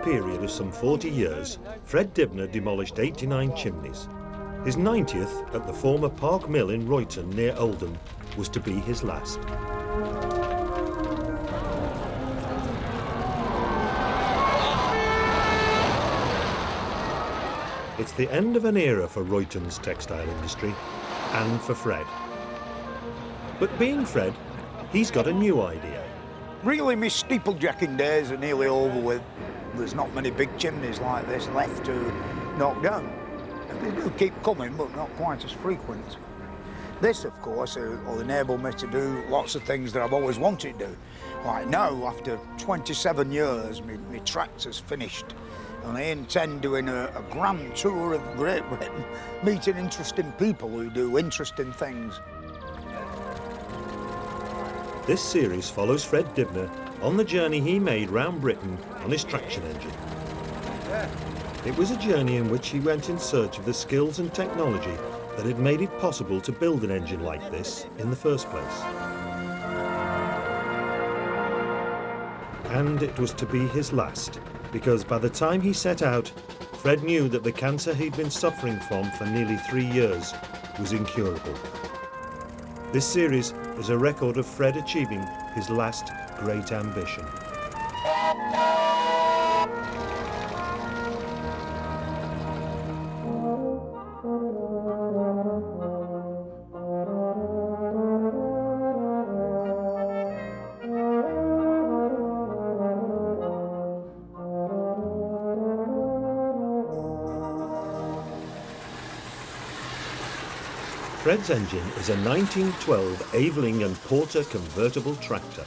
period of some 40 years, Fred Dibnah demolished 89 chimneys. His 90th at the former Park Mill in Royton near Oldham was to be his last. It's the end of an era for Royton's textile industry, and for Fred. But being Fred, he's got a new idea. Really, my steeplejacking days are nearly over with. There's not many big chimneys like this left to knock down. They do keep coming, but not quite as frequent. This, of course, will enable me to do lots of things that I've always wanted to do. Like now, after 27 years, my tractor's finished. And I intend doing a grand tour of Great Britain, meeting interesting people who do interesting things. This series follows Fred Dibnah on the journey he made round Britain on his traction engine. It was a journey in which he went in search of the skills and technology that had made it possible to build an engine like this in the first place. And it was to be his last, because by the time he set out, Fred knew that the cancer he'd been suffering from for nearly 3 years was incurable. This series is a record of Fred achieving his last great ambition. Fred's engine is a 1912 Aveling and Porter convertible tractor.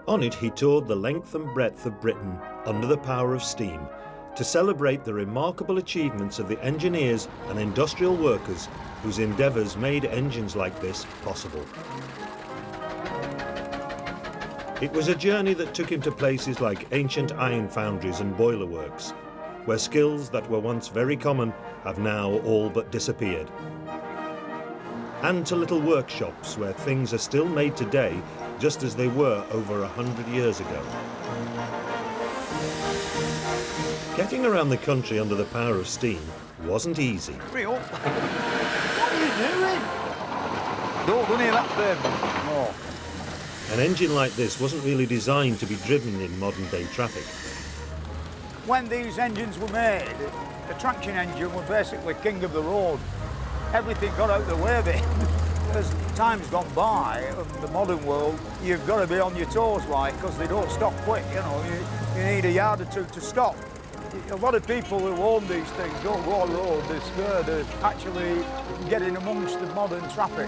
On it he toured the length and breadth of Britain under the power of steam to celebrate the remarkable achievements of the engineers and industrial workers whose endeavours made engines like this possible. It was a journey that took him to places like ancient iron foundries and boiler works, where skills that were once very common have now all but disappeared. And to little workshops where things are still made today just as they were over 100 years ago. Getting around the country under the power of steam wasn't easy. Hurry up. What are you doing? Don't go near that thing. No. An engine like this wasn't really designed to be driven in modern-day traffic. When these engines were made, the traction engine was basically king of the road. Everything got out of the way of it. As time's gone by, in the modern world, you've got to be on your toes, like, because they don't stop quick, you know. You need a yard or two to stop. A lot of people who own these things don't go on the road. They're scared of actually getting amongst the modern traffic.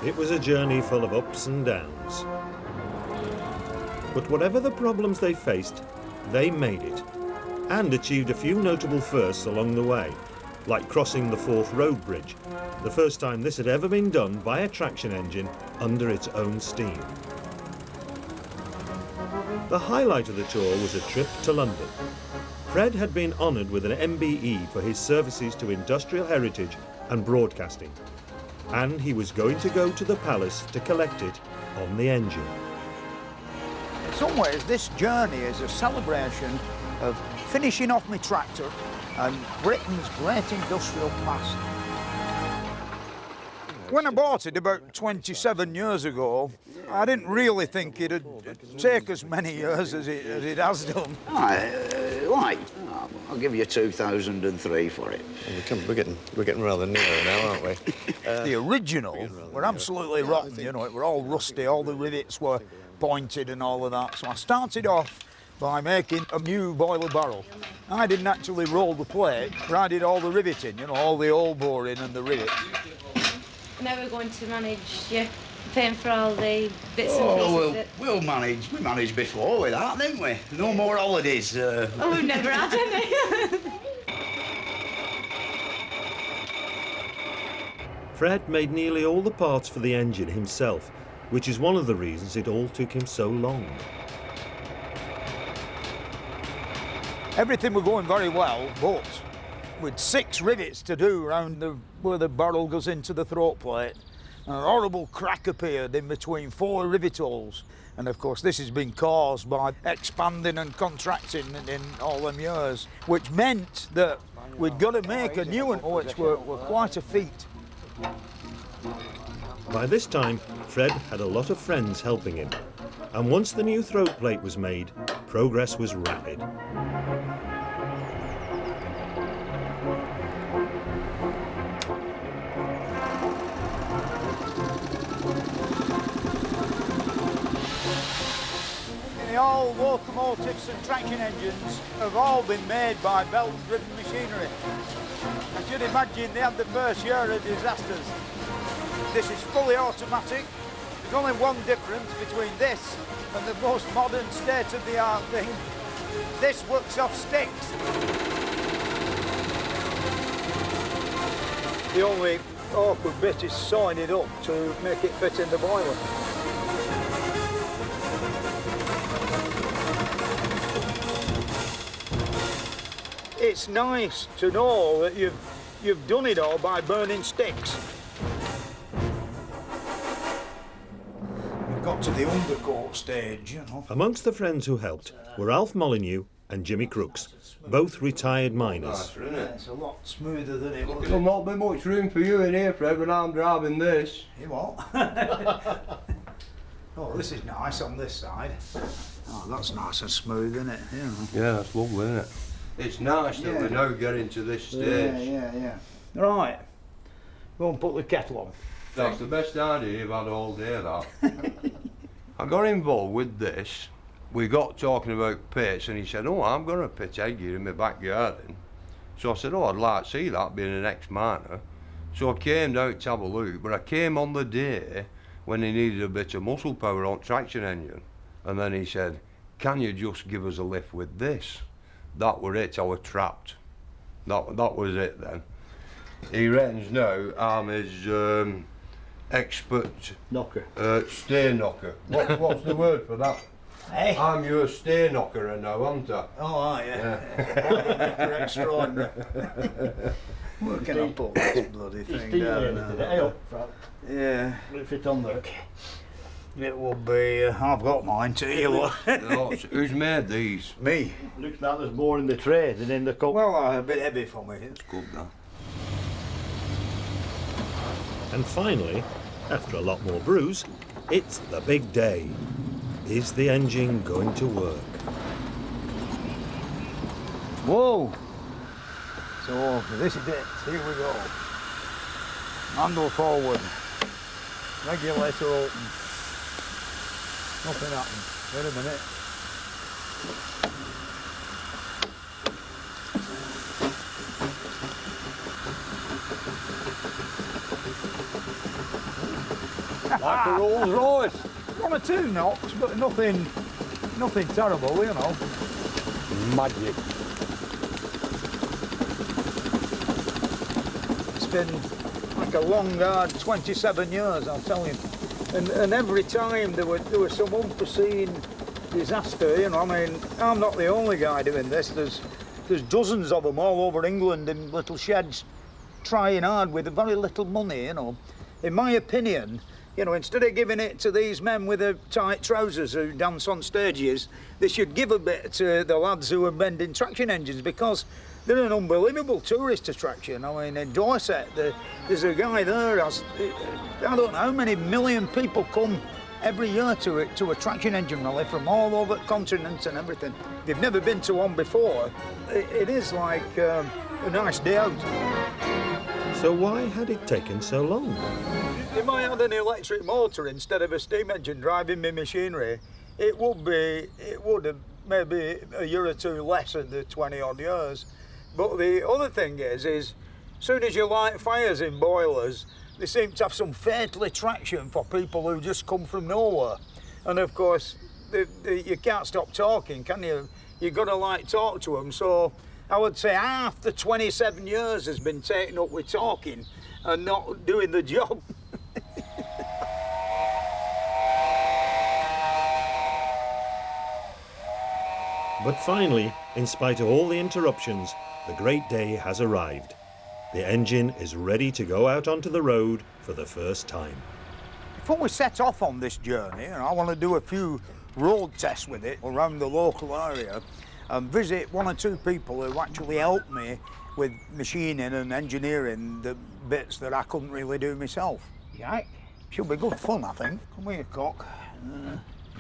It was a journey full of ups and downs. But whatever the problems they faced, they made it, and achieved a few notable firsts along the way, like crossing the Forth Road Bridge, the first time this had ever been done by a traction engine under its own steam. The highlight of the tour was a trip to London. Fred had been honoured with an MBE for his services to industrial heritage and broadcasting, and he was going to go to the palace to collect it on the engine. In some ways, this journey is a celebration of finishing off my tractor and Britain's great industrial past. When I bought it about 27 years ago, I didn't really think it'd take as many years as it has done. Why? Oh, I'll give you 2003 for it. We're getting rather near now, aren't we? The original were absolutely rotten, you know, it were all rusty, all the rivets were pointed and all of that. So I started off by making a new boiler barrel. I didn't actually roll the plate, but I did all the riveting, you know, all the hole boring and the rivets. Now we're going to manage you, paying for all the bits and pieces. We'll manage. We managed before with that, didn't we? No more holidays. Oh, we've never had any. Fred made nearly all the parts for the engine himself, which is one of the reasons it all took him so long. Everything was going very well, but with 6 rivets to do around where the barrel goes into the throat plate, and a horrible crack appeared in between 4 rivet holes. And of course this has been caused by expanding and contracting in all them years, which meant that we'd got to make a new one, which were quite a feat. By this time, Fred had a lot of friends helping him, and once the new throat plate was made, progress was rapid. All locomotives and traction engines have all been made by belt-driven machinery. I should imagine they had the first year of disasters. This is fully automatic. There's only one difference between this and the most modern state-of-the-art thing. This works off sticks. The only awkward bit is sawing it up to make it fit in the boiler. It's nice to know that you've done it all by burning sticks. We've got to the undercoat stage, you know. Amongst the friends who helped were Alf Molyneux and Jimmy Crooks, both retired miners. Yeah, it's a lot smoother than it was. There'll not be much room for you in here, Fred, when I'm driving this. You what? Oh, this is nice on this side. Oh, that's nice and smooth, isn't it? You know. Yeah, that's lovely, isn't it? It's nice that we're now getting to this stage. Yeah. Right. Go and put the kettle on. That's the best idea you've had all day, that. I got involved with this. We got talking about pits, and he said, oh, I'm going to pitch egg here in my back garden. So I said, oh, I'd like to see that, being an ex-miner. So I came down to have a look, but I came on the day when he needed a bit of muscle power on traction engine. And then he said, can you just give us a lift with this? That were it, I was trapped. That was it then. He reckons now I'm his expert knocker. Stay knocker. What's the word for that? Hey? I'm your stay knocker now, aren't I? Oh, are you? Yeah. Extraordinary. What can I put this bloody thing down now? Yeah. Will it fit on there? It will be, I've got mine to you. Who's made these? Me. Looks like there's more in the tray than in the cup. Well, a bit heavy for me. It's good now. And finally, after a lot more brews, it's the big day. Is the engine going to work? Whoa! So, this is it. Here we go. Handle forward. Regulator open. Nothing happened. Wait a minute. Like a Rolls Royce. 1 or 2 knocks, but nothing terrible, you know. Magic. It's been like a long, hard 27 years, I'll tell you. And every time there was some unforeseen disaster, you know. I mean, I'm not the only guy doing this. There's dozens of them all over England in little sheds, trying hard with very little money, you know. In my opinion, you know, instead of giving it to these men with the tight trousers who dance on stages, they should give a bit to the lads who are bending traction engines, because they're an unbelievable tourist attraction. I mean, in Dorset, there's a guy there, I don't know how many million people come every year to a traction engine rally from all over the continent and everything. If you've never been to one before, it is like a nice day out. So why had it taken so long? If I had an electric motor instead of a steam engine driving my machinery, it would have maybe a year or two less than the 20-odd years. But the other thing is as soon as you light fires in boilers, they seem to have some fatal attraction for people who just come from nowhere. And of course, you can't stop talking, can you? You've got to like talk to them. So I would say half the 27 years has been taken up with talking and not doing the job. But finally, in spite of all the interruptions, the great day has arrived. The engine is ready to go out onto the road for the first time. Before we set off on this journey, I want to do a few road tests with it around the local area and visit one or two people who actually helped me with machining and engineering the bits that I couldn't really do myself. Yeah, should be good fun, I think. Come here, Cock.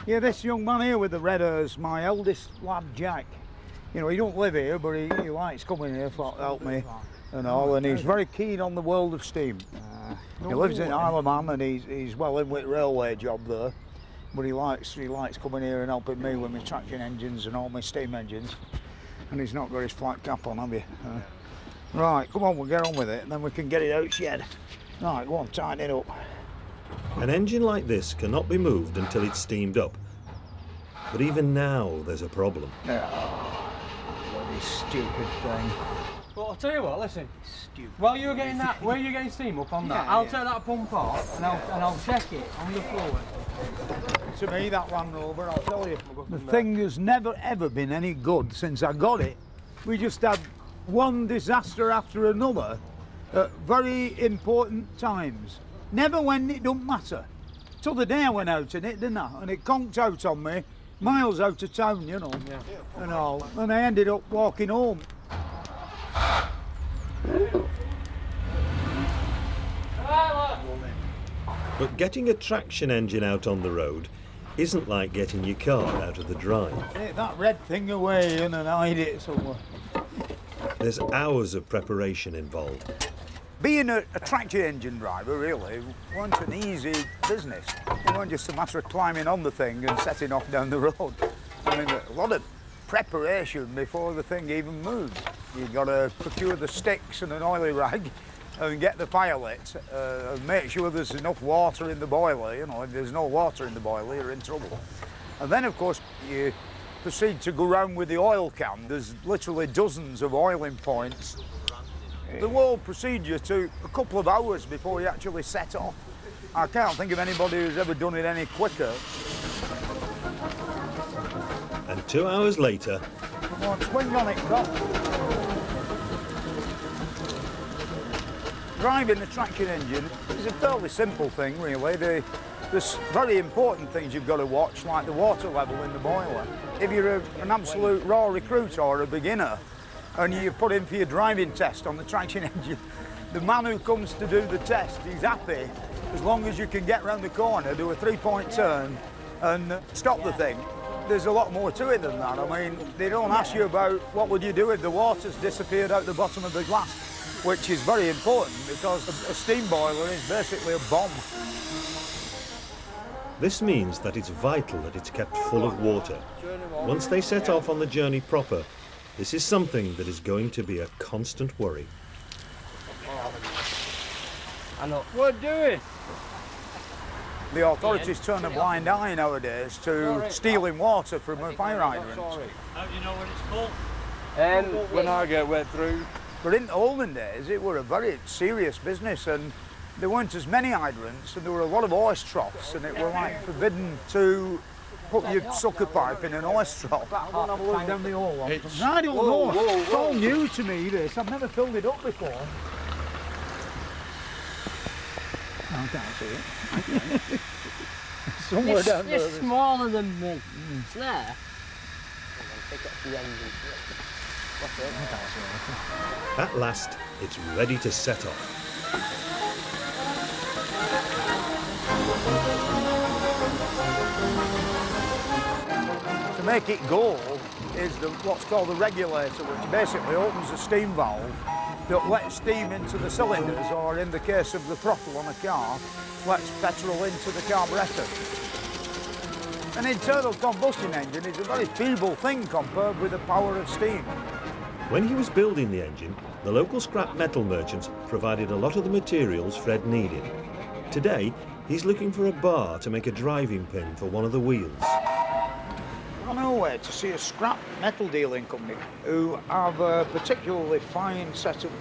Yeah, this young man here with the red hair's my eldest lad, Jack. You know, he don't live here, but he likes coming here to help me and all, and he's very keen on the world of steam. He lives in Isle of Man and he's well in with railway job there, but he likes coming here and helping me with my traction engines and all my steam engines. And he's not got his flat cap on, have you? Right, come on, we'll get on with it and then we can get it out shed. Right, go on, tighten it up. An engine like this cannot be moved until it's steamed up. But even now, there's a problem. Oh, bloody stupid thing. Well, I'll tell you what, listen. Stupid. While you're getting that, where you're getting steam up on that, I'll take that pump off and I'll check it on the floor. To me, that Land Rover, I'll tell you, the thing has never ever been any good since I got it. We just had one disaster after another at very important times. Never when it don't matter. Till the day I went out in it, didn't I? And it conked out on me, miles out of town, you know, and all. And I ended up walking home. But getting a traction engine out on the road isn't like getting your car out of the drive. Take that red thing away and hide it somewhere. There's hours of preparation involved. Being a traction engine driver, really, wasn't an easy business. It wasn't just a matter of climbing on the thing and setting off down the road. I mean, a lot of preparation before the thing even moves. You've got to procure the sticks and an oily rag and get the fire lit and make sure there's enough water in the boiler. You know, if there's no water in the boiler, you're in trouble. And then, of course, you proceed to go round with the oil can. There's literally dozens of oiling points. The whole procedure took a couple of hours before you actually set off. I can't think of anybody who's ever done it any quicker. And 2 hours later... Come on, swing on it, Doc. Driving a traction engine is a fairly simple thing, really. There's very important things you've got to watch, like the water level in the boiler. If you're an absolute raw recruit or a beginner, and you put in for your driving test on the traction engine, the man who comes to do the test, he's happy as long as you can get round the corner, do a three-point turn and stop the thing. There's a lot more to it than that. I mean, they don't ask you about what would you do if the water's disappeared out the bottom of the glass, which is very important because a steam boiler is basically a bomb. This means that it's vital that it's kept full of water. Once they set off on the journey proper, this is something that is going to be a constant worry. I know. What do it? The authorities turn a blind eye nowadays to stealing water from fire hydrants. How do you know when it's full? When I get wet through. But in the olden days, it were a very serious business and there weren't as many hydrants and there were a lot of oyster troughs and it were like forbidden to put your sucker pipe in an oyster trough. I don't know. It's all new to me, this. I've never filled it up before. I can't see it. Somewhere down there. It's smaller than me. It's there. At last, it's ready to set off. To make it go is what's called the regulator, which basically opens a steam valve that lets steam into the cylinders, or in the case of the throttle on a car, lets petrol into the carburettor. An internal combustion engine is a very feeble thing compared with the power of steam. When he was building the engine, the local scrap metal merchants provided a lot of the materials Fred needed. Today, he's looking for a bar to make a driving pin for one of the wheels. I know where to see a scrap metal dealing company who have a particularly fine set of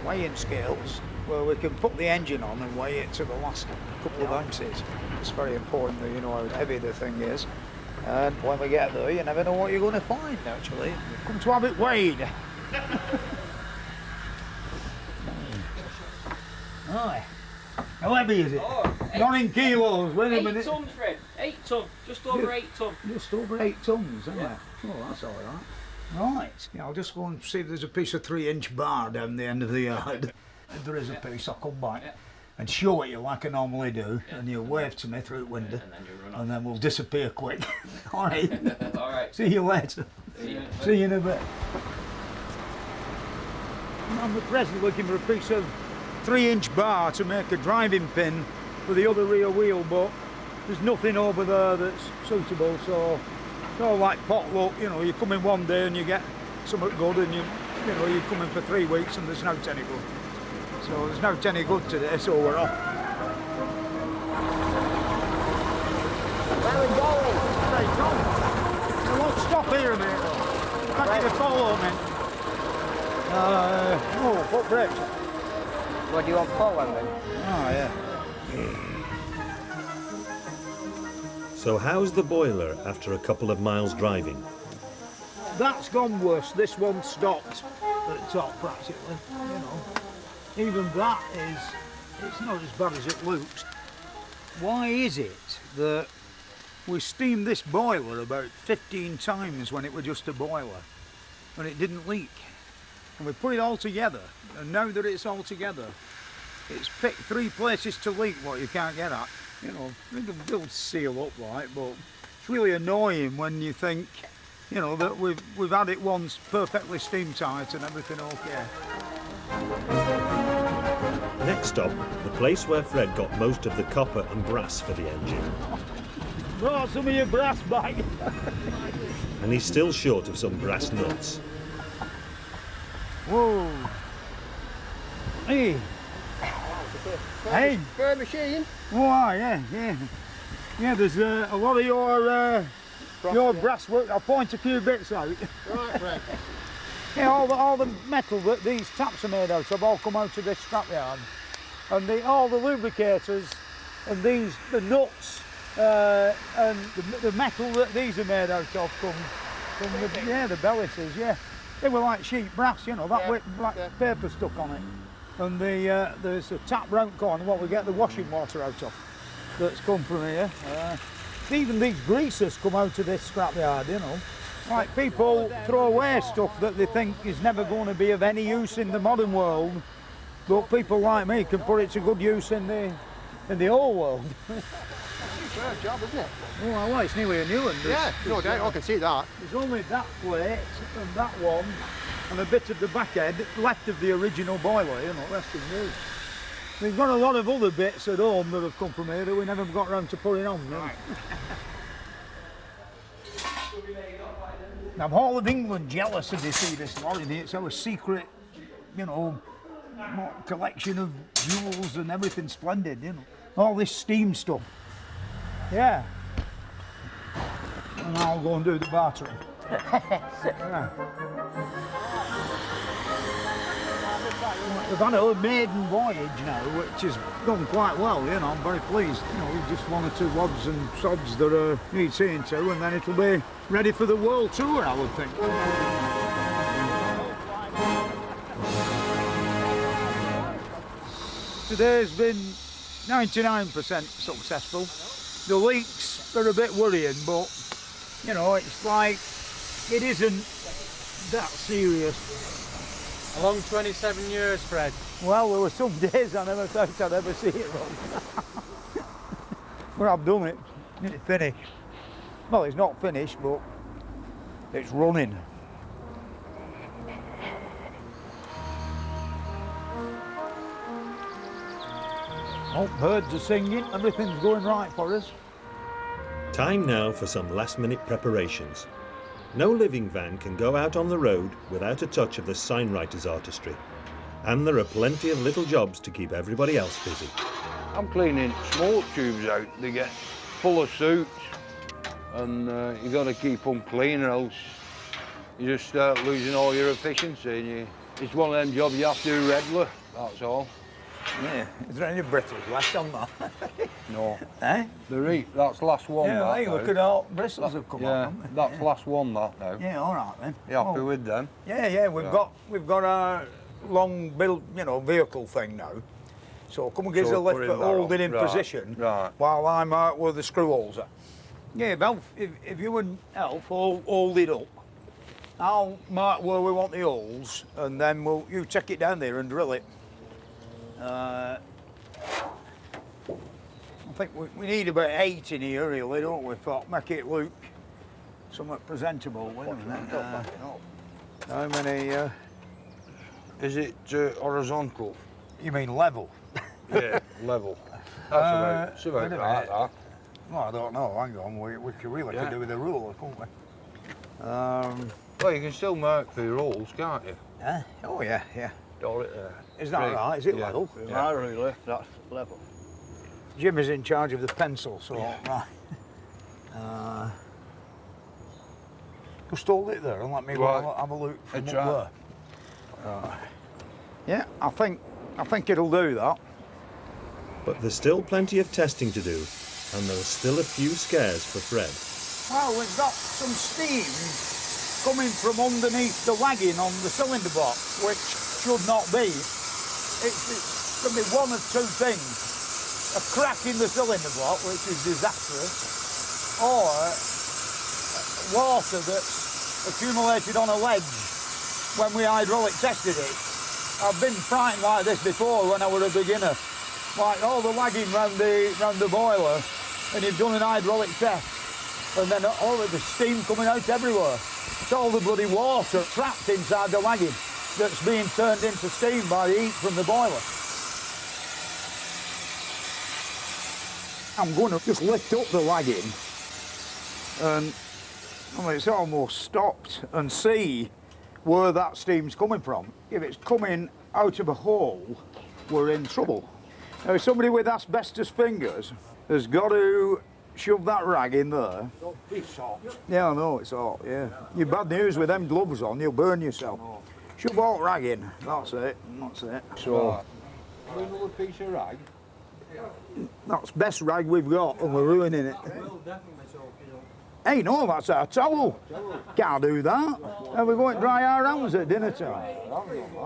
weighing scales where we can put the engine on and weigh it to the last couple of ounces. It's very important that you know how heavy the thing is. And when we get there, you never know what you're going to find, actually. Come to have it weighed. Aye. How heavy is it? Oh, Not in kilos, wait a 8 minute. tons, Fred. 8 ton. Just over 8 ton. Just over 8 tons, isn't it? Oh, that's all right. Right. Yeah, I'll just go and see if there's a piece of 3-inch bar down the end of the yard. If there is a piece, I'll come back and show it you like I normally do, and you'll wave to me through the window, and then we'll disappear quick. All right. All right. See you later. See you in a bit. I'm at present looking for a piece of 3-inch bar to make a driving pin for the other rear wheel, but there's nothing over there that's suitable, so it's all like potluck. You know, you come in one day and you get something good, and you know, you come in for 3 weeks and there's no any good. So there's no any good today, so we're off. Where are we going? Straight on. I won't stop here, mate. Though. Back to follow me. Oh, foot brakes. What do you want forward then? Oh, yeah. So how's the boiler after a couple of miles driving? That's gone worse. This one stopped at the top practically, you know. Even that it's not as bad as it looks. Why is it that we steamed this boiler about 15 times when it was just a boiler and it didn't leak? And we put it all together, and now that it's all together, it's picked 3 places to leak what you can't get at. You know, they'll seal up like, but it's really annoying when you think, you know, that we've had it once perfectly steam tight and everything okay. Next stop, the place where Fred got most of the copper and brass for the engine. Brought some of your brass back. And he's still short of some brass nuts. Whoa. Hey. Hey. For a machine? Oh, yeah. Yeah, there's a lot of your brass work. I'll point a few bits out. Right, Fred. Yeah, all the metal that these taps are made out of all come out of this scrapyard. And all the lubricators and the nuts and the metal that these are made out of come from the bellises, yeah. They were like sheet brass, you know, that with black paper stuck on it. And there's a tap round corner, what we get the washing water out of, that's come from here. Even these greasers come out of this scrapyard, you know. Like people throw away stuff that they think is never going to be of any use in the modern world, but people like me can put it to good use in the old world. Fair job, isn't it? Oh, well, it's nearly a new one. Yeah, no doubt, I can see that. There's only that plate and that one and a bit of the back end left of the original boiler, you know, rest is new. We've got a lot of other bits at home that have come from here that we never got around to putting on. Right. Now, all of England jealous of this, see this lorry. It's our secret, you know, collection of jewels and everything splendid, you know. All this steam stuff. Yeah. And I'll go and do the bartering. Yeah. We've had a maiden voyage now, which has gone quite well, you know, I'm very pleased. You know, we've just 1 or 2 odds and sods that need seeing to, and then it'll be ready for the world tour, I would think. Today's been 99% successful. The leaks are a bit worrying, but, you know, it's like, it isn't that serious. A long 27 years, Fred. Well, there were some days I never thought I'd ever see it run. But I've done it. It's finished. Well, it's not finished, but it's running. Oh, birds are singing. Everything's going right for us. Time now for some last-minute preparations. No living van can go out on the road without a touch of the signwriter's artistry. And there are plenty of little jobs to keep everybody else busy. I'm cleaning smoke tubes out. They get full of soot, and you got to keep them clean, or else you just start losing all your efficiency. And it's one of them jobs you have to do regular, that's all. Yeah. Is there any bristles left on that? No. Eh? That's the last one, Yeah, that, hey, look at all bristles have come off, haven't they? That's the last one, that, now. Yeah, all right then. You happy with them? Yeah, we've got our long build, you know, vehicle thing now. So come and give us So a lift put for him that holding up. in Right, position right. while I'm out where the screw holes are. Yeah, Belf, if you and Elf hold it up, I'll mark where we want the holes, and then you take it down there and drill it. I think we need about 8 in here, really, don't we? For make it look somewhat presentable. Wait a minute. How many? Is it horizontal? You mean level? Yeah, level. That's about wait a right, minute. that. Well, I don't know. Hang on, we could really could do with a ruler, couldn't we? Well, you can still mark for your holes, can't you? Oh yeah, yeah. All it there. Is that right? Is it Yeah. level? Yeah. Really, that's level. Jim is in charge of the pencil, so right. Just hold it there and let me Right. have a look from It's up there. Yeah, I think it'll do that. But there's still plenty of testing to do, and there's still a few scares for Fred. Well, we've got some steam coming from underneath the wagging on the cylinder box, which should not be. It's going to be one of two things. A crack in the cylinder block, which is disastrous, or water that's accumulated on a ledge when we hydraulic tested it. I've been frightened like this before when I was a beginner. Like all the wagging round the boiler, and you've done an hydraulic test, and then all of the steam coming out everywhere. It's all the bloody water trapped inside the wagging that's being turned into steam by the heat from the boiler. I'm going to just lift up the wagging, and I mean, it's almost stopped, and see where that steam's coming from. If it's coming out of a hole, we're in trouble. Now, somebody with asbestos fingers has got to shove that rag in there. It's hot. Yeah, I know, it's hot, yeah. You've bad news with them gloves on, you'll burn yourself. Shove all rag in, that's it, that's it. So, Another piece of rag. that's the best rag we've got, and we're ruining it. Hey, no, that's our towel. Can't do that. And we're going to dry our hands at dinner time.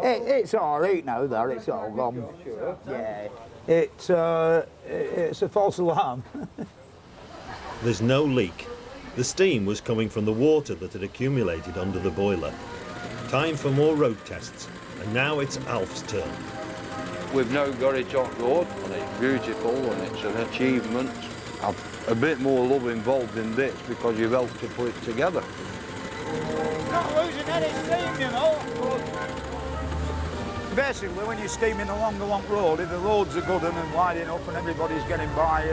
It's all right now, there, it's all gone. Yeah, it's a false alarm. There's no leak. The steam was coming from the water that had accumulated under the boiler. Time for more road tests, and now it's Alf's turn. We've now got it on road, and it's beautiful, and it's an achievement. I've a bit more love involved in this because you've helped to put it together. Not losing any steam, you know. Basically, when you're steaming along the long road, if the roads are good and wide enough and everybody's getting by,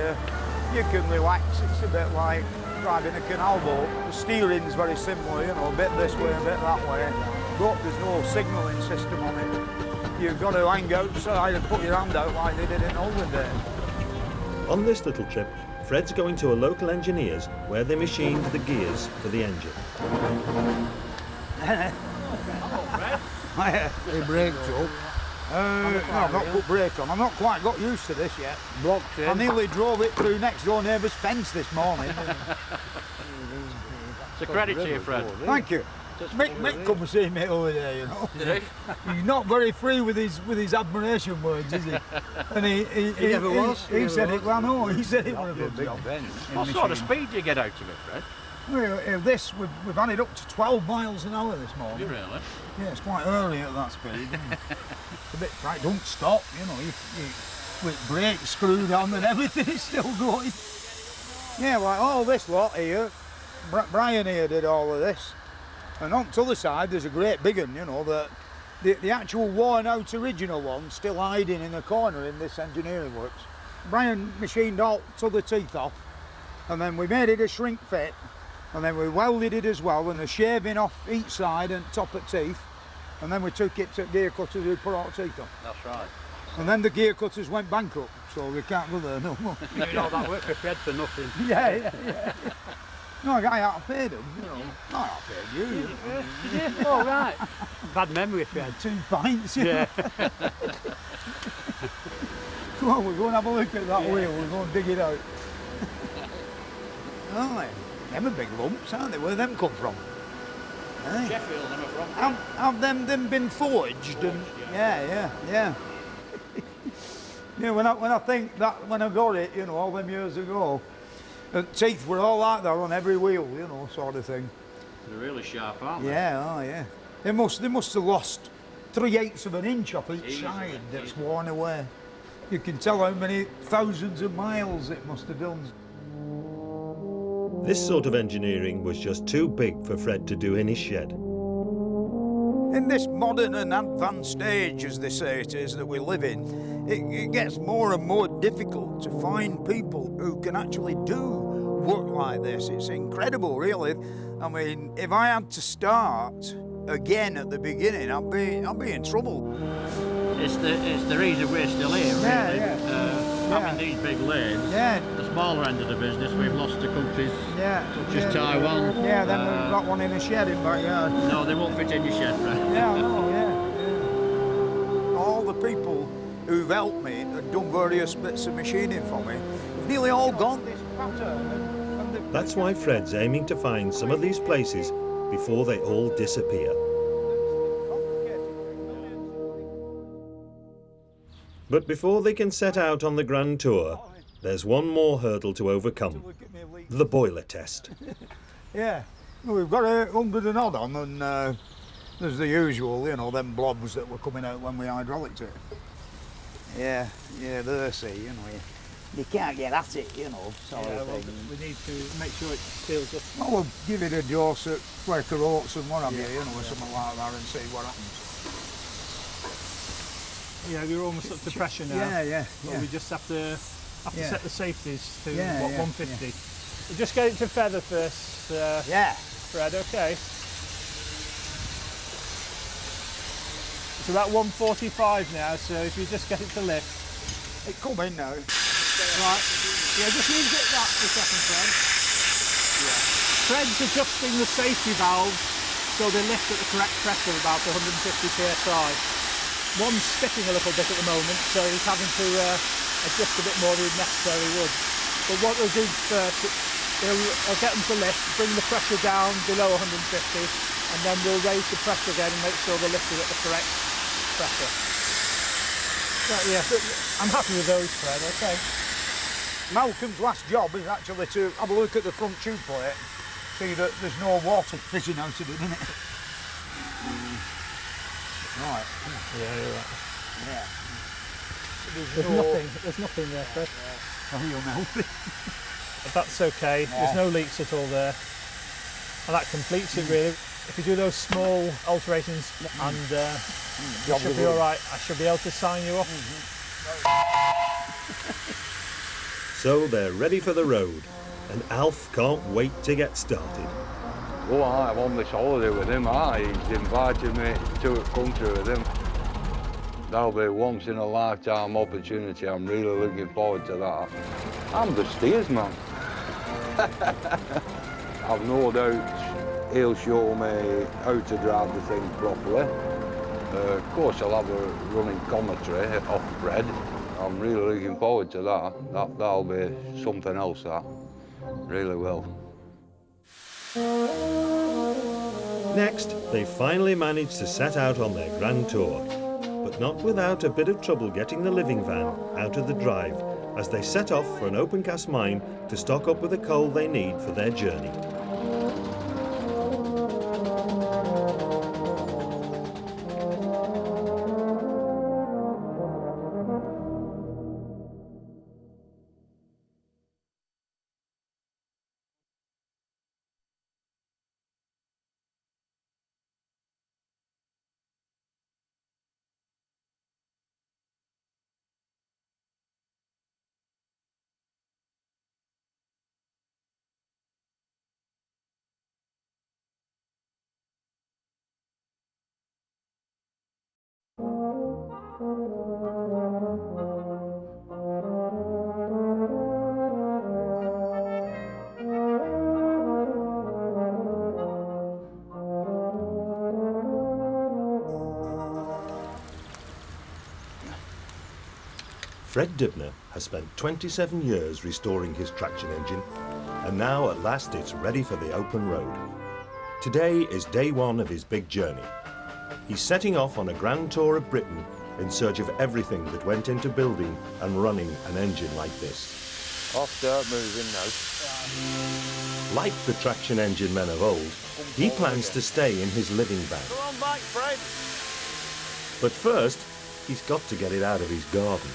you can relax. It's a bit like driving a canal boat. The steering's very similar, you know, a bit this way, a bit that way, but there's no signalling system on it. You've got to hang outside and put your hand out like they did in olden days. On this little trip, Fred's going to a local engineer's where they machined the gears for the engine. The brakes up. No, I've not put brake on. I've not quite got used to this yet. Blocked in. I nearly drove it through next door neighbour's fence this morning. It's a credit to you, Fred. Thank you. Mick come and see me over there, you know. Did he? He's not very free with his admiration words, is he? And he never was. He said it. Well, no, he said it was a good job. What sort of speed do you get out of it, Fred? Well, we've had it up to 12 miles an hour this morning. You really? Yeah, it's quite early at that speed. It's a bit right. Don't stop, you know. With brakes screwed on and everything, it's still going. Yeah, like all this lot here. Brian here did all of this. And on the other side, there's a great big one, you know, the actual worn out original one still hiding in a corner in this engineering works. Brian machined all to the teeth off, and then we made it a shrink fit, and then we welded it as well, and a shaving off each side and top of teeth, and then we took it to gear cutters who put all teeth on. That's right. And then the gear cutters went bankrupt, so we can't go there no more. You know that work for Fred for nothing. Yeah. No, I outpaid him, you know. I outpaid you. Oh, right. Bad memory, Fred. 2 pints, Yeah. Come on, we'll go and have a look at that wheel. We'll go and dig it out. Oh, them are big lumps, aren't they? Where them come from? Hey. Sheffield, them are from. Have them been forged? And yeah. Yeah, when I think that when I got it, you know, all them years ago, the teeth were all like that on every wheel, you know, sort of thing. They're really sharp, aren't they? Yeah, oh yeah. They must have lost 3/8 of an inch off each side that's worn away. You can tell how many thousands of miles it must have done. This sort of engineering was just too big for Fred to do in his shed. In this modern and advanced age, as they say it is, that we live in, it gets more and more difficult to find people who can actually do work like this. It's incredible, really. I mean, if I had to start again at the beginning, I'd be in trouble. It's the reason we're still here, really. Having these big lanes, the smaller end of the business, we've lost to countries such as Taiwan. Yeah, then we've got one in a shed in backyard. No, they won't fit in your shed, Fred. Yeah, no, yeah. All the people who've helped me and done various bits of machining for me, have nearly all gone this pattern. That's why Fred's aiming to find some of these places before they all disappear. But before they can set out on the grand tour, there's one more hurdle to overcome: the boiler test. Yeah, well, we've got 100 and odd on, and there's the usual, you know, them blobs that were coming out when we hydraulicked it. Yeah, there, see, you know, you can't get at it, you know, sort of thing. We need to make sure it seals up. Well, we'll give it a dose at Quaker Oats and what have you, you know, or something like that, and see what happens. Yeah, we're almost up to pressure now. Yeah. But we just have to set the safeties to 150. Yeah. We'll just get it to feather first. Fred, okay. It's about 145 now, so if you just get it to lift. It come in now. Right. Yeah, just leave it that for a second, Fred. Yeah. Fred's adjusting the safety valves so they lift at the correct pressure, about 150 psi. One's sticking a little bit at the moment, so he's having to adjust a bit more than he necessarily would. But what we'll do first, I'll get them to lift, bring the pressure down below 150, and then we'll raise the pressure again and make sure they're lifted at the correct pressure. Right, yeah, I'm happy with those, Fred, okay. Malcolm's last job is actually to have a look at the front tube plate, see that there's no water fizzing out of it, innit? Right. Yeah, you're right. Yeah. There's nothing there, Fred. Oh, you'll know. That's okay. Yeah. There's no leaks at all there. And that completes it, really. If you do those small alterations and you should be all right. I should be able to sign you off. So they're ready for the road, and Alf can't wait to get started. Oh, I'm on this holiday with him, he's invited me to a country with him. That'll be a once in a lifetime opportunity. I'm really looking forward to that. I'm the steersman. I've no doubt he'll show me how to drive the thing properly. Of course, I'll have a running commentary off Fred. I'm really looking forward to that. That'll be something else, that. Really will. Next, they finally managed to set out on their grand tour, but not without a bit of trouble getting the living van out of the drive as they set off for an open cast mine to stock up with the coal they need for their journey. Fred Dibnah has spent 27 years restoring his traction engine, and now at last it's ready for the open road. Today is day one of his big journey. He's setting off on a grand tour of Britain in search of everything that went into building and running an engine like this. I'll start moving now. Like the traction engine men of old, he plans to stay in his living van. Come on back, Fred. But first, he's got to get it out of his garden.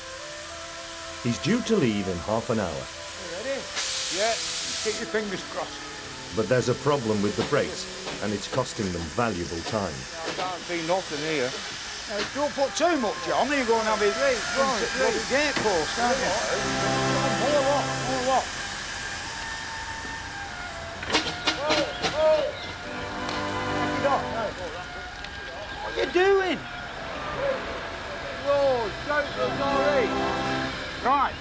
He's due to leave in half an hour. Ready? Yeah, keep your fingers crossed. But there's a problem with the brakes, and it's costing them valuable time. I can't see nothing here. Don't put too much on, you're going to have it right, gate post, aren't you? More what? What are you doing? Whoa, don't sorry. Right.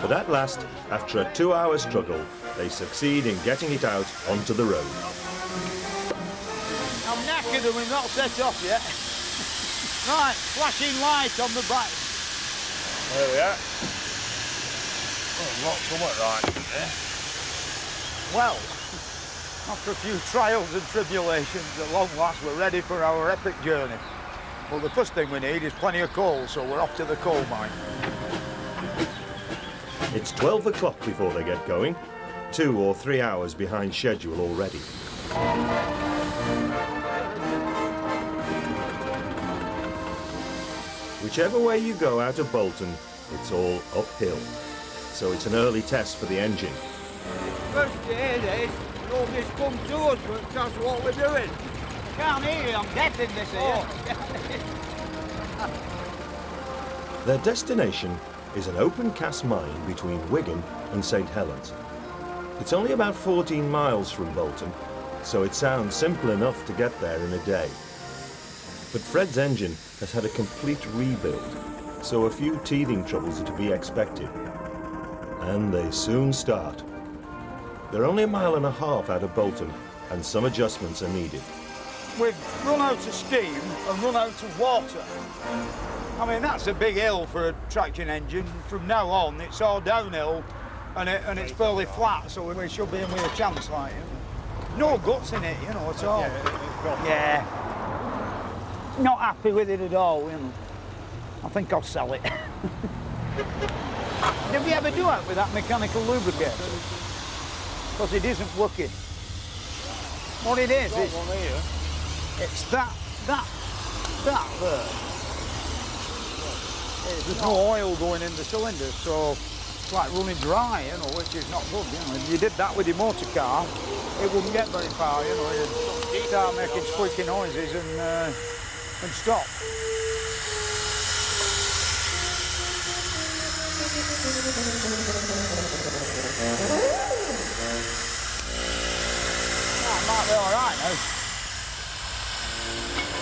But at last, after a 2-hour struggle, they succeed in getting it out onto the road. I'm knackered and we've not set off yet. Right, flashing light on the back. There we are. Oh, not somewhat right there. Well, after a few trials and tribulations, at long last we're ready for our epic journey. Well, the first thing we need is plenty of coal, so we're off to the coal mine. It's 12 o'clock before they get going, 2 or 3 hours behind schedule already. Whichever way you go out of Bolton, it's all uphill. So it's an early test for the engine. First day this, nobody's come to us, but that's what we're doing. Can't hear you, I'm deaf in this here. Their destination is an open cast mine between Wigan and St Helens. It's only about 14 miles from Bolton, so it sounds simple enough to get there in a day. But Fred's engine has had a complete rebuild, so a few teething troubles are to be expected. And they soon start. They're only a mile and a half out of Bolton, and some adjustments are needed. We've run out of steam and run out of water. I mean, that's a big hill for a traction engine. From now on, it's all downhill, and it's fairly flat, so we should be in with a chance, like, you know. No guts in it, you know, at all. Yeah. Not happy with it at all, you know. I think I'll sell it. Did we ever do it with that mechanical lubricator? Because it isn't working. What it is, it's that there. There's no oil going in the cylinder, so it's like running dry, you know, which is not good, you know. If you did that with your motor car, it wouldn't get very far, you know. You'd start making squeaky noises and stop. That might be all right now.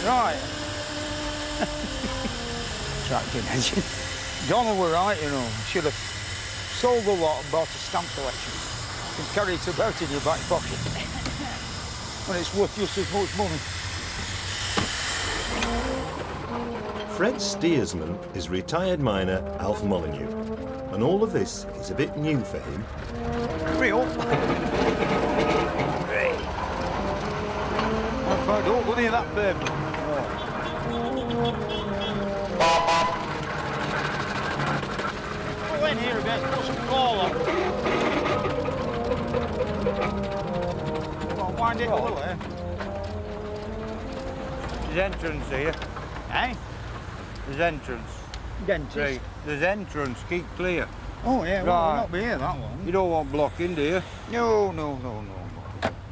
Right. Traction engine. Donald were right, you know. Should have sold a lot and bought a stamp collection. You can carry it about in your back pocket. When it's worth just as much money. Fred's steersman is retired miner Alf Molyneux, and all of this is a bit new for him. Hurry up. Don't go near that pavement. Go in here a bit, put some coal on. Come on, wind it a little, eh? There's entrance here. Eh? There's entrance. Dentist. Right. There's entrance. Keep clear. Oh, yeah, well, Right. we'll not be here that long. You don't want blocking, do you? No.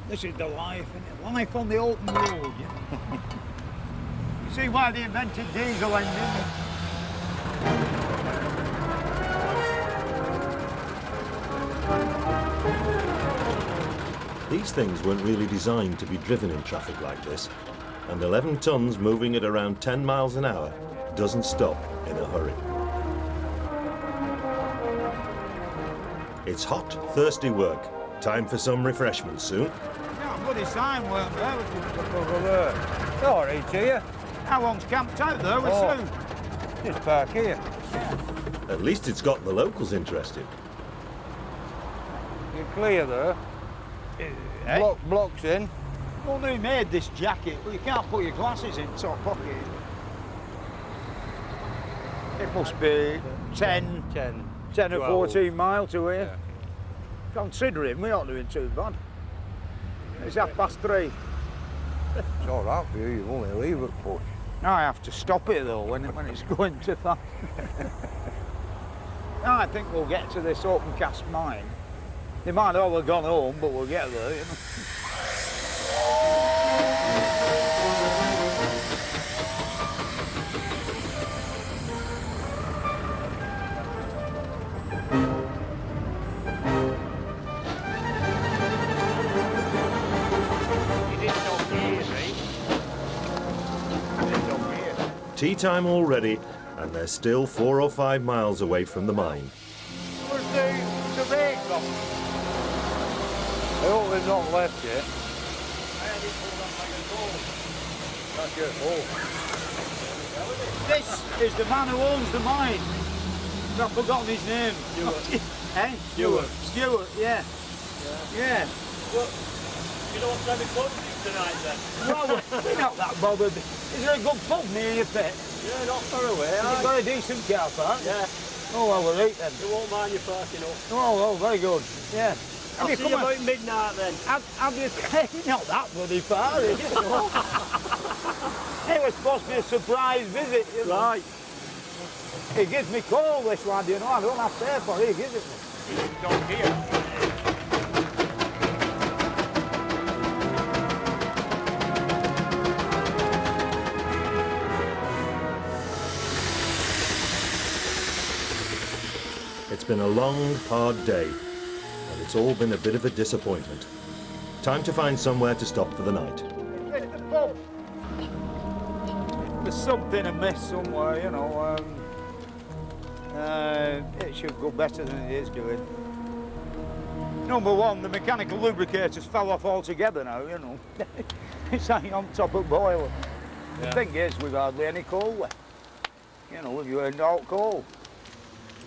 This is the life, isn't it? Life on the open road, you know. You see why they invented diesel engines? These things weren't really designed to be driven in traffic like this, and 11 tons moving at around 10 miles an hour doesn't stop in a hurry. It's hot, thirsty work. Time for some refreshments soon. Yeah, bloody sign weren't there. Look over there. All right, here. How long's camped out there with Sue? Just park here. At least it's got the locals interested. You're clear there. Eh? Blocks in. Well, they made this jacket, but you can't put your glasses in top pocket. It must be 10 or 14 miles to here. Yeah. Considering we're not doing too bad. It's 3:30. It's all right for you, you only leave at push. I have to stop it though when it's going too fast. I think we'll get to this open cast mine. They might all have gone home, but we'll get there, you know. Tea time already, and they're still 4 or 5 miles away from the mine. Where's the rake gone? I hope they've not left yet. That's your fault. This is the man who owns the mine. I've forgotten his name. Stuart. Eh? Stuart, yeah. Yeah. Well, you don't want to have a pub tonight then? Well, we're not that bothered. Is there a good pub near your pit? Yeah, not far away. You've got a decent car park? Yeah. Oh, well, we'll eat then. You won't mind your parking up. Oh, very good. Yeah. I'll see you about midnight then. Have you... Not that bloody far, is it? It was supposed to be a surprise visit, you know. Right. He gives me coal, this lad, you know. I don't have to pay for it, he gives it me. Don't here. It's been a long, hard day, and it's all been a bit of a disappointment. Time to find somewhere to stop for the night. There's something amiss somewhere, you know. It should go better than it is doing. Number one, the mechanical lubricators fell off altogether now, you know. It's hanging on top of the boiler. Yeah. The thing is, we've hardly any coal left. You know, we've used all coal.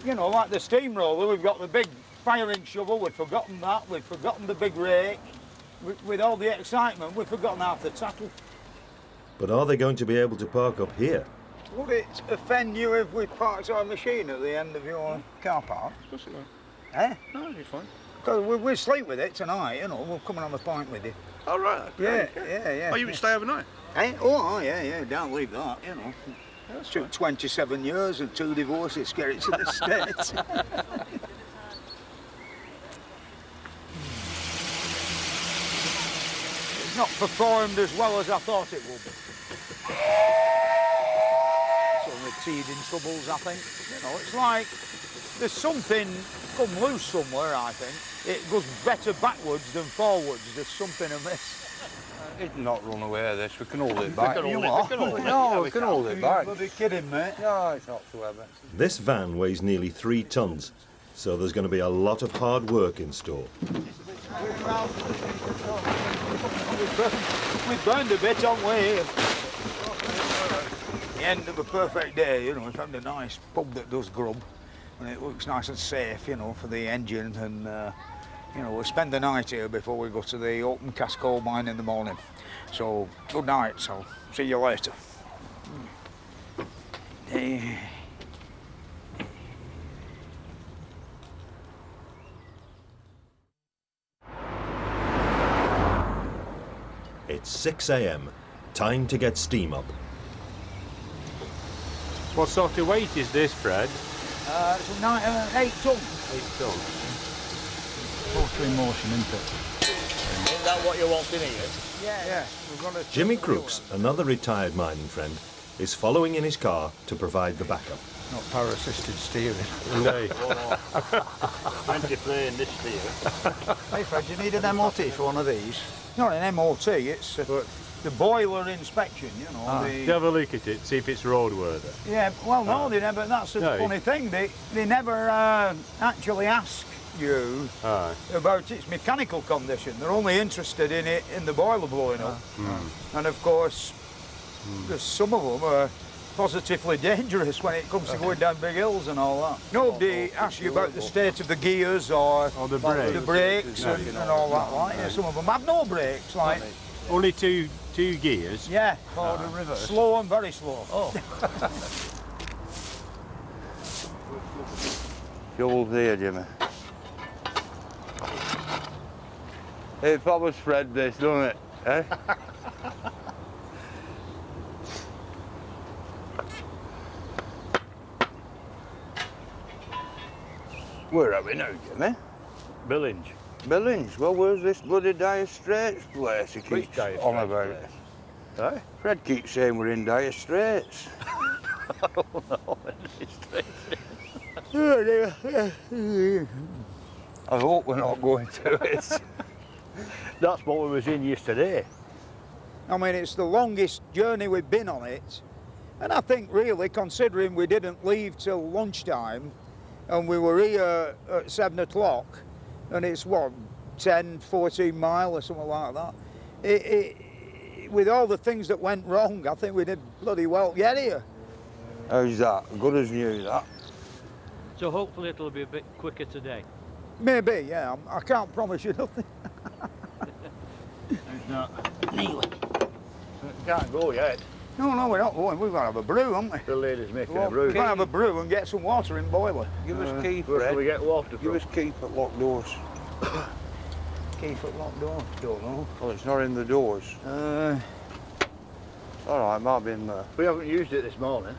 You know, like the steamroller, we've got the big firing shovel, we've forgotten that, we've forgotten the big rake. With all the excitement, we've forgotten half the tackle. But are they going to be able to park up here? Would it offend you if we parked our machine at the end of your car park? Of course it won't. Eh? No, it'll be fine. Because we'll sleep with it tonight, you know, we'll come and have a pint with you. Oh, right. Yeah, yeah. Oh, you would stay overnight? Eh? Oh, yeah, don't leave that, you know. It took 27 years and 2 divorces to get it to the States. It's not performed as well as I thought it would be. It's only teething troubles, I think. You know, it's like there's something come loose somewhere, I think. It goes better backwards than forwards. There's something amiss. It's not run away, this. We can hold it back. We can hold it back. You're kidding, mate. No, it's not too heavy. This van weighs nearly 3 tons, so there's going to be a lot of hard work in store. We've burned a bit, haven't we? The end of a perfect day, you know. We've had a nice pub that does grub, and it looks nice and safe, you know, for the engine. And you know, we'll spend the night here before we go to the open cast coal mine in the morning. So good night. So see you later. It's 6 a.m. Time to get steam up. What sort of weight is this, Fred? It's 8 ton. 8 ton. Mostly in motion, isn't it? Is that what you want in here? Yeah. Jimmy Crooks, another retired mining friend, is following in his car to provide the backup. Not power-assisted steering. No. Plenty playing this steer. Hey Fred, you need an MOT for one of these? Not an MOT, it's the boiler inspection, you know. You have a look at it, see if it's roadworthy. Yeah, well, no, they never. That's the funny thing. They never actually ask you about its mechanical condition. They're only interested in it in the boiler blowing up. And of course, there's some of them are positively dangerous when it comes to going down big hills and all that. Nobody asks you about the state of the gears or the brakes, and all that. Like, some of them have no brakes. Like Only two gears? Yeah, forward and reverse. Slow and very slow. Oh. Trouble here, Jimmy. It probably spread this, doesn't it? Eh? Where are we now, Jimmy? Billinge. Billinge. Well, where's this bloody Dire Straits place he keeps on about? Eh? Fred keeps saying we're in Dire Straits. Oh no, I hope we're not going to it. That's what we was in yesterday. I mean, it's the longest journey we've been on it. And I think really, considering we didn't leave till lunchtime, and we were here at 7 o'clock, and it's what, 10, 14 mile or something like that. With all the things that went wrong, I think we did bloody well get here. How's that? Good as new, that. So hopefully it'll be a bit quicker today. Maybe, yeah. I can't promise you nothing. Anyway. Can't go yet. No, we're not going. We've got to have a brew, haven't we? The lady's making Well, a brew. we've got to have a brew and get some water in boiler. Give us keep, Where Fred. can we get water from? Give us keep at locked doors. Keep it locked door. Don't know. Well, it's not in the doors. All right, might be in there. We haven't used it this morning.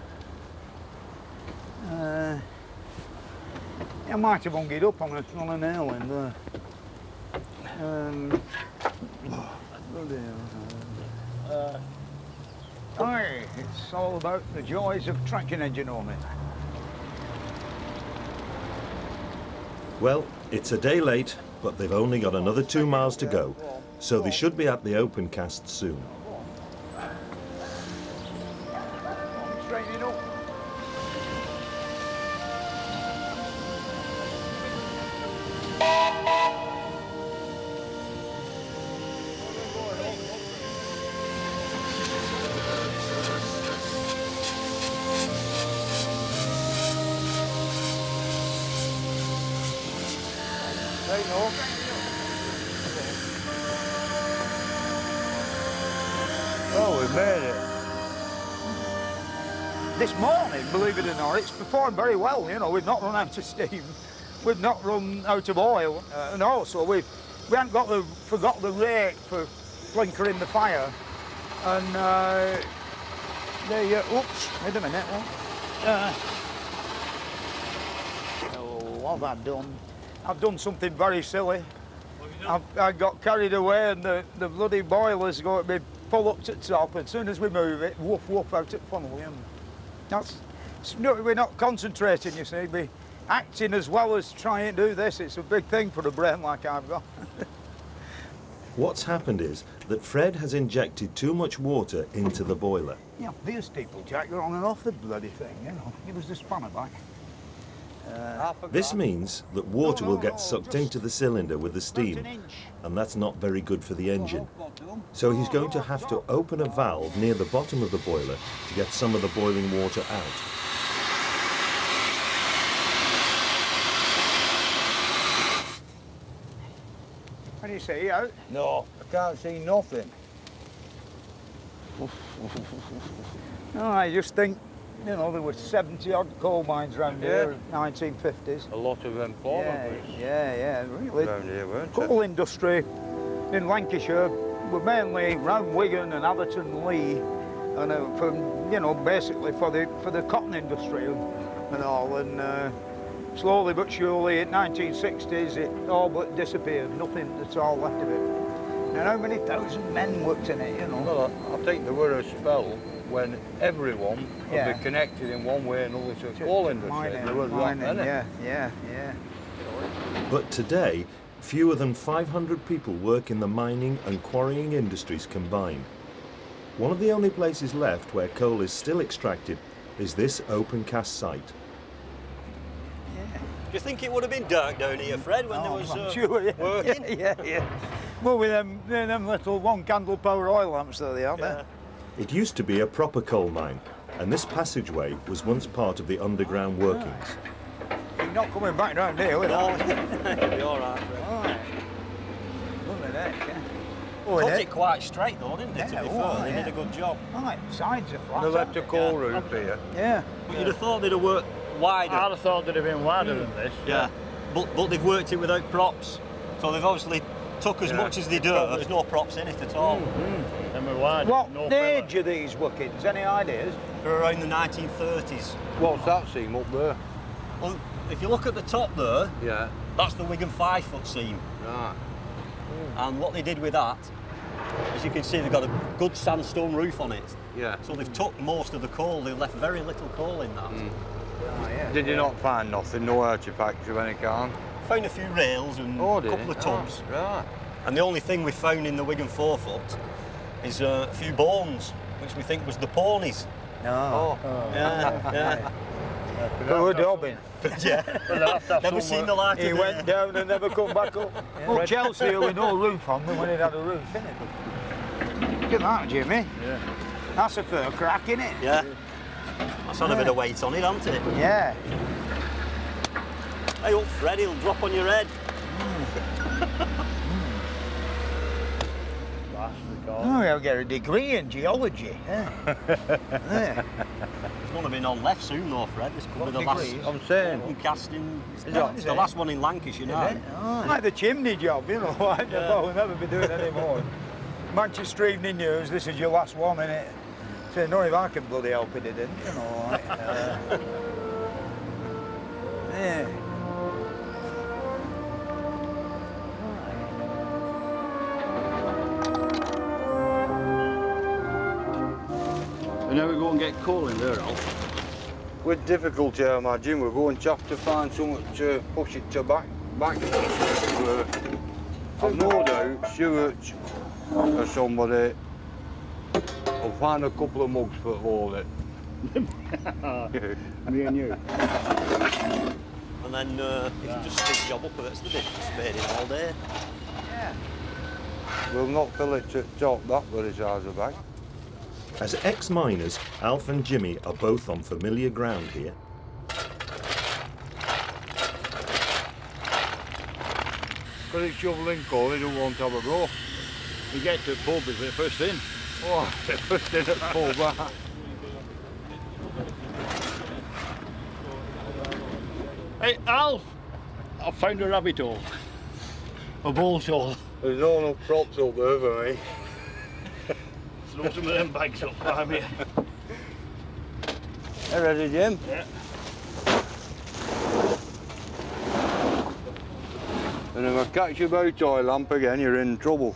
I might have hung it up on a nail in there. It's all about the joys of traction engine owning. Well, it's a day late, but they've only got another 2 miles to go, so they should be at the open cast soon. Straighten it up. Oh, we made it. This morning, believe it or not, it's performed very well. You know, we've not run out of steam, we've not run out of oil, and also we haven't forgot the rake for blinkering the fire. And oops, wait a minute. What have I done? I've done something very silly. I got carried away, and the bloody boiler's going to be full up to the top. As soon as we move it, woof woof out at funnel. And we're not concentrating, you see. We're acting as well as trying to do this. It's a big thing for a brain like I've got. What's happened is that Fred has injected too much water into the boiler. Yeah, these people, Jack, you're on and off the bloody thing, you know. Give us the spanner back. This means that water will get sucked into the cylinder with the steam, and that's not very good for the engine. So he's going to have to open a valve near the bottom of the boiler to get some of the boiling water out. What do you see, out? No, I can't see nothing. No, I just think, you know, there were 70 odd coal mines around here in the 1950s. A lot of employment. Yeah, really. Around here, weren't it? Coal industry in Lancashire were mainly round Wigan and Atherton Lee, and basically for the cotton industry and all. And slowly but surely, in 1960s, it all but disappeared. Nothing at all left of it. And how many thousand men worked in it, you know? Well, I think there were a spell when everyone would be connected in one way or another to the coal industry. There was mining, yeah. But today, fewer than 500 people work in the mining and quarrying industries combined. One of the only places left where coal is still extracted is this open cast site. Do you think it would have been dark down here, Fred, when there was working? Yeah. Well, with them little one-candle power oil lamps that they are there. It used to be a proper coal mine, and this passageway was once part of the underground workings. You're not coming back round here, will you? No, it'll be all right, Fred. All right. Look at that, Oh, cut it quite straight though, didn't they, Yeah, to be oh, fair? They yeah. did a good job. Right, sides are flat. They left a haven't coal roof here. they? Yeah. But you'd have thought they'd have worked wider. I'd have thought they'd have been wider than this. Yeah. But they've worked it without props. So they've obviously took as much as they do. There's no props in it at all. And we're wider. What no age are these workings? Any ideas? They're around the 1930s. What's that seam up there? Well, if you look at the top there, Yeah. that's the Wigan 5-foot seam. Right. And what they did with that, as you can see, they've got a good sandstone roof on it. Yeah. So they've took most of the coal. They've left very little coal in that. Did you not find nothing? No artifacts of any kind? Found a few rails and a couple of tubs. Right. And the only thing we found in the Wigan 4-foot is a few bones, which we think was the ponies. No. Yeah. Good jobbing. Yeah. Never seen the light He of went day. down and never come back up. Well, Chelsea with no roof on them when it had a roof, innit? Look at that, Jimmy. Yeah. That's a fair crack, innit? Yeah. That's had a bit of weight on it, hasn't it? Yeah. Hey up, Fred, he'll drop on your head. Oh, he'll get a degree in geology. Yeah. Yeah. He's going to be on left soon though, Fred. This could be the last I'm saying. casting. Is It's the last one in Lancashire now. Like the chimney job, you know. We'll never be doing any more. Manchester Evening News, this is your last one, innit? Say, no, if I can bloody help it, didn't, you know. Like, yeah. And now we go and get coal in there, Al. With difficulty, I imagine, we're going to have to find something to push it to back. I've no doubt Stuart or somebody will find a couple of mugs for hold it. Me and you. And then you can just stick the job up with it. It's the bit spade in all day. Yeah. We'll not fill it to top that, but it's ours a bag. As ex-miners, Alf and Jimmy are both on familiar ground here. Because it's shoveling coal, they don't want to have a row. You get to the pub, is it first in? Oh, first in at the pub. Hey, Alf! I found a rabbit hole. A bull's hole. There's no enough props up there for me. Throw some of them bags up by me. You ready, Jim? Yeah. And if I catch you by oil lamp again, you're in trouble.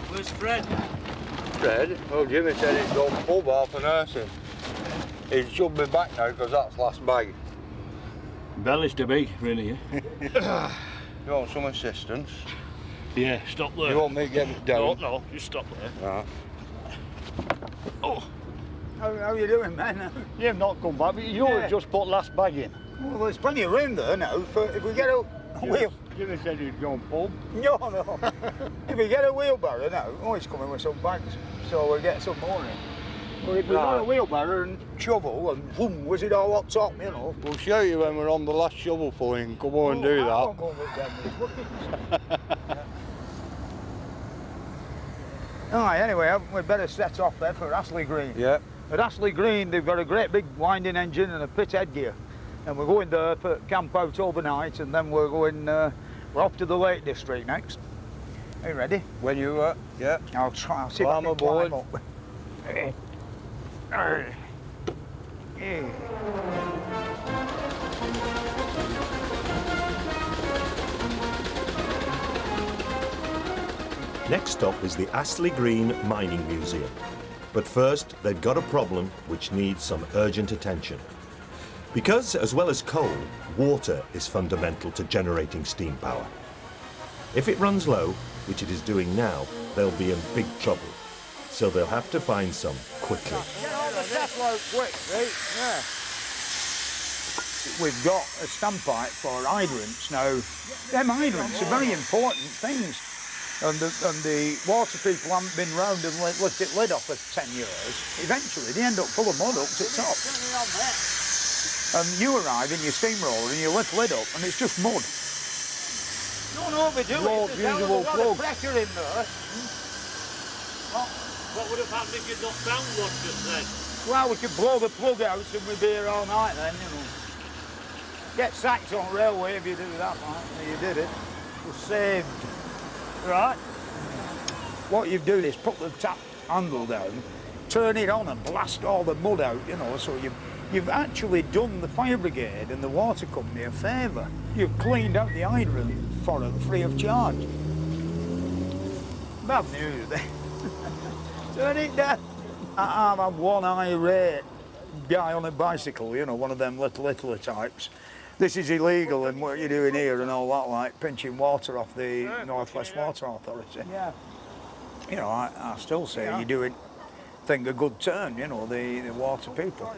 Where's Fred? Fred? Oh, Jimmy said he's gone pub half an hour since. He's shoved me back now because that's last bag. Belly's too big, really. You want some assistance? Yeah, stop there. You want me to get it down? No, just stop there. Right. Oh. How are you doing, man? Yeah, I've not come back, but you know we've just put last bag in. Well, there's plenty of room there now for if we get a wheel. Jimmy said he'd gone pub. No. If we get a wheelbarrow now, he's coming with some bags, so we'll get some more in. Well, if we got a wheelbarrow and shovel and boom, was it all up top, you know? We'll show you when we're on the last shovel filling. Come on and do that. I won't go with them, these buckets. Alright, anyway, we'd better set off there for Astley Green. Yeah. At Astley Green, they've got a great big winding engine and a pit headgear. And we're going there for camp out overnight, and then we're going, we're off to the Lake District next. Are you ready? When you yeah. I'll see if I can aboard. climb up. Next stop is the Astley Green Mining Museum. But first, they've got a problem which needs some urgent attention. Because, as well as coal, water is fundamental to generating steam power. If it runs low, which it is doing now, they'll be in big trouble. So they'll have to find some quickly. Get all the test load quick, right? Yeah. We've got a standpipe for hydrants now. Them hydrants are very important things. And the water people haven't been round and lifted lid off for 10 years. Eventually, they end up full of mud up to the top. And you arrive in your steamroller and you lift lid up and it's just mud. Don't overdo Lord, it. There's a usable lot plug. of pressure in there. What would have happened if you'd not found one just then? Well, we could blow the plug out and we'd be here all night then, you know. Get sacked on railway if you do that, man. You did it. You're saved. Right? What you do is put the tap handle down, turn it on and blast all the mud out, you know, so you've actually done the fire brigade and the water company a favour. You've cleaned out the hydrant for them free of charge. Bad news, then. Turn it down. I've had one irate guy on a bicycle, you know, one of them littler types. This is illegal and what you're doing here and all that, like pinching water off the North West Water Authority. Yeah. You know, I still say you're doing, think a good turn, you know, the water people.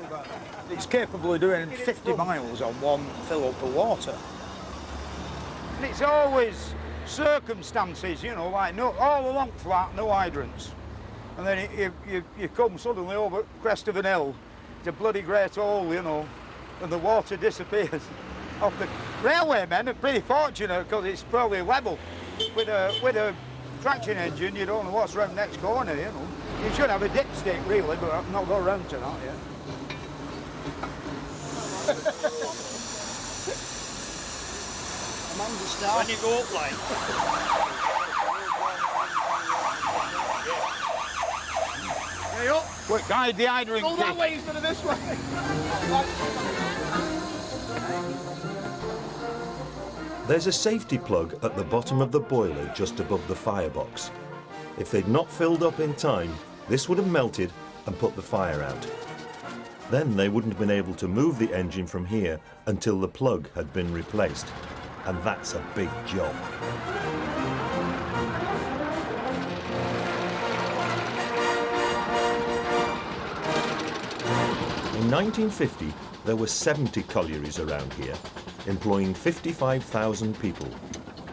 It's capable of doing 50 miles on one fill up of water. And it's always circumstances, you know, like no, all along flat, no hydrants. And then you come suddenly over crest of an hill, it's a bloody great hole, you know, and the water disappears. Off the railway men are pretty fortunate because it's probably level. With a traction engine, you don't know what's round next corner, you know. You should have a dipstick really, but I've not got round to that yet. I'm understaffed. When you go up like. Hey up! Quick, guide the hydrant. Go that way instead of this way. There's a safety plug at the bottom of the boiler just above the firebox. If they'd not filled up in time, this would have melted and put the fire out. Then they wouldn't have been able to move the engine from here until the plug had been replaced. And that's a big job. In 1950, there were 70 collieries around here, employing 55,000 people.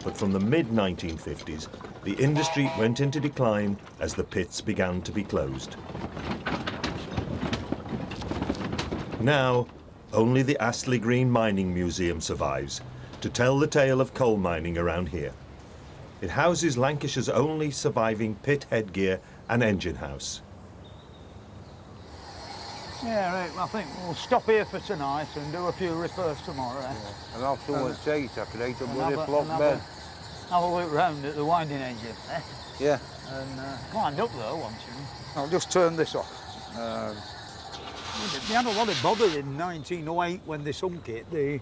But from the mid-1950s, the industry went into decline as the pits began to be closed. Now, only the Astley Green Mining Museum survives to tell the tale of coal mining around here. It houses Lancashire's only surviving pit headgear and engine house. Yeah, right, I think we'll stop here for tonight and do a few repairs tomorrow. Yeah. And have someone say I could eat a bloody have flock bed. Have a look round at the winding engine. Yeah. And climbed up there once, you know. I'll just turn this off. They had a lot of bother in 1908 when they sunk it. The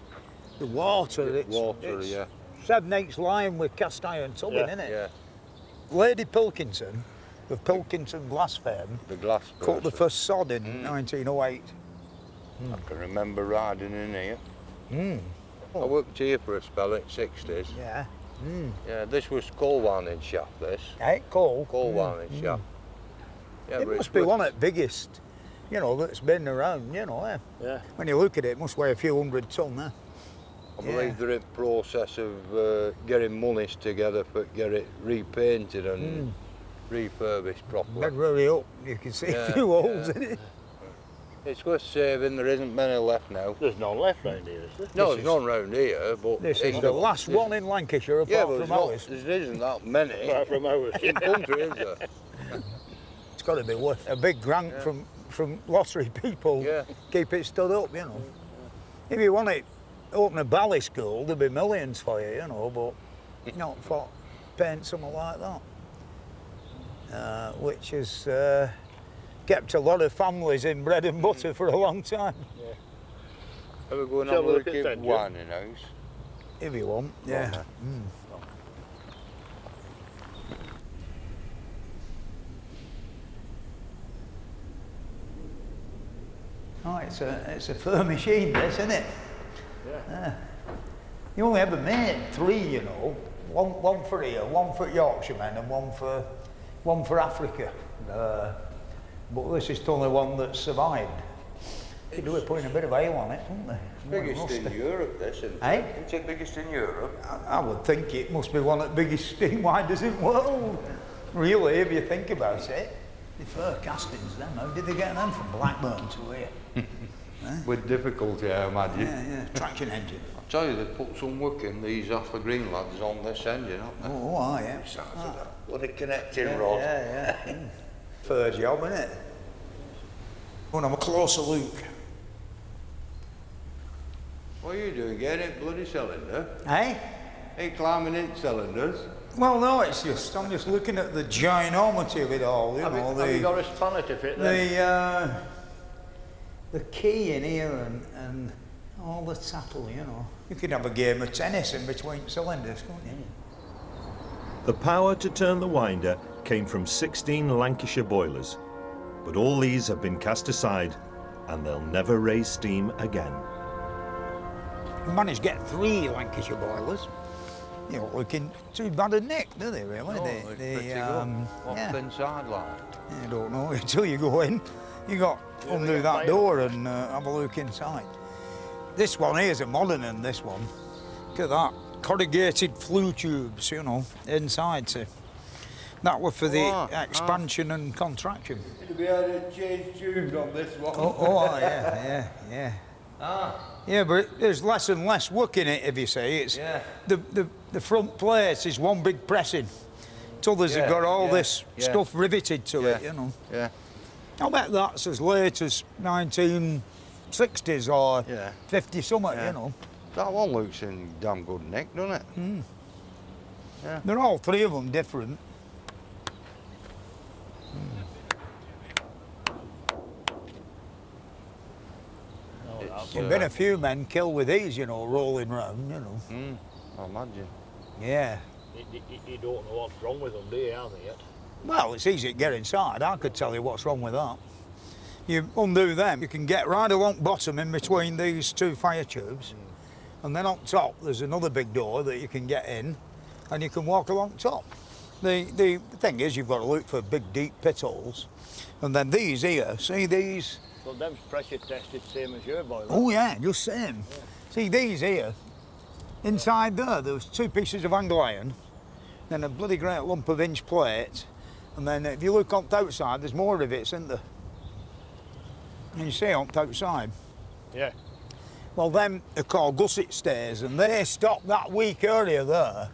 water, it's yeah. 7/8 line with cast iron tubbing, isn't it? Yeah. Lady Pilkinson of Pilkinson Glass Firm The glass cut the first sod in 1908. I can remember riding in here. Mm. I worked here for a spell in the 60s. Yeah. Yeah, this was coal winding shaft, this. Hey, coal? Coal winding shaft. Yeah, it must be one of the biggest, you know, that's been around, you know, Yeah. When you look at it, it must weigh a few hundred ton, eh? I believe they're in process of getting monies together for get it repainted and refurbished properly. Bed really up, you can see a few holes in it. It's worth saving, there isn't many left now. There's none left round here, is there? No, there's none round here, but... This is the last one in Lancashire apart from ours. There isn't that many. Apart from ours. In country, is there? It's got to be worth a big grant from lottery people. Keep it stood up, you know. If you want it, open a ballet school, there'd be millions for you, you know, but not for paint something like that. Which has kept a lot of families in bread and butter for a long time. Yeah. Ever go and have a look at winding house? If you want, yeah. Oh, it's a fur machine, this, isn't it? Yeah. You only ever made 3, you know. One for here, one for Yorkshiremen, and one for Africa. But this is the only one that survived. They were putting a bit of ale on it, weren't they? Biggest in Europe, this, isn't it? Hey? It's the biggest in Europe. I would think it must be one of the biggest steam winders in the world. Really, if you think about it. The fur castings, them, how did they get them from Blackburn to here? With difficulty, I imagine. Yeah, traction engine. I tell you, they put some work in, these off the green lads on this engine, haven't they? Oh, yeah. What a connecting rod. Yeah. Fair job, isn't it? Want to have a closer look. What are you doing, getting it bloody cylinder? Eh? Are you climbing in cylinders? Well, no, I'm just looking at the ginormity of it all, Have you got a spanner to fit there? The key in here and all the tattle, You could have a game of tennis in between cylinders, couldn't you? The power to turn the winder came from 16 Lancashire boilers, but all these have been cast aside and they'll never raise steam again. We managed to get 3 Lancashire boilers. They don't look too bad a nick, do they, really? No, it's pretty good. What's inside like? I don't know, until you go in. You got to undo that door and have a look inside. This one here is a modern one, this one. Look at that. Corrugated flue tubes, inside. So that were for the expansion and contraction. You'd be able to change tubes on this one. Yeah. Yeah, but there's less and less work in it, if you see. It's the front plate is one big pressing. Others have got all this stuff riveted to it, Yeah. I bet that's as late as 1960s or 50-something, That one looks in damn good nick, doesn't it? Yeah. They're all 3 of them different. There've been a few men killed with these, rolling round, I imagine. Yeah. You don't know what's wrong with them, do you, have you yet? Well, it's easy to get inside. I could tell you what's wrong with that. You undo them, you can get right along bottom in between these 2 fire tubes, and then on top there's another big door that you can get in, and you can walk along top. The thing is, you've got to look for big, deep pit holes, and then these here, see these? Well, them's pressure tested, same as your boiler. Oh yeah, just same. Yeah. See these here? Inside there was 2 pieces of angle iron, then a bloody great lump of inch plate, and then if you look on the outside, there's more rivets, isn't there? And you see on the outside? Yeah. Well, them are called gusset stairs, and they stop that weak area there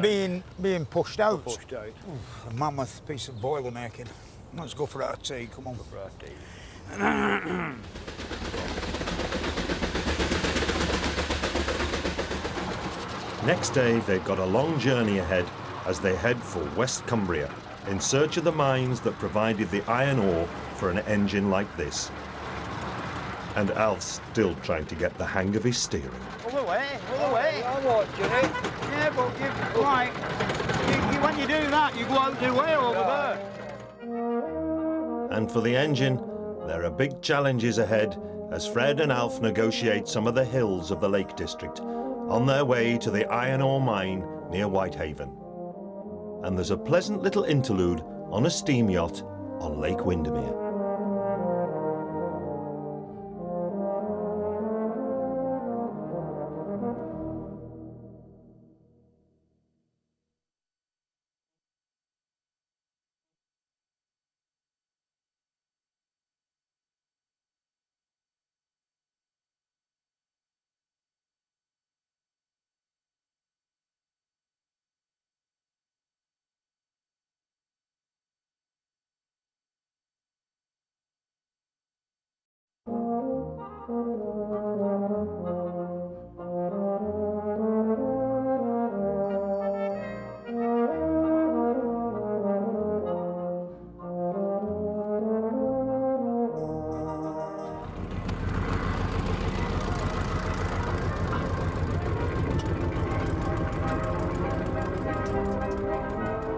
being pushed out. Oof, a mammoth piece of boiler making. Let's go for our tea, come on. Go for our tea. Next day, they've got a long journey ahead as they head for West Cumbria in search of the mines that provided the iron ore for an engine like this. And Alf's still trying to get the hang of his steering. All the way. I'm watching it. Yeah, but when you do that, you go out the way over there. And for the engine, there are big challenges ahead as Fred and Alf negotiate some of the hills of the Lake District on their way to the iron ore mine near Whitehaven. And there's a pleasant little interlude on a steam yacht on Lake Windermere.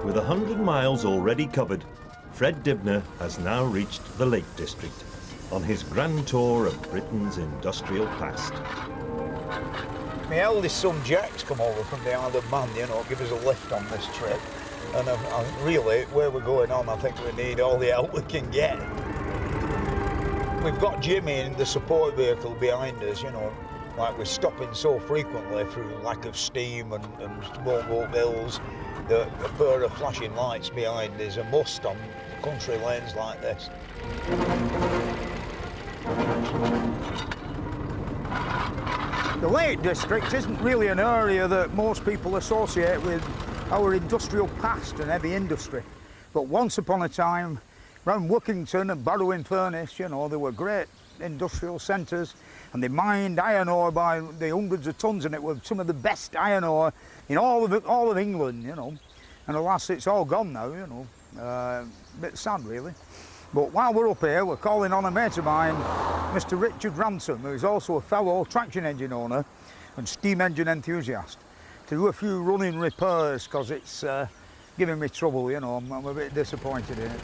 With 100 miles already covered, Fred Dibnah has now reached the Lake District on his grand tour of Britain's industrial past. My eldest son Jack's come over from the Isle of Man, give us a lift on this trip. And really, where we're going on, I think we need all the help we can get. We've got Jimmy in the support vehicle behind us, like we're stopping so frequently through lack of steam and won't go hills. The pair of flashing lights behind is a must on country lanes like this. The Lake District isn't really an area that most people associate with our industrial past and heavy industry. But once upon a time, around Wookington and Barrow-in-Furness, you know, there were great industrial centres, and they mined iron ore by the hundreds of tons, and it was some of the best iron ore in all of England, you know. And alas, it's all gone now, you know. Bit sad, really. But while we're up here, we're calling on a mate of mine, Mr. Richard Ransom, who's also a fellow traction engine owner and steam engine enthusiast, to do a few running repairs, because it's giving me trouble, you know. I'm a bit disappointed in it.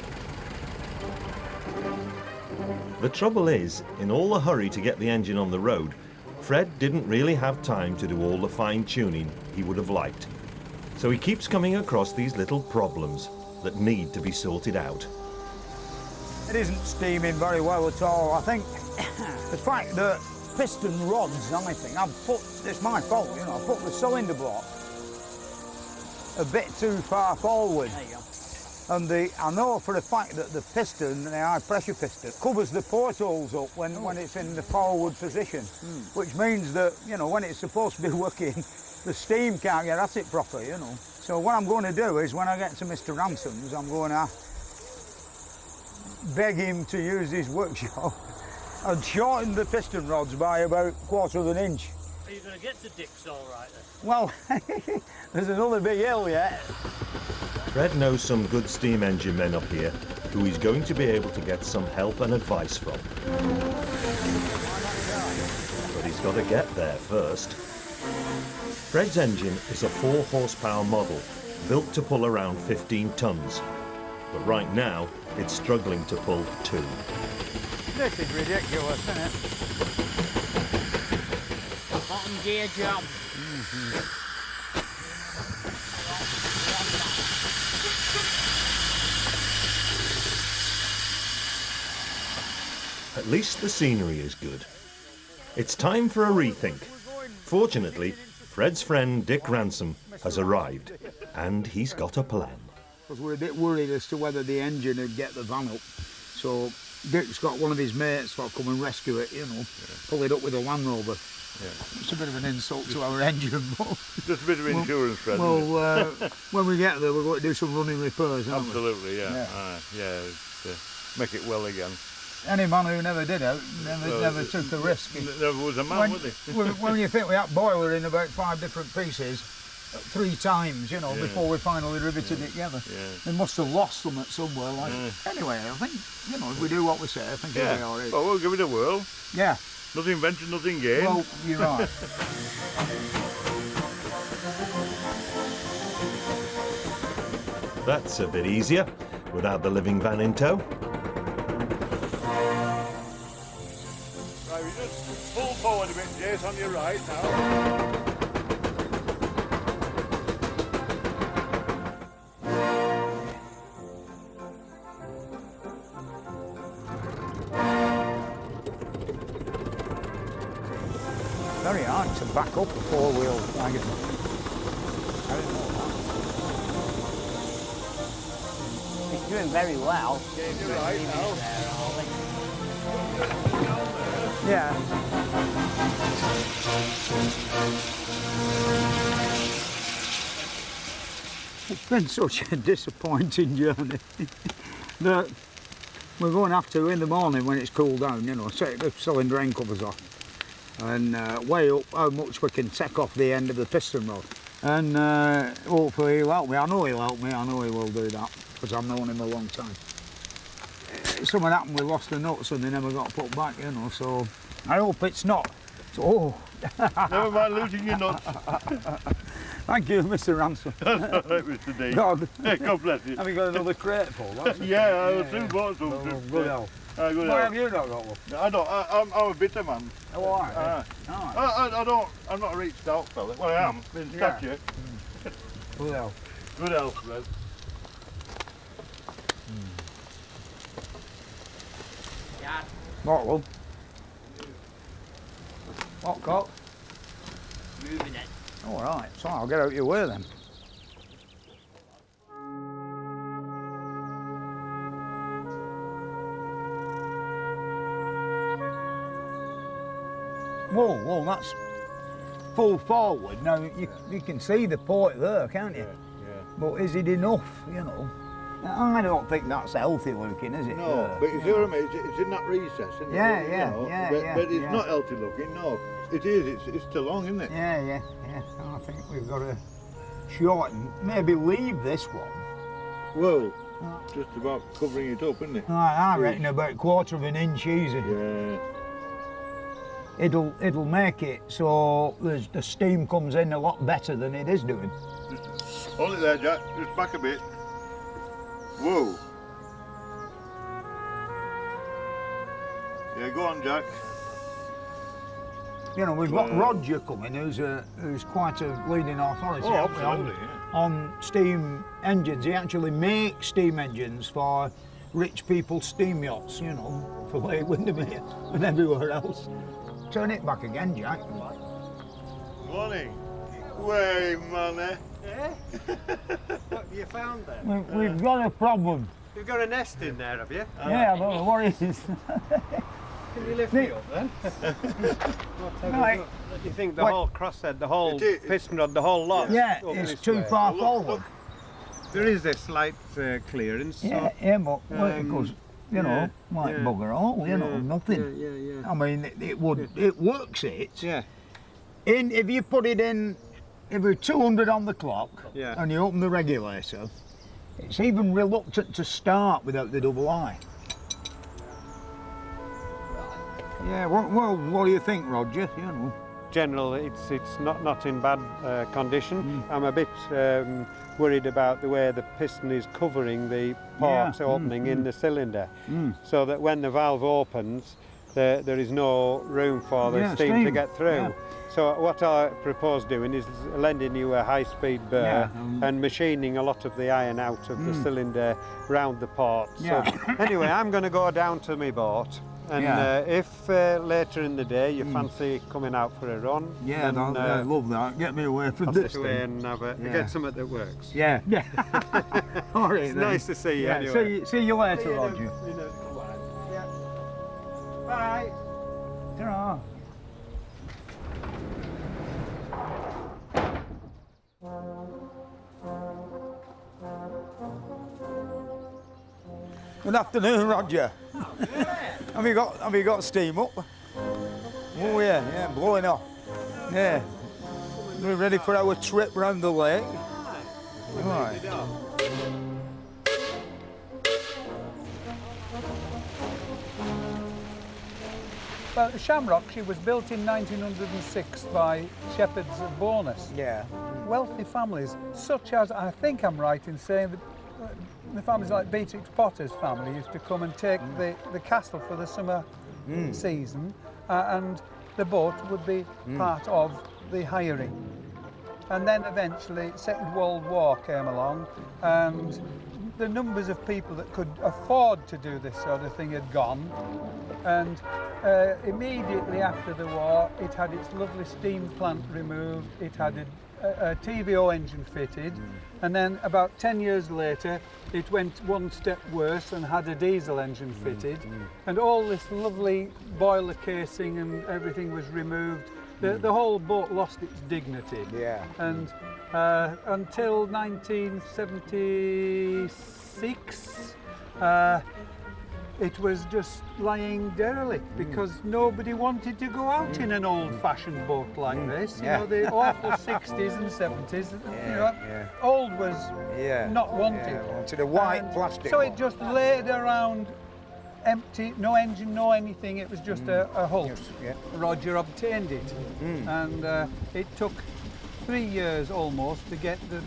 The trouble is, in all the hurry to get the engine on the road, Fred didn't really have time to do all the fine-tuning he would have liked. So he keeps coming across these little problems that need to be sorted out. It isn't steaming very well at all. I think the fact that piston rods, I think, it's my fault, you know, I put the cylinder block a bit too far forward. There you go. And I know for a fact that the piston, the high pressure piston, covers the portholes up when it's in the forward position, which means that, you know, when it's supposed to be working, the steam can't get at it properly, you know. So what I'm going to do is, when I get to Mr. Ransom's, I'm going to beg him to use his workshop and shorten the piston rods by about 1/4 of an inch. Are you going to get to Dick's all right then? Well, there's another big hill yet. Fred knows some good steam engine men up here who he's going to be able to get some help and advice from. But he's got to get there first. Fred's engine is a 4-horsepower model, built to pull around 15 tons. But right now, it's struggling to pull 2. This is ridiculous, isn't it? Bottom gear job. At least the scenery is good. It's time for a rethink. Fortunately, Fred's friend Dick Ransom has arrived, and he's got a plan. Because we're a bit worried as to whether the engine would get the van up. So Dick's got one of his mates to come and rescue it, you know, pull it up with a Land Rover. Yeah. It's a bit of an insult to our engine, but... Just a bit of insurance, Fred. Well, when we get there, we're going to do some running repairs, aren't Absolutely, we? yeah. Yeah. Make it well again. Any man who never did it, never took the risk. There was a man, was he? When you think we had boiler in about 5 different pieces, 3 times, you know, before we finally riveted it together. Yeah. They must have lost them at somewhere. Like. Anyway, I think, you know, if we do what we say, I think it'll be all right. Well, we'll give it a whirl. Yeah. Nothing ventured, nothing gained. Well, you're right. That's a bit easier, without the living van in tow. Right, we just pull forward a bit, Jace, on your right now. Very hard to back up a 4-wheel wagon. I didn't know that. It's doing very well. Yeah, you're right now. Yeah. It's been such a disappointing journey that we're going to have to, in the morning when it's cooled down, you know, take the cylinder end covers off and weigh up how much we can take off the end of the piston rod. And hopefully he'll help me. I know he'll help me, I know he will do that, because I've known him a long time. Something happened, we lost the nuts and they never got put back, you know, so I hope it's not. So, Never mind losing your nuts. Thank you, Mr. Ransom. That's all right, Mr. D. God. God bless you. Have you got another crate full? Yeah, I soon bought some. Good hell. Good Why hell. have you not got one? I don't. I'm a bitter man. Oh, all right. I don't. I'm not a reach stout fella. Well, I am. In stature. Good hell. Good health, Fred. What, love? What, cock? Moving it. All right, so I'll get out your way then. Well, that's full forward. Now, you can see the port there, can't you? Yeah. But is it enough, you know? I don't think that's healthy looking, is it? No, but you see what I mean? It's in that recess, isn't Yeah, it? yeah, You know, yeah, but it's yeah. not healthy looking, no. It is, it's too long, isn't it? Yeah. I think we've got to shorten, maybe leave this one. Well, just about covering it up, isn't it? I reckon about a quarter of an inch easy. Yeah. It'll make it so the steam comes in a lot better than it is doing. Just hold it there, Jack. Just back a bit. Whoa. Yeah, go on, Jack. You know, we've got Roger coming, who's quite a leading authority absolutely, on steam engines. He actually makes steam engines for rich people's steam yachts, you know, for Lake Windermere and everywhere else. Turn it back again, Jack. Morning. Way, money. Yeah? What have you found then? We've got a problem. You've got a nest in there, have you? Yeah, I don't know what it is. Can you lift me up then? Right. You think the whole crosshead, the whole piston rod, the whole lot? Yeah, it's too far forward. There is a slight clearance. Yeah, but it goes, you know, like bugger all, you know, nothing. Yeah. I mean, it works it. Yeah. If you put it in, if it's 200 on the clock, Yeah. and you open the regulator, it's even reluctant to start without the double I. Yeah, well, what do you think, Roger? You know. Generally, it's not in bad condition. I'm a bit worried about the way the piston is covering the port opening in the cylinder, so that when the valve opens, there is no room for the steam to get through. Yeah. So what I propose doing is lending you a high-speed burr and machining a lot of the iron out of the cylinder round the port. So anyway, I'm going to go down to my boat. And if later in the day you fancy coming out for a run, then, I love that. Get me away from this away and have get something that works. Yeah. All right. It's nice to see you anyway. See you later, Roger. Bye. Ta-ra. Good afternoon, Roger. Have you got steam up? Oh yeah, blowing off. Yeah. We're ready for our trip round the lake. Right. Well, Shamrock, she was built in 1906 by shepherds of Bowness. Yeah. Wealthy families, such as, I think I'm right in saying that the families like Beatrix Potter's family used to come and take the castle for the summer season, and the boat would be part of the hiring. And then eventually Second World War came along, and the numbers of people that could afford to do this sort of thing had gone, and immediately after the war it had its lovely steam plant removed, it had a TVO engine fitted, and then about 10 years later it went one step worse and had a diesel engine fitted, and all this lovely boiler casing and everything was removed. The whole boat lost its dignity. Yeah. And until 1976, it was just lying derelict because nobody wanted to go out in an old-fashioned boat like this. You know, the awful 60s and 70s. Old was not wanted. Wanted a white plastic. So it just laid around empty, no engine, no anything. It was just a hull. Roger obtained it, and it took 3 years almost to get the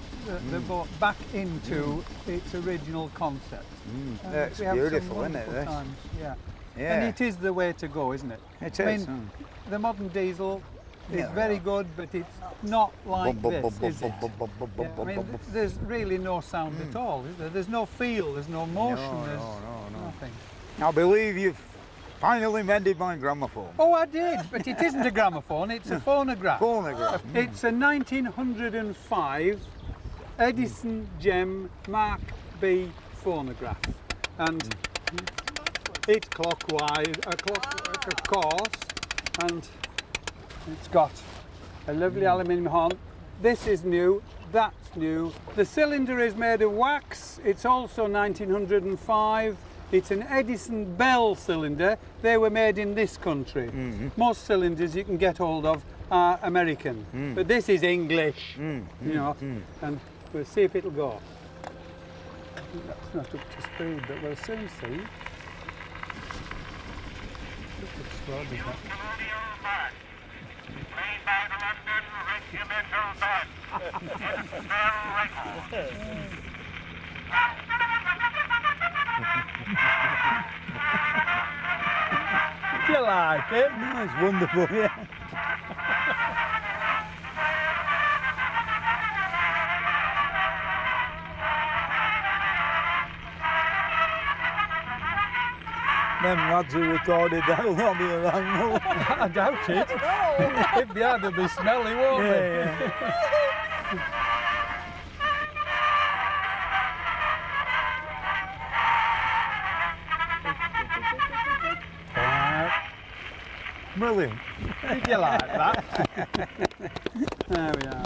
boat back into its original concept. That's beautiful, isn't it? This? And it is the way to go, isn't it? It I is. mean, the modern diesel is very good, but it's not like this, is it? I mean, there's really no sound at all, is there? There's no feel, there's no motion, there's nothing. I believe you've finally mended my gramophone. Oh, I did, but it isn't a gramophone, it's a phonograph. Phonograph. It's a 1905 Edison Gem Mark B phonograph, and it's clockwise, a course, and It's got a lovely aluminium horn. This is new, that's new. The cylinder is made of wax. It's also 1905. It's an Edison Bell cylinder. They were made in this country. Most cylinders you can get hold of are American, but this is English, you know, and we'll see if it'll go. I think that's not up to speed, but we'll soon see. Do you like it? No, it's wonderful, yeah. Them lads who recorded that will not be around, no. I doubt it. If they are, they'll be smelly, won't they? Brilliant. Did you like that? There we are.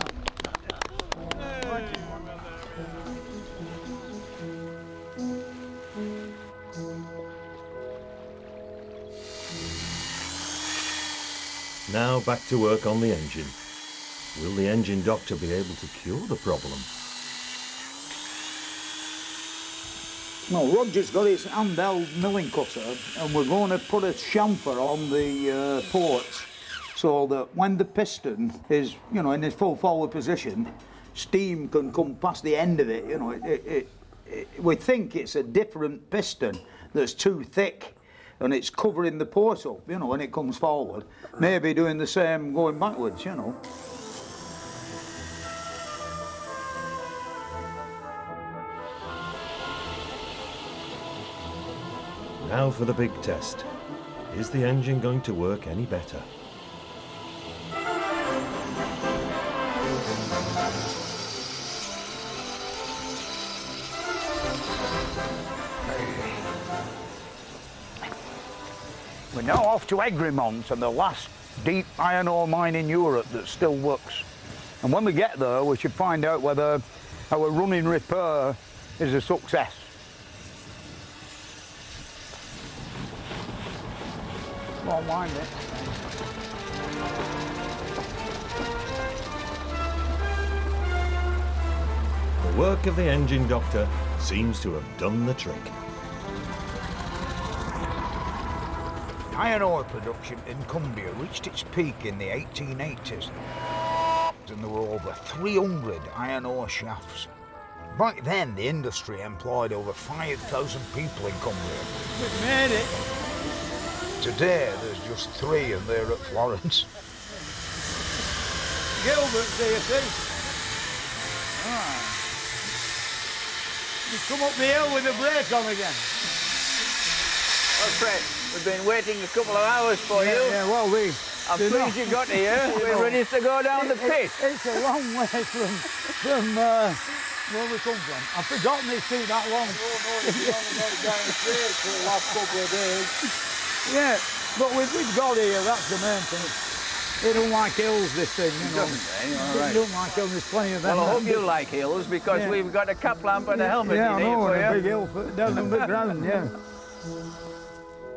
Now back to work on the engine. Will the engine doctor be able to cure the problem? No, Roger's got his handheld milling cutter and we're going to put a chamfer on the ports so that when the piston is, you know, in its full forward position, steam can come past the end of it, you know. We think it's a different piston that's too thick and it's covering the port up, you know, when it comes forward. Maybe doing the same going backwards, you know. Now for the big test. Is the engine going to work any better? We're now off to Egremont and the last deep iron ore mine in Europe that still works. And when we get there, we should find out whether our running repair is a success. Won't mind it. The work of the engine doctor seems to have done the trick. Iron ore production in Cumbria reached its peak in the 1880s, and there were over 300 iron ore shafts. Back then, the industry employed over 5,000 people in Cumbria. We've made it. Today, there's just 3 and they're at Florence. Gilbert's here too. You come up the hill with the brake on again. Oh, Fred, we've been waiting a couple of hours for you. Yeah, well, I'm pleased you got here. We're ready to go down the pit. It's a long way from where we come from. I've forgotten it took that long. No, you've only got it down straight for the last couple of days. Yeah, but we've got here, that's the main thing. They don't like hills, this thing, you know. They don't like hills, there's plenty of them. Well, I hope you like hills, because we've got a cap lamp and a helmet in here for you. Yeah, I know, a big hill down underground, yeah.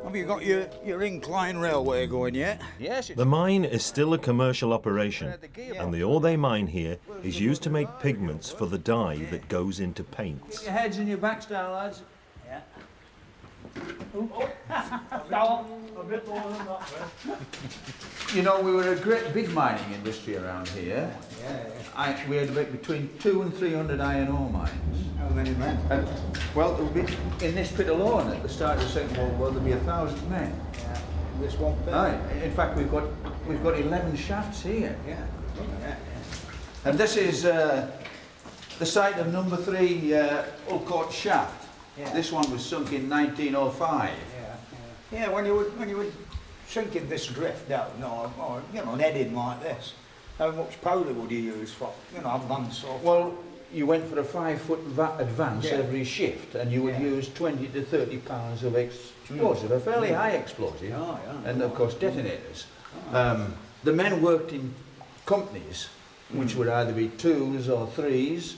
Have you got your incline railway going yet? Yes. The mine is still a commercial operation, and the ore they mine here is used to make pigments for the dye that goes into paints. Keep your heads and your backs down, lads. Yeah. A bit more than that. You know, we were a great big mining industry around here. We had about between 200 and 300 iron ore mines. How many men? Well, there would be, in this pit alone, at the start of the Second World War, there'd be 1,000 men. Yeah. This one pit? Aye. In fact, we've got 11 shafts here. Yeah. And this is the site of number 3 Ulcourt shaft. Yeah. This one was sunk in 1905. Yeah, when you were sinking this drift down, or you know, an heading like this, how much powder would you use for, you know, advance so far? Well, you went for a 5-foot advance every shift, and you would use 20 to 30 pounds of explosive, a fairly high explosive, and of course detonators. the men worked in companies, which would either be 2s or 3s,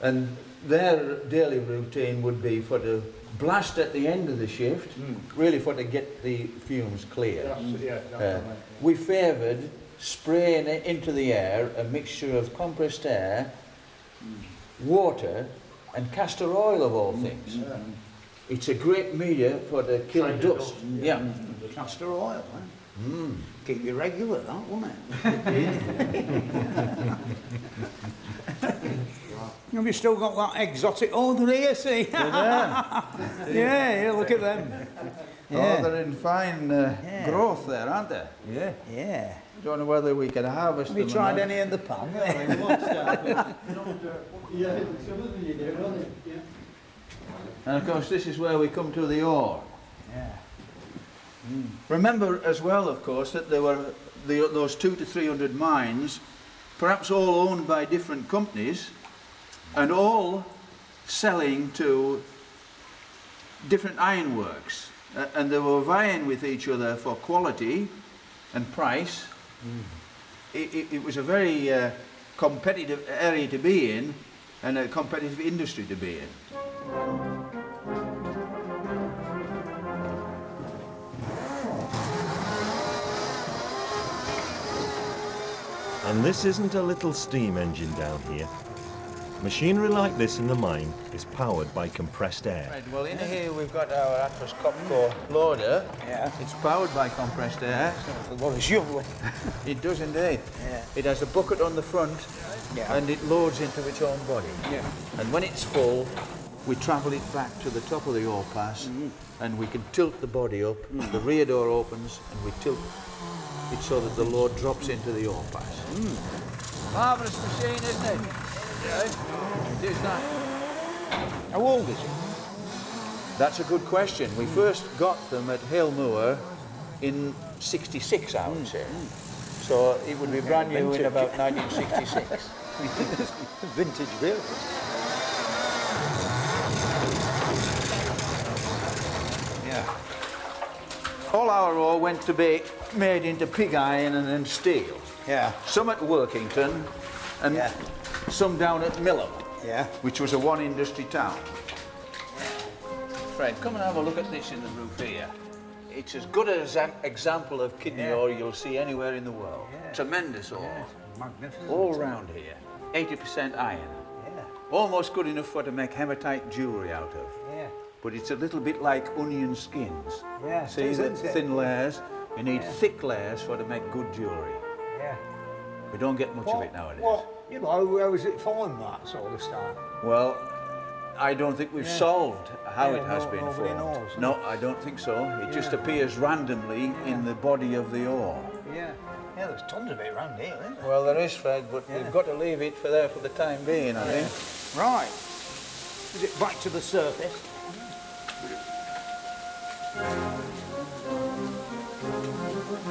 and their daily routine would be for to blast at the end of the shift, really for to get the fumes clear. We favoured spraying it into the air a mixture of compressed air, water and castor oil of all things. It's a great media for to kill dust. Yeah. Castor oil, eh? Keep you regular, that, wouldn't it? Have you still got that exotic order here, see? Yeah, look at them. Oh, they're in fine growth there, aren't they? Yeah. Yeah. Don't know whether we can harvest them. Have you tried any in the pan? And of course, this is where we come to the ore. Yeah. Remember as well, of course, that there were those 200 to 300 mines, perhaps all owned by different companies, and all selling to different ironworks. And they were vying with each other for quality and price. It was a very competitive area to be in, and a competitive industry to be in. And this isn't a little steam engine down here. Machinery like this in the mine is powered by compressed air. Right, well in here we've got our Atlas Copco loader. Yeah. It's powered by compressed air. Well, it's lovely. It does indeed. Yeah. It has a bucket on the front, and it loads into its own body. Yeah. And when it's full, we travel it back to the top of the ore pass, and we can tilt the body up. The rear door opens, and we tilt it so that the load drops into the ore pass. Marvellous machine, isn't it? Yeah. It is that. How old is it? That's a good question. We first got them at Halemoor in '66, I would say. So it would be brand new in about 1966. Vintage vehicle. Yeah. All our ore went to be made into pig iron and then steel. Yeah. Some at Workington and some down at Millom, which was a one industry town. Fred, come and have a look at this in the roof here. It's as good as an example of kidney ore you'll see anywhere in the world. Tremendous ore. Magnificent. All round here. 80% iron. Almost good enough for to make hematite jewellery out of. Yeah. But it's a little bit like onion skins. Yeah, see the thin layers? You need thick layers for to make good jewellery. Yeah. We don't get much of it nowadays. Well, you know, where was it formed that sort of style? Well, I don't think we've solved how it has been nobody formed. knows, No, I don't think so. It just appears randomly in the body of the ore. Yeah. Yeah, there's tons of it around here, isn't there? Well, there is, Fred, but we've got to leave it for there for the time being, I think. Right. Is it back to the surface?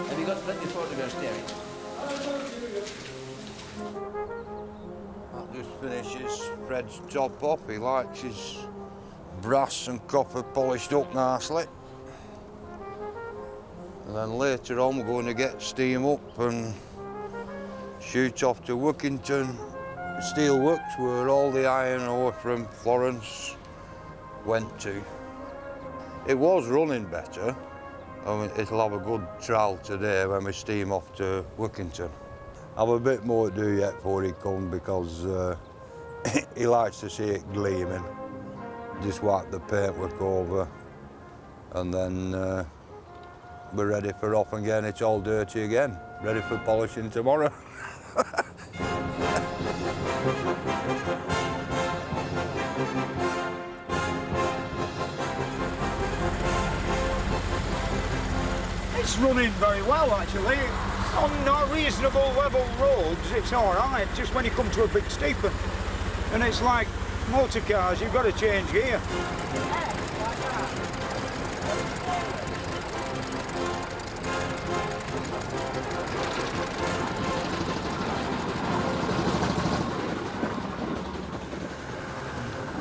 Have you got plenty of photographs, Terry? That just finishes Fred's job up. He likes his brass and copper polished up nicely. And then later on we're going to get steam up and shoot off to Workington Steelworks, where all the iron ore from Florence went to. It was running better. I mean, it'll have a good trial today when we steam off to Workington. I've a bit more to do yet before he comes, because he likes to see it gleaming. Just wipe the paintwork over, and then we're ready for off and getting it all dirty again, ready for polishing tomorrow. It's running very well, actually. On not reasonable level roads, it's all right. Just when you come to a big steepen, and it's like motor cars, you've got to change gear.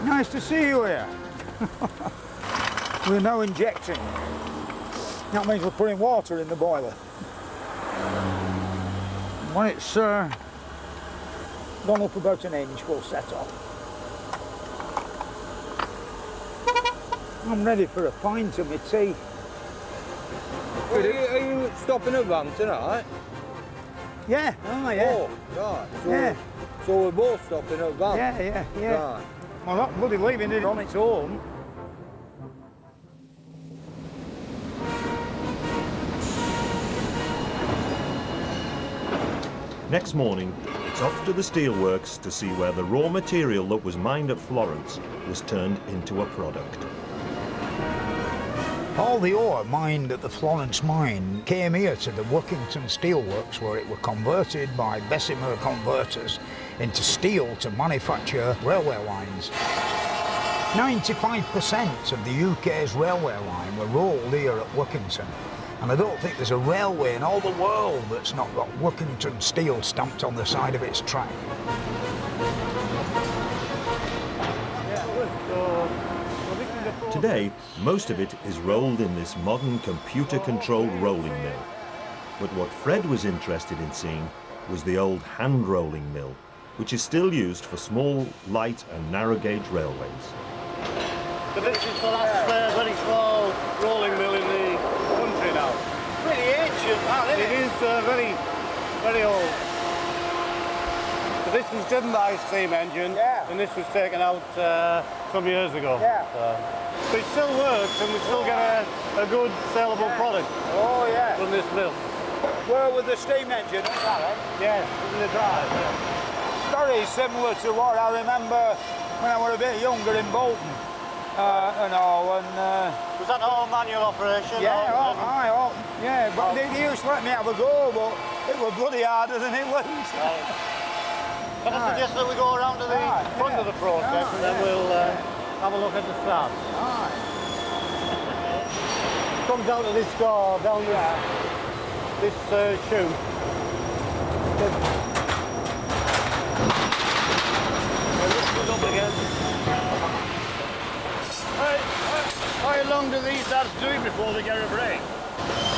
Nice to see you here. We're now injecting. That means we're putting water in the boiler. When it's gone up about an inch, we'll set off. I'm ready for a pint of my tea. Are you stopping a van tonight? Yeah, oh yeah. Oh, right. So, yeah. So we're both stopping at a van? Yeah. Right. I'm not bloody leaving it on its own. Next morning, it's off to the steelworks to see where the raw material that was mined at Florence was turned into a product. All the ore mined at the Florence mine came here to the Workington Steelworks, where it were converted by Bessemer converters into steel to manufacture railway lines. 95% of the UK's railway line were rolled here at Workington. And I don't think there's a railway in all the world that's not got Workington steel stamped on the side of its track. Today, most of it is rolled in this modern computer-controlled rolling mill. But what Fred was interested in seeing was the old hand-rolling mill, which is still used for small, light and narrow-gauge railways. So this is the last very small rolling mill in the country now. Pretty ancient, man, isn't it? It is very, very old. So this was driven by a steam engine, and this was taken out some years ago. But it still works, and we still get a good saleable product from this mill. Where with the steam engine? Yes, in the drive. Very similar to what I remember when I was a bit younger in Bolton. Was that all manual operation? Yeah, but they used to let me have a go, but it was bloody harder than it was. Can I suggest that we go around to the front of the process and then we'll have a look at the start. Comes down to this door, down this chute. Lift it up again. How long do these lads do it before they get a break?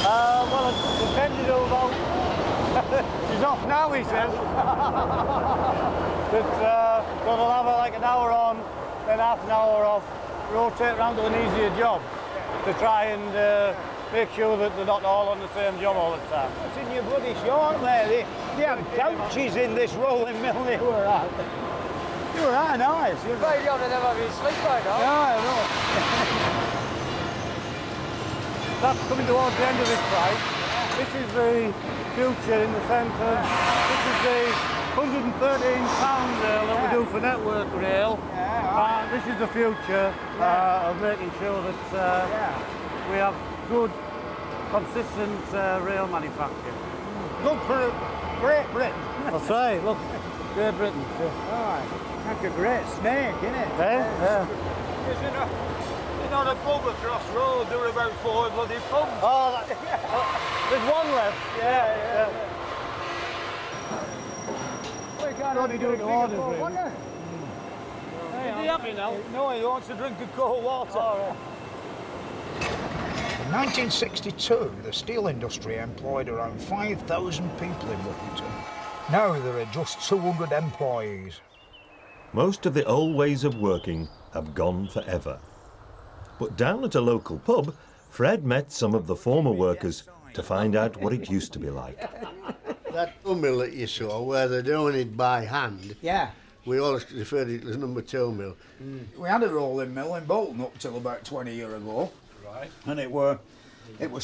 Well, it tends to do about... He's off now, he says. But so they'll have like an hour on, then half an hour off, rotate around to an easier job to try and make sure that they're not all on the same job all the time. What's in your bloody short there? They have couches in this rolling mill they were at. You were right nice. You ought to never be asleep by now. Yeah, I know. That's coming towards the end of this fight. This is the future in the sense of this is the 113 pound rail that we do for network rail. This is the future of making sure that we have good, consistent rail manufacturing. Good for Great Britain. That's right, look, Great Britain. Like a great snake, isn't it? Yeah. You know the pub across road, there were about 4 bloody pubs. Oh, there's one left. Yeah. We can't only do it to orders, really. Is he happy now? No, he wants to drink a cold water. In 1962, the steel industry employed around 5,000 people in Workington. Now there are just 200 employees. Most of the old ways of working have gone forever. But down at a local pub, Fred met some of the former workers to find out what it used to be like. That mill that you saw, where they're doing it by hand, we always referred to it as number 2 mill. We had a rolling mill in Bolton up till about 20 years ago. Right. And it was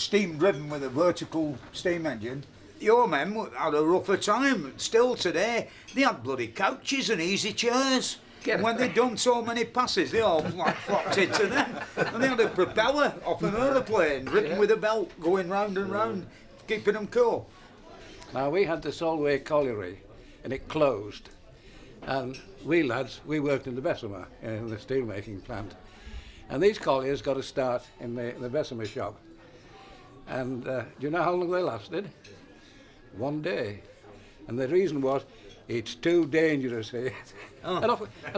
steam driven with a vertical steam engine. Your men had a rougher time. Still today, they had bloody couches and easy chairs. And when they'd done so many passes, they all like flopped into them. And they had a propeller off an aeroplane, written with a belt, going round and round, keeping them cool. Now, we had the Solway Colliery, and it closed. And we lads, we worked in the Bessemer, in the steelmaking plant. And these colliers got a start in the Bessemer shop. And do you know how long they lasted? 1 day. And the reason was, it's too dangerous here. And I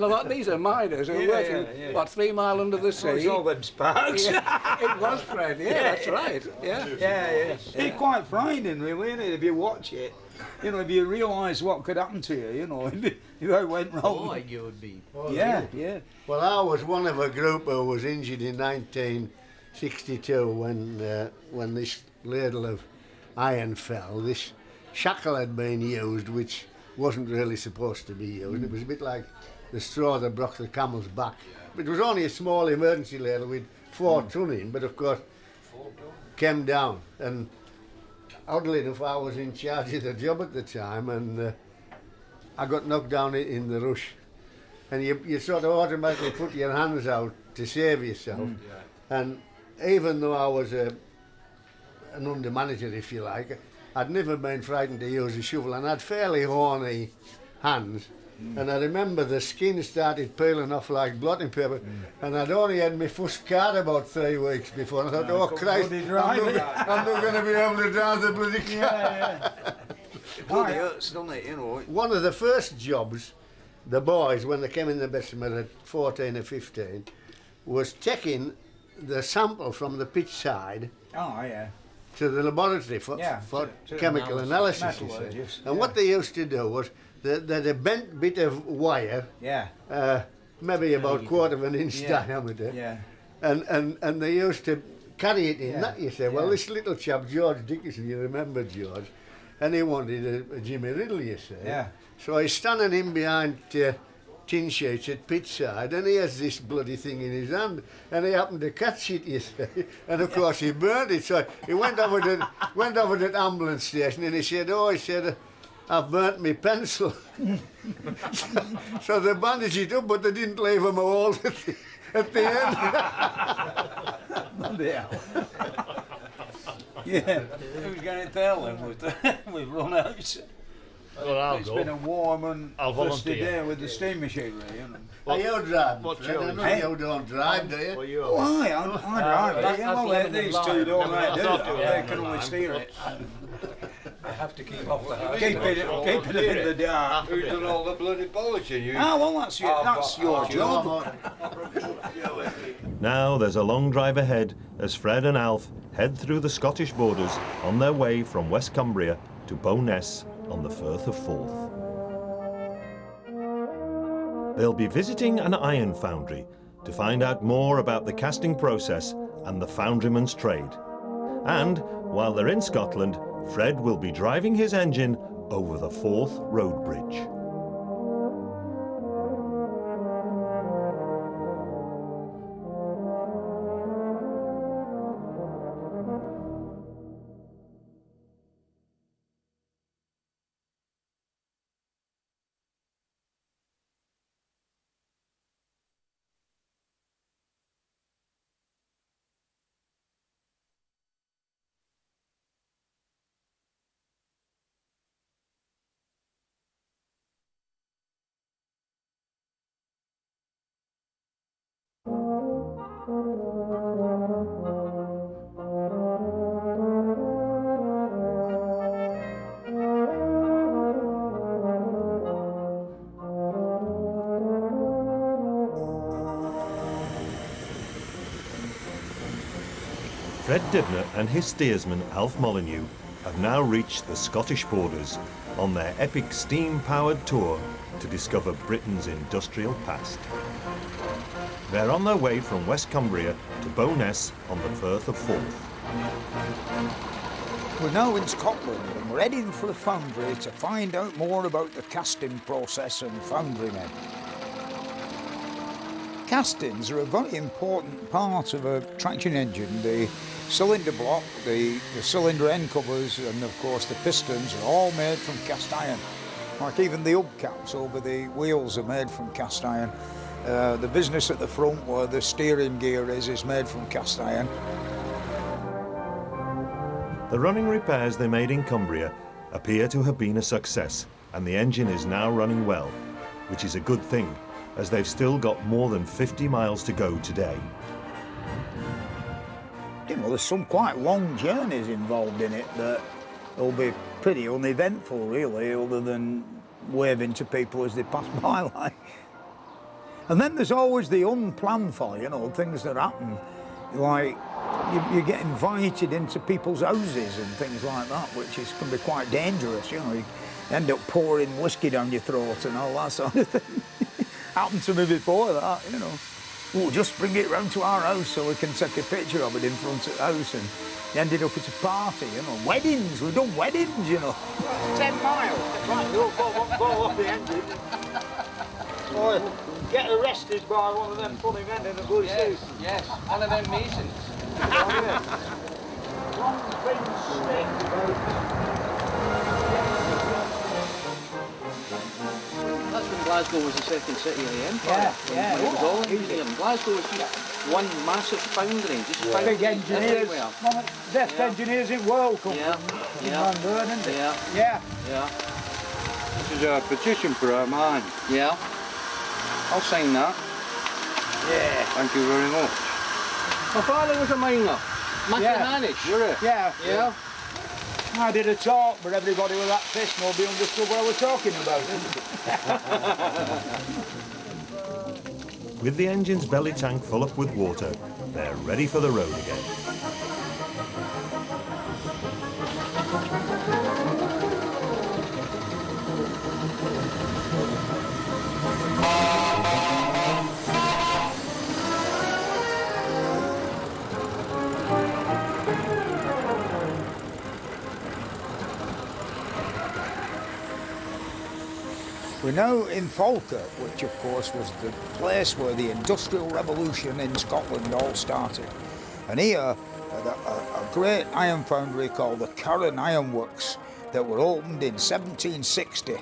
thought, these are miners who are working, what, 3 miles under the sea? Oh, it's all them sparks. Yeah, it was, Fred, that's right. Yeah. It's quite frightening, really, isn't it, if you watch it. You know, if you realise what could happen to you, you know, if it went wrong. Oh, you would be. Yeah. Well, I was one of a group who was injured in 1962 when this ladle of iron fell. This shackle had been used, which wasn't really supposed to be used. It was a bit like the straw that broke the camel's back. It was only a small emergency ladle with 4 ton in, but of course came down. And oddly enough, I was in charge of the job at the time, and I got knocked down in the rush. And you sort of automatically put your hands out to save yourself. And even though I was an under manager, if you like, I'd never been frightened to use a shovel, and I had fairly horny hands. And I remember the skin started peeling off like blotting paper, and I'd only had my first car about 3 weeks before, and I thought, oh Christ, I'm not going to be able to drive the bloody car. It bloody hurts, doesn't it, you know? One of the first jobs, the boys, when they came in the basement at 14 or 15, was taking the sample from the pit side to the laboratory for chemical analysis. And what they used to do was, they'd a bent bit of wire, maybe about 1/4 of an inch diameter, and they used to carry it in that, you say. Well, this little chap, George Dickinson, you remember George, and he wanted a Jimmy Riddle, you say. So he's standing in behind tin sheets at pit side, and he has this bloody thing in his hand, and he happened to catch it, you see, and of course he burnt it. So he went over to the ambulance station, and he said, I've burnt my pencil. So they bandaged it up, but they didn't leave him a hole at the end. Who's going to tell them we've run out? Well, it's been a warm and dusty day with the steam machinery. You know. Are you driving? I know you don't drive, do you? Why? I drive. Well, these two don't like do that. They can only steer it. I have to keep off the house. Keep it in the dark. Who's done all the bloody polishing? Well, that's your job. Now there's a long drive ahead as Fred and Alf head through the Scottish borders on their way from West Cumbria to Bowness on the Firth of Forth. They'll be visiting an iron foundry to find out more about the casting process and the foundryman's trade. And while they're in Scotland, Fred will be driving his engine over the Forth Road Bridge. Fred Dibnah and his steersman Alf Molyneux have now reached the Scottish borders on their epic steam-powered tour to discover Britain's industrial past. They're on their way from West Cumbria to Bowness on the Firth of Forth. We're now in Scotland and we're heading for the foundry to find out more about the casting process and foundrymen. Castings are a very important part of a traction engine. The cylinder block, the cylinder end covers, and of course the pistons are all made from cast iron. Like even the hubcaps over the wheels are made from cast iron. The business at the front where the steering gear is made from cast iron. The running repairs they made in Cumbria appear to have been a success, and the engine is now running well, which is a good thing, as they've still got more than 50 miles to go today. Well, there's some quite long journeys involved in it that will be pretty uneventful, really, other than waving to people as they pass by, like. And then there's always the unplanned for, you know, things that happen. Like, you get invited into people's houses and things like that, which can be quite dangerous, you know. You end up pouring whiskey down your throat and all that sort of thing. Happened to me before that, you know. Oh, just bring it round to our house so we can take a picture of it in front of the house, and ended up at a party, you know. Weddings, we've done weddings, you know. 10 miles. Right, you'll go off the engine. Or get arrested by one of them funny men in a blue suit. Yes, one of them Masons. Long thin stick. That's when Glasgow was the second city of the empire. Yeah, When it was all engineering. Glasgow was just one massive foundry, just foundries big engineers. everywhere. One of the best engineers in the world come from London, isn't it? Yeah. This is a petition for our mine. Yeah. I'll sign that. Yeah. Thank you very much. My father was a miner. Micromanaged. Were you? Yeah. I did a talk, but everybody was that pissed, nobody understood what I was talking about. With the engine's belly tank full up with water, they're ready for the road again. We're now in Falkirk, which of course was the place where the Industrial Revolution in Scotland all started. And here, a great iron foundry called the Carron Iron Works that were opened in 1760.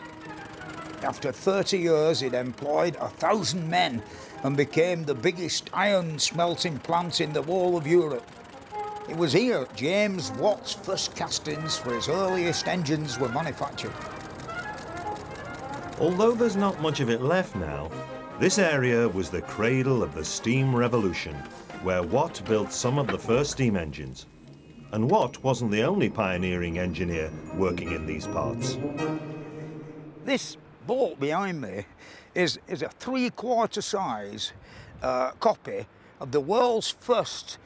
After 30 years, it employed 1,000 men and became the biggest iron smelting plant in the whole of Europe. It was here James Watt's first castings for his earliest engines were manufactured. Although there's not much of it left now, this area was the cradle of the steam revolution, where Watt built some of the first steam engines. And Watt wasn't the only pioneering engineer working in these parts. This boat behind me is a 3/4 size copy of the world's first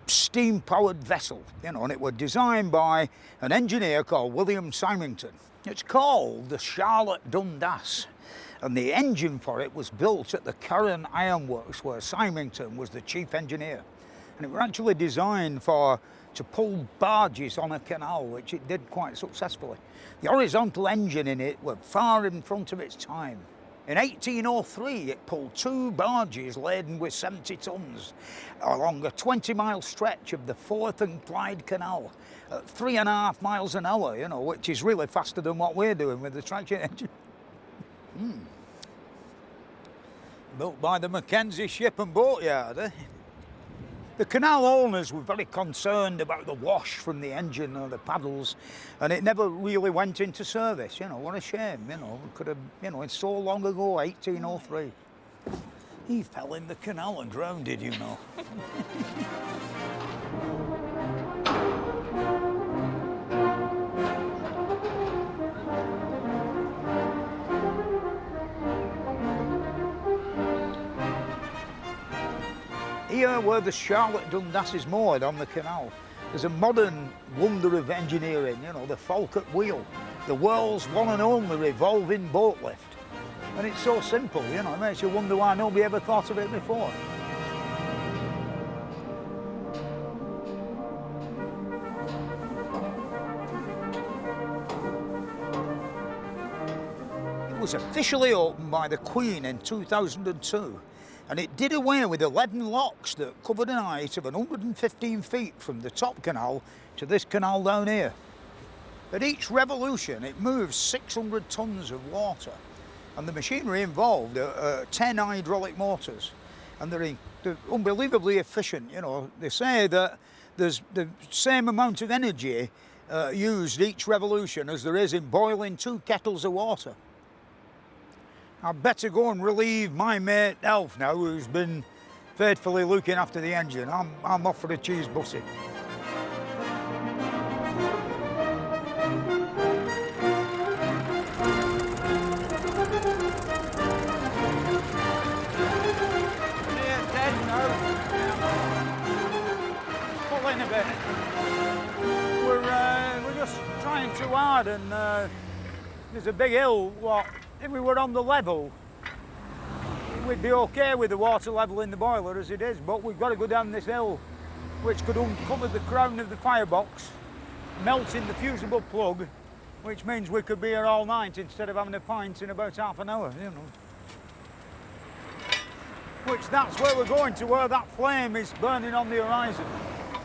steam-powered vessel, you know, and it was designed by an engineer called William Symington. It's called the Charlotte Dundas, and the engine for it was built at the Carron Iron Works, where Symington was the chief engineer. And it was actually designed to pull barges on a canal, which it did quite successfully. The horizontal engine in it was far in front of its time. In 1803, it pulled 2 barges laden with 70 tons along a 20-mile stretch of the Forth and Clyde Canal at 3.5 miles an hour, you know, which is really faster than what we're doing with the traction engine. Built by the Mackenzie Ship and Boat Yard, eh? The canal owners were very concerned about the wash from the engine or the paddles, and it never really went into service. You know, what a shame, you know. It could have, you know, it's so long ago, 1803. He fell in the canal and drowned, you know. Here where the Charlotte Dundas is moored on the canal, there's a modern wonder of engineering, you know, the Falkirk wheel, the world's one and only revolving boat lift. And it's so simple, you know, it makes you wonder why nobody ever thought of it before. It was officially opened by the Queen in 2002. And it did away with the leaden locks that covered an height of 115 feet from the top canal to this canal down here. At each revolution, it moves 600 tons of water, and the machinery involved are 10 hydraulic motors, and they're unbelievably efficient. You know, they say that there's the same amount of energy used each revolution as there is in boiling 2 kettles of water. I'd better go and relieve my mate Elf now, who's been faithfully looking after the engine. I'm off for a cheese bussy. going too hard, and there's a big hill. What if we were on the level? We'd be okay with the water level in the boiler as it is, but we've got to go down this hill, which could uncover the crown of the firebox, melting the fusible plug, which means we could be here all night instead of having a pint in about half an hour, you know. Which that's where we're going to, where that flame is burning on the horizon.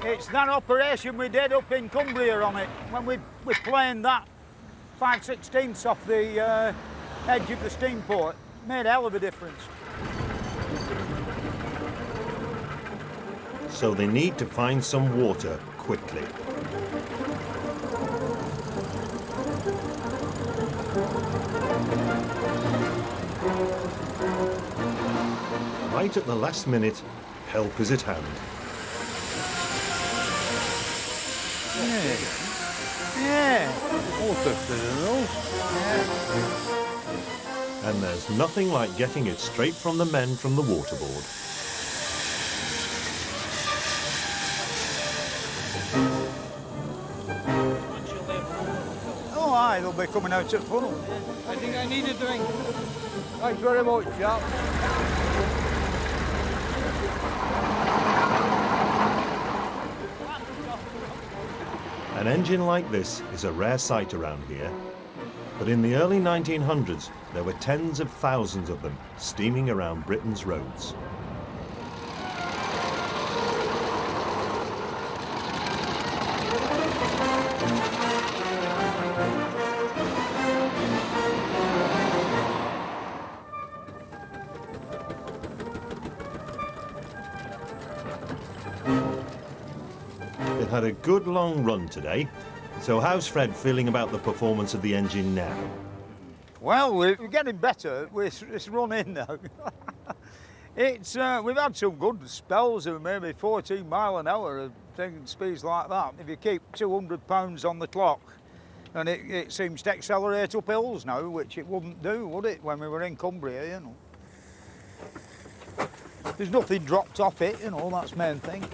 It's that operation we did up in Cumbria on it, when we planed that 5/16 off the edge of the steam port. Made a hell of a difference. So they need to find some water quickly. Right at the last minute, help is at hand. Yeah. And there's nothing like getting it straight from the men from the waterboard. Oh, aye, they'll be coming out at funnel. I think I need a drink. Thanks very much, chap. An engine like this is a rare sight around here, but in the early 1900s there were tens of thousands of them steaming around Britain's roads. It had a good long run today, so how's Fred feeling about the performance of the engine now? Well, we're getting better. It's run in now. We've had some good spells of maybe 14 mile an hour of taking speeds like that. If you keep 200 pounds on the clock, and it seems to accelerate up hills now, which it wouldn't do, would it, when we were in Cumbria, you know. There's nothing dropped off it, you know, that's the main thing.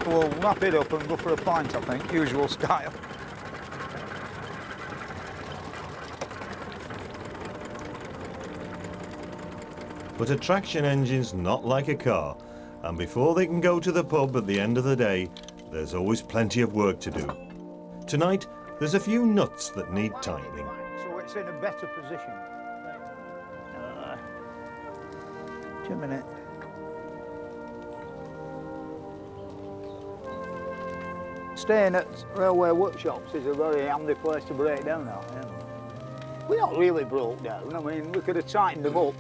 We'll wrap it up and go for a pint, I think, usual style. But a traction engine's not like a car, and before they can go to the pub at the end of the day, there's always plenty of work to do. Tonight, there's a few nuts that need tightening. So it's in a better position. 2 minutes. Staying at railway workshops is a very handy place to break down at. You know. We're not really broke down. I mean, we could have tightened them up,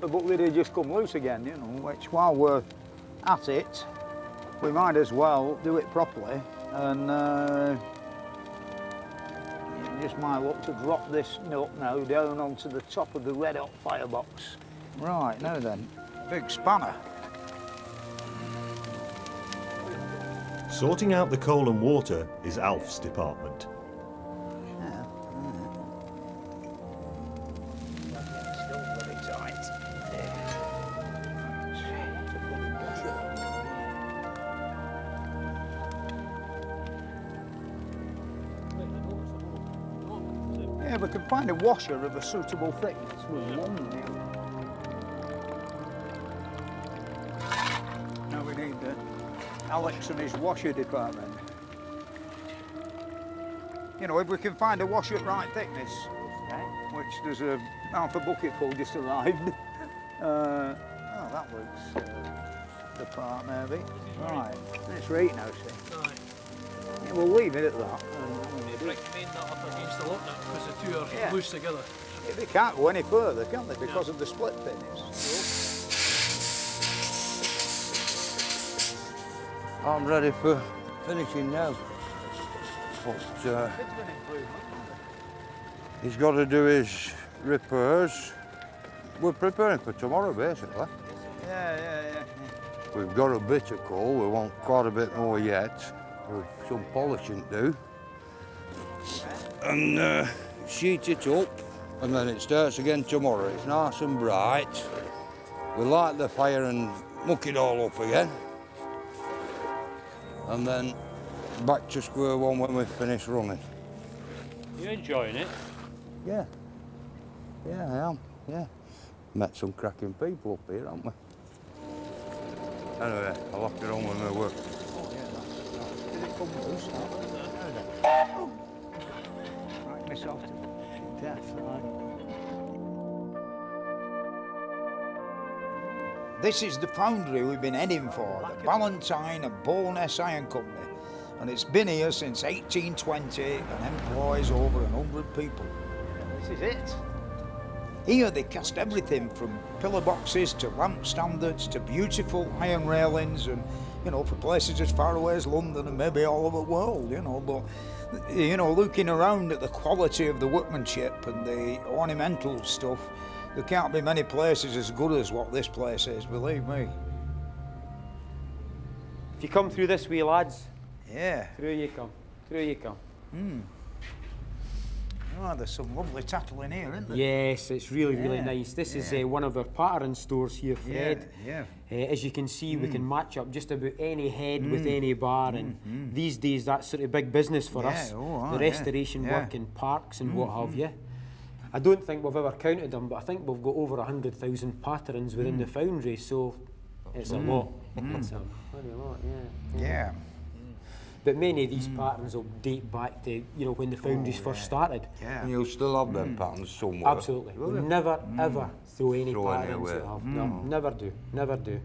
but they'd have just come loose again, you know, which while we're at it, we might as well do it properly, and you just might look to drop this nut now down onto the top of the red hot firebox. Right, now then, big spanner. Sorting out the coal and water is Alf's department. Yeah, we can find a washer of a suitable thickness with long nail. Now we need Alex and his washer department. You know, if we can find a washer at right thickness, which there's a half a bucket full just arrived. Oh, that looks the part maybe. Right, it's right now, see. Right. Yeah, we'll leave it at that. Recommend that up against the lock now because the two are loose together. Yeah, they can't go any further, can they, because of the split pins? I'm ready for finishing now. But he's got to do his repairs. We're preparing for tomorrow, basically. Yeah. We've got a bit of coal. We want quite a bit more yet. With some polishing to do. And sheet it up, and then it starts again tomorrow. It's nice and bright. We light the fire and muck it all up again. And then back to square one when we finish running. You enjoying it? Yeah. Yeah, I am, yeah. Met some cracking people up here, haven't we? Anyway, I'll have to get on with my work. Did it come loose now? Right, myself to death. This is the foundry we've been heading for, the Ballantyne and Bowness Iron Company. And it's been here since 1820 and employs over 100 people. This is it. Here they cast everything from pillar boxes to lamp standards to beautiful iron railings and, you know, for places as far away as London and maybe all over the world, you know. But, you know, looking around at the quality of the workmanship and the ornamental stuff, there can't be many places as good as what this place is, believe me. If you come through this way, lads. Yeah. Through you come. Through you come. Oh, there's some lovely tattle in here, isn't there? Yes, it's really, really nice. This is one of our pattern stores here, Fred. Yeah. As you can see, we can match up just about any head with any bar, and these days that's sort of big business for us. The restoration work in parks and what have you. I don't think we've ever counted them, but I think we've got over 100,000 patterns within the foundry, so it's a lot. It's a bloody lot, Yeah. But many of these patterns will date back to, you know, when the foundries first started. And you'll still have them patterns somewhere. Absolutely. We never, ever throw any patterns out. No, never do. Never do.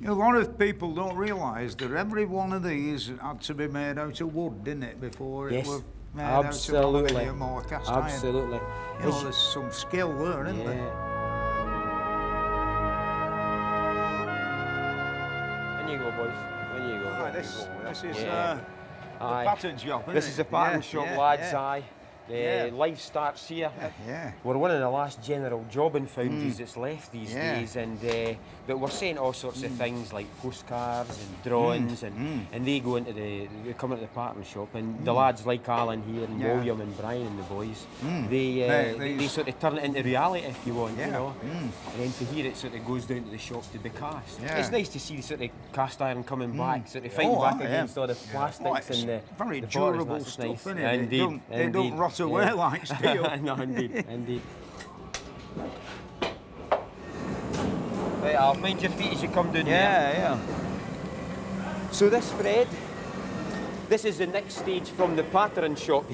A lot of people don't realise that every one of these had to be made out of wood, didn't it, before it was made out of aluminium or cast iron. Absolutely. You know, there's some skill there, isn't there? In you go, boys. In you go. This is the pattern shop, isn't it? This is the pattern shop, lads, aye. Life starts here. We're one of the last general jobbing foundries that's left these days, and but we're saying all sorts of things like postcards and drawings, and they go into they come into the pattern shop, and the lads like Alan here and William and Brian and the boys, they sort of turn it into reality if you want, you know. And then for here it sort of goes down to the shop to be cast. It's nice to see the sort of cast iron coming back, sort of fighting back against all the plastics and the very the durable stuff, nice. isn't It? Indeed, They don't rot away like steel. No, indeed, indeed. Right, I'll mind your feet as you come down here. Yeah. So this, Fred, this is the next stage from the pattern shop.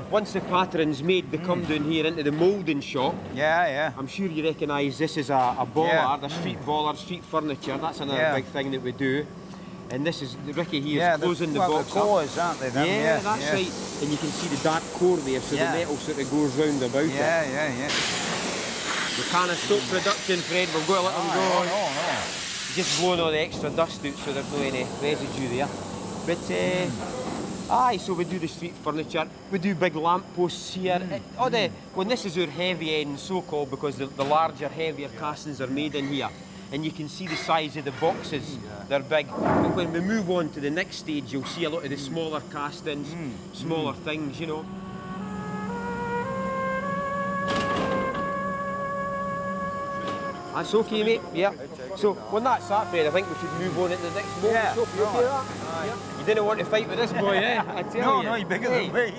Once the pattern's made, they come down here into the moulding shop. I'm sure you recognise this is a bollard, a street bollard, street furniture. That's another big thing that we do. And this is Ricky here closing the box the cores, aren't they? That's right. And you can see the dark core there, so the metal sort of goes round about it. The can of soap production, Fred, we've got to let them go. Just blowing all the extra dust out so there's no any residue there. But so we do the street furniture, we do big lamp posts here. When this is our heavy end, so-called, because the larger, heavier castings are made in here. And you can see the size of the boxes, they're big. But when we move on to the next stage, you'll see a lot of the smaller castings, smaller things, you know. That's okay, mate? Yeah. So, when that's that, Fred, I think we should move on to the next moment. You okay with that? You didn't want to fight with this boy, eh? I tell you. No, he's bigger than me.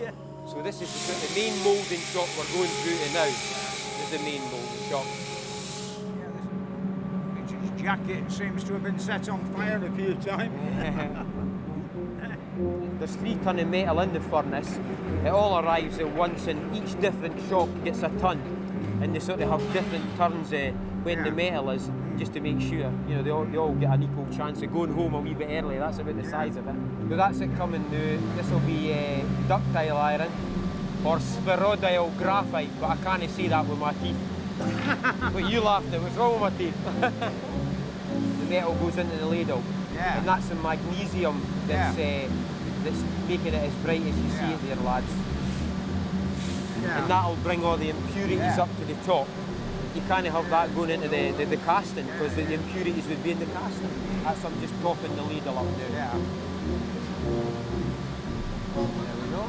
So this is the main moulding shop we're going through to now. This is the main moulding shop. Jacket seems to have been set on fire a few times. There's 3 tonnes of metal in the furnace. It all arrives at once, and each different shop gets a tonne. And they sort of have different turns when the metal is, just to make sure, you know, they all get an equal chance of going home a wee bit early. That's about the size of it. Now that's it coming now. This will be ductile iron or spheroidal graphite, but I can't say that with my teeth. But you laughed at, what's wrong with my teeth? The metal goes into the ladle, and that's the magnesium that's making it as bright as you see it there, lads. And that'll bring all the impurities up to the top. You can't have that going into the casting, because the impurities would be in the casting. That's I'm just topping the ladle up now. There we go.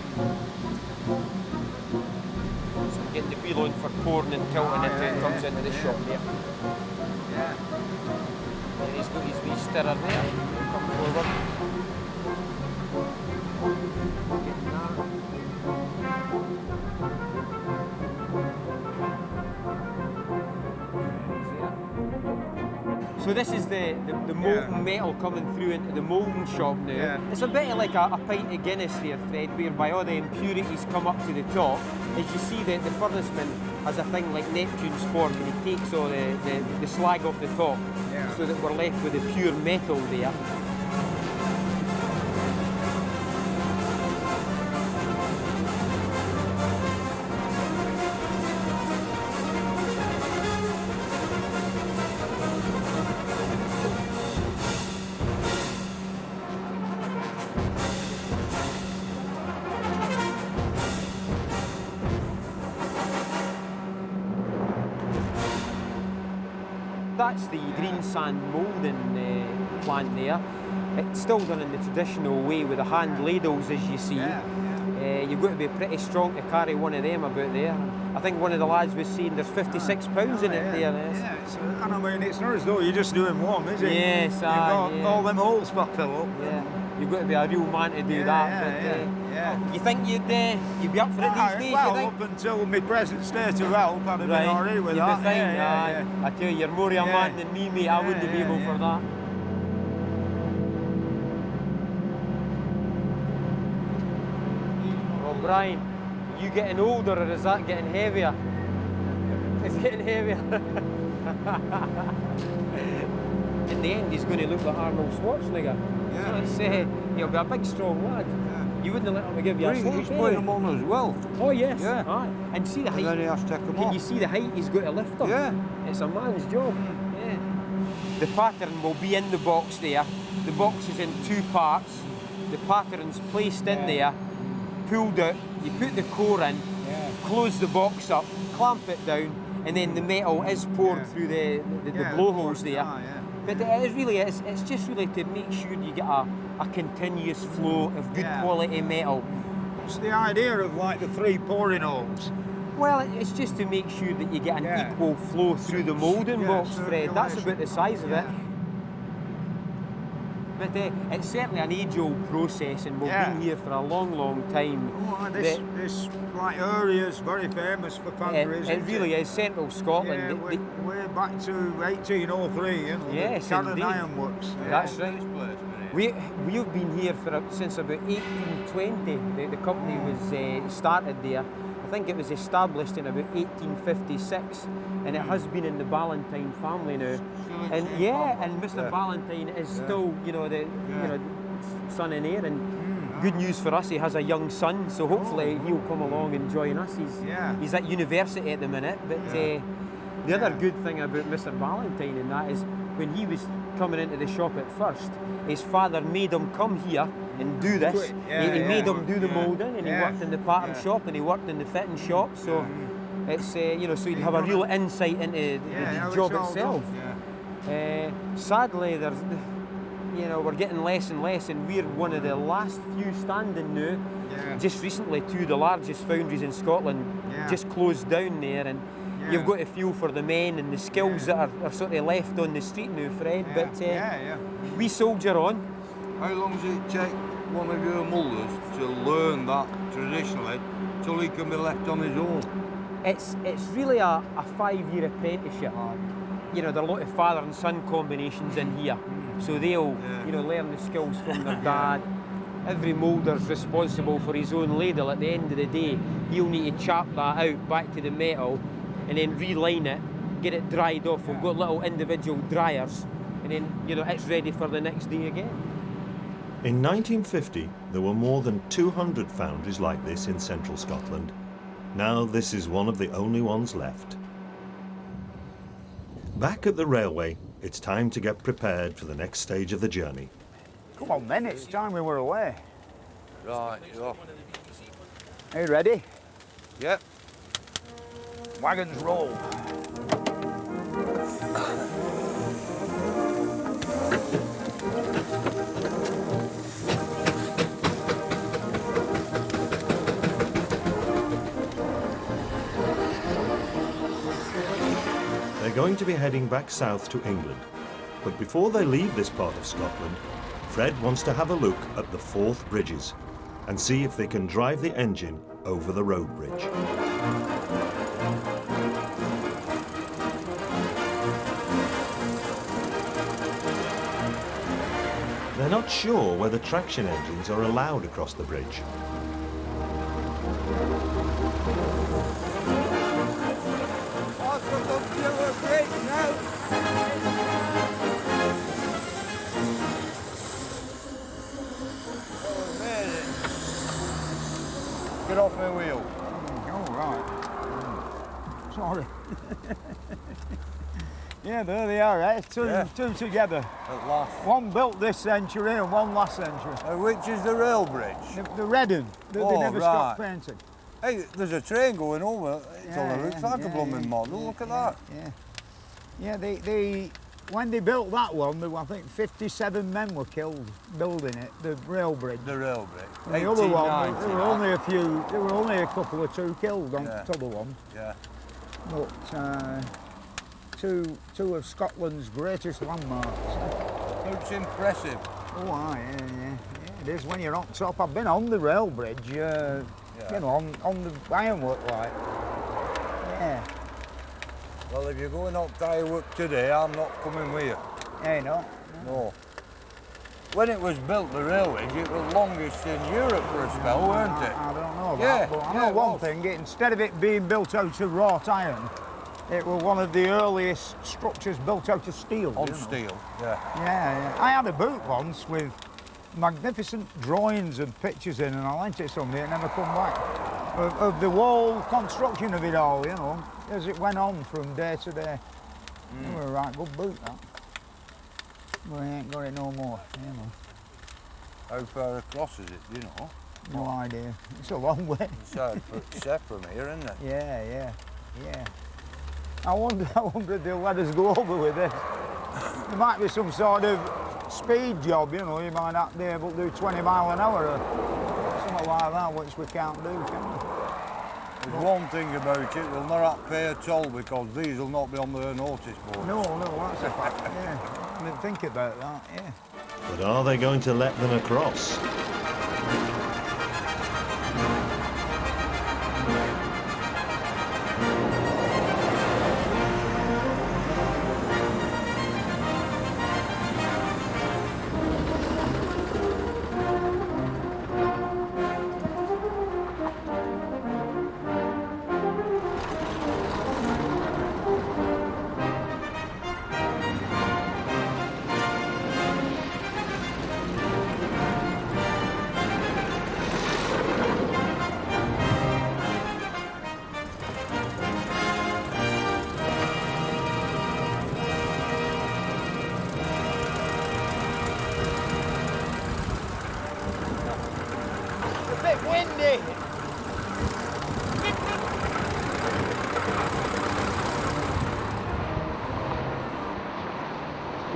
So getting the wheel on for pouring and tilting until it comes into the shop there. And he's got his wee stirrer there. He'll come forward. So this is the molten metal coming through into the moulding shop now. It's a bit like a pint of Guinness there, Fred, whereby all the impurities come up to the top. As you see, the furnaceman has a thing like Neptune's fork, and he takes all the slag off the top, so that we're left with the pure metal there. That's the green sand moulding plant there. It's still done in the traditional way with the hand ladles, as you see. You've got to be pretty strong to carry one of them about there. I think one of the lads was saying there's 56 pounds in it there. Yes. And I mean, it's not as though you're just doing one, is it? Yes, You've got all them holes for fill up. Yeah. You've got to be a real man to do that. You think you'd be up for it these days? Well, you think? up until my present state of health, I'd have been all right with you'd that. Be fine. I tell you, you're more of a man than me, mate. I wouldn't be able for that. Well, Brian, are you getting older or is that getting heavier? It's getting heavier. In the end, he's going to look like Arnold Schwarzenegger. He'll be a big, strong lad. You wouldn't let him give you a slap. He's putting them on as well. Oh yes. Aye. And see the height. And then he has to take them Can off. you see the height he's got to lift them? Yeah. It's a man's job. Yeah. The pattern will be in the box there. The box is in two parts. The pattern's placed in there, pulled out. You put the core in, close the box up, clamp it down, and then the metal is poured through the blowholes there. But it's just really to make sure you get a continuous flow of good quality metal. What's the idea of like the 3 pouring holes? Well, it's just to make sure that you get an equal flow through the moulding box, Fred. That's about the size of it. But it's certainly an age-old process, and we've been here for a long, long time. Oh, this like area is very famous for foundries. It really is. Central Scotland. Yeah, way back to 1803, you know. Yes, Cannon Ironworks. That's right. We've been here since about 1820. The company was started there. I think it was established in about 1856, and it has been in the Ballantyne family now. And and Mr. Ballantyne is still, the son and heir. And good news for us, he has a young son, so hopefully he'll come along and join us. He's at university at the minute. But the other good thing about Mr. Ballantyne and that is when he was coming into the shop at first, his father made him come here and do this. He made him do the moulding, and he worked in the pattern shop, and he worked in the fitting shop. So it's so you'd have a real insight into the job itself. Sadly, there's we're getting less and less, and we're one of the last few standing now. Just recently, 2 of the largest foundries in Scotland just closed down there, and you've got to feel for the men and the skills that are sort of left on the street now, Fred. But we soldier on. How long does it take one of your molders to learn that traditionally till he can be left on his own? It's really a 5-year apprenticeship. There are a lot of father and son combinations in here, so they'll learn the skills from their dad. Every moulder's responsible for his own ladle. At the end of the day, he'll need to chop that out back to the metal and then reline it, get it dried off. We've got little individual dryers, and then it's ready for the next day again. In 1950, there were more than 200 foundries like this in central Scotland. Now this is one of the only ones left. Back at the railway, it's time to get prepared for the next stage of the journey. Come on then, it's time we were away. Right, Are you ready? Yep. Wagons roll. They're going to be heading back south to England. But before they leave this part of Scotland, Fred wants to have a look at the Forth bridges and see if they can drive the engine over the road bridge. They're not sure whether traction engines are allowed across the bridge. Get off my wheel. All right. Sorry. Yeah, there they are, eh? Two together. At last. One built this century and one last century. Which is the rail bridge? The red one. They never stopped painting. Hey, there's a train going over. It looks like a blooming model. Look at that. Yeah, when they built that one, I think 57 men were killed building it, the rail bridge. The rail bridge. And the other one, there were only a couple or two killed on the other one. Yeah. But two of Scotland's greatest landmarks. Looks impressive. Oh, aye, yeah. It is when you're on top. I've been on the rail bridge, you know, on the ironwork like. Yeah. Well, if you're going up to ironwork today, I'm not coming with you. Hey, no? No. When it was built, the railway, it was longest in Europe for a spell, weren't it? I don't know that, but I know one thing. Instead of it being built out of wrought iron, it was one of the earliest structures built out of steel. On steel, yeah. Yeah. I had a boot once with magnificent drawings and pictures in, and I lent it somebody and never come back. Of the whole construction of it all, you know, as it went on from day to day. It was a right good boot, that. But I ain't got it no more, you know. How far across is it, do you know? No idea. It's a long way. It's set from here, isn't it? Yeah. I wonder if they'll let us go over with this. There might be some sort of speed job, you know, you might not be able to do 20 mile an hour or something like that, which we can't do, can we? There's one thing about it, we'll not have to pay a toll because these will not be on the notice board. No, that's a fact, yeah. I didn't think about that, yeah. But are they going to let them across?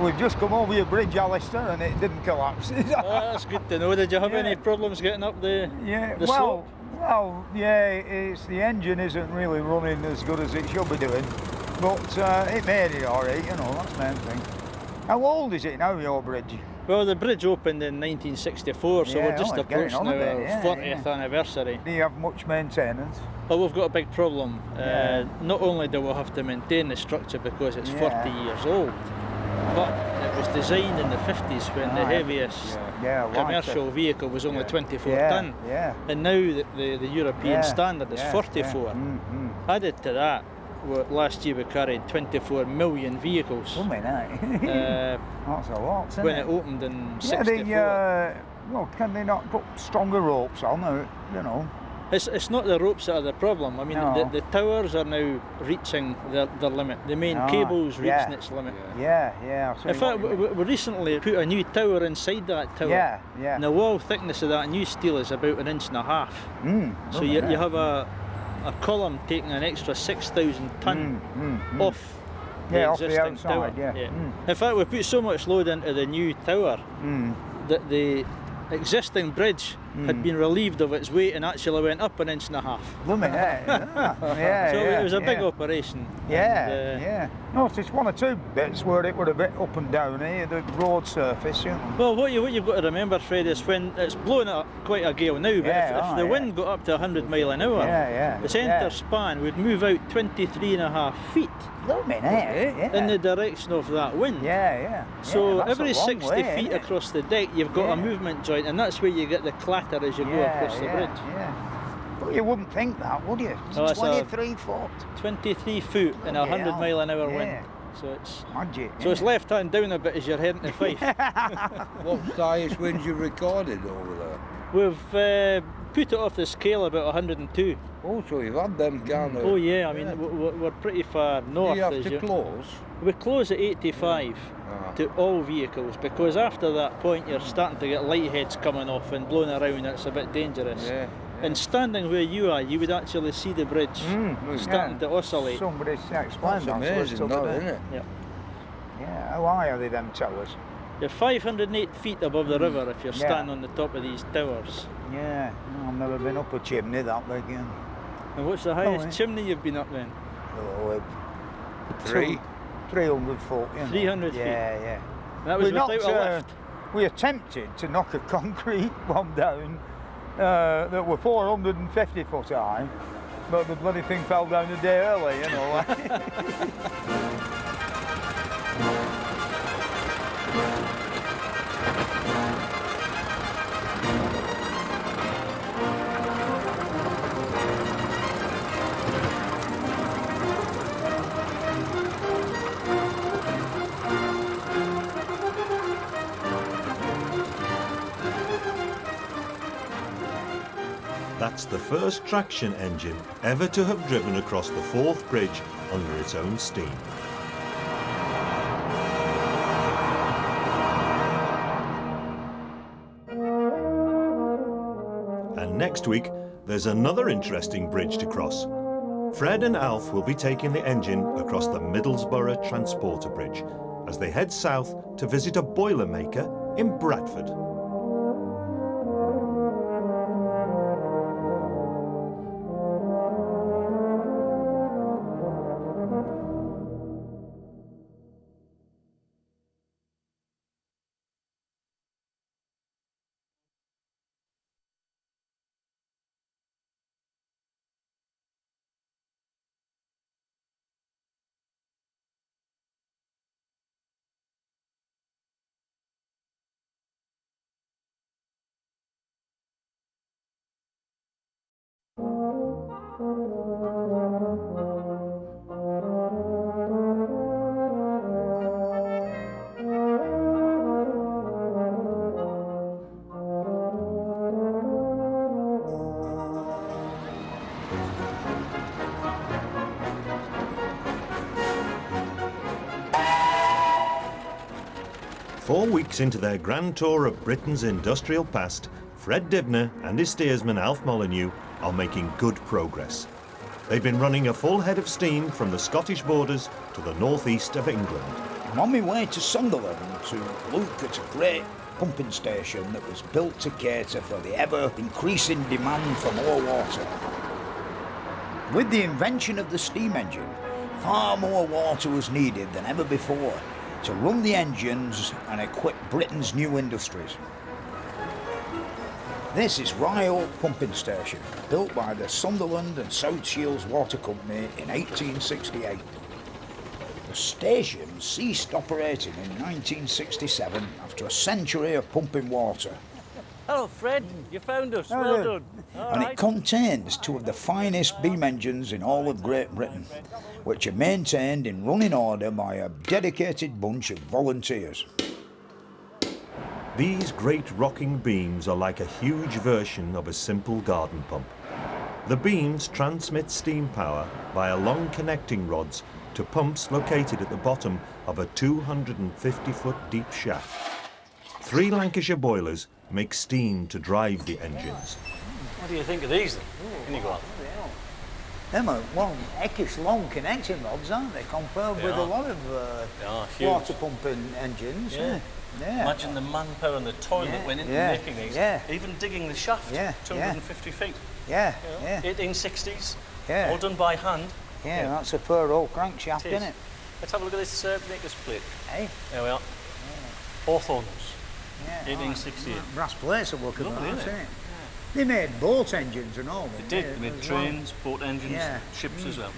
We've just come over your bridge, Alistair, and it didn't collapse. That's good to know. Did you have any problems getting up the slope? Well, yeah, it's the engine isn't really running as good as it should be doing, but it made it all right, you know, that's the main thing. How old is it now, your bridge? Well, the bridge opened in 1964, so we're just approaching our 40th anniversary. Do you have much maintenance? Well, we've got a big problem. Not only do we have to maintain the structure because it's 40 years old, but it was designed in the 50s when the heaviest commercial vehicle was only 24 tonne. And now the European standard is 44. Added to that, last year we carried 24 million vehicles. That's a lot, isn't when it? It opened in 64. Well, can they not put stronger ropes on, you know? It's not the ropes that are the problem. I mean, the towers are now reaching their limit. The main cable's reaching its limit. Yeah. In fact, we recently put a new tower inside that tower. And the wall thickness of that new steel is about 1.5 inches. So you have a column taking an extra 6,000 tonne off the existing tower. In fact, we put so much load into the new tower that the existing bridge had been relieved of its weight and actually went up 1.5 inches. Lummy, yeah. So it was a big operation. Yeah. Noticed one or two bits where it were a bit up and down here, the road surface, you know. Well, what you've got to remember, Fred, is when it's blowing up quite a gale now, but if the wind got up to 100 mile an hour, the centre span would move out 23.5 feet in the direction of that wind. So every 60 feet across the deck, you've got a movement joint, and that's where you get the clatter as you go across the bridge. But you wouldn't think that, would you? It's 23 foot. 23 foot in a 100 mile an hour wind. So it's magic. So it's left hand down a bit as you're heading to Fife. What's the highest winds you've recorded over there? We've put it off the scale about 102. Oh, so you've had them kind of... Oh yeah, I mean we're pretty far north. Do you have to close? We close at 85 to all vehicles, because after that point you're starting to get light heads coming off and blowing around. It's a bit dangerous. And standing where you are, you would actually see the bridge starting to oscillate. Somebody explained that. That's amazing, though, isn't it? Yeah, how high are they, them towers? You're 508 feet above the river if you're standing on the top of these towers. Yeah, no, I've never been up a chimney that big. And what's the highest chimney you've been up then? Oh, 300 foot. 300 feet? Yeah. That was without a lift? We attempted to knock a concrete one down that were 450 foot high, but the bloody thing fell down a day early, you know. That's the first traction engine ever to have driven across the Forth Bridge under its own steam. And next week, there's another interesting bridge to cross. Fred and Alf will be taking the engine across the Middlesbrough Transporter Bridge as they head south to visit a boilermaker in Bradford. Four weeks into their grand tour of Britain's industrial past, Fred Dibnah and his steersman Alf Molyneux are making good progress. They've been running a full head of steam from the Scottish borders to the northeast of England. I'm on my way to Sunderland to look at a great pumping station that was built to cater for the ever-increasing demand for more water. With the invention of the steam engine, far more water was needed than ever before to run the engines and equip Britain's new industries. This is Rye Oak Pumping Station, built by the Sunderland and South Shields Water Company in 1868. The station ceased operating in 1967 after a century of pumping water. Hello, Fred. You found us. Well done. And it contains two of the finest beam engines in all of Great Britain, which are maintained in running order by a dedicated bunch of volunteers. These great rocking beams are like a huge version of a simple garden pump. The beams transmit steam power via long connecting rods to pumps located at the bottom of a 250-foot deep shaft. 3 Lancashire boilers make steam to drive the engines. What do you think of these then? Can you go on? Them are, well, heckish long connection rods, aren't they, compared with a lot of water pumping engines. Yeah. Yeah. Imagine the manpower and the toil that went into making these. Yeah. Even digging the shaft, 250 feet. Yeah, You know, yeah. 1860s, Yeah. all done by hand. Yeah, that's a fur old crankshaft, isn't it? Let's have a look at this maker's plate. Hey. There we are. Hawthorns, Yeah, 1868. brass plates are looking Lovely, nice, isn't it? isn't it? They made boat engines and all. They did. They made trains, boat engines, ships as well.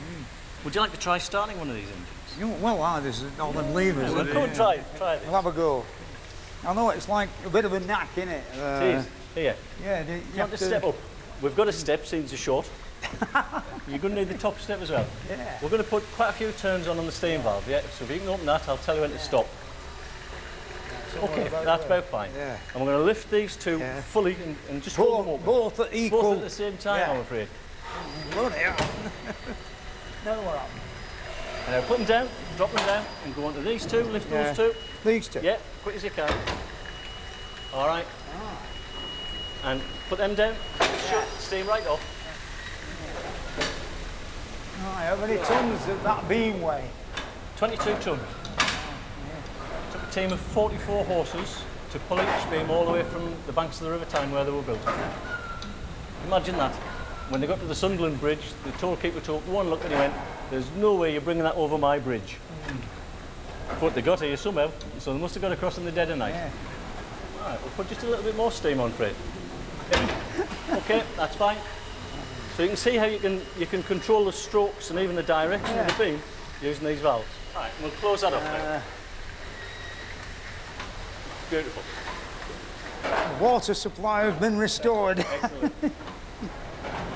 Would you like to try starting one of these engines? You know, well, there's all them levers. Well, come and try this. We'll have a go. I know it's like a bit of a knack, innit? It is. Here. Yeah, You have to step up. We've got a step, since you're short. You're going to need the top step as well. Yeah. We're going to put quite a few turns on the steam valve, yeah? So if you can open that, I'll tell you when to stop. Okay, that's about fine. Yeah. And we're going to lift these two fully and just hold them open. Both at equal. Both at the same time, I'm afraid. Bloody hell. Now what happened? And now put them down, drop them down, and go on to these two, lift those two. These two? Yeah, quick as you can. All right. And put them down, shut, steam right off. Right, how many tons did that beam weigh? 22 tons. Took a team of 44 horses to pull each beam all the way from the banks of the River Tyne where they were built. Imagine that. When they got to the Sunderland Bridge, the tollkeeper took one look and he went, "There's no way you're bringing that over my bridge." But they got here somehow, so they must have got across in the dead of night. Yeah. Right, we'll put just a little bit more steam on, Fred. Okay, that's fine. So you can see how you can control the strokes and even the direction of the beam using these valves. Right, we'll close that off now. Beautiful. The water supply has been restored. Excellent.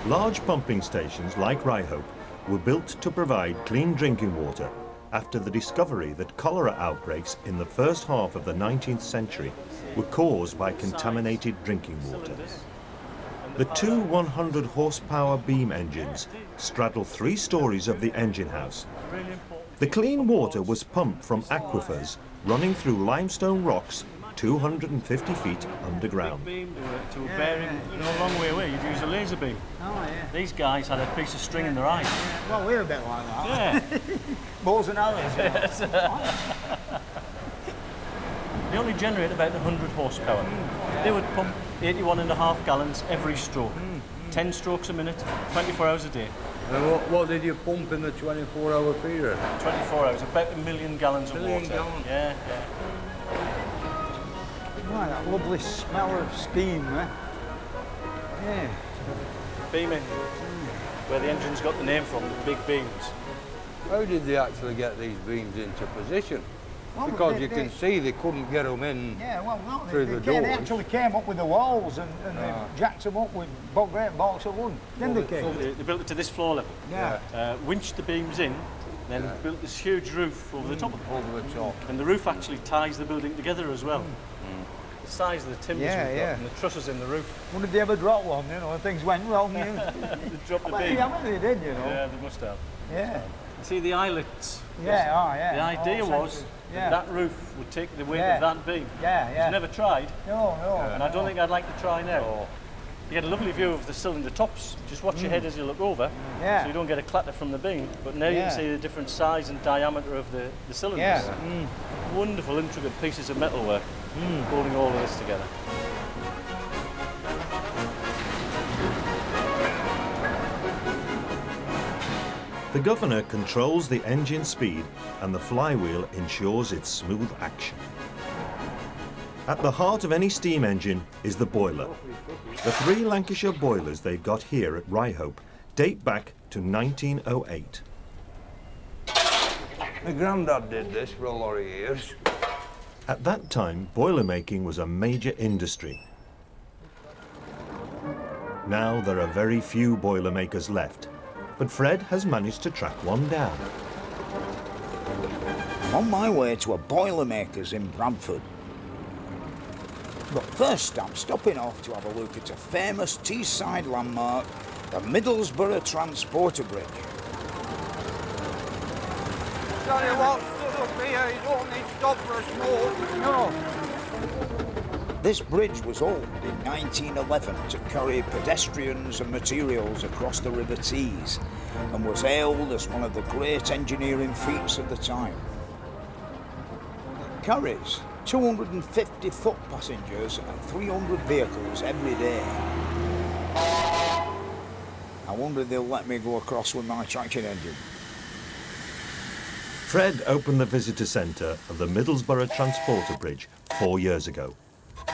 Large pumping stations like Ryhope were built to provide clean drinking water after the discovery that cholera outbreaks in the first half of the 19th century were caused by contaminated drinking water. The two 100 horsepower beam engines straddle 3 stories of the engine house. The clean water was pumped from aquifers running through limestone rocks 250 feet underground. Beam to a bearing, a long way away, you'd use a laser beam. Oh, yeah. These guys had a piece of string in their eye. Well, we're a bit like that. Yeah. Bows and arrows. Yes. They only generate about 100 horsepower. They would pump 81.5 gallons every stroke. 10 strokes a minute, 24 hours a day. And what did you pump in the 24-hour period? 24 hours, about 1 million gallons of water. Gallons. Yeah. Right, that lovely smell of steam, eh? Yeah. Beam engine, where the engine's got the name from, the big beams. How did they actually get these beams into position? Well, Because you can see they couldn't get them in through the doors. They actually came up with the walls and they jacked them up with great bolts of wood. Then they came. They built it to this floor level. Yeah. Winched the beams in, then built this huge roof over the top of it. Over the top. And the roof actually ties the building together as well. The size of the timbers we've got and the trusses in the roof. When did they ever drop one, and things went wrong? They dropped the beam. Yeah, they did, Yeah, they must have. Yeah. See the eyelets? Yeah, The idea was that roof would take the weight of that beam. It's never tried. No. And I don't think I'd like to try now. You get a lovely view of the cylinder tops. Just watch your head as you look over, so you don't get a clatter from the beam. But now you can see the different size and diameter of the cylinders. Wonderful, intricate pieces of metalwork holding all of this together. The governor controls the engine speed and the flywheel ensures its smooth action. At the heart of any steam engine is the boiler. The 3 Lancashire boilers they've got here at Ryhope date back to 1908. My granddad did this for a lot of years. At that time, boiler making was a major industry. Now there are very few boiler makers left, but Fred has managed to track one down. I'm on my way to a boilermaker's in Bradford. But first I'm stopping off to have a look at a famous Teesside landmark, the Middlesbrough Transporter Bridge. Tell you what, stood up here, you don't need to stop for a smoke. No. This bridge was opened in 1911 to carry pedestrians and materials across the River Tees and was hailed as one of the great engineering feats of the time. It carries 250 foot passengers and 300 vehicles every day. I wonder if they'll let me go across with my traction engine. Fred opened the visitor centre of the Middlesbrough Transporter Bridge 4 years ago.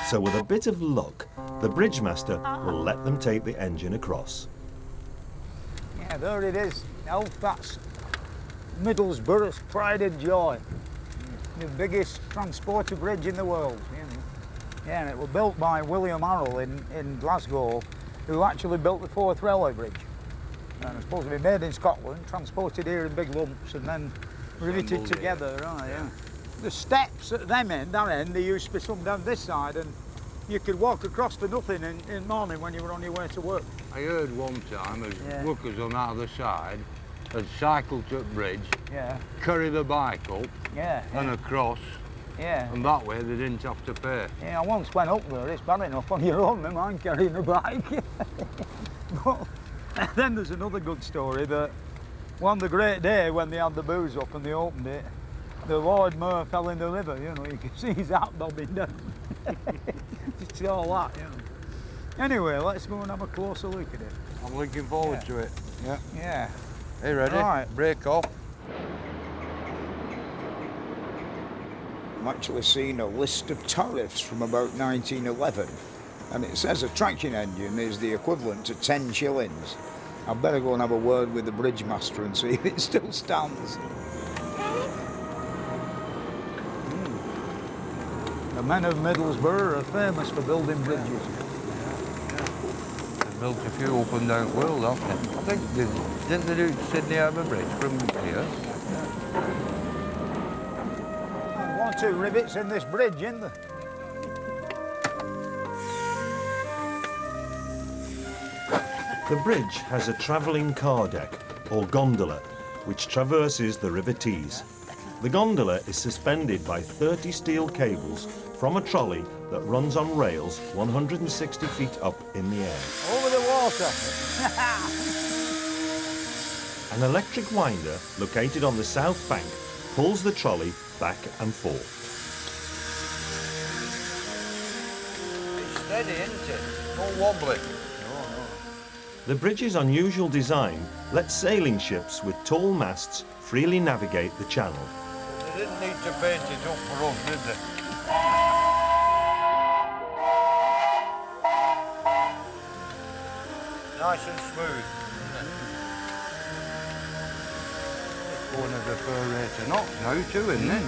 So with a bit of luck, the bridge master will let them take the engine across. Yeah, there it is. Elf, that's Middlesbrough's pride and joy. The biggest transporter bridge in the world. Yeah, and it was built by William Harrell in Glasgow, who actually built the Forth Railway Bridge. And it's supposed to be made in Scotland, transported here in big lumps, and then riveted together. Right, yeah. The steps at that end, they used to be some down this side, and you could walk across for nothing in the morning when you were on your way to work. I heard one time as workers on the other side had cycled to the bridge, carry the bike up and across, and that way they didn't have to pay. Yeah, I once went up there. It's bad enough on your own, man, carrying a bike. But then there's another good story that one the great day when they had the booze up and they opened it, the Lord Mayor fell in the river, you know, you can see his hat bobbing down. Just all that, you know. Anyway, let's go and have a closer look at it. I'm looking forward to it. Yeah. Yeah. Are you ready? Right. Break off. I'm actually seeing a list of tariffs from about 1911, and it says a traction engine is the equivalent to 10 shillings. I'd better go and have a word with the bridge master and see if it still stands. The men of Middlesbrough are famous for building bridges. They've built a few up and down the world, haven't they? I think didn't they do Sydney Harbour Bridge from here? One or two rivets in this bridge, isn't there? The bridge has a travelling car deck, or gondola, which traverses the River Tees. The gondola is suspended by 30 steel cables from a trolley that runs on rails 160 feet up in the air. Over the water. An electric winder located on the south bank pulls the trolley back and forth. It's steady, isn't it? Not wobbly. The bridge's unusual design lets sailing ships with tall masts freely navigate the channel. They didn't need to paint it up for us, did they? Nice and smooth, isn't it? It's going at a fair rate of knots now too, isn't it?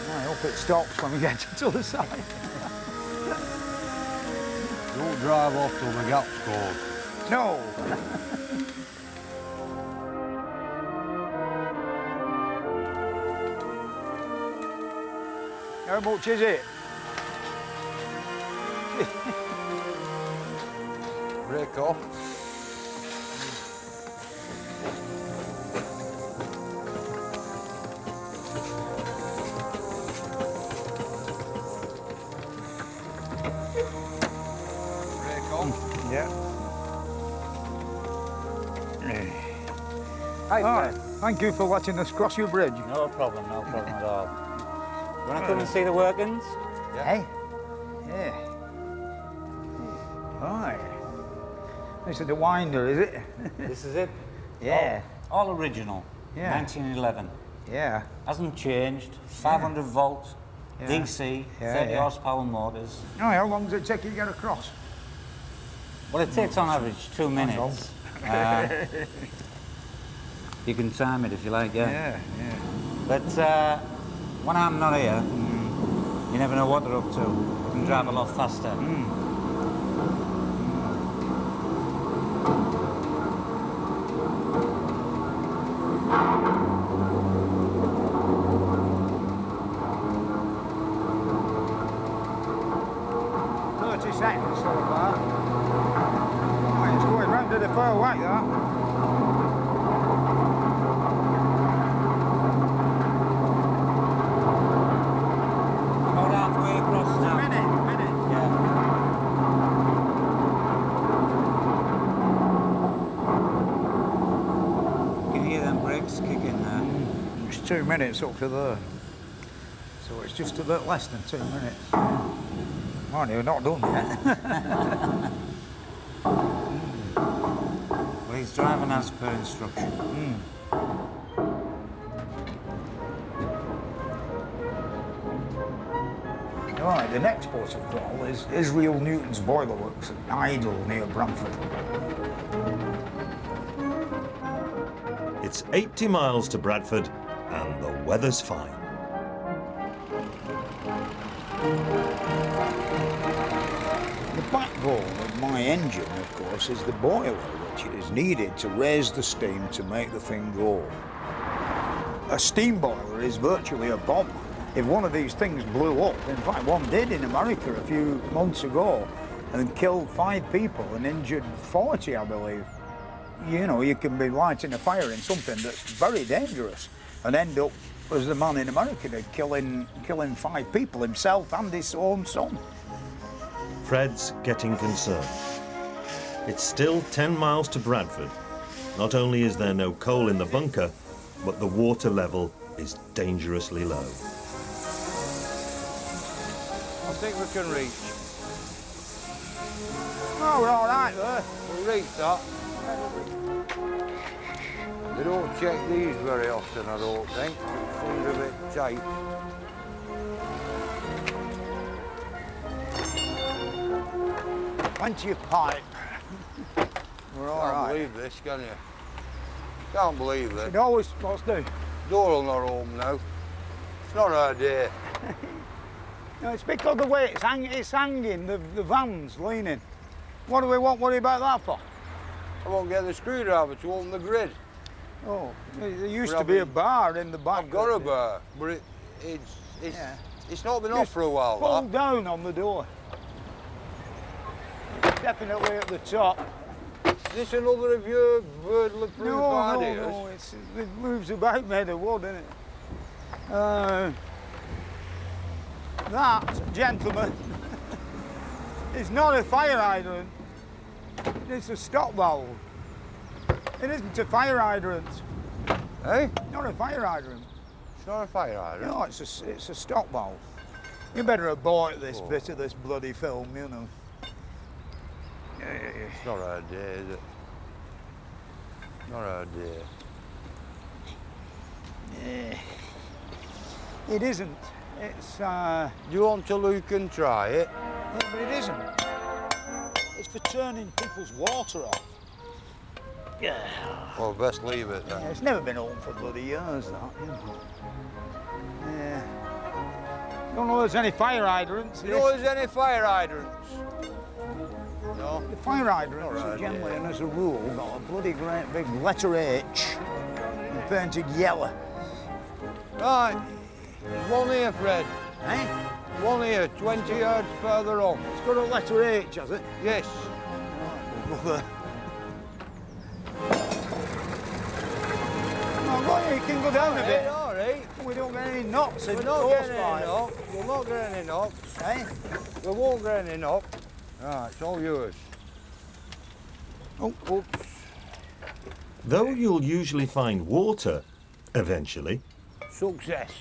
I hope it stops when we get to the other side. Don't drive off till the gap's closed. No. How much is it? Break off. Yeah. Hi, Fred. Thank you for letting us cross your bridge. No problem at all. You want to come and see the workings? Yeah. Hey? Yeah. Right. This is the winder, is it? This is it. Yeah. All original. Yeah. 1911. Yeah. Hasn't changed. 500 volts, Yeah. DC, Yeah, 30 yeah. horsepower motors. Oh, how long does it take you to get across? Well, it takes on average 2 minutes. You can time it if you like, yeah. But when I'm not here, you never know what they're up to. You can drive a lot faster. Seconds so far. Oh, it's going round to the far right, that. About halfway across now. 2 minutes up to there. So it's just a bit less than 2 minutes. Mind you, we're not done yet. Well, he's driving as per instruction. Right, the next port of call is Israel Newton's Boiler Works at Idle near Bradford. It's 80 miles to Bradford and the weather's fine. The backbone of my engine, of course, is the boiler, which is needed to raise the steam to make the thing go. A steam boiler is virtually a bomb. If one of these things blew up, in fact one did in America a few months ago, and killed 5 people and injured 40, I believe. You know, you can be lighting a fire in something that's very dangerous and end up, as the man in America did, killing 5 people, himself and his own son. Fred's getting concerned. It's still 10 miles to Bradford. Not only is there no coal in the bunker, but the water level is dangerously low. I think we can reach. Oh, we're all right there. We'll reach that. They don't check these very often, I don't think. It seems a bit tight. Plenty of pipe. We're all right. Can't believe this, can you? Can't believe this. It always supposed to. Doral not home now. It's not our day. No, it's because of the way it's hanging, the van's leaning. What do we want worry about that for? I won't get the screwdriver to open the grid. Oh, there used to be a bar in the back. I've got a bar, but it's not been off for a while. Pull That. down on the door. Definitely at the top. Is this another of your burglar-proof ideas? No, it moves about made of wood, isn't it? That, gentlemen, is not a fire hydrant. It's a stop valve. It isn't a fire hydrant. Eh? Not a fire hydrant. It's not a fire hydrant? No, it's a stop valve. You better abort this bit of this bloody film, you know. It's not our day, is it? Not our day. It isn't. It's, Do you want to look and try it? Yeah, but it isn't. It's for turning people's water off. Yeah. Well, best leave it then. Yeah, it's never been on for bloody years, that, you know. Yeah. Don't know there's any fire hydrants. You know there's any fire hydrants? No. The fire hydrants are generally, and as a rule, got a bloody great big letter H and painted yellow. Right. There's one here, Fred. Eh? One here, 20 yards further on. It's got a letter H, has it? Yes. Right, we'll go there. Oh, you can go down a bit. All right. We don't get any knocks in We're the not hose getting pipe. any knocks. We'll not get any knocks. Eh? We won't get any knocks. Right, it's all yours. Oh, oops. Though you'll usually find water, eventually, success.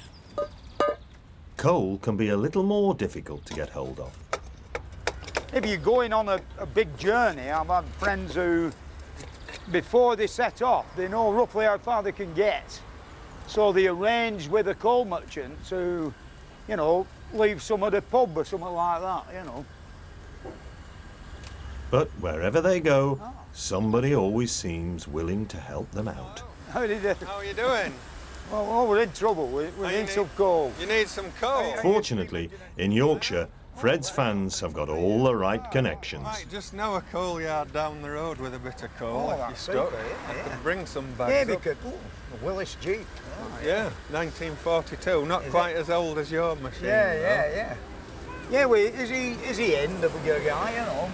Coal can be a little more difficult to get hold of. If you're going on a big journey, I've had friends who, before they set off, they know roughly how far they can get. So they arrange with a coal merchant to, you know, leave some at the pub or something like that, you know. But wherever they go, somebody always seems willing to help them out. How are you doing? Well, we're in trouble. We need some coal. You need some coal? Fortunately, in Yorkshire, Fred's fans have got all the right connections. Might just know a coal yard down the road with a bit of coal if you're stuck. I could bring some Yeah, bags we up. could. A Willis Jeep. Yeah, 1942. Not quite as old as your machine. Yeah. Yeah, is he in, the bigger guy, you know?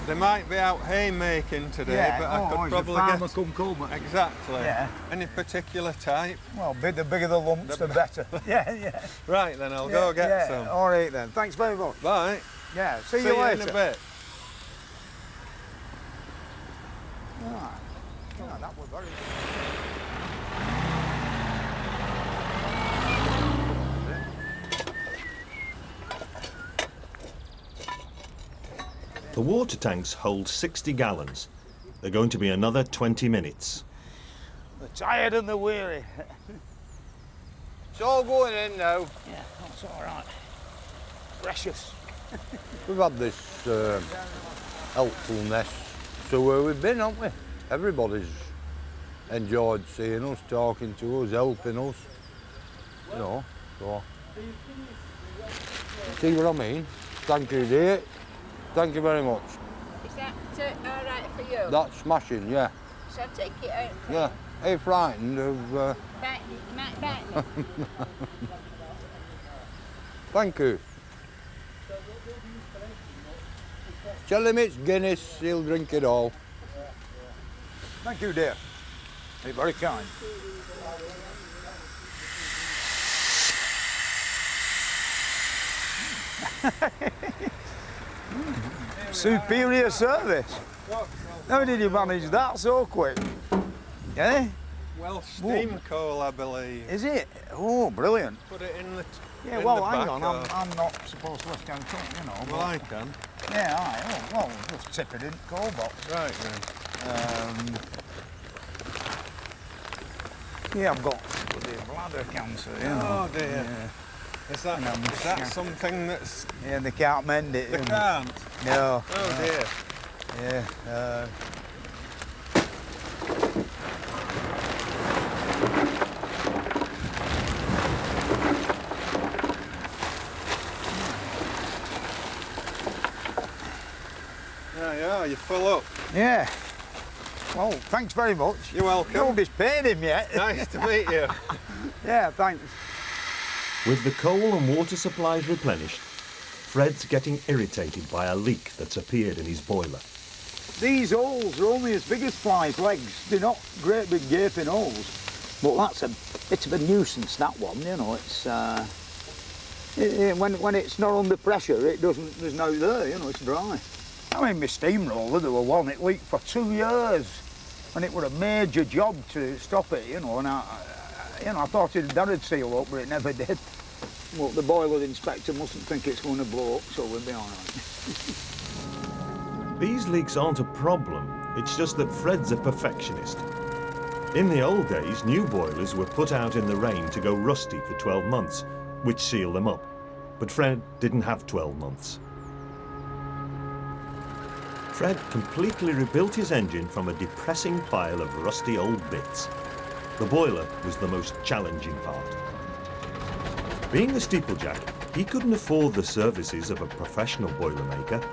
They might be out haymaking today, Yeah. but I could he's probably a farmer get... come coal. Exactly. Yeah. Any particular type? Well, the bigger the lumps, the better. Yeah. Right, then I'll go get some. All right, then. Thanks very much. Bye. Yeah, see you later. in a bit. Ah, that was very The water tanks hold 60 gallons. They're going to be another 20 minutes. The tired and the weary. It's all going in now. Yeah, that's all right. Precious. We've had this helpfulness. So where we've been, haven't we? Everybody's enjoyed seeing us, talking to us, helping us. You know, so. See what I mean? Thank you, dear. Thank you very much. Is that all right for you? That's smashing, yeah. Shall I take it out? Yeah. Are you frightened of... Bite me, you might bite me. Thank you. Tell him it's Guinness, he'll drink it all. Thank you, dear. You're very kind. Superior service. How did you manage that so quick? Yeah? Well, steam coal, I believe. Is it? Oh, brilliant. Put it in the Yeah, in well, the hang back on, or- I'm not supposed to lift anything, you know. Well, but- I can. Yeah, aye. Oh, well, just tip it in the coal box. Right then. Yeah, I've got bladder cancer, you know. Oh dear. Yeah. Is that something that's... Yeah, they can't mend it. They you know. can't? No. Oh no. dear. Yeah. Yeah, you're full up. Yeah. Well, thanks very much. You're welcome. Nobody's paid him yet. Nice to meet you. Yeah, thanks. With the coal and water supplies replenished, Fred's getting irritated by a leak that's appeared in his boiler. These holes are only as big as flies' legs. They're not great big gaping holes. But that's a bit of a nuisance, that one, you know. It's when it's not under pressure, it doesn't, there's no there, you know, it's dry. I mean, my steamroller, there were one, it leaked for 2 years. And it was a major job to stop it, you know, and I thought that'd seal up, but it never did. Well, the boiler inspector mustn't think it's going to blow up, so we'll be all right. These leaks aren't a problem, it's just that Fred's a perfectionist. In the old days, new boilers were put out in the rain to go rusty for 12 months, which sealed them up. But Fred didn't have 12 months. Fred completely rebuilt his engine from a depressing pile of rusty old bits. The boiler was the most challenging part. Being a steeplejack, he couldn't afford the services of a professional boilermaker.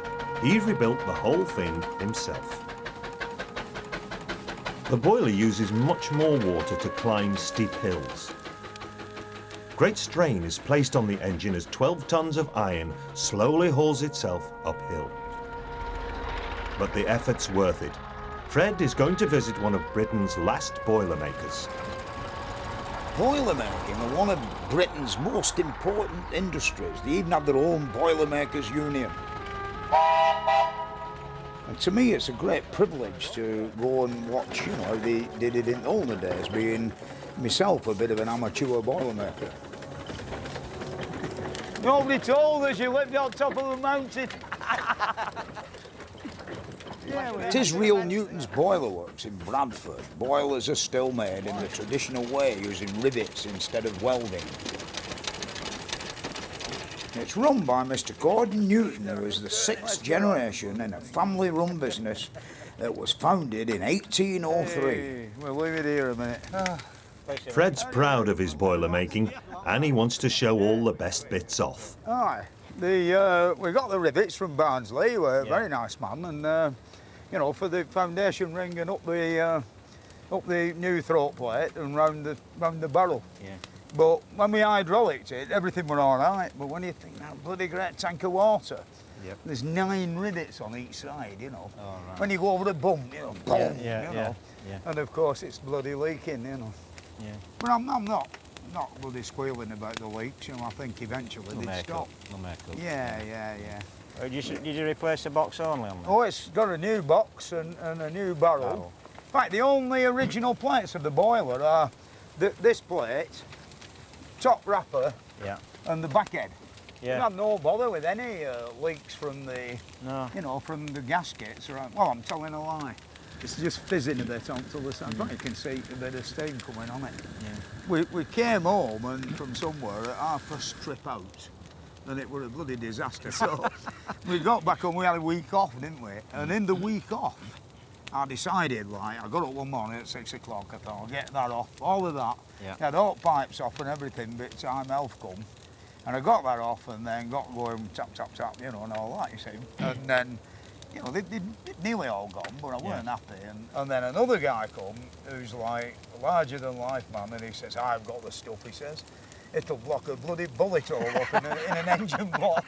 He rebuilt the whole thing himself. The boiler uses much more water to climb steep hills. Great strain is placed on the engine as 12 tons of iron slowly hauls itself uphill. But the effort's worth it. Fred is going to visit one of Britain's last boilermakers. Boilermaking are one of Britain's most important industries. They even have their own Boilermakers Union. And to me, it's a great privilege to go and watch, you know, how they did it in the older days, being myself a bit of an amateur boilermaker. Nobody told us you lived on top of a mountain. It is Real Newton's Boiler Works in Bradford. Boilers are still made in the traditional way, using rivets instead of welding. It's run by Mr. Gordon Newton, who is the 6th generation in a family-run business that was founded in 1803. Hey, we'll leave it here a minute. Fred's proud of his boiler making, and he wants to show all the best bits off. Aye, we got the rivets from Barnsley, who were a very nice man, and you know, for the foundation ring and up the new throat plate and round the barrel. Yeah. But when we hydraulicked it, everything were all right. But when you think that bloody great tank of water, yep. There's 9 rivets on each side, you know. Oh, right. When you go over the bump, you know, boom, yeah, you know. yeah. And of course it's bloody leaking, you know. Yeah. But I'm not bloody squealing about the leaks, you know. I think eventually they'd stop. They'll make up. Yeah. Did you replace the box only on that? Oh, it's got a new box and a new barrel. In fact, the only original plates of the boiler are this plate, top wrapper, yeah, and the back head. We've had no bother with any leaks from the, you know, from the gaskets. Well, I'm telling a lie. It's just fizzing a bit onto the side. But you can see a bit of steam coming on it. Yeah. We came home and from somewhere at our first trip out, and it was a bloody disaster. So we got back and we had a week off, didn't we? And in the week off, I decided, like, I got up one morning at 6 o'clock, I thought, I'll get that off, all of that. Yeah. Had all pipes off and everything, but time elf come. And I got that off and then got going tap, tap, tap, you know, and all that, you see. And then, you know, they'd nearly all gone, but I weren't happy. And then another guy come who's like larger than life man, and he says, I've got the stuff, he says. It'll block a bloody bullet hole up in an engine block.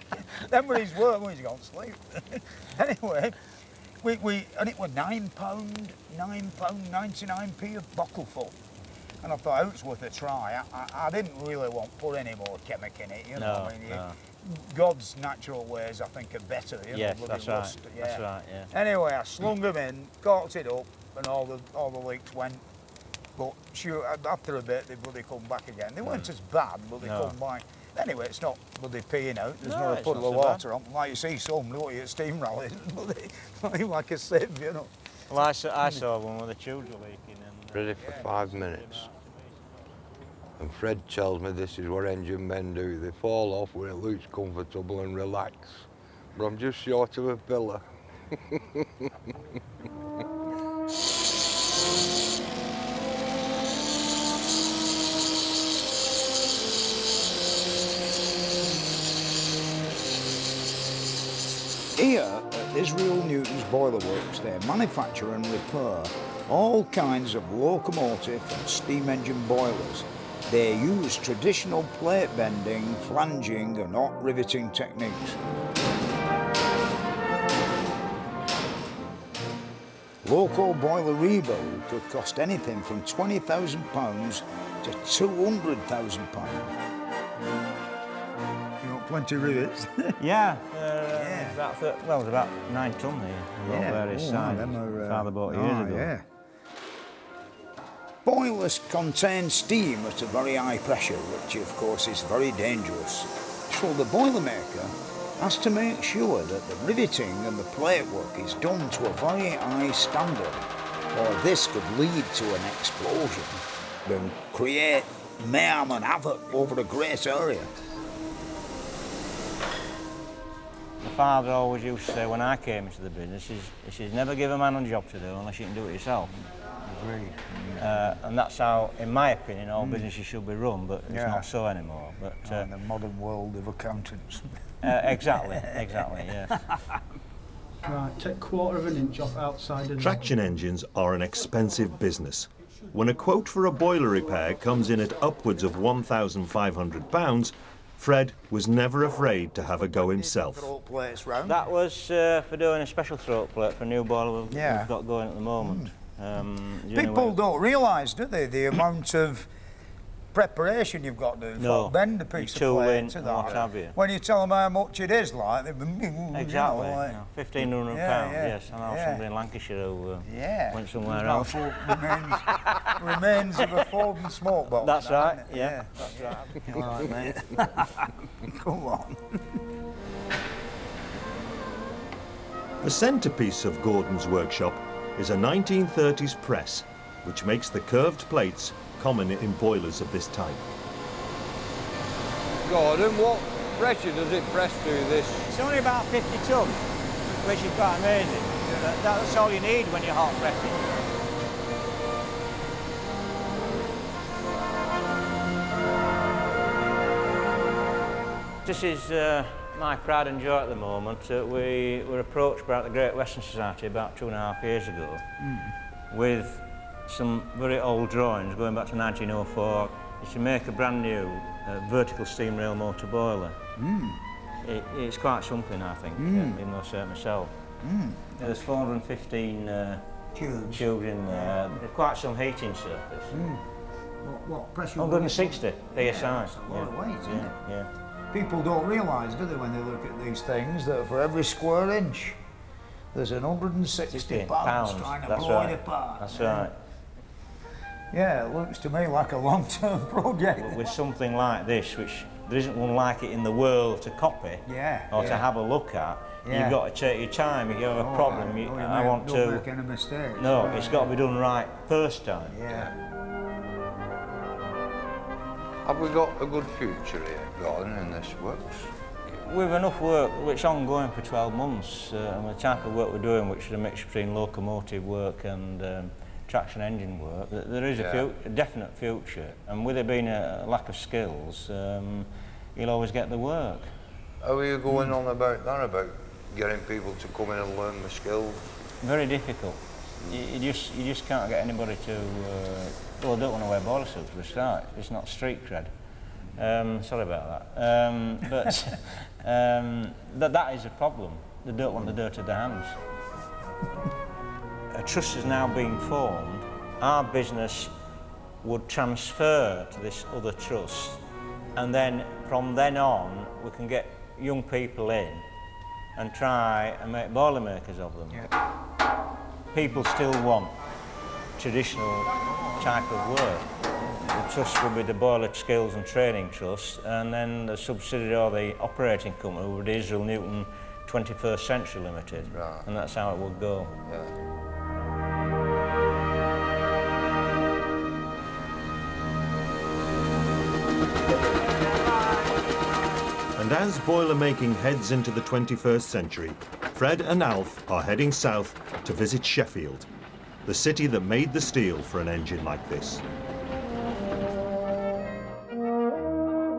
Then when he's worked, when he's gone to sleep. Anyway, and it was £9.99p a bottle full. And I thought, oh, it's worth a try. I didn't really want to put any more chemic in it, you know. I mean, God's natural ways, I think, are better. You know, that's rust, right. That's right. Yeah. Anyway, I slung them in, corked it up, and all the leaks went. But sure, after a bit, they bloody come back again. They weren't as bad, but they come back. Anyway, it's not bloody peeing out. There's not a puddle of water on. Like you see some, don't you, at steam rallies, like a sieve, you know. Well, I saw one where the tubes were leaking. Ready for 5 minutes. And Fred tells me this is what engine men do. They fall off where it looks comfortable and relax. But I'm just short of a pillar. Here at Israel Newton's Boiler Works, they manufacture and repair all kinds of locomotive and steam engine boilers. They use traditional plate bending, flanging and hot riveting techniques. Local boiler rebuild could cost anything from £20,000 to £200,000. You want plenty of rivets? Yeah. There's about 9 tonne here. Various sizes. Father bought years ago. Yeah. Boilers contain steam at a very high pressure, which of course is very dangerous. So the boilermaker has to make sure that the riveting and the plate work is done to a very high standard, or this could lead to an explosion and create mayhem and havoc over a great area. My father always used to say when I came into the business, he says, never give a man a job to do unless you can do it yourself. Agreed. And that's how, in my opinion, all businesses should be run, but it's not so anymore. But in the modern world of accountants. Exactly, yes. Right, take 1/4 of an inch off outside of Traction engines are an expensive business. When a quote for a boiler repair comes in at upwards of £1,500, Fred was never afraid to have a go himself. That was for doing a special throat plate for a new boiler we've got going at the moment. People don't realise, do they, the amount of preparation you've got to do for bend a piece of plate to that. When you tell them how much it is, like, they exactly, £1,500, yes. I know somebody in Lancashire who went somewhere else. Remains of a folding smoke box. That's right, that's right. All right, mate. Come on. The centrepiece of Gordon's workshop is a 1930s press, which makes the curved plates common in boilers of this type. Gordon, what pressure does it press to this? It's only about 50 tonne, which is quite amazing. That's all you need when you're hot pressing. This is my pride and joy at the moment. We were approached by the Great Western Society about 2.5 years ago with some very old drawings going back to 1904. It's to make a brand new vertical steam rail motor boiler. It's quite something, I think, even though I say it myself. There's 415 tubes in there. There's quite some heating surface. What pressure? 160 PSI. That's a lot of weight, isn't it? People don't realise, do they, when they look at these things, that for every square inch, there's 160 pounds trying to blow it apart. That's right. Yeah, it looks to me like a long-term project. But with something like this, which there isn't one like it in the world to copy or to have a look at. You've got to take your time. If you have a problem, Don't make any mistakes. No, it's got to be done right first time. Have we got a good future here, Gordon, in this works? We've enough work which is ongoing for 12 months, and the type of work we're doing, which is a mixture between locomotive work and traction engine work, there is a definite future, and with there being a lack of skills, you'll always get the work. How are you going on about that, about getting people to come in and learn the skills? Very difficult. You just can't get anybody to, well, I don't want to wear boiler suits for a start, it's not street cred. Sorry about that. But that is a problem. They don't want the dirt in their hands. A trust is now being formed. Our business would transfer to this other trust, and then from then on we can get young people in and try and make boiler makers of them. People still want traditional type of work. The trust will be the Boiler Skills and Training Trust, and then the subsidiary or the operating company will be Israel Newton 21st Century Limited, and that's how it will go. And as boiler making heads into the 21st century, Fred and Alf are heading south to visit Sheffield, the city that made the steel for an engine like this.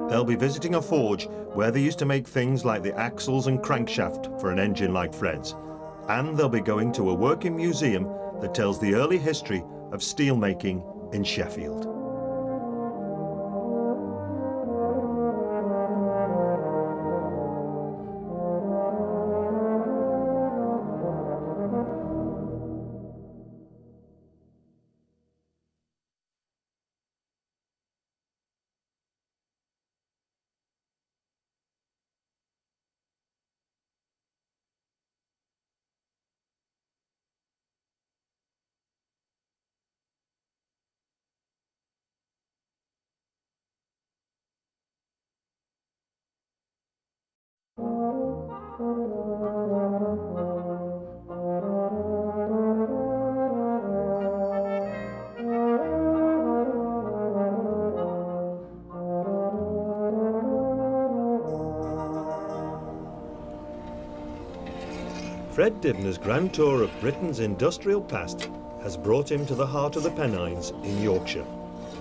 They'll be visiting a forge where they used to make things like the axles and crankshaft for an engine like Fred's. And they'll be going to a working museum that tells the early history of steel making in Sheffield. Fred Dibnah's grand tour of Britain's industrial past has brought him to the heart of the Pennines in Yorkshire.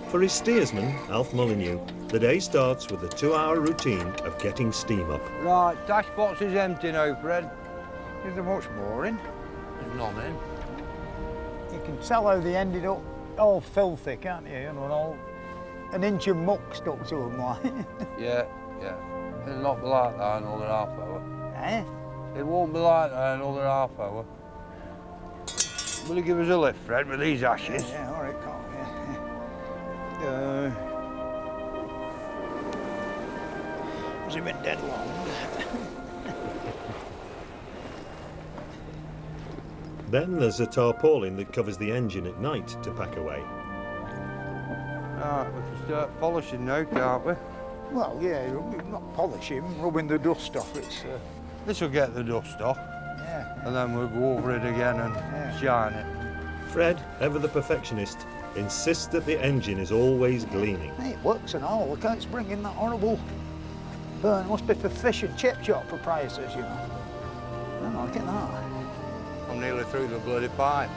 For his steersman, Alf Molyneux, the day starts with a 2-hour routine of getting steam up. Right, dashbox is empty now, Fred. Is there much more in? There's none in. You can tell how they ended up all filthy, can't you? You know, all an inch of muck stuck to them, like. Yeah. It'll not be like that another half hour. Eh? It won't be like that another half hour. Will you give us a lift, Fred, with these ashes? Yeah, all right, Carl, Was he been dead long? Then there's a tarpaulin that covers the engine at night to pack away. Right, we can start polishing now, can't we? Well, yeah, not polishing, rubbing the dust off. It's. This will get the dust off. And then we'll go over it again and shine it. Fred, ever the perfectionist, insists that the engine is always gleaming. Hey, it works and all. Look how it's bringing that horrible burn. Must be for fish and chip shop proprietors, you know. Oh, look at that. I'm nearly through the bloody pipe.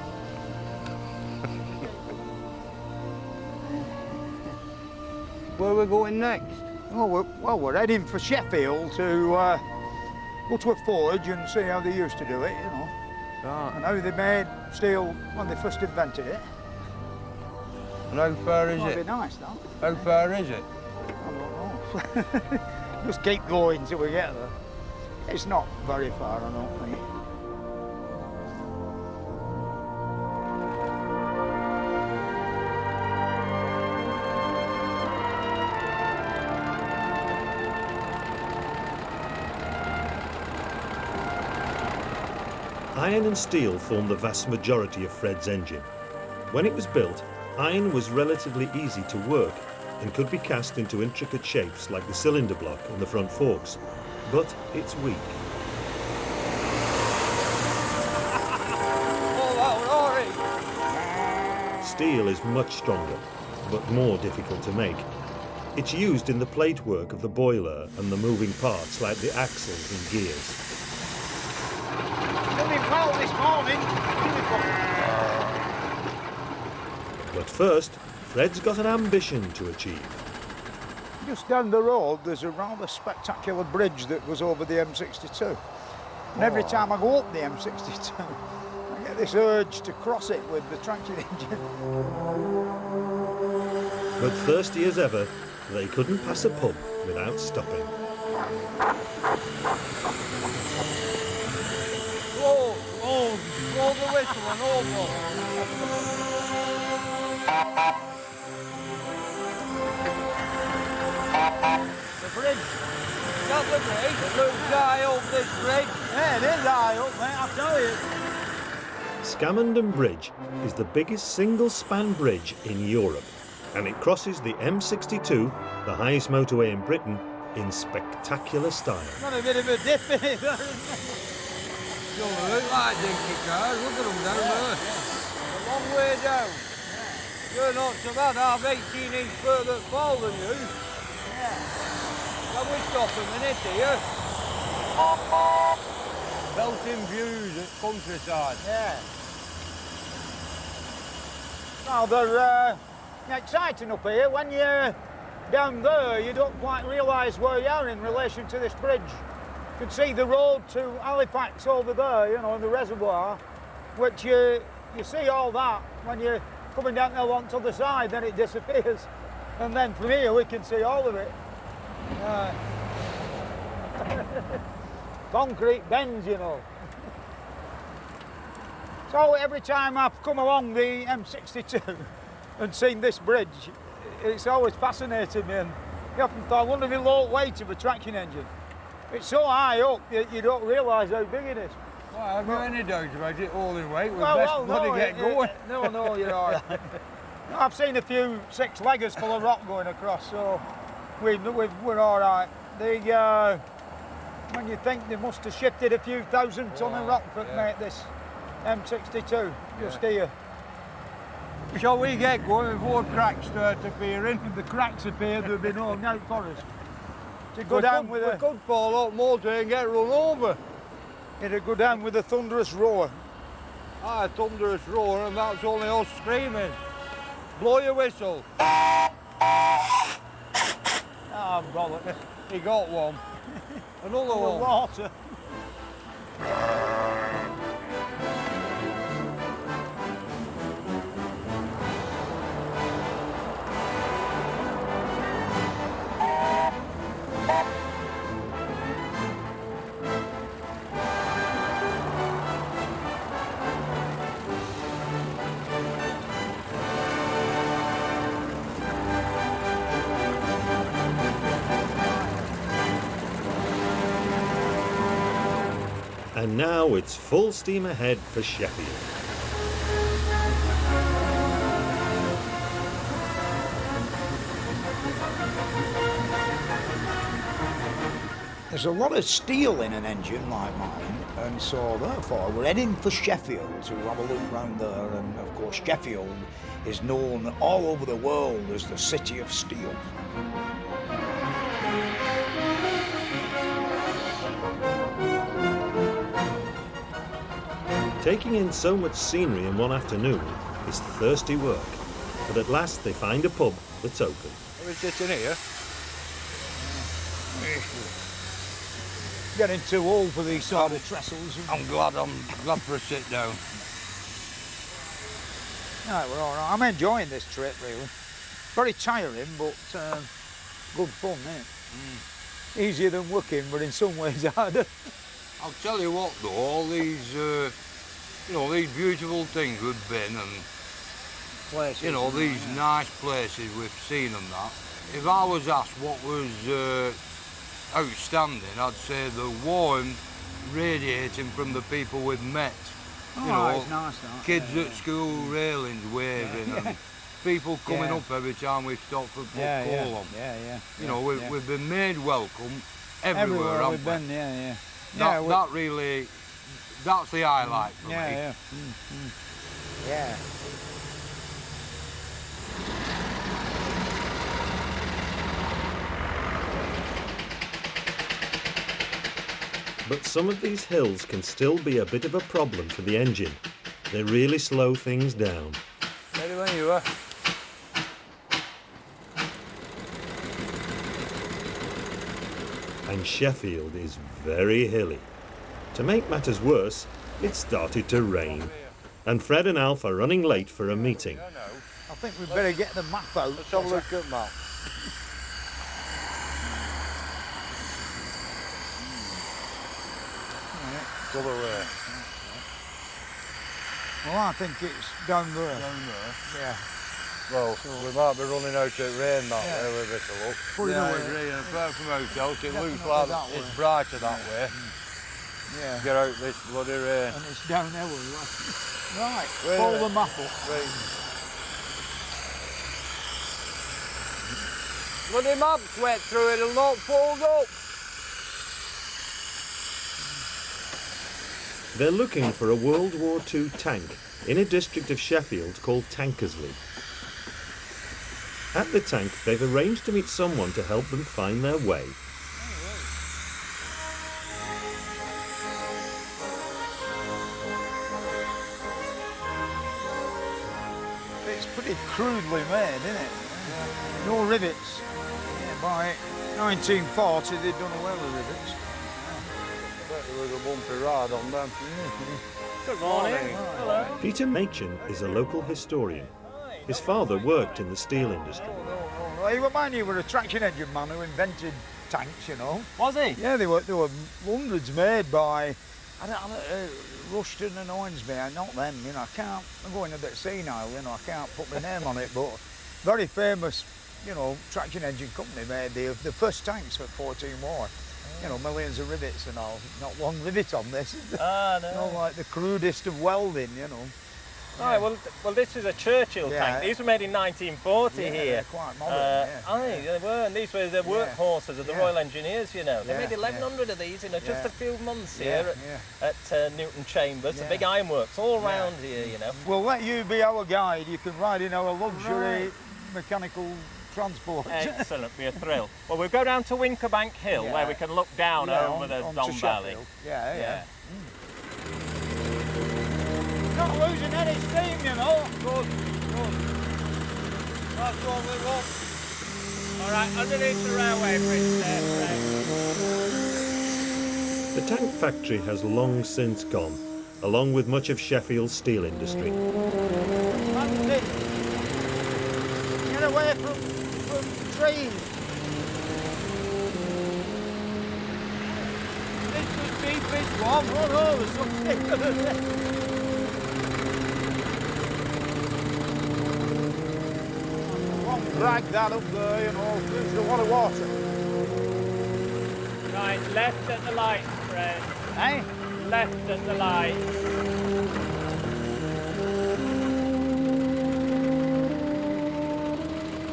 Where are we going next? Well, we're heading for Sheffield to go to a forge and see how they used to do it, you know. Right. And how they made steel when they first invented it. And how far is it? Might be nice, that. How far is it? I don't know. Just keep going till we get there. It's not very far, I don't think. Iron and steel form the vast majority of Fred's engine. When it was built, iron was relatively easy to work, and could be cast into intricate shapes like the cylinder block and the front forks, but it's weak. Steel is much stronger, but more difficult to make. It's used in the plate work of the boiler and the moving parts like the axles and gears. Doing well this morning. But first, Fred's got an ambition to achieve. Just down the road, there's a rather spectacular bridge that goes over the M62. And every time I go up the M62, I get this urge to cross it with the traction engine. But thirsty as ever, they couldn't pass a pub without stopping. Blow the whistle and all The bridge. That the bridge? It looks high up, this bridge. Yeah, it is high up, mate, I tell you. Scammondham Bridge is the biggest single-span bridge in Europe, and it crosses the M62, the highest motorway in Britain, in spectacular style. Got a bit of a dip in it, don't look like dinky cars, look at them down there. A long way down. You're not so bad, I'm 18 inch further fall than you. Can we stop a minute here? Belting views at countryside. Yeah. Well, they're exciting up here. When you're down there, you don't quite realise where you are in relation to this bridge. You can see the road to Halifax over there, you know, in the reservoir, which you see all that when you're coming down the hill on to the side, then it disappears. And then from here, we can see all of it. Concrete bends, you know. So every time I've come along the M62 and seen this bridge, it's always fascinated me, and you often thought, I wonder the low weight of a traction engine. It's so high up that you don't realise how big it is. Well, have you any doubt about it all in weight? We're best bloody get going. No, you're all right. I've seen a few six-leggers full of rock going across, so we're all right. When you think they must have shifted a few thousand ton of rock to make this M62 just here. Shall we get going before cracks start appearing? If the cracks appear, there'll be no doubt for us. To go we down could, with we could fall out motor and get run over. It'll go down with a thunderous roar. Ah, a thunderous roar, and that's only us screaming. Blow your whistle. Ah, bollocks. He got one. Another one. Water. And now it's full steam ahead for Sheffield. There's a lot of steel in an engine like mine, and so therefore we're heading for Sheffield to have a look round there, and of course Sheffield is known all over the world as the City of Steel. Taking in so much scenery in one afternoon is thirsty work, but at last they find a pub that's open. Are we sitting here? Getting too old for these sort of trestles. I'm glad for a sit down. Right, we're all right. I'm enjoying this trip, really. Very tiring, but good fun, isn't it? Easier than working, but in some ways harder. I'll tell you what, though, all these, you know, these beautiful things we've been and, places, you know, these nice places we've seen and that. If I was asked what was outstanding, I'd say the warmth radiating from the people we've met. Oh, You know, it's nice, that. kids at school railings waving and people coming up every time we stop for put coal on. You know, we've been made welcome everywhere, haven't we've we? been, yeah. That really, that's the highlight for me. Yeah. Yeah. But some of these hills can still be a bit of a problem for the engine. They really slow things down. Ready when you are. And Sheffield is very hilly. To make matters worse, it started to rain. And Fred and Alf are running late for a meeting. I think we'd better get the map out. Let's have a look at the map. Go away. Well, I think it's down there. Down there? Yeah. Well, we might be running out of rain that way with a bit of luck. Put it away. Agree, and apart from out, it looks like it's brighter that way. Yeah. Get out this bloody rain. And it's down there. Right, follow the map up. Right. Bloody map's wet through it, it'll not fold up. They're looking for a World War II tank in a district of Sheffield called Tankersley. At the tank, they've arranged to meet someone to help them find their way. It's pretty crudely made, isn't it? Yeah. No rivets. Yeah, by 1940, they'd done away with rivets. There was a bumpy ride on them. Good morning. Hello. Peter Machin is a local historian. His father worked in the steel industry. He was a traction engine man who invented tanks, you know. Was he? Yeah, they were hundreds made by Rushton and Owensby, not them, you know. I'm going a bit senile, you know, I can't put my name on it, but very famous, you know, traction engine company made the first tanks for 14 War. You know, millions of rivets and all. Not one rivet on this. No. You know, like the crudest of welding, you know. Right, well, this is a Churchill tank. These were made in 1940 here. They're quite modern, They were, and these were the workhorses of the Royal Engineers, you know. They made 1,100 of these in just a few months here at Newton Chambers, the big ironworks all around here, you know. We'll let you be our guide. You can ride in our luxury mechanical transport. Excellent, be a thrill. Well, we'll go down to Winkerbank Hill where we can look down over the Don Valley. Yeah. Not losing any steam, you know. Good. That's what we want. All right, underneath the railway bridge there, Fred. The tank factory has long since gone, along with much of Sheffield's steel industry. Get away from trees. This is the deepest one. Oh, there's something. Drag that up there, you know, there's a lot of water. Right, left at the light, Fred. Eh? Left at the light.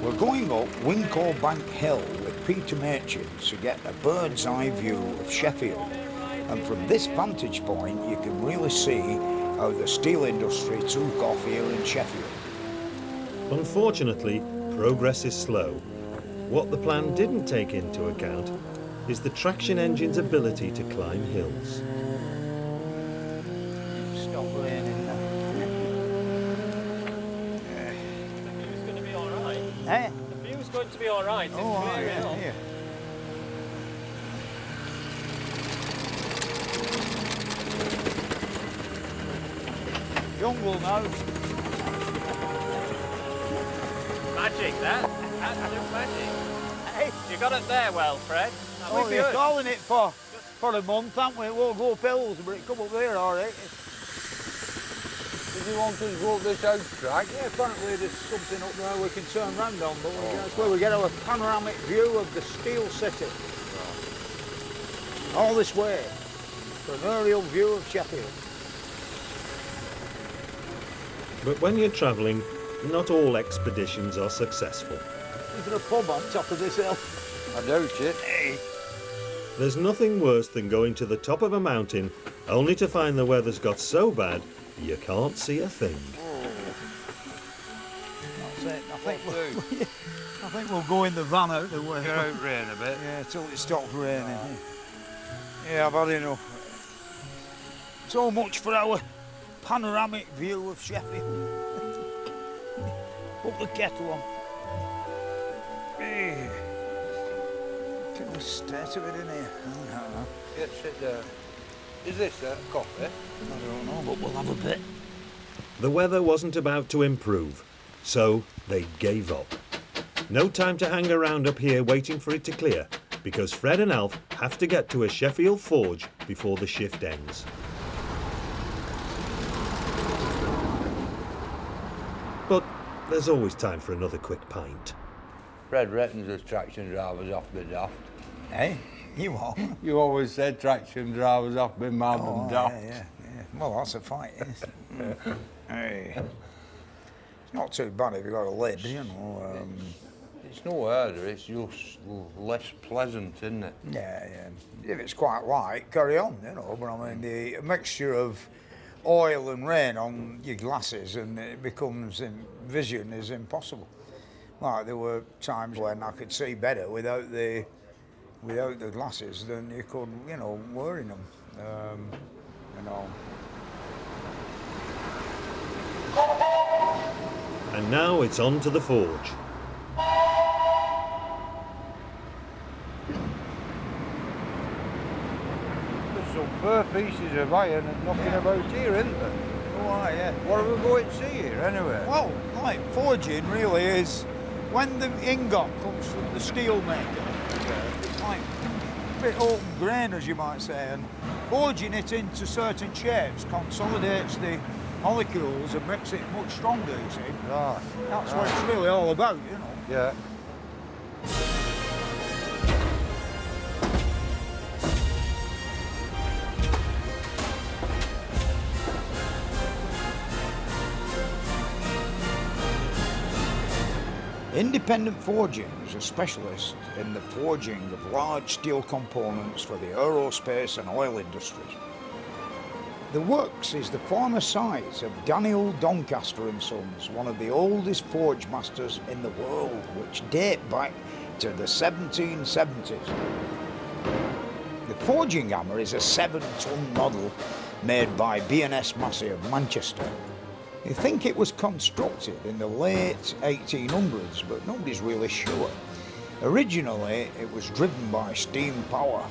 We're going up Winkerbank Hill with Peter Machin to get a bird's eye view of Sheffield. And from this vantage point, you can really see how the steel industry took off here in Sheffield. Unfortunately, progress is slow. What the plan didn't take into account is the traction engine's ability to climb hills. Stop raining now. The view's going to be all right. Eh? The view's going to be all right. It's clear enough. Yeah. Jungle now. Magic, that. Absolute magic. Hey, you got it there well, Fred. We've been calling it for a month, haven't we? It won't go up hills, but it come up there, all right. Did you want us to go up this out track? Yeah, apparently there's something up there we can turn round on, but that's where we get our panoramic view of the steel city. All this way, for an aerial view of Sheffield. But when you're travelling, not all expeditions are successful. Is there a pub on top of this hill? I doubt it. Hey. There's nothing worse than going to the top of a mountain only to find the weather's got so bad you can't see a thing. That's it. I think we'll go in the van out the way. Get out rain a bit. Yeah, till it stops raining. Yeah, I've had enough. So much for our panoramic view of Sheffield. Put the kettle on. Hey. Look at the state of it in here. Yes, sit there. Is this coffee? I don't know, but we'll have a bit. The weather wasn't about to improve, so they gave up. No time to hang around up here waiting for it to clear, because Fred and Alf have to get to a Sheffield forge before the shift ends. But there's always time for another quick pint. Fred reckons there's traction drivers off the daft. Hey, you what? You always said traction drivers off the mad and daft. Yeah. Well, that's a fight. Hey. It's not too bad if you've got a lid, you know. It's no harder, it's just less pleasant, isn't it? Yeah. If it's quite light, carry on, you know. But I mean, the mixture of oil and rain on your glasses and it becomes vision is impossible. Like there were times when I could see better without the glasses than you could, you know, wearing them. You know. And now it's on to the forge. There's some fur pieces of iron and knocking about here, isn't there? Oh, yeah. What are we going to see here, anyway? Well, like, forging really is when the ingot comes from the steel maker. It's like a bit open grain, as you might say, and forging it into certain shapes consolidates the molecules and makes it much stronger, you see. Right. That's what it's really all about, you know. Yeah. Independent Forging is a specialist in the forging of large steel components for the aerospace and oil industries. The works is the former site of Daniel Doncaster and Sons, one of the oldest forge masters in the world, which date back to the 1770s. The forging hammer is a 7-ton model made by B&S Massey of Manchester. They think it was constructed in the late 1800s, but nobody's really sure. Originally, it was driven by steam power,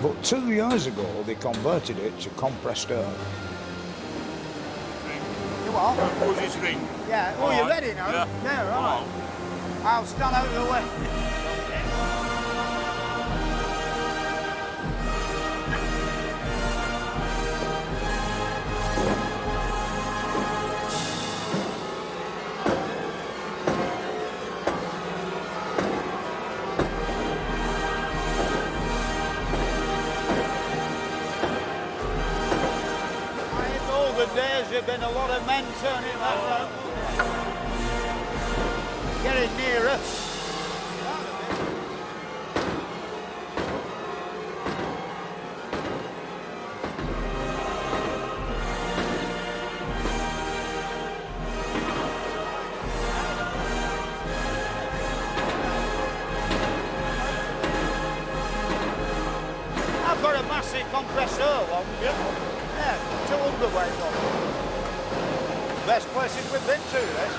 but 2 years ago they converted it to compressed air. You what? Forge's ring. Yeah. Oh, you're ready now? Yeah, right. I'll stand out of the way. There's been a lot of men turning that round. Getting nearer. I've got a massive compressor one. Yeah, 200 weight one. Best places we've been to, this.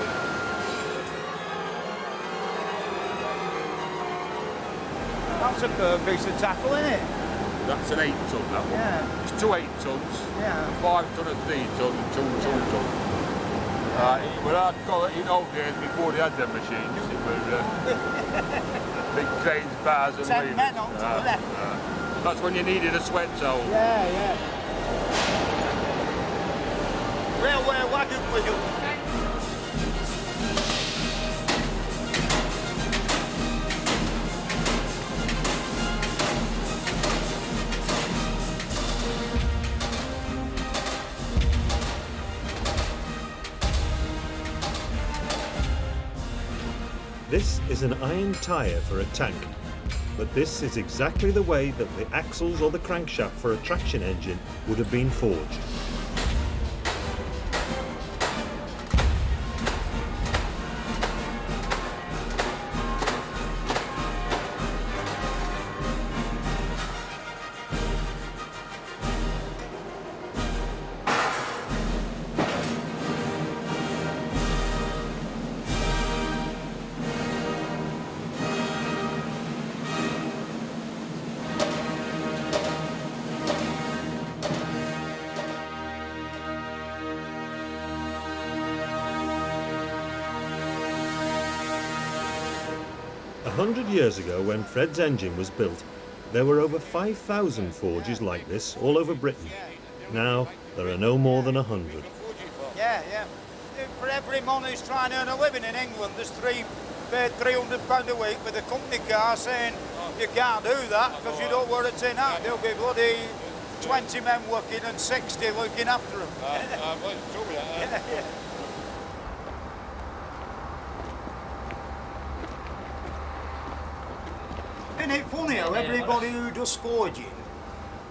That's a fair piece of tackle, isn't it? That's an 8-ton, that one. Yeah. It's 2 8-tons, yeah. 5 ton, a 3 ton, and 2 2-ton. Well, I'd call it in old days before they had them machines. It was big cranes, bars, and 10 men on to the left. That's when you needed a sweat towel. Yeah. Railway wagon wheel. This is an iron tyre for a tank, but this is exactly the way that the axles or the crankshaft for a traction engine would have been forged. A 100 years ago, when Fred's engine was built, there were over 5,000 forges like this all over Britain. Now, there are no more than 100. Yeah, yeah. For every man who's trying to earn a living in England, there's paid £300 a week with a company car saying you can't do that because you don't wear a tin hat. There'll be bloody 20 men working and 60 looking after them. Yeah, yeah. Isn't it funny how everybody who does forging,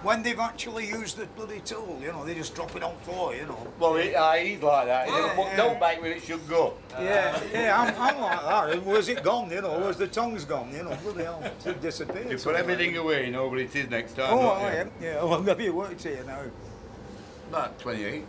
when they've actually used the bloody tool, you know, they just drop it on floor, you know. Well, he's like that. He doesn't put no back when it should go. Yeah, yeah, I'm like that. Where's it gone, you know? Where's the tongues gone, you know? Bloody hell, it's disappeared. You put everything away, you know where it is next time. Oh, I am. Yeah, well, maybe it works here now. About 28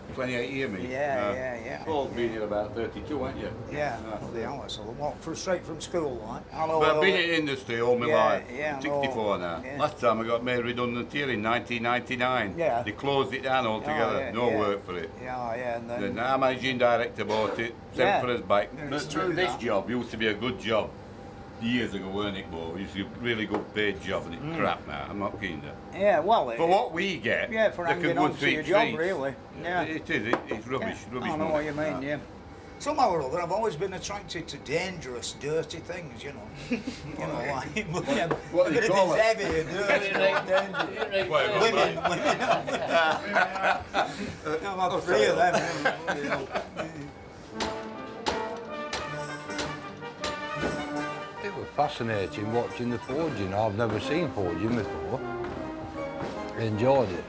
years, mate. Yeah. Paul's been here about 32, ain't you? Yeah, bloody hell, that's a lot. Straight from school, like. But I've been in the industry all my life. Yeah, 64 now. Yeah. Last time I got made redundant here in 1999. Yeah. They closed it down altogether. No work for it. Yeah, and then... Our managing director bought it, sent for us back. It's But true, this that. job used to be a good job. Years ago, weren't it, Bo? It used to be a really good paid job, and it's crap now. I'm not keen to. Yeah, well... For what we get, yeah, for they hanging can go on to your job, really. Yeah. It is. It's rubbish. Rubbish. I know what you mean, yeah. Somehow or other, I've always been attracted to dangerous, dirty things, you know. You know, like... What do you call it? Heavy and dirty, dangerous. Women. I've had 3 of them, you know. It was fascinating watching the forging. I've never seen forging before. Enjoyed it.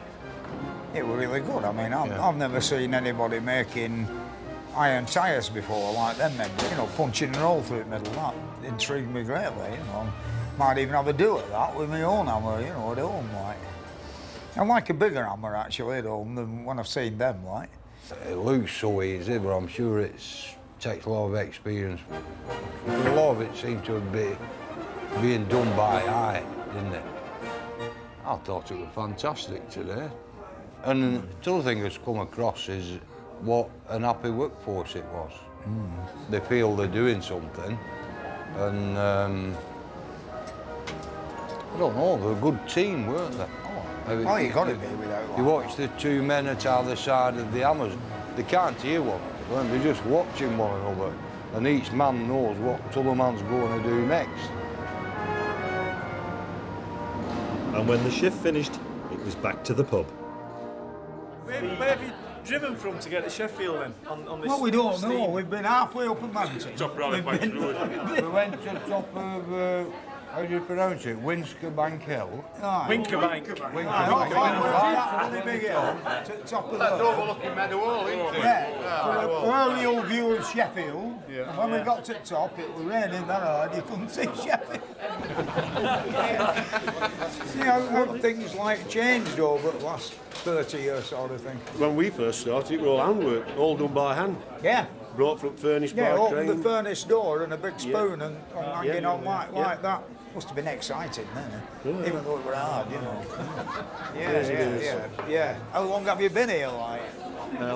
It was really good. I mean, I've never seen anybody making iron tyres before like them men, you know, punching a hole through the middle. That intrigued me greatly, you know. Might even have a do at that with my own hammer, you know, at home, like. I like a bigger hammer, actually, at home than when I've seen them, like. It looks so easy, but I'm sure it takes a lot of experience. But a lot of it seemed to be being done by eye, didn't it? I thought it was fantastic today. And the other thing that's come across is what an happy workforce it was. They feel they're doing something, and I don't know, they're a good team, weren't they? Oh, you got to be without that. You watch the 2 men at either side of the hammers, they can't hear one another, they're just watching one another, and each man knows what the other man's going to do next. And when the shift finished, it was back to the pub. Where have you driven from to get to Sheffield then? On this Well, we don't know. We've been halfway up a mountain. Top right of Banks Road. We went to the top of, how do you pronounce it? Winskabank Hill? Winkerbank. Really big hill. Top of That's the... overlooking Meadow Hall, isn't it? Yeah. Early view of Sheffield. Yeah. And when we got to the top, it was raining that hard, you couldn't see Sheffield. See how things like changed over the last 30 years, sort of thing. When we first started, it was all handwork, all done by hand. Yeah. Brought from furnace by opened crane. the furnace door and a big spoon and hanging on like that. Must have been exciting then, even though it was hard, you know. Yeah. How long have you been here, like?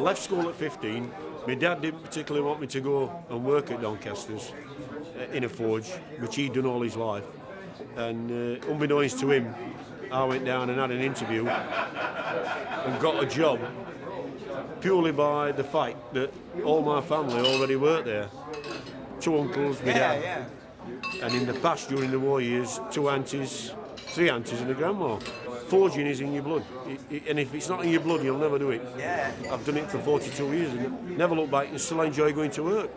Left school at 15. My dad didn't particularly want me to go and work at Doncaster's in a forge, which he'd done all his life. And unbeknownst to him, I went down and had an interview and got a job purely by the fact that all my family already worked there. 2 uncles, my dad. And in the past, during the war years, 2 aunties, 3 aunties and a grandma. Forging is in your blood. And if it's not in your blood, you'll never do it. Yeah. I've done it for 42 years and never look back and still enjoy going to work.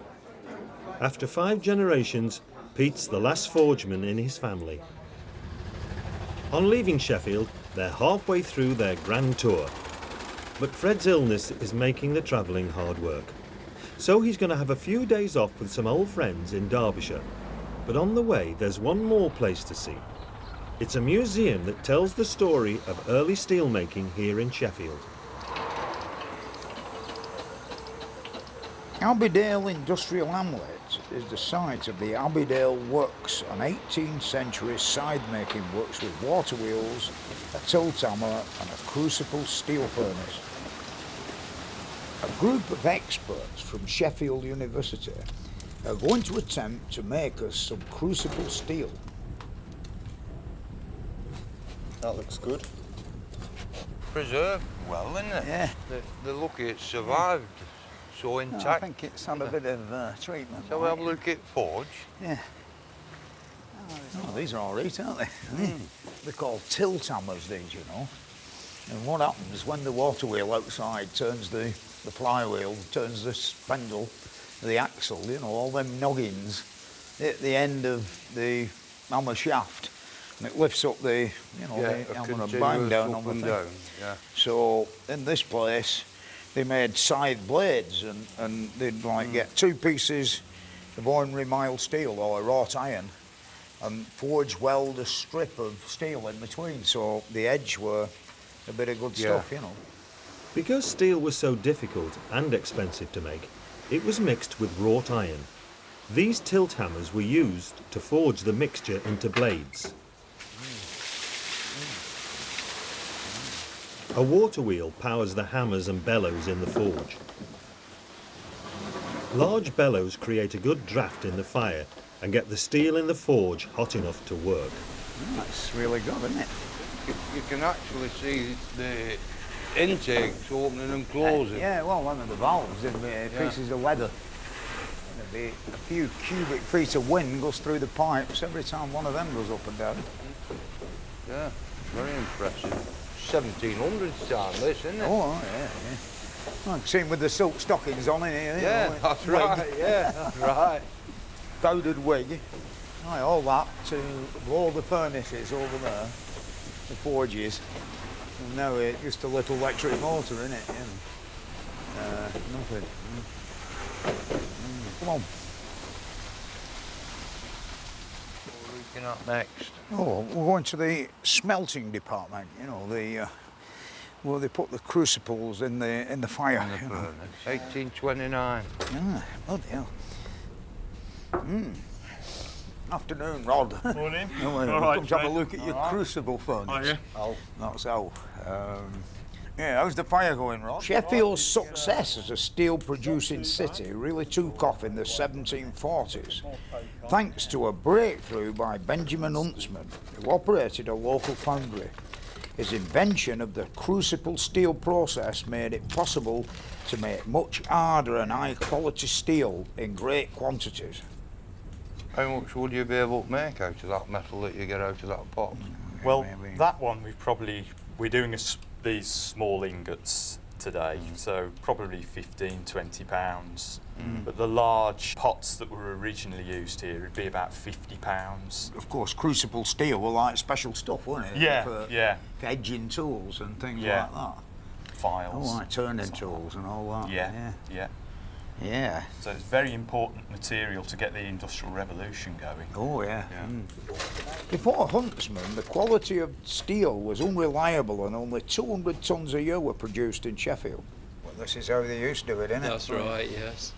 After 5 generations, Pete's the last forgeman in his family. On leaving Sheffield, they're halfway through their grand tour. But Fred's illness is making the travelling hard work. So he's going to have a few days off with some old friends in Derbyshire. But on the way, there's one more place to see. It's a museum that tells the story of early steelmaking here in Sheffield. Abbeydale Industrial Hamlet is the site of the Abbeydale Works, an 18th century side-making works with water wheels, a tilt hammer and a crucible steel furnace. A group of experts from Sheffield University are going to attempt to make us some crucible steel. That looks good. Preserved well, isn't it? Yeah. They're lucky it's survived so intact. I think it's had a bit of treatment. Shall we have a look at forge? Yeah. Oh, these are all right, aren't they? They're called tilt hammers, these, you know. And what happens when the water wheel outside turns the flywheel, turns the spindle, the axle, you know, all them noggins at the end of the hammer shaft. And it lifts up the, you know, the hammer and bang down on the thing. Yeah. So in this place, they made side blades, and they'd like get 2 pieces of ordinary mild steel or wrought iron, and forge weld a strip of steel in between, so the edge were a bit of good stuff, you know. Because steel was so difficult and expensive to make, it was mixed with wrought iron. These tilt hammers were used to forge the mixture into blades. A water wheel powers the hammers and bellows in the forge. Large bellows create a good draft in the fire and get the steel in the forge hot enough to work. That's really good, isn't it? You can actually see the intakes opening and closing. Yeah, well, one of the valves in the pieces of leather. There'd be a few cubic feet of wind goes through the pipes every time one of them goes up and down. Yeah, very impressive. 1700s time, this, isn't it? Oh, yeah. I've seen with the silk stockings on in here. Yeah, you know, that's wig. right, yeah, that's right. Powdered wig. Right, all that to blow the furnaces over there, the forges. And now it's just a little electric motor, isn't it? Nothing. Come on. What are we looking at next? Oh, we're going to the smelting department. You know, the where they put the crucibles in the fire. In the furnace. 1829. Yeah, bloody hell. Afternoon, Rod. Morning. Come to have a look at your crucible furnace. Oh, yeah. Oh, that's how. Yeah, how's the fire going, Rod? Sheffield's success as a steel-producing city really took off in the 1740s, thanks to a breakthrough by Benjamin Huntsman, who operated a local foundry. His invention of the crucible steel process made it possible to make much harder and high-quality steel in great quantities. How much would you be able to make out of that metal that you get out of that pot? Well, that one we're doing these small ingots today, so probably 15, 20 pounds. But the large pots that were originally used here would be about 50 pounds. Of course, crucible steel were like special stuff, weren't it? Yeah, for edging tools and things like that. Files. Oh, like turning tools and all that. Yeah. So it's very important material to get the Industrial Revolution going. Oh, yeah. Before Huntsman, the quality of steel was unreliable and only 200 tonnes a year were produced in Sheffield. Well, this is how they used to do it, isn't it? That's right, yes.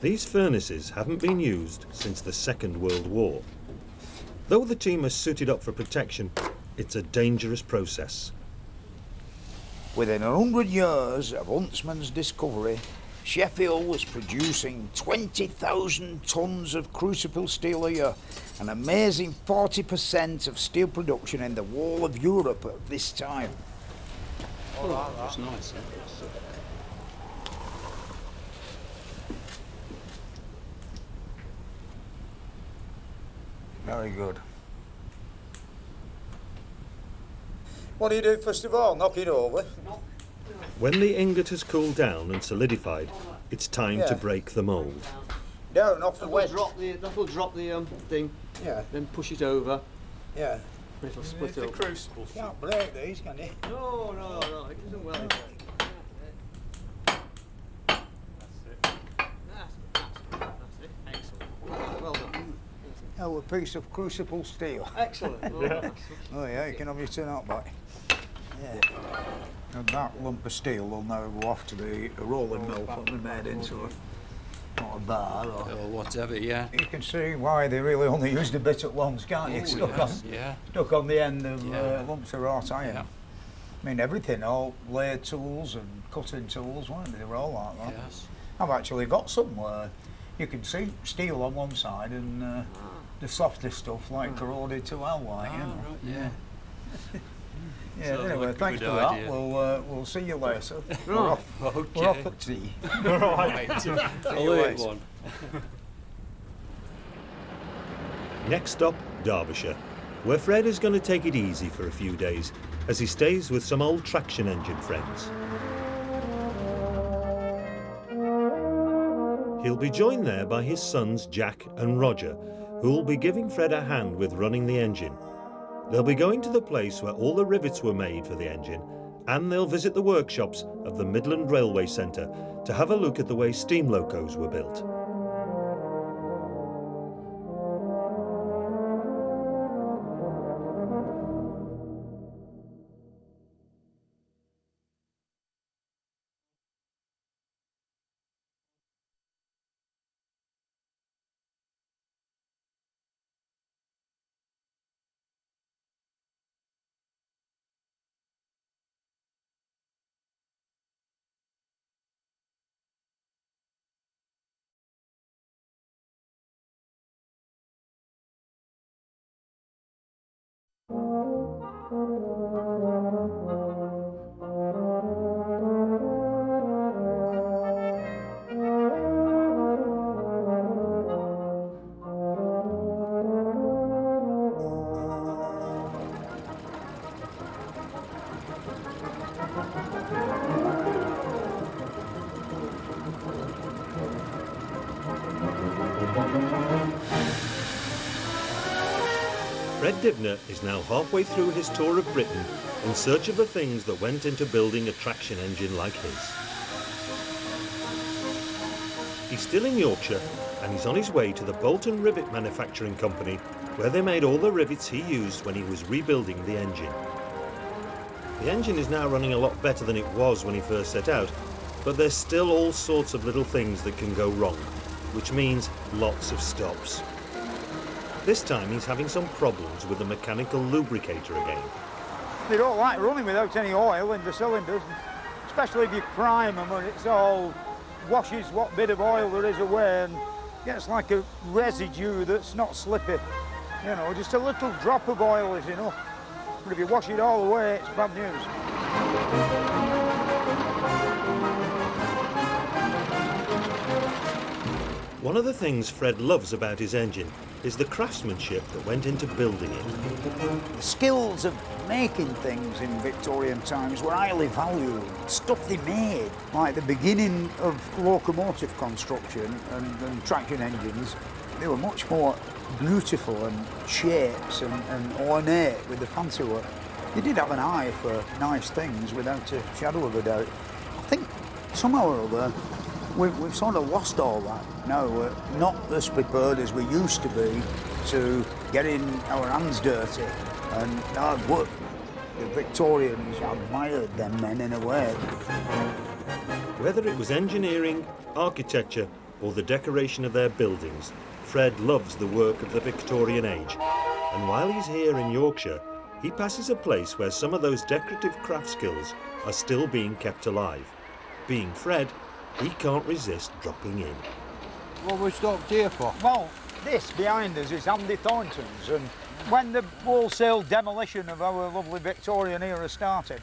These furnaces haven't been used since the Second World War. Though the team has suited up for protection, it's a dangerous process. Within 100 years of Huntsman's discovery, Sheffield was producing 20,000 tonnes of crucible steel a year, an amazing 40% of steel production in the whole of Europe at this time. Oh, that's nice. Very good. What do you do first of all? Knock it over? When the ingot has cooled down and solidified, it's time to break the mould. down off the wedge. That'll drop the thing. Yeah. Then push it over. Yeah. It'll split The up. crucible. Can't break these, can you? No, it doesn't well. Well done. Oh, a piece of crucible steel. Excellent. Oh yeah, you can have your turn out back. Yeah. And that lump of steel will now go off to the rolling mill for be made into a bar or whatever, yeah. You can see why they really only used a bit at once, can't you? Stuck on the end of lumps of wrought iron. Yeah. I mean, everything, all lathe tools and cutting tools, weren't they? They were all like that. Yes. I've actually got some where you can see steel on one side and the softer stuff like corroded to hell, like, you know. Right, yeah. Yeah, So anyway, like thanks a for good that. idea. We'll see you later. Right. We're off, Okay. we're off at tea. Right. See I'll you eat later. one. Next stop, Derbyshire, where Fred is going to take it easy for a few days as he stays with some old traction engine friends. He'll be joined there by his sons Jack and Roger, who will be giving Fred a hand with running the engine. They'll be going to the place where all the rivets were made for the engine, and they'll visit the workshops of the Midland Railway Centre to have a look at the way steam locos were built. Fred Dibnah is now halfway through his tour of Britain in search of the things that went into building a traction engine like his. He's still in Yorkshire and he's on his way to the Bolton Rivet Manufacturing Company where they made all the rivets he used when he was rebuilding the engine. The engine is now running a lot better than it was when he first set out, but there's still all sorts of little things that can go wrong, which means lots of stops. This time he's having some problems with the mechanical lubricator again. They don't like running without any oil in the cylinders, especially if you prime them and it's all washes what bit of oil there is away and gets like a residue that's not slippy. You know, just a little drop of oil is enough. But if you wash it all away, it's bad news. One of the things Fred loves about his engine is the craftsmanship that went into building it. The skills of making things in Victorian times were highly valued. Stuff they made, like the beginning of locomotive construction and traction engines, they were much more beautiful and shapes and ornate with the fancy work. They did have an eye for nice things without a shadow of a doubt. I think somehow or other we've sort of lost all that now. We're not as prepared as we used to be to getting our hands dirty and hard work. The Victorians admired them men in a way. Whether it was engineering, architecture, or the decoration of their buildings, Fred loves the work of the Victorian age. And while he's here in Yorkshire, he passes a place where some of those decorative craft skills are still being kept alive. Being Fred, he can't resist dropping in. What we stopped here for? Well, this behind us is Andy Thornton's, and when the wholesale demolition of our lovely Victorian era started,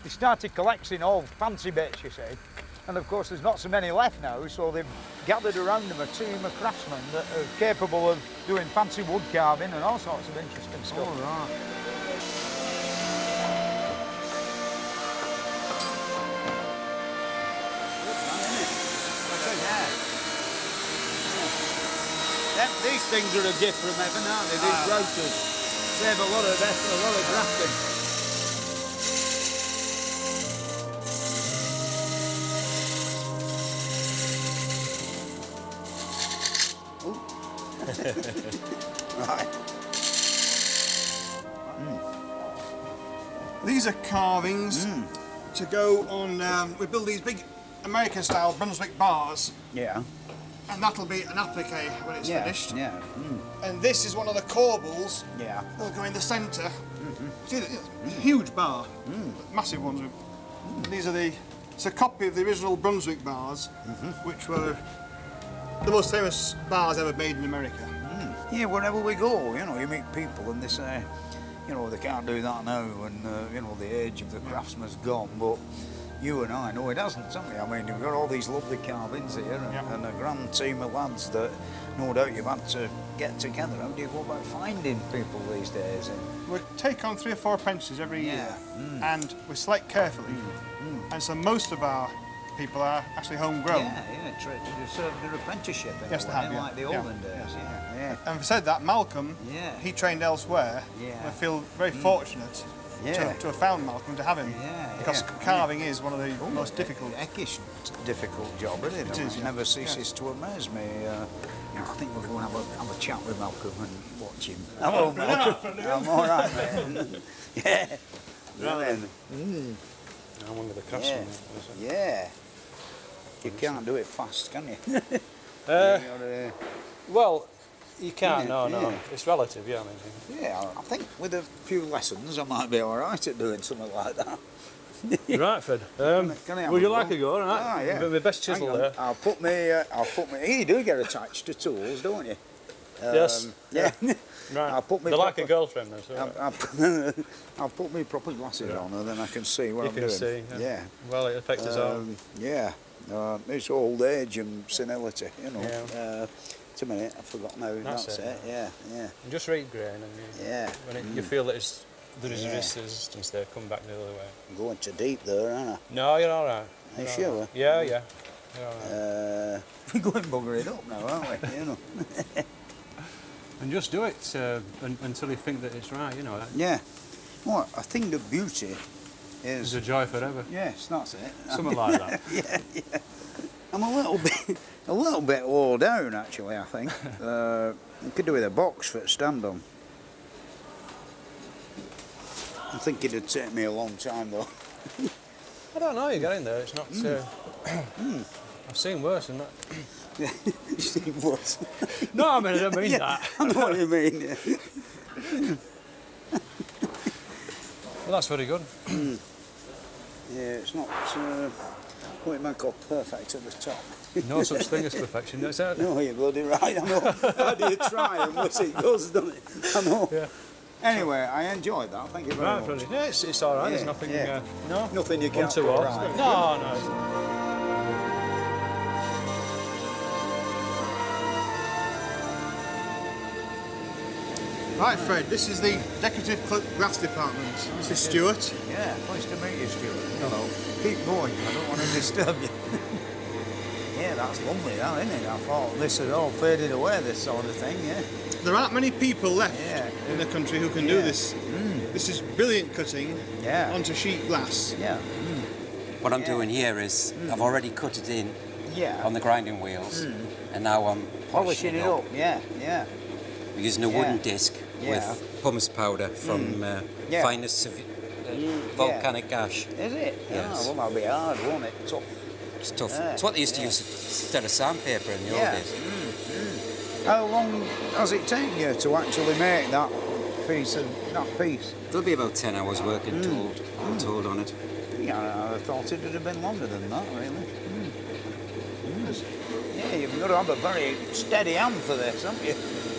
they started collecting all fancy bits, you see. And of course there's not so many left now, so they've gathered around them a team of craftsmen that are capable of doing fancy wood carving and all sorts of interesting stuff. All right. These things are a gift from heaven, aren't they? These rotors. They have a lot of effort, a lot of grafting. Right. These are carvings to go on. We build these big American-style Brunswick bars. Yeah. And that'll be an applique when it's finished. Yeah. And this is one of the corbels. Yeah. That'll go in the centre. See, it's a huge bar, massive ones. These are it's a copy of the original Brunswick bars, which were the most famous bars ever made in America. Yeah, wherever we go, you know, you meet people and they say, you know, they can't do that now, and you know, the age of the craftsman's gone, but you and I know it hasn't, haven't we? I mean, you've got all these lovely carvings here and a grand team of lads that no doubt you've had to get together. How do you go about finding people these days? We take on 3 or 4 apprentices every year, and we select carefully. And so most of our people are actually homegrown. They've served their apprenticeship in yes, a they way, have, like the olden days. And we said that Malcolm, he trained elsewhere. I feel very fortunate to have found Malcolm, to have him, because carving is one of the most difficult. Difficult job, isn't it? It is, It never ceases to amaze me. I think we'll go and have a chat with Malcolm and watch him. Hello, Malcolm. I'm all right, man. Yeah. Right. I'm one of the craftsmen. Yeah. You can't do it fast, can you? Well, you can't. No. It's relative. Yeah, I mean. Yeah, I think with a few lessons, I might be all right at doing something like that. You're right, Fred. Would you like a go? Right? Ah, yeah. My best chisel there. I'll put me. You do get attached to tools, don't you? Yes. Yeah. Right. I'll put me. They're like a girlfriend, though. I'll put me proper glasses on, and then I can see what I'm doing. You can see. Yeah. Well, it affects us all. Yeah. It's old age and senility, you know. Wait a minute, I forgot now. That's it. Yeah. And just read grain, and when you feel that there is resistance there, come back the other way. I'm going too deep there, aren't I? No, you're all right. Are you sure? Right. Yeah. You're all right. We're going to bugger it up now, aren't we? You know. And just do it until you think that it's right, you know. Yeah. Well, I think the beauty is... It's a joy forever. Yes, that's it. Something like that. Yeah. I'm a little bit low down, actually, I think. I could do with a box for it to stand on. I think it'd take me a long time, though. I don't know, you're getting there. It's not... I've seen worse than that. Yeah, you've seen worse. No, I mean, I don't mean that. I know what you mean. Well, that's very good. Yeah, it's not what you might call perfect at the top. No such thing as perfection, is there? No, you're bloody right, I know. How do you try and once it goes, doesn't it? I know. Yeah. Anyway, I enjoyed that, thank you very much. Yeah, it's all right, there's nothing... Nothing you can't untoward. Right. No. Right, Fred, this is the decorative glass department. This is Stuart. Yeah, nice to meet you, Stuart. Hello. Keep going, I don't want to disturb you. Yeah, that's lovely, that, isn't it? I thought this had all faded away, this sort of thing, yeah. There aren't many people left in the country who can do this. This is brilliant cutting onto sheet glass. Yeah. What I'm doing here is I've already cut it in on the grinding wheels, and now I'm polishing it up. Yeah. We're using a wooden disc with pumice powder from finest volcanic ash. Is it? Yes. Oh, well, that'll be hard, won't it? Tough. It's tough. It's what they used to use instead of sandpaper in the old days. How long has it taken you to actually make that piece? There'll be about 10 hours working told on it. Yeah, I thought it would have been longer than that, really. Yeah, you've got to have a very steady hand for this, haven't you?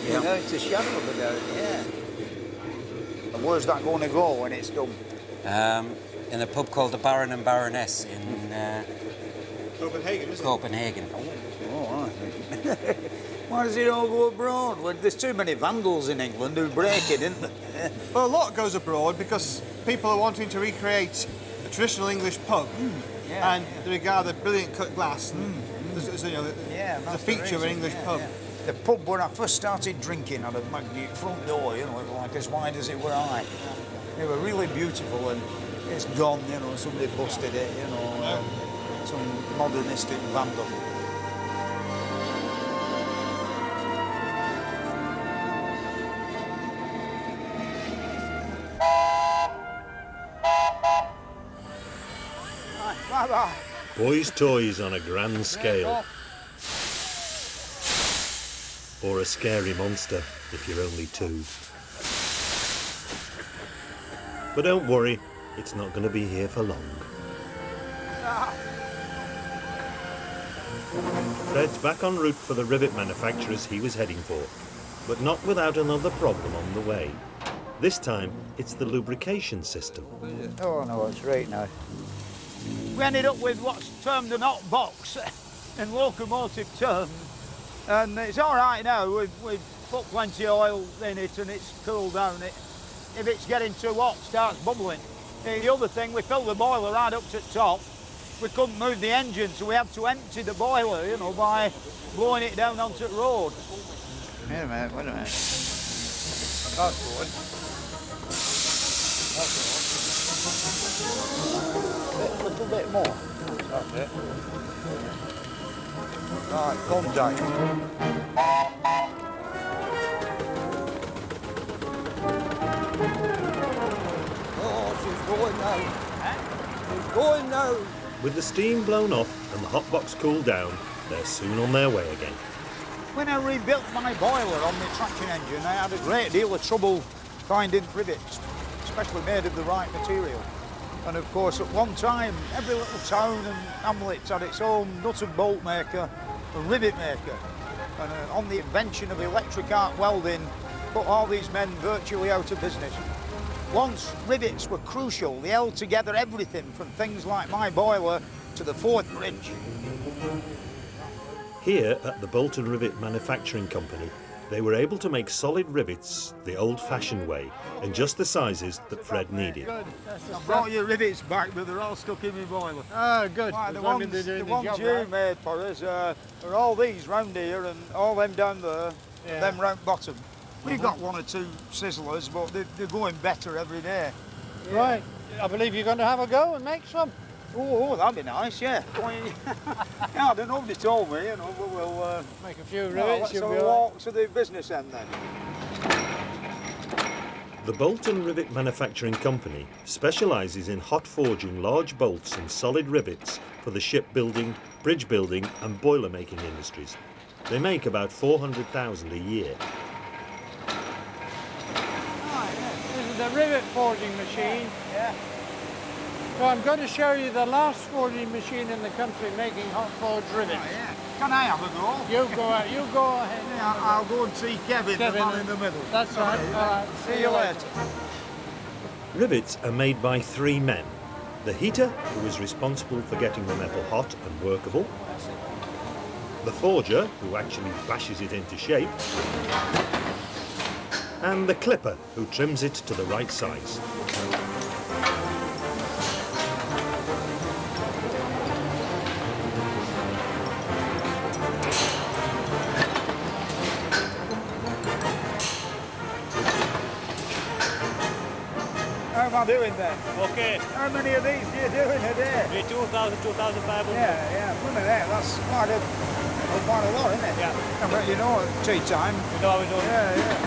Yeah. You know, it's a shadow of a doubt, yeah. And where's that going to go when it's done? In a pub called the Baron and Baroness in Copenhagen, isn't Copenhagen. Oh, right. Why does it all go abroad? Well, there's too many vandals in England who break it, isn't there? Well, a lot goes abroad because people are wanting to recreate a traditional English pub. and they regard the brilliant cut glass as a feature of an English pub. The pub where I first started drinking had a magnet front door, you know, like as wide as it were high. They were really beautiful, and it's gone, you know, somebody busted it, you know, some modernistic vandal. Bye-bye. Boys' toys on a grand scale. Or a scary monster if you're only 2. But don't worry, it's not going to be here for long. Fred's back en route for the rivet manufacturers he was heading for, but not without another problem on the way. This time, it's the lubrication system. Oh no, it's right now. We ended up with what's termed an hot box in locomotive terms, and it's all right now. We've put plenty of oil in it and it's cooled down. If it's getting too hot, it starts bubbling. The other thing, we filled the boiler right up to the top. We couldn't move the engine, so we had to empty the boiler, you know, by blowing it down onto the road. Wait a minute, wait a minute. That's good. A little bit more. That's it. Right, calm down. Oh, she's going now. She's going now. With the steam blown off and the hot box cooled down, they're soon on their way again. When I rebuilt my boiler on the traction engine, I had a great deal of trouble finding rivets, especially made of the right material. And of course, at one time, every little town and hamlet had its own nut and bolt maker, a rivet maker. And on the invention of electric arc welding, put all these men virtually out of business. Once rivets were crucial, they held together everything from things like my boiler to the fourth bridge. Here at the Bolton Rivet Manufacturing Company, they were able to make solid rivets the old-fashioned way, in just the sizes that Fred needed. I brought your rivets back, but they're all stuck in my boiler. Ah, good. Right, the ones you made for us are all these round here and all them down there, and them round bottom. We've got 1 or 2 sizzlers, but they're going better every day. Right, I believe you're going to have a go and make some. Oh, that'd be nice, yeah. Yeah, I don't know if they told me, you know, but we'll make a few rivets. Let's walk to the business end then. The Bolton Rivet Manufacturing Company specialises in hot forging large bolts and solid rivets for the shipbuilding, bridge building and boiler making industries. They make about 400,000 a year. This is the rivet forging machine. Yeah. So I'm going to show you the last forging machine in the country making hot forged rivets. Oh, yeah. Can I have a go? You go ahead. Yeah, I'll go and see Kevin, the man in the middle. That's right. All right. See you later. Rivets are made by 3 men. The heater, who is responsible for getting the metal hot and workable. The forger, who actually bashes it into shape. And the clipper, who trims it to the right size. How am I doing then? Okay. How many of these do you do in a day? 2,000, 2,500. Yeah. Look at that. That's quite a lot, isn't it? Yeah. But you know, at tea time. You know how we do it. Yeah.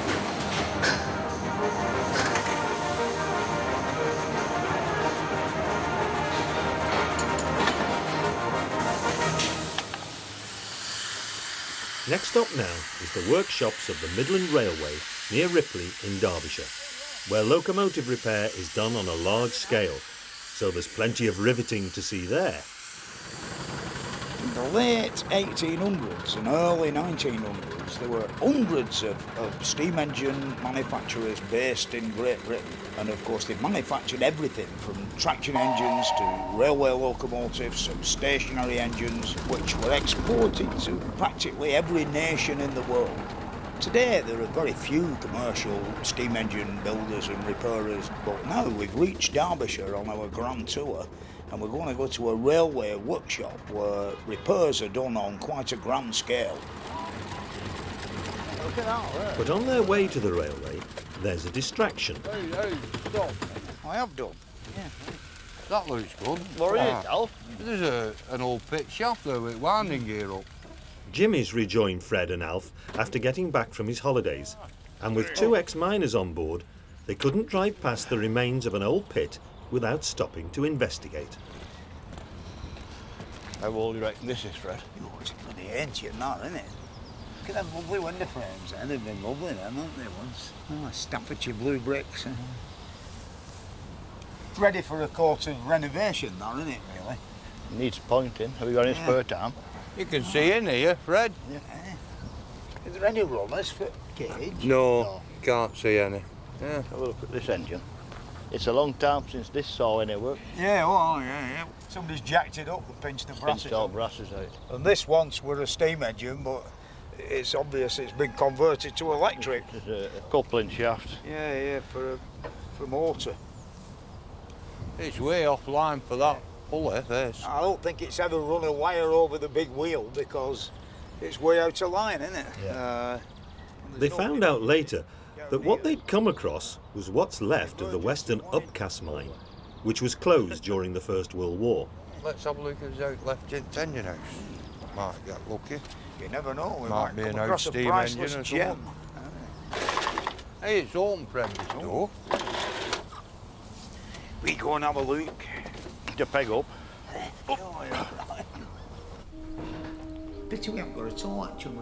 Next up now is the workshops of the Midland Railway near Ripley in Derbyshire, where locomotive repair is done on a large scale, so there's plenty of riveting to see there. In the late 1800s and early 1900s, there were hundreds of steam engine manufacturers based in Great Britain. And of course, they manufactured everything from traction engines to railway locomotives and stationary engines, which were exported to practically every nation in the world. Today there are very few commercial steam engine builders and repairers, but now we've reached Derbyshire on our grand tour and we're going to go to a railway workshop where repairs are done on quite a grand scale. Look at that, right? But on their way to the railway, there's a distraction. Hey, stop. I have done. Yeah. That looks good. What is it, Al? There's an old pit shaft there with winding gear up. Jimmy's rejoined Fred and Alf after getting back from his holidays, and with 2 ex-miners on board, they couldn't drive past the remains of an old pit without stopping to investigate. How old do you reckon this is, Fred? Oh, it's bloody ancient, that, isn't it? Look at them lovely window frames there. They've been lovely, them, haven't they, once? Oh, Staffordshire blue bricks. It's ready for a course of renovation, that, isn't it, really? Needs pointing. Have you got any spare time? You can see in here, Fred. Yeah. Is there any runners for cage? No, can't see any. Yeah. Have a look at this engine. It's a long time since this saw any work. Yeah, well, yeah. Somebody's jacked it up and pinched the brasses. Pinched all brasses out. And this once were a steam engine, but it's obvious it's been converted to electric. There's a coupling shaft. Yeah, for motor. It's way offline for that pulley, this. I don't think it's ever run a wire over the big wheel because it's way out of line, isn't it? Yeah. They found out later that what they'd come across was what's left of the Western Upcast mine, which was closed during the First World War. Let's have a look at his left engine house. Might get lucky. You never know. We might be come an old across a steam priceless engine or gem. something. Hey, it's open, Fred, this door. We go and have a look. To peg up. Pity we haven't got a torch and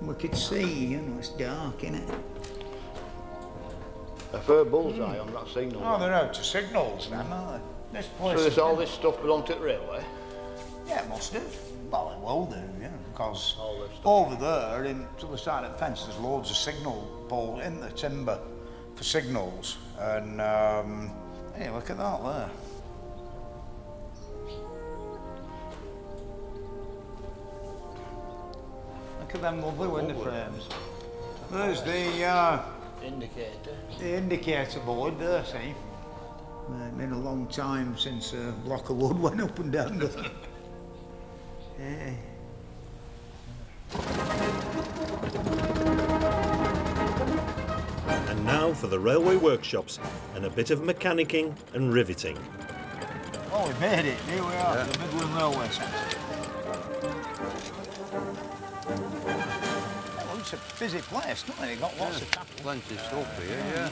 we could see, you know, it's dark, innit? A fair bullseye on that signal. Oh, they're out to signals then, aren't they? This place So does all this stuff belong to the railway? Yeah, it must do. Well, it will do, yeah, because over there, to the side of the fence, there's loads of signal poles in the timber for signals. And, hey, look at that there. Look at them lovely window frames. There's the indicator. The indicator board there, see? It's been a long time since a block of wood went up and down. Yeah. And now for the railway workshops and a bit of mechanicking and riveting. Oh, we made it. Here we are, the Midland Railway Centre. Oh, it's a busy place, doesn't it? Got lots of capital. Plenty of stuff here, yeah.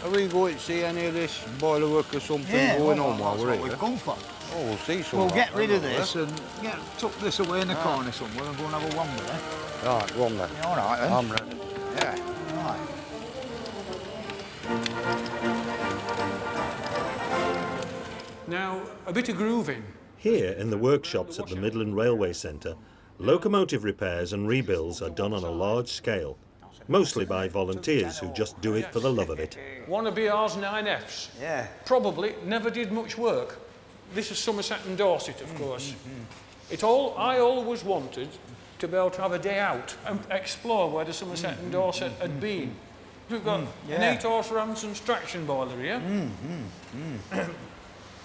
Are we going to see any of this boiler work or something going on while we're here? We've come for. Oh, we'll see some. We'll get rid of this and tuck this away in the corner somewhere and go and have a wander, eh? Right, go on then. You all right then? I'm ready. Yeah, all right. Now, a bit of grooving. Here in the workshops at the Midland Railway Centre, locomotive repairs and rebuilds are done on a large scale, mostly by volunteers who just do it for the love of it. One of BR's 9Fs. Yeah. Probably never did much work. This is Somerset and Dorset, of course. I always wanted to be able to have a day out and explore where the Somerset and Dorset had been. We've got an 8-horse Ramson's traction boiler here.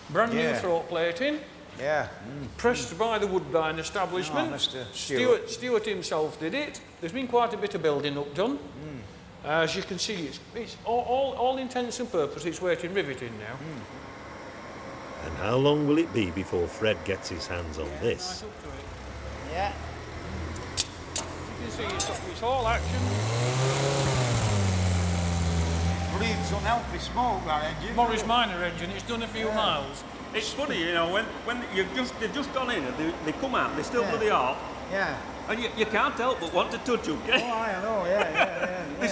Brand new throat plating. Yeah. Pressed by the Woodbine establishment. Mr. Stewart himself did it. There's been quite a bit of building up done. As you can see, it's all intents and purposes, it's waiting riveting now. And how long will it be before Fred gets his hands on this? Yeah. You can see it's all action. Breathes unhealthy smoke, that engine. Morris Minor engine, it's done a few miles. It's funny, you know, when they've just gone in and they come out, they still bloody are. Yeah. And you can't help but want to touch them, can you? Oh, I know, yeah. They're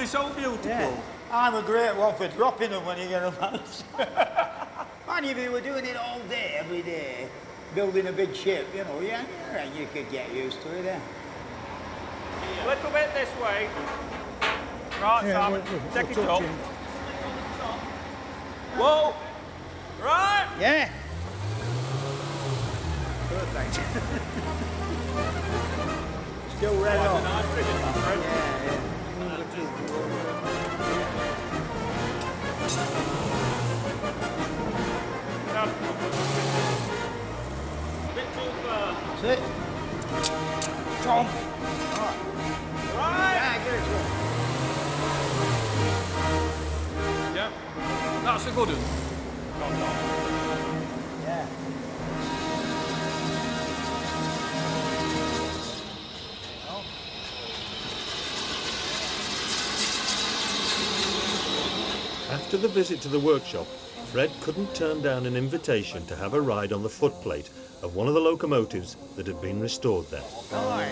so beautiful. Yeah. I'm a great one for dropping them when you get them out. Man, if you were doing it all day, every day, building a big ship, you know, you could get used to it, eh? A little bit this way. Right, Simon, take it up. Whoa! Right! Yeah. Perfect. Still red hot. Bit too far. That's it. Tom. Right. Yeah, get it to him. Yeah, that's a good one. Yeah. After the visit to the workshop, Fred couldn't turn down an invitation to have a ride on the footplate of one of the locomotives that had been restored there. Hi.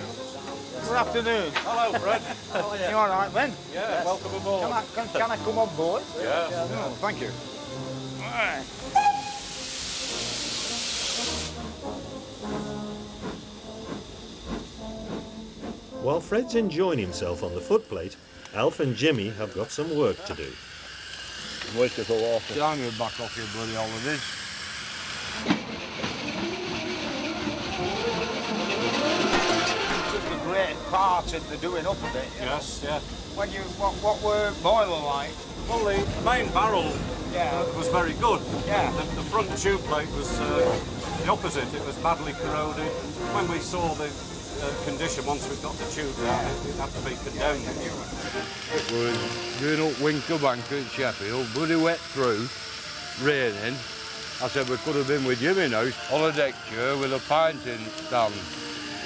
Good afternoon. Hello, Fred. How are you? You all right, Ben? Yeah, welcome aboard. Can I come on board? Yeah. Oh, thank you. All right. While Fred's enjoying himself on the footplate, Alf and Jimmy have got some work to do. Waste of water. Down your back off your bloody holidays. Took a great part in the doing up of it. Yes, yeah. When you, what were boiler like? Well, the main barrel was very good. Yeah. The front tube plate was the opposite. It was badly corroded. When we saw the condition, once we got the tubes out, it had to be condemned. It was going up Winkelbank at Sheffield, bloody wet through, raining. I said we could have been with Jimmy now, on a deck chair with a pint in stand.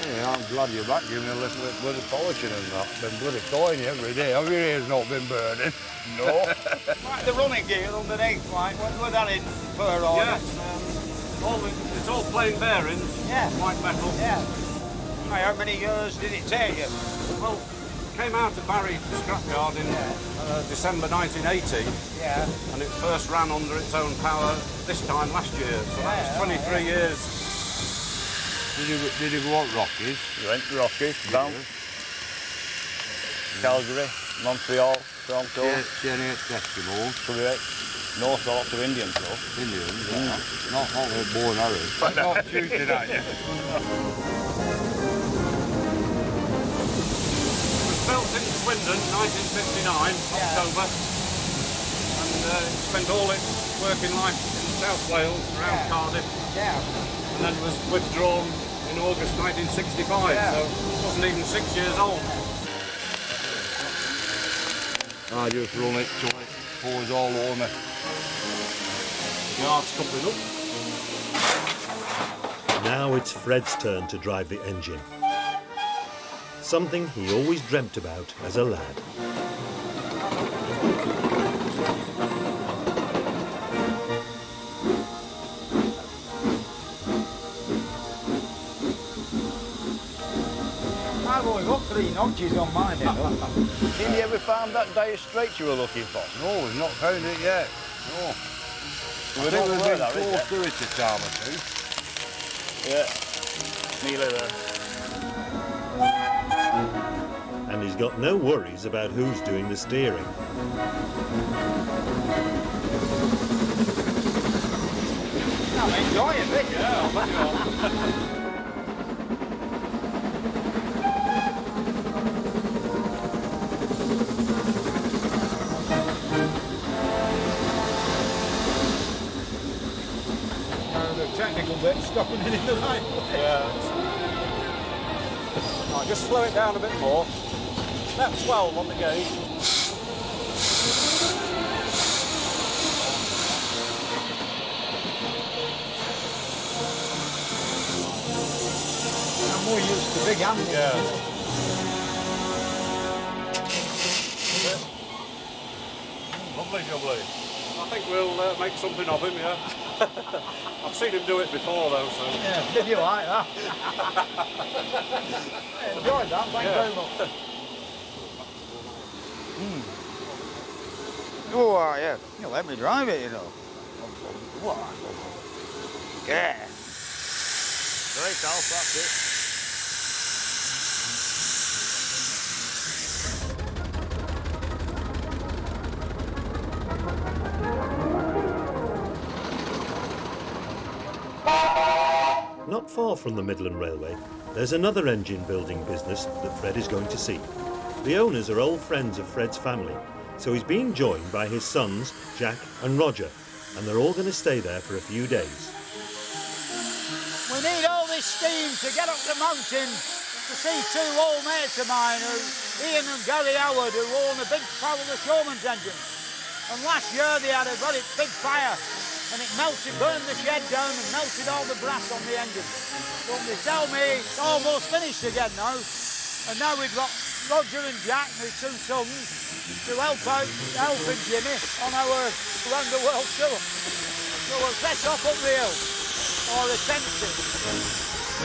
Yeah, I'm glad you're back, giving me a little bit bloody polishing and that. Been bloody toying you every day. Have your ears not been burning? No. Like the running gear underneath, like, were that in fur or? Yes. It's all plain bearings. Yeah. White metal. Yeah. How many years did it take you? Well, came out of Barry Scrapyard in December 1980. Yeah. And it first ran under its own power this time last year. So that was 23 years. Did you go on Rockies? We went to Rockies, Banff, Calgary, Montreal, Toronto. Jenny Eskimos. Quebec, no sorts of Indian stuff. Indians, yeah. Not only born arrows. But not shooting at you. Built in Swindon, 1959, October, and spent all its working life in South Wales, around Cardiff, and then was withdrawn in August 1965, so it wasn't even 6 years old. I just run it till it pours all over me. Yard's coupling up. Now it's Fred's turn to drive the engine. Something he always dreamt about as a lad. I've only got 3 notches on mine, you know. Have you ever found that dire straight you were looking for? No, we've not found it yet. No. I think we've been close to it a time or two. Yeah, nearly there. And he's got no worries about who's doing the steering. I'm enjoying it. Yeah, I'll bet you are. The technical bit stopping it in the right way. Yeah. Right, just slow it down a bit more. About 12 on the gauge. I'm more used to big handles. Yeah. Lovely jubbly. I think we'll make something of him, yeah. I've seen him do it before, though, so... Yeah, did you like that? I enjoyed that, thank you very much. Oh, yeah. You let me drive it, you know. What? Yeah. Great, Alf, that's it. Not far from the Midland Railway, There's another engine building business that Fred is going to see. The owners are old friends of Fred's family, so he's being joined by his sons, Jack and Roger, and they're all going to stay there for a few days. We need all this steam to get up the mountain to see two old mates of mine, Ian and Gary Howard, who own a big pile of the Showman's engine. And last year they had a very big fire, and it melted, burned the shed down and melted all the brass on the engine. But they tell me it's almost finished again now, and now we've got Roger and Jack, my two sons, to helping Jimmy on our round the world tour. So we'll set off up the hill, or attempt it.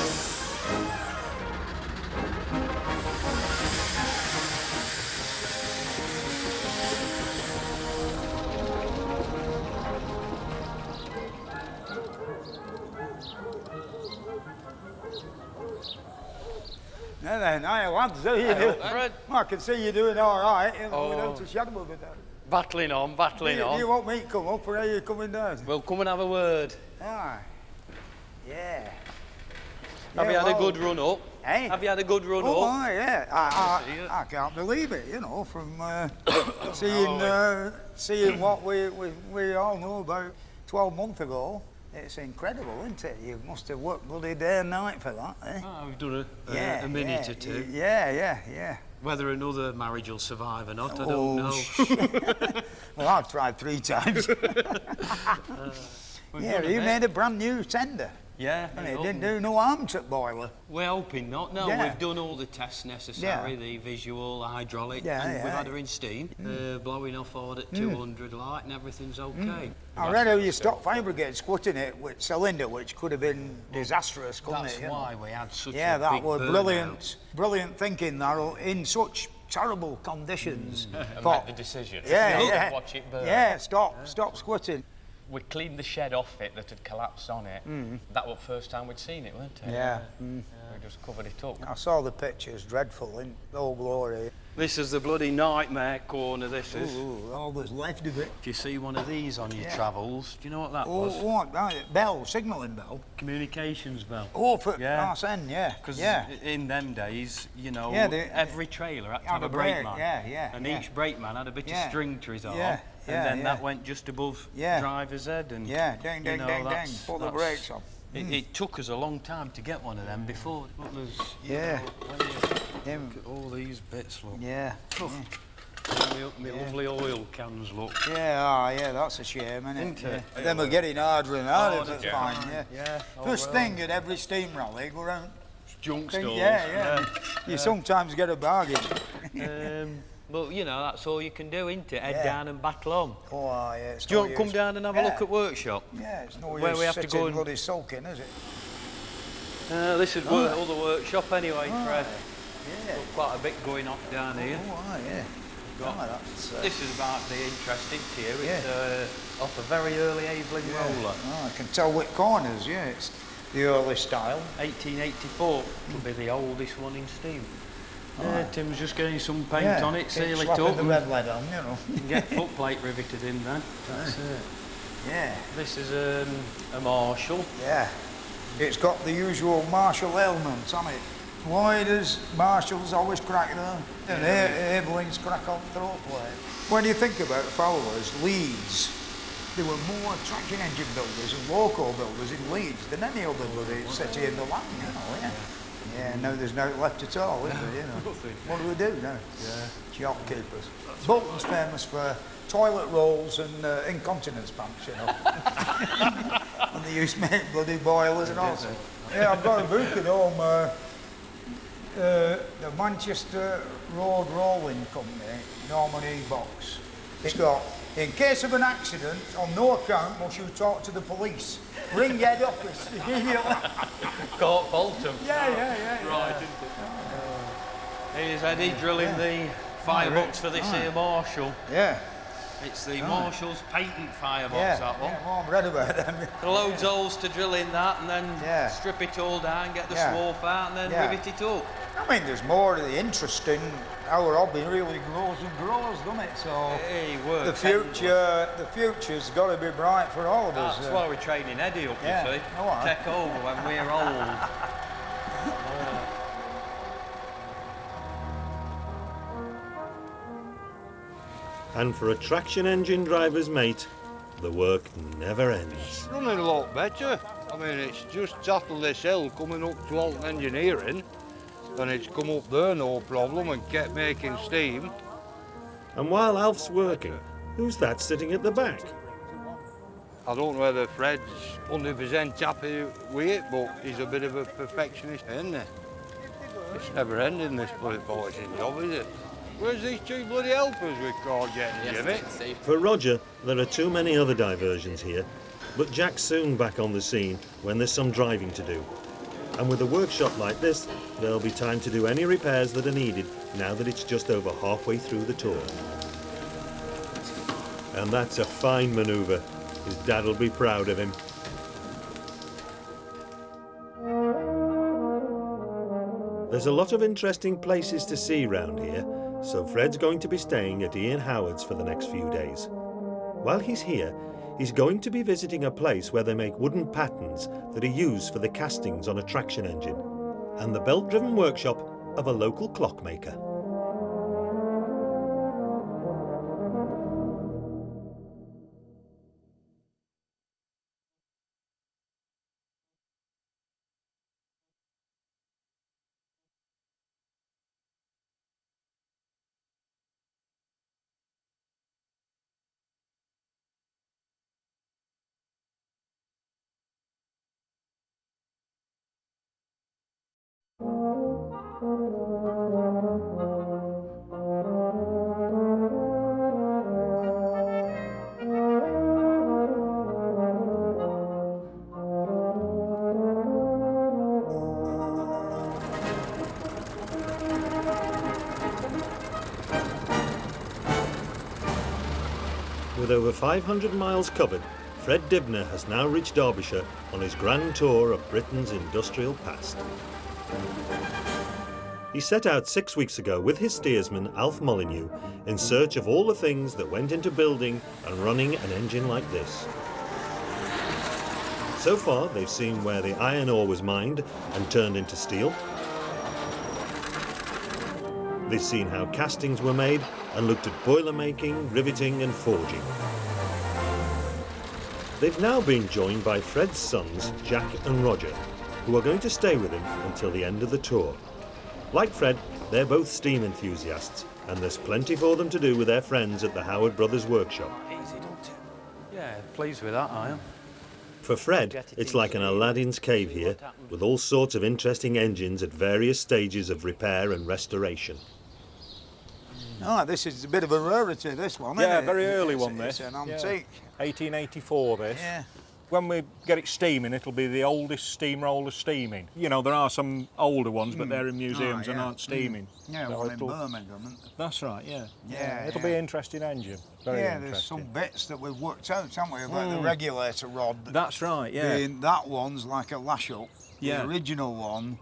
Now then, hi lads, how you doing? Fred. I can see you doing all right, you know, without a shadow of a doubt. Battling on, battling on. Do you want me to come up, or are you coming down? Well, come and have a word. Ah, yeah. Have you had a good run up? Hey? Have you had a good run Oh, up? yeah. I can't believe it, you know, from seeing what we all know about 12 months ago. It's incredible, isn't it? You must have worked bloody day and night for that, eh? Oh, we've done a minute or two. Yeah. Whether another marriage will survive or not, I don't know. Well, I've tried 3 times. Yeah, you made a brand new tender. Yeah. And it didn't do no harm to the boiler. We're hoping not. No, Yeah. we've done all the tests necessary, the visual, hydraulic, Yeah, and yeah. we've had her in steam, blowing off hard at 200 light, and everything's okay. I read how you stopped fire brigade squatting it with cylinder, which could have been disastrous, couldn't That's it? you why know? we had such Yeah, a that big was burnout. brilliant thinking there in such terrible conditions. And But- make the decision. Yeah. Watch it burn. Yeah, stop squatting. We cleaned the shed off it that had collapsed on it. That was the first time we'd seen it, weren't it? Yeah. We just covered it up. I saw the pictures, dreadful, in all glory. This is the bloody nightmare corner, this is. Ooh, all that's left of it. If you see one of these on your Yeah. travels, do you know what that Oh, was? what? Bell, signalling bell. Communications bell. Oh, for Yeah. RSN, yeah. Because Yeah. in them days, you know, Yeah, every trailer had to had Oh, have a a brake, brakeman. yeah, And yeah. each brakeman had a bit Yeah. of string to his arm. Yeah, and then yeah. that went just above Yeah. driver's head. And, Yeah, ding, you ding, know, ding, that's- ding. Pull the that's- brakes on. It took us a long time to get one of them before. But there's, you Yeah. know, when you look at all these bits, look. Yeah. My lovely oil cans, look. Yeah, that's a shame, isn't Isn't it? Yeah. Them are getting harder and harder, Oh, that's yeah. fine, yeah. Yeah. First thing at every steam rally, go round. Junk think, stores. yeah. You sometimes get a bargain. But, you know, that's all you can do, isn't it? Head Yeah. down and battle on. Oh, yeah. It's Do you no want to come use. down and have a look at workshop? Yeah, it's no Where use we have to sitting go and... bloody sulking, is it? This is Oh. all the workshop anyway, Oh, Fred. yeah. Got quite a bit going off down here. Oh, yeah. Got- Oh, that's, This is about the interesting to you. It's Yeah. off a very early Evelyn roller. Oh, I can tell which corners, yeah. It's the early style. 1884 will be the oldest one in steam. Tim's just getting some paint Yeah, on it, keep seal it slapping up, the and red lead on, you know. get footplate riveted in then. That's it. Yeah. This is a Marshall. Yeah. It's got the usual Marshall ailments on it. Why does Marshall's always crack there? And Evelyn's crack on throat plate. When you think about followers, Leeds, there were more traction engine builders and loco builders in Leeds than any other bloody city in the land, you know, yeah. Yeah, now there's no left at all, is there, you know? What do we do now? Shopkeepers. Bolton's famous for toilet rolls and incontinence pants, you know. And they used to make bloody boilers and all sorts. Yeah, I've got a book at home, the Manchester Road Rolling Company, Norman E. Box. It's got, in case of an accident, on no account must you talk to the police. Ring head office immediately. Can't fault them. Yeah. Right, isn't it? Here's Eddie drilling the firebox for this here Marshall. Yeah. It's the Marshall's patent firebox, Yeah, that one. yeah, well, I've read about them. Loads of holes to drill in that, and then strip it all down, get the swarf out, and then rivet it up. I mean, there's more of the interest in our hobby really grows and grows, doesn't it? So the future's got to be bright for all of us. That's why we're training Eddie up, you see. Oh, Take over when we're old. And for a traction engine driver's mate, the work never ends. It's running a lot better. I mean, it's just tackled this hill coming up to Alton Engineering, and it's come up there no problem and kept making steam. And while Alf's working, who's that sitting at the back? I don't know whether Fred's 100% happy with it, but he's a bit of a perfectionist, isn't he? It's never ending, this bloody polishing job, is it? Where's these two bloody helpers we can't get, Jimmy? For Roger, there are too many other diversions here, but Jack's soon back on the scene when there's some driving to do. And with a workshop like this, there'll be time to do any repairs that are needed now that it's just over halfway through the tour. And that's a fine manoeuvre. His dad'll be proud of him. There's a lot of interesting places to see round here, so Fred's going to be staying at Ian Howard's for the next few days. While he's here, he's going to be visiting a place where they make wooden patterns that are used for the castings on a traction engine, and the belt-driven workshop of a local clockmaker. With over 500 miles covered, Fred Dibnah has now reached Derbyshire on his grand tour of Britain's industrial past. He set out 6 weeks ago with his steersman Alf Molyneux in search of all the things that went into building and running an engine like this. So far, they've seen where the iron ore was mined and turned into steel. They've seen how castings were made and looked at boiler making, riveting and forging. They've now been joined by Fred's sons, Jack and Roger, who are going to stay with him until the end of the tour. Like Fred, they're both steam enthusiasts, and there's plenty for them to do with their friends at the Howard Brothers workshop. Yeah, pleased with that, I am. For Fred, it's like an Aladdin's cave here, with all sorts of interesting engines at various stages of repair and restoration. Oh, this is a bit of a rarity, this one, isn't it? Yeah, very early one, this. It's an antique. 1884, this. Yeah. When we get it steaming, it'll be the oldest steam roller steaming. You know, there are some older ones, but they're in museums and aren't steaming. Yeah, So one in Birmingham. That's right, yeah. Yeah, It'll be an interesting engine. Very interesting. There's some bits that we've worked out, haven't we, about the regulator rod. That's right, yeah. That one's like a lash-up. Yeah. The original one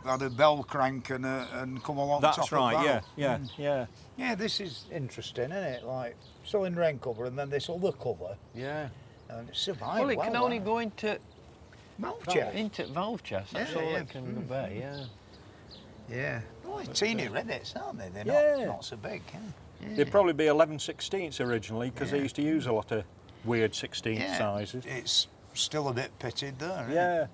had a bell crank and come along That's top right, of that. yeah. Yeah, this is interesting, isn't it? Like, cylinder end cover and then this other cover. Yeah. And it survived Well, it can only go into valve chest. Into valve chest. That's all it can go back. Yeah. Yeah. Oh, teeny rivets, aren't they? They're not so big. Yeah. They'd probably be 11/16 originally, because they used to use a lot of weird 16th sizes. It's still a bit pitted there. Yeah.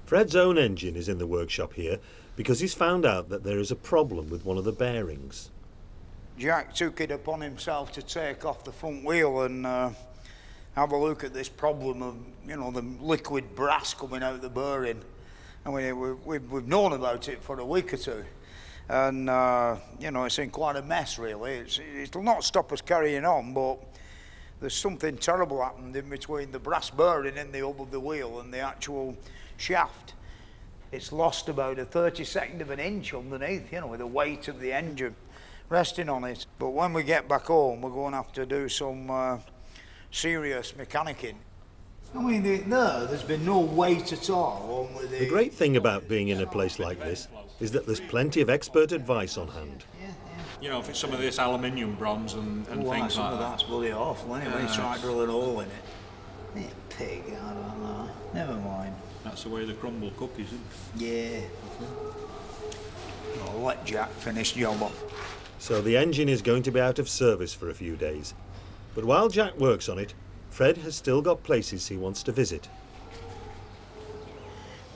Fred's own engine is in the workshop here because he's found out that there is a problem with one of the bearings. Jack took it upon himself to take off the front wheel and have a look at this problem of, you know, the liquid brass coming out the bearing. I mean, we've known about it for a week or two. And, you know, it's in quite a mess, really. It'll not stop us carrying on, but there's something terrible happened in between the brass bearing in the hub of the wheel and the actual shaft. It's lost about a 32nd of an inch underneath, you know, with the weight of the engine resting on it. But when we get back home, we're going to have to do some serious mechanicking. I mean, there's been no weight at all on with The great thing about being in a place like this is that there's plenty of expert advice on hand. You know, if it's some of this aluminium bronze and things like that. Some of that's bloody awful anyway. Try to drill a hole in it. You pig, I don't know. Never mind. That's the way the crumble cookies, isn't it? Yeah. I'll let Jack finish job off. So the engine is going to be out of service for a few days. But while Jack works on it, Fred has still got places he wants to visit.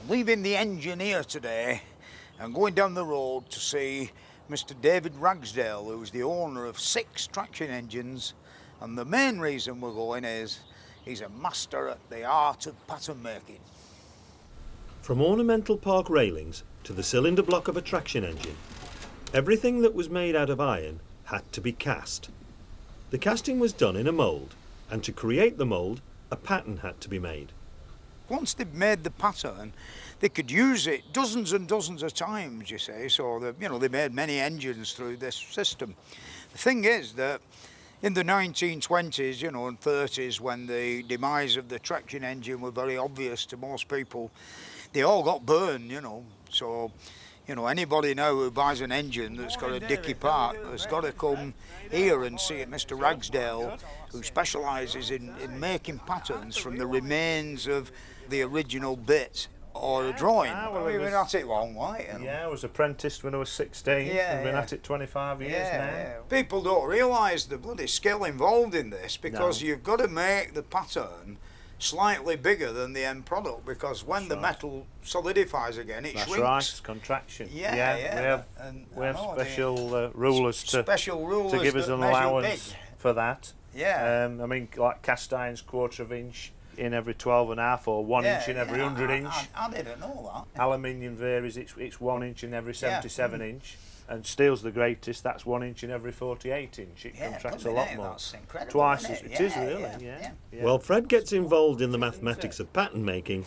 Leaving the engine here today and going down the road to see Mr. David Ragsdale, who's the owner of 6 traction engines, and the main reason we're going is he's a master at the art of pattern making. From ornamental park railings to the cylinder block of a traction engine, everything that was made out of iron had to be cast. The casting was done in a mould, and to create the mould, a pattern had to be made. Once they'd made the pattern, they could use it dozens and dozens of times, you see, so they made many engines through this system. The thing is that in the 1920s, and 30s, when the demise of the traction engine were very obvious to most people, they all got burned, so anybody now who buys an engine that's got a dicky part has got to come here and see Mr. Ragsdale, who specialises in making patterns from the remains of the original bit or a drawing. We've been at it long, right? Yeah, I was apprenticed when I was 16. Yeah, We've been at it 25 years now. Yeah. People don't realise the bloody skill involved in this, because you've got to make the pattern slightly bigger than the end product, because when the metal solidifies again, it shrinks. That's right, it's contraction. Yeah. We have special rulers to give us an allowance for that. Yeah. I mean, like cast iron's 1/4 of inch in every 12.5 or 1 inch in every 100 inch. I didn't know that. Aluminium varies, it's 1 inch in every 77 inch. And steel's the greatest, that's 1 inch in every 48 inch. It contracts a lot more. That's incredible, Twice isn't as it is, really. Yeah. While Fred gets involved in the mathematics of pattern making,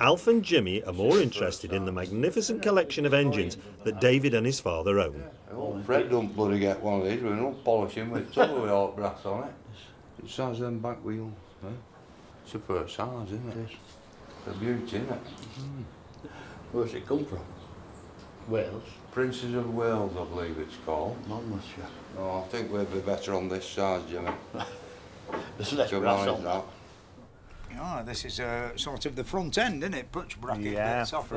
Alf and Jimmy are more interested in the magnificent collection of engines that David and his father own. Oh, Fred don't bloody get one of these, we don't polish him with total without brass on it. It's size them back wheels, eh? It's a first size, isn't it? It's a beauty, isn't it? Where's it come from? Wales. Princes of Wales, I believe it's called. Not much, yeah. No, I think we'd be better on this size, Jimmy. There's less brass on that. Oh, this is sort of the front end, isn't it? Butch bracket bits off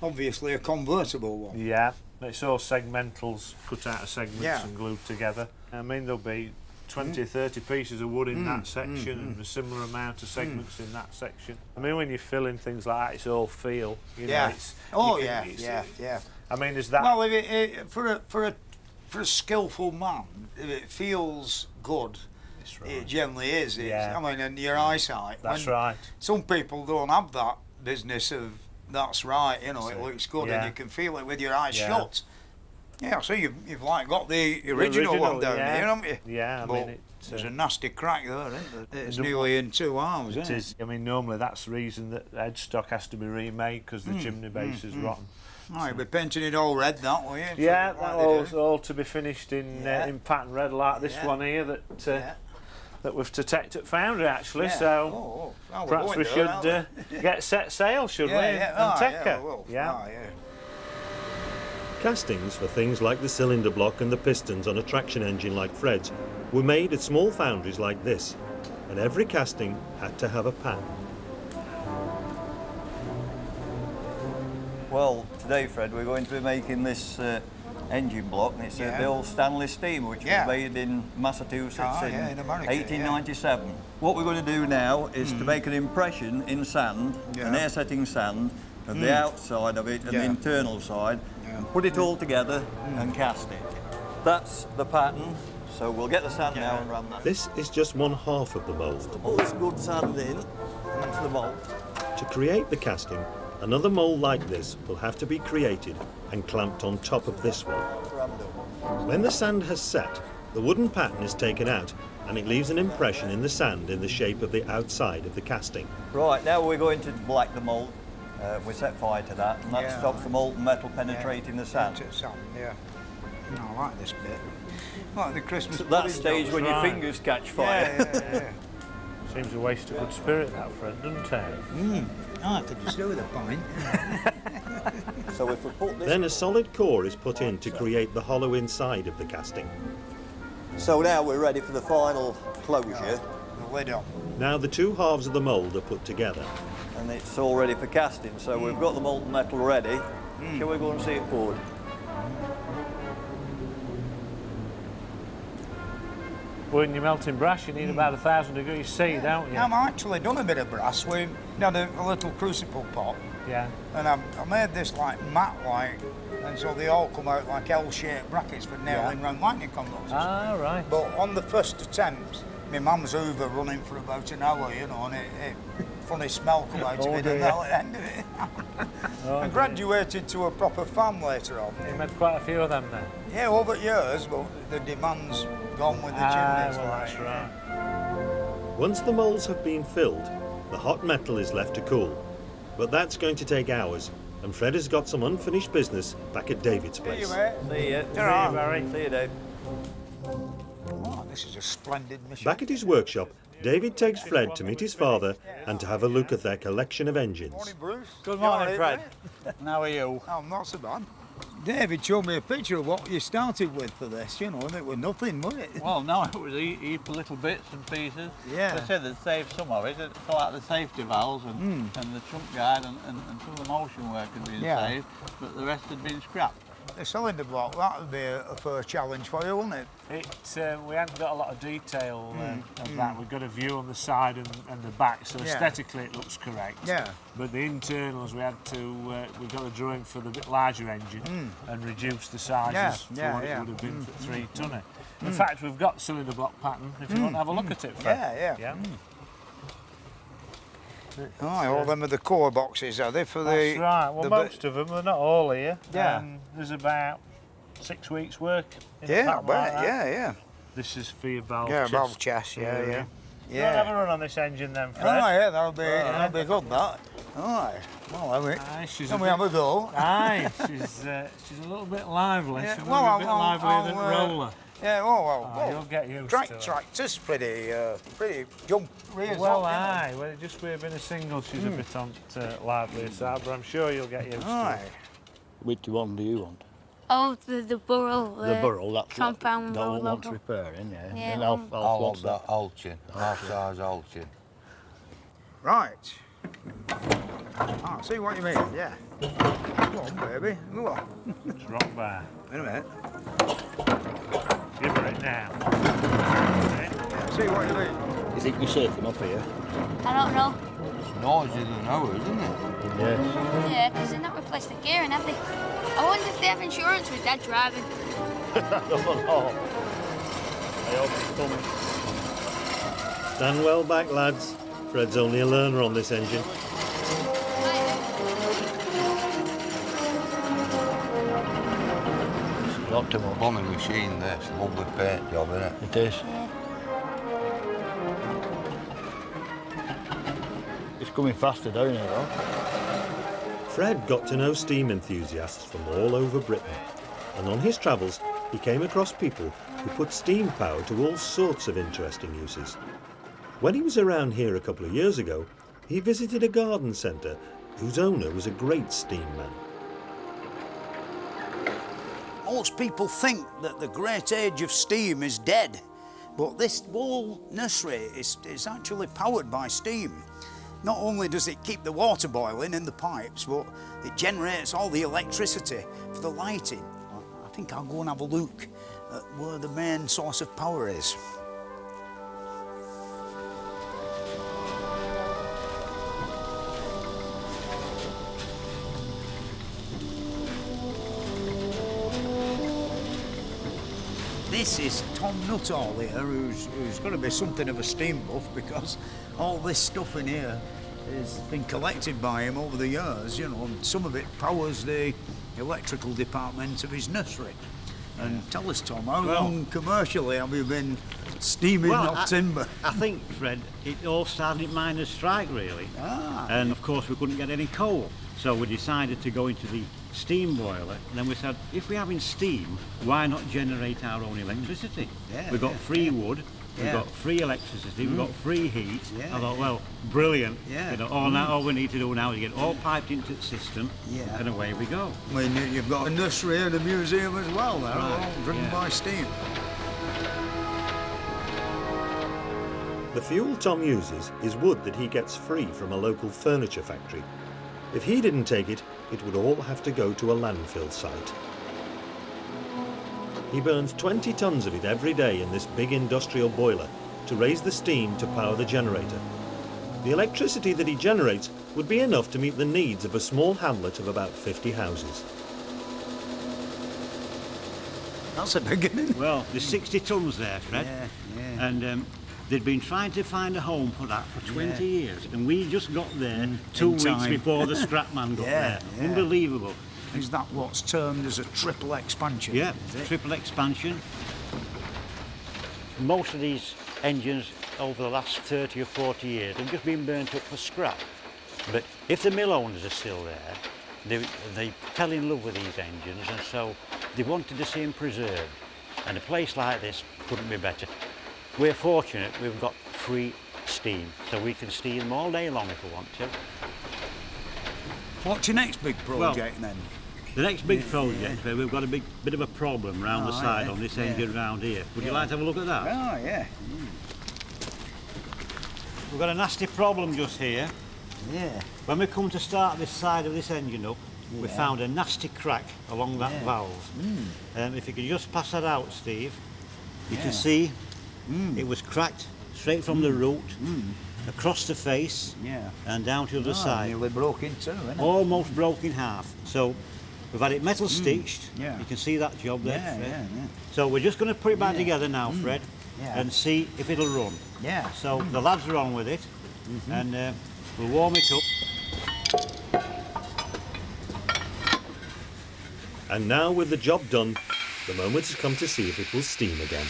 obviously a convertible one. Yeah, it's all segmentals cut out of segments and glued together. I mean, there'll be 20 or 30 pieces of wood in that section and a similar amount of segments in that section. I mean, when you're filling things like that, it's all feel. It's, yeah. I mean, is that... Well, for a skillful man, if it feels good, it generally is. I mean, and your eyesight. That's right. Some people don't have that business of, that's right, it looks good and you can feel it with your eyes shut. Yeah, so you've like got the original one down here, haven't you? Yeah, I mean, there's a nasty crack there, isn't there? It's nearly in 2 arms, isn't it? It is. I mean, normally that's the reason that headstock has to be remade, because the chimney base is rotten. Oh, you'll be painting it all red, that will you? Yeah, that all to be finished in pattern red, like this one here that we've to take to foundry actually. So perhaps we should get set sail, should we? And take her. Castings for things like the cylinder block and the pistons on a traction engine like Fred's were made at small foundries like this, and every casting had to have a pattern. Well, today, Fred, we're going to be making this engine block, and it's the old Stanley steamer, which was made in Massachusetts in America, 1897. What we're going to do now is to make an impression in sand, an air-setting sand, of the outside of it and the internal side, and put it all together and cast it. That's the pattern, so we'll get the sand now and run that. This is just one half of the mould. Put this good sand in, into the mould. To create the casting, another mould like this will have to be created and clamped on top of this one. When the sand has set, the wooden pattern is taken out and it leaves an impression in the sand in the shape of the outside of the casting. Right, now we're going to black the mould. We set fire to that, and that stops the molten metal penetrating the sand. I like this bit. Like the Christmas. At that stage when your fingers catch fire. Seems a waste of good spirit, that, Fred, doesn't it? I could just do with a pint. So if we put this... Then a solid core is put in to create the hollow inside of the casting. So now we're ready for the final closure. The lid on. Now the two halves of the mould are put together. And it's all ready for casting, so we've got the molten metal ready. Shall we go and see it poured? When you're melting brass, you need about 1,000 degrees C, don't you? I've actually done a bit of brass. We had a little crucible pot. Yeah. And I made this like mat-like, and so they all come out like L-shaped brackets for nailing round lightning conductors. Ah, right. But on the first attempt, my mum's Hoover running for about an hour, you know, and it funny smell come out of it, and at the end of it. I graduated to a proper farm later on. You made quite a few of them then? Yeah, over years, but the demand's gone with the chimneys. Well, that's right. Once the moulds have been filled, the hot metal is left to cool. But that's going to take hours, and Fred has got some unfinished business back at David's place. See you, mate. See you. Ta-ra. Barry. See you, Dave. Oh, this is a splendid machine. Back at his workshop, David takes Fred to meet his father and to have a look at their collection of engines. Morning, Bruce. Good morning, Fred. How are you? Oh, not so bad. David showed me a picture of what you started with for this, you know, and it was nothing, was it? Well, no, it was heap of little bits and pieces. Yeah. They said they'd saved some of it, so like the safety valves and the trunk guide and some of the motion work had been saved, but the rest had been scrapped. The cylinder block, that would be a fair challenge for you, wouldn't it? We haven't got a lot of detail of that. We've got a view on the side and the back, so aesthetically it looks correct. Yeah. But the internals, we got a drawing for the bit larger engine and reduce the sizes for what it would have been for 3-tonner. In fact, we've got cylinder block pattern, if you want to have a look at it, Fred. Yeah. Oh, all them are the core boxes, are they? For That's right. Well, most of them, they're not all here. Yeah. There's about 6 weeks' work in a Yeah, I pattern bet. like that. Yeah. This is for your valve Yeah, chest. valve chest. Yeah. You want to have a run on this engine then, Fred? Oh, yeah, that'll be good. That. All right. Well, we have a go. Aye, she's a little bit lively. Yeah, She's well, a bit livelier than Roller. Yeah, well, you'll get used to it. Tractor's pretty jump rears Well, up, well, just with being a single, she's a bit on livelier side, but I'm sure you'll get used to it. Which one do you want? Oh, the burrow. The burrow, that's compound that one logo. wants repairing, yeah. Yeah, And I'll want that Alchin, half-size Alchin. Right. I see what you mean, yeah. Go on, baby. Go on. It's rock bar. Wait a minute. Give her it now. See what you mean. You think you're safe enough here? I don't know. It's noisier than ours, isn't it? Yes. Yeah, because they've not replaced the gearing, have they? I wonder if they have insurance with Dad driving. I don't know. I hope it's coming. Stand well back, lads. Fred's only a learner on this engine. Locked him up. Bombing machine, this. Lovely paint job, isn't it? It is. It's coming faster down here, though. Fred got to know steam enthusiasts from all over Britain, and on his travels he came across people who put steam power to all sorts of interesting uses. When he was around here a couple of years ago, he visited a garden centre whose owner was a great steam man. Most people think that the great age of steam is dead, but this whole nursery is actually powered by steam. Not only does it keep the water boiling in the pipes, but it generates all the electricity for the lighting. I think I'll go and have a look at where the main source of power is. This is Tom Nuttall here, who's going to be something of a steam buff, because all this stuff in here has been collected by him over the years, you know, and some of it powers the electrical department of his nursery. And tell us, Tom, how long commercially have you been steaming off timber? I think, Fred, it all started at miners' strike, really. And of course we couldn't get any coal, so we decided to go into the steam boiler, and then we said, if we're having steam, why not generate our own electricity? We've got free wood, we've got free electricity, we've got free heat. I thought, well, brilliant. You know, all we need to do now is get all piped into the system, and away we go. I mean, you've got a nursery and a museum as well now, all driven by steam. The fuel Tom uses is wood that he gets free from a local furniture factory. If he didn't take it, it would all have to go to a landfill site. He burns 20 tons of it every day in this big industrial boiler to raise the steam to power the generator. The electricity that he generates would be enough to meet the needs of a small hamlet of about 50 houses. That's a big one. Well, there's 60 tons there, Fred. Yeah. And they'd been trying to find a home for that for 20 years. And we just got there 2 weeks before the scrap man got there. Unbelievable. Is that what's termed as a triple expansion? Yeah, triple expansion. Most of these engines over the last 30 or 40 years have just been burnt up for scrap. But if the mill owners are still there, they fell in love with these engines, and so they wanted to see them preserved. And a place like this couldn't be better. We're fortunate we've got free steam, so we can steam them all day long if we want to. What's your next big project then? The next big project, we've got a bit of a problem round the side on this engine round here. Would you like to have a look at that? Oh, yeah. We've got a nasty problem just here. Yeah. When we come to start this side of this engine up, we found a nasty crack along that valve. If you could just pass that out, Steve, you can see it was cracked straight from the root, across the face, and down to the other side. Nearly broke in two, isn't it? Almost broke in half. So we've had it metal stitched. You can see that job there, Fred. So we're just going to put it back together now, Fred, and see if it'll run. So the lads are on with it, and we'll warm it up. And now, with the job done, the moment has come to see if it will steam again.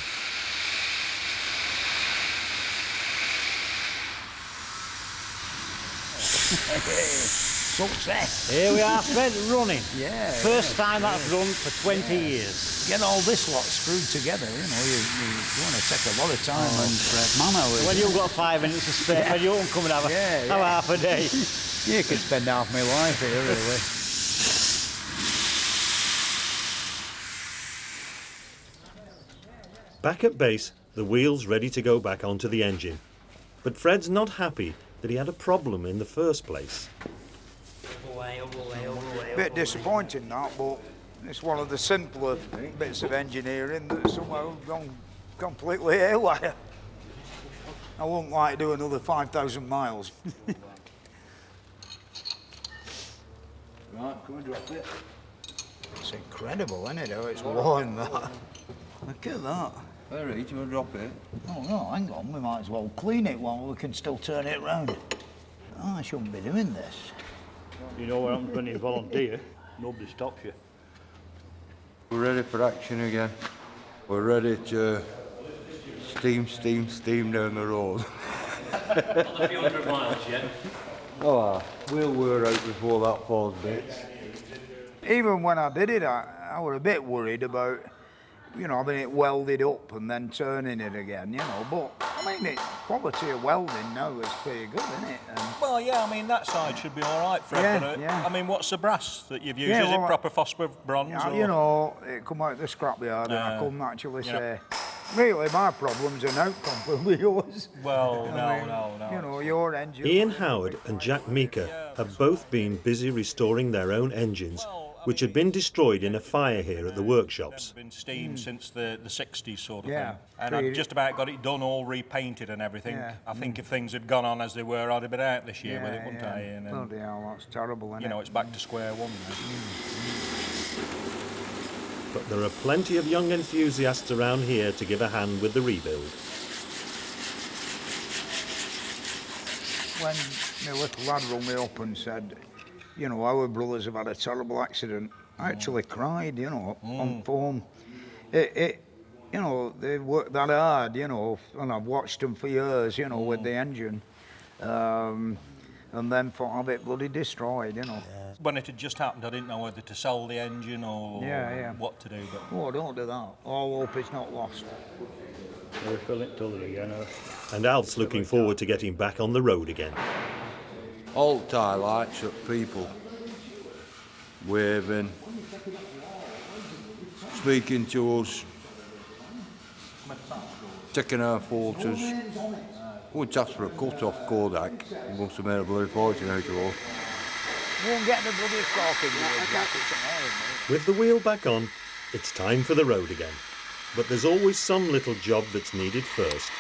Success. Here we are, Fred, running. Yeah. First time that's run for 20 years. Get all this lot screwed together, you know, you want to take a lot of time and man-hours. When you've got 5 minutes to spare, you won't come and have half a day. You could spend half my life here, really. Back at base, the wheel's ready to go back onto the engine. But Fred's not happy that he had a problem in the first place. Bit disappointing that, but it's one of the simpler bits of engineering that's somehow gone completely haywire. I wouldn't like to do another 5,000 miles. Right, come and drop it. It's incredible, isn't it, how it's worn that. Look at that. Very, do you want to drop it? Oh no, hang on, we might as well clean it while we can still turn it round. Oh, I shouldn't be doing this. You know what happens when you volunteer? Nobody stops you. We're ready for action again. We're ready to steam down the road. Not a few hundred miles yet. Oh, we'll wear out before that falls bits. Even when I did it, I was a bit worried about, you know, having it welded up and then turning it again, you know, but I mean, the quality of welding now is pretty good, isn't it? And well, yeah, I mean, that side should be all right, Fred. I mean, what's the brass that you've used? Is it proper phosphor bronze? Yeah, or? you know, it come out of the scrapyard and I couldn't actually say. Really, my problems are now completely yours. Well, no. You know, your engine. Ian Howard and Jack Meeker have both been busy restoring their own engines, which had been destroyed in a fire here at the workshops. Been steamed since the 60s sort of thing. And I've just about got it done, all repainted and everything. I think if things had gone on as they were, I'd have been out this year with it, wouldn't I? And, bloody hell, that's terrible, isn't it? You know, it's back to square one now. But there are plenty of young enthusiasts around here to give a hand with the rebuild. When my little lad rung me up and said, you know, our brothers have had a terrible accident, I actually cried, you know, on phone. You know, they worked that hard, you know, and I've watched them for years, you know, with the engine. And then for have it bloody destroyed, you know. When it had just happened, I didn't know whether to sell the engine or what to do. But oh, don't do that. All hope it's not lost. We'll fill it till again. And Alf's looking forward to getting back on the road again. Alt highlights of people waving, speaking to us, taking our photos. We just for a cut-off Kodak. We must have made a bloody fortune out of all. Won't get the bloody talking. With the wheel back on, it's time for the road again. But there's always some little job that's needed first.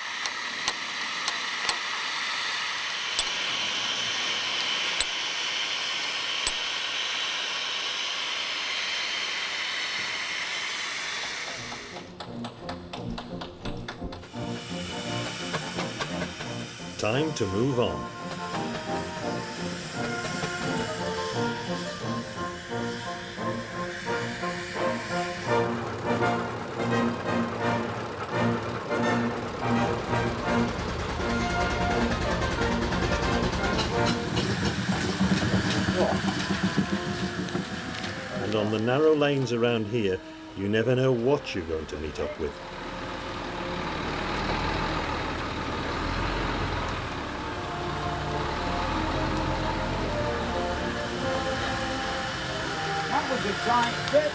Time to move on. And on the narrow lanes around here, you never know what you're going to meet up with. That was a tight fit.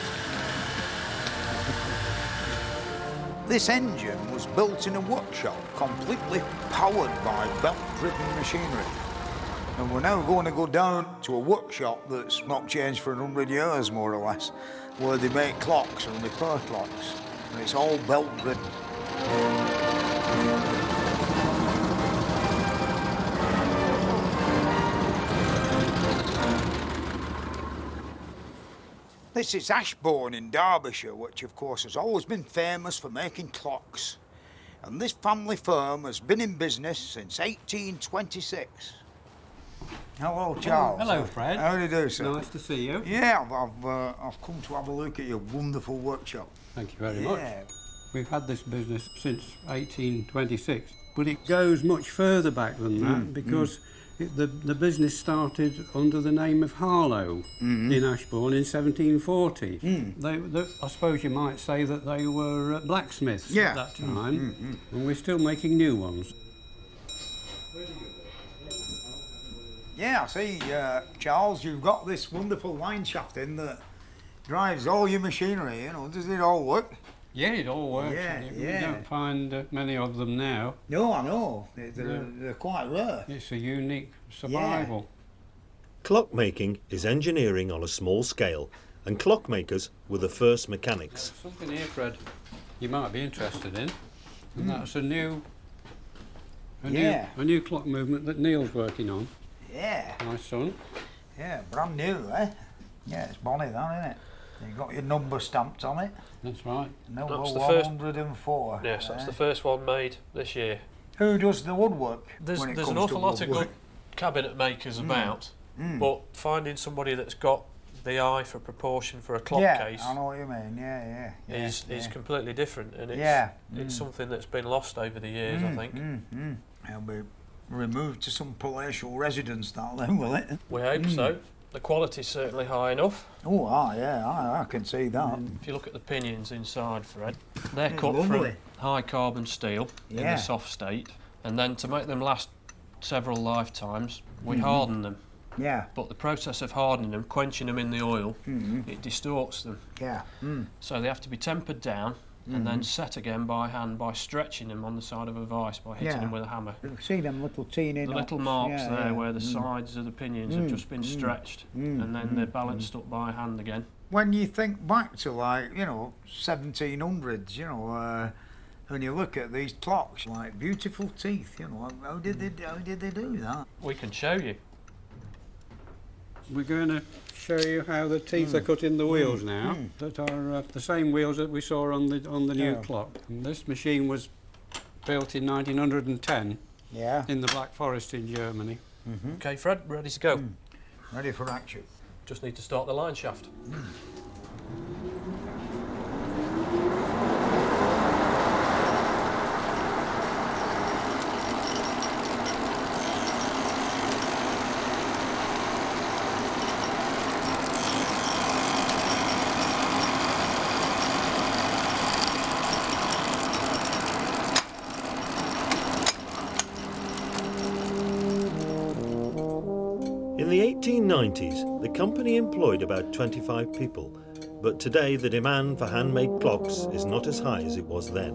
This engine was built in a workshop, completely powered by belt-driven machinery. And we're now going to go down to a workshop that's not changed for 100 years, more or less, where they make clocks and repair clocks. And it's all belt-driven. This is Ashbourne in Derbyshire, which of course has always been famous for making clocks. And this family firm has been in business since 1826. Hello, Charles. Hello, Fred. How do you do, sir? Nice to see you. Yeah, I've come to have a look at your wonderful workshop. Thank you very much. We've had this business since 1826, but it goes much further back than that because the business started under the name of Harlow in Ashbourne in 1740. I suppose you might say that they were blacksmiths at that time, and we're still making new ones. Yeah, I see, Charles, you've got this wonderful line shaft in that drives all your machinery, you know. Does it all work? Yeah, it all works. We don't find many of them now. No, I know. They're quite rare. It's a unique survival. Clockmaking is engineering on a small scale, and clockmakers were the first mechanics. There's something here, Fred, you might be interested in, and that's a new clock movement that Neil's working on. Yeah. My son. Yeah, brand new, eh? Yeah, it's bonny, that, isn't it? You've got your number stamped on it. That's right. Number That's the 104. Yes, that's the first one made this year. Who does the woodwork? There's an awful lot of good cabinet makers about, but finding somebody that's got the eye for proportion for a clock case. I know what you mean. Is completely different, and it's something that's been lost over the years, I think. It'll be removed to some palatial residence, that then, will it? We hope so. The quality's certainly high enough. Oh, I can see that. If you look at the pinions inside, Fred, they're cut from high carbon steel in the soft state, and then to make them last several lifetimes, we harden them. Yeah. But the process of hardening them, quenching them in the oil, it distorts them. Yeah. So they have to be tempered down and then set again by hand by stretching them on the side of a vice by hitting them with a hammer. You see them little teeny The little marks there where the sides of the pinions have just been stretched and then they're balanced up by hand again. When you think back to 1700s, when you look at these clocks, like beautiful teeth, how did they do that? We can show you. We're going to show you how the teeth are cut in the wheels now, that are the same wheels that we saw on the new clock. And this machine was built in 1910 in the Black Forest in Germany. Okay, Fred, ready to go? Ready for action. Just need to start the line shaft. In the 1890s, the company employed about 25 people, but today the demand for handmade clocks is not as high as it was then.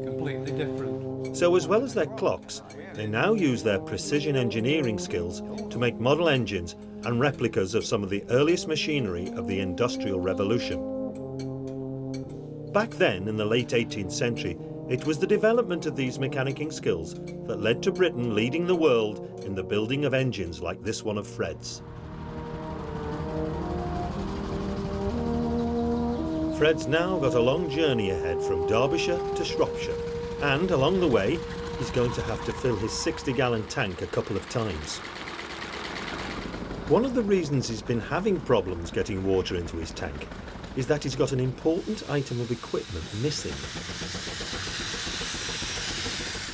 Completely different. So as well as their clocks, they now use their precision engineering skills to make model engines and replicas of some of the earliest machinery of the Industrial Revolution. Back then, in the late 18th century, it was the development of these mechanicking skills that led to Britain leading the world in the building of engines like this one of Fred's. Fred's now got a long journey ahead from Derbyshire to Shropshire, and along the way, he's going to have to fill his 60-gallon tank a couple of times. One of the reasons he's been having problems getting water into his tank is that he's got an important item of equipment missing.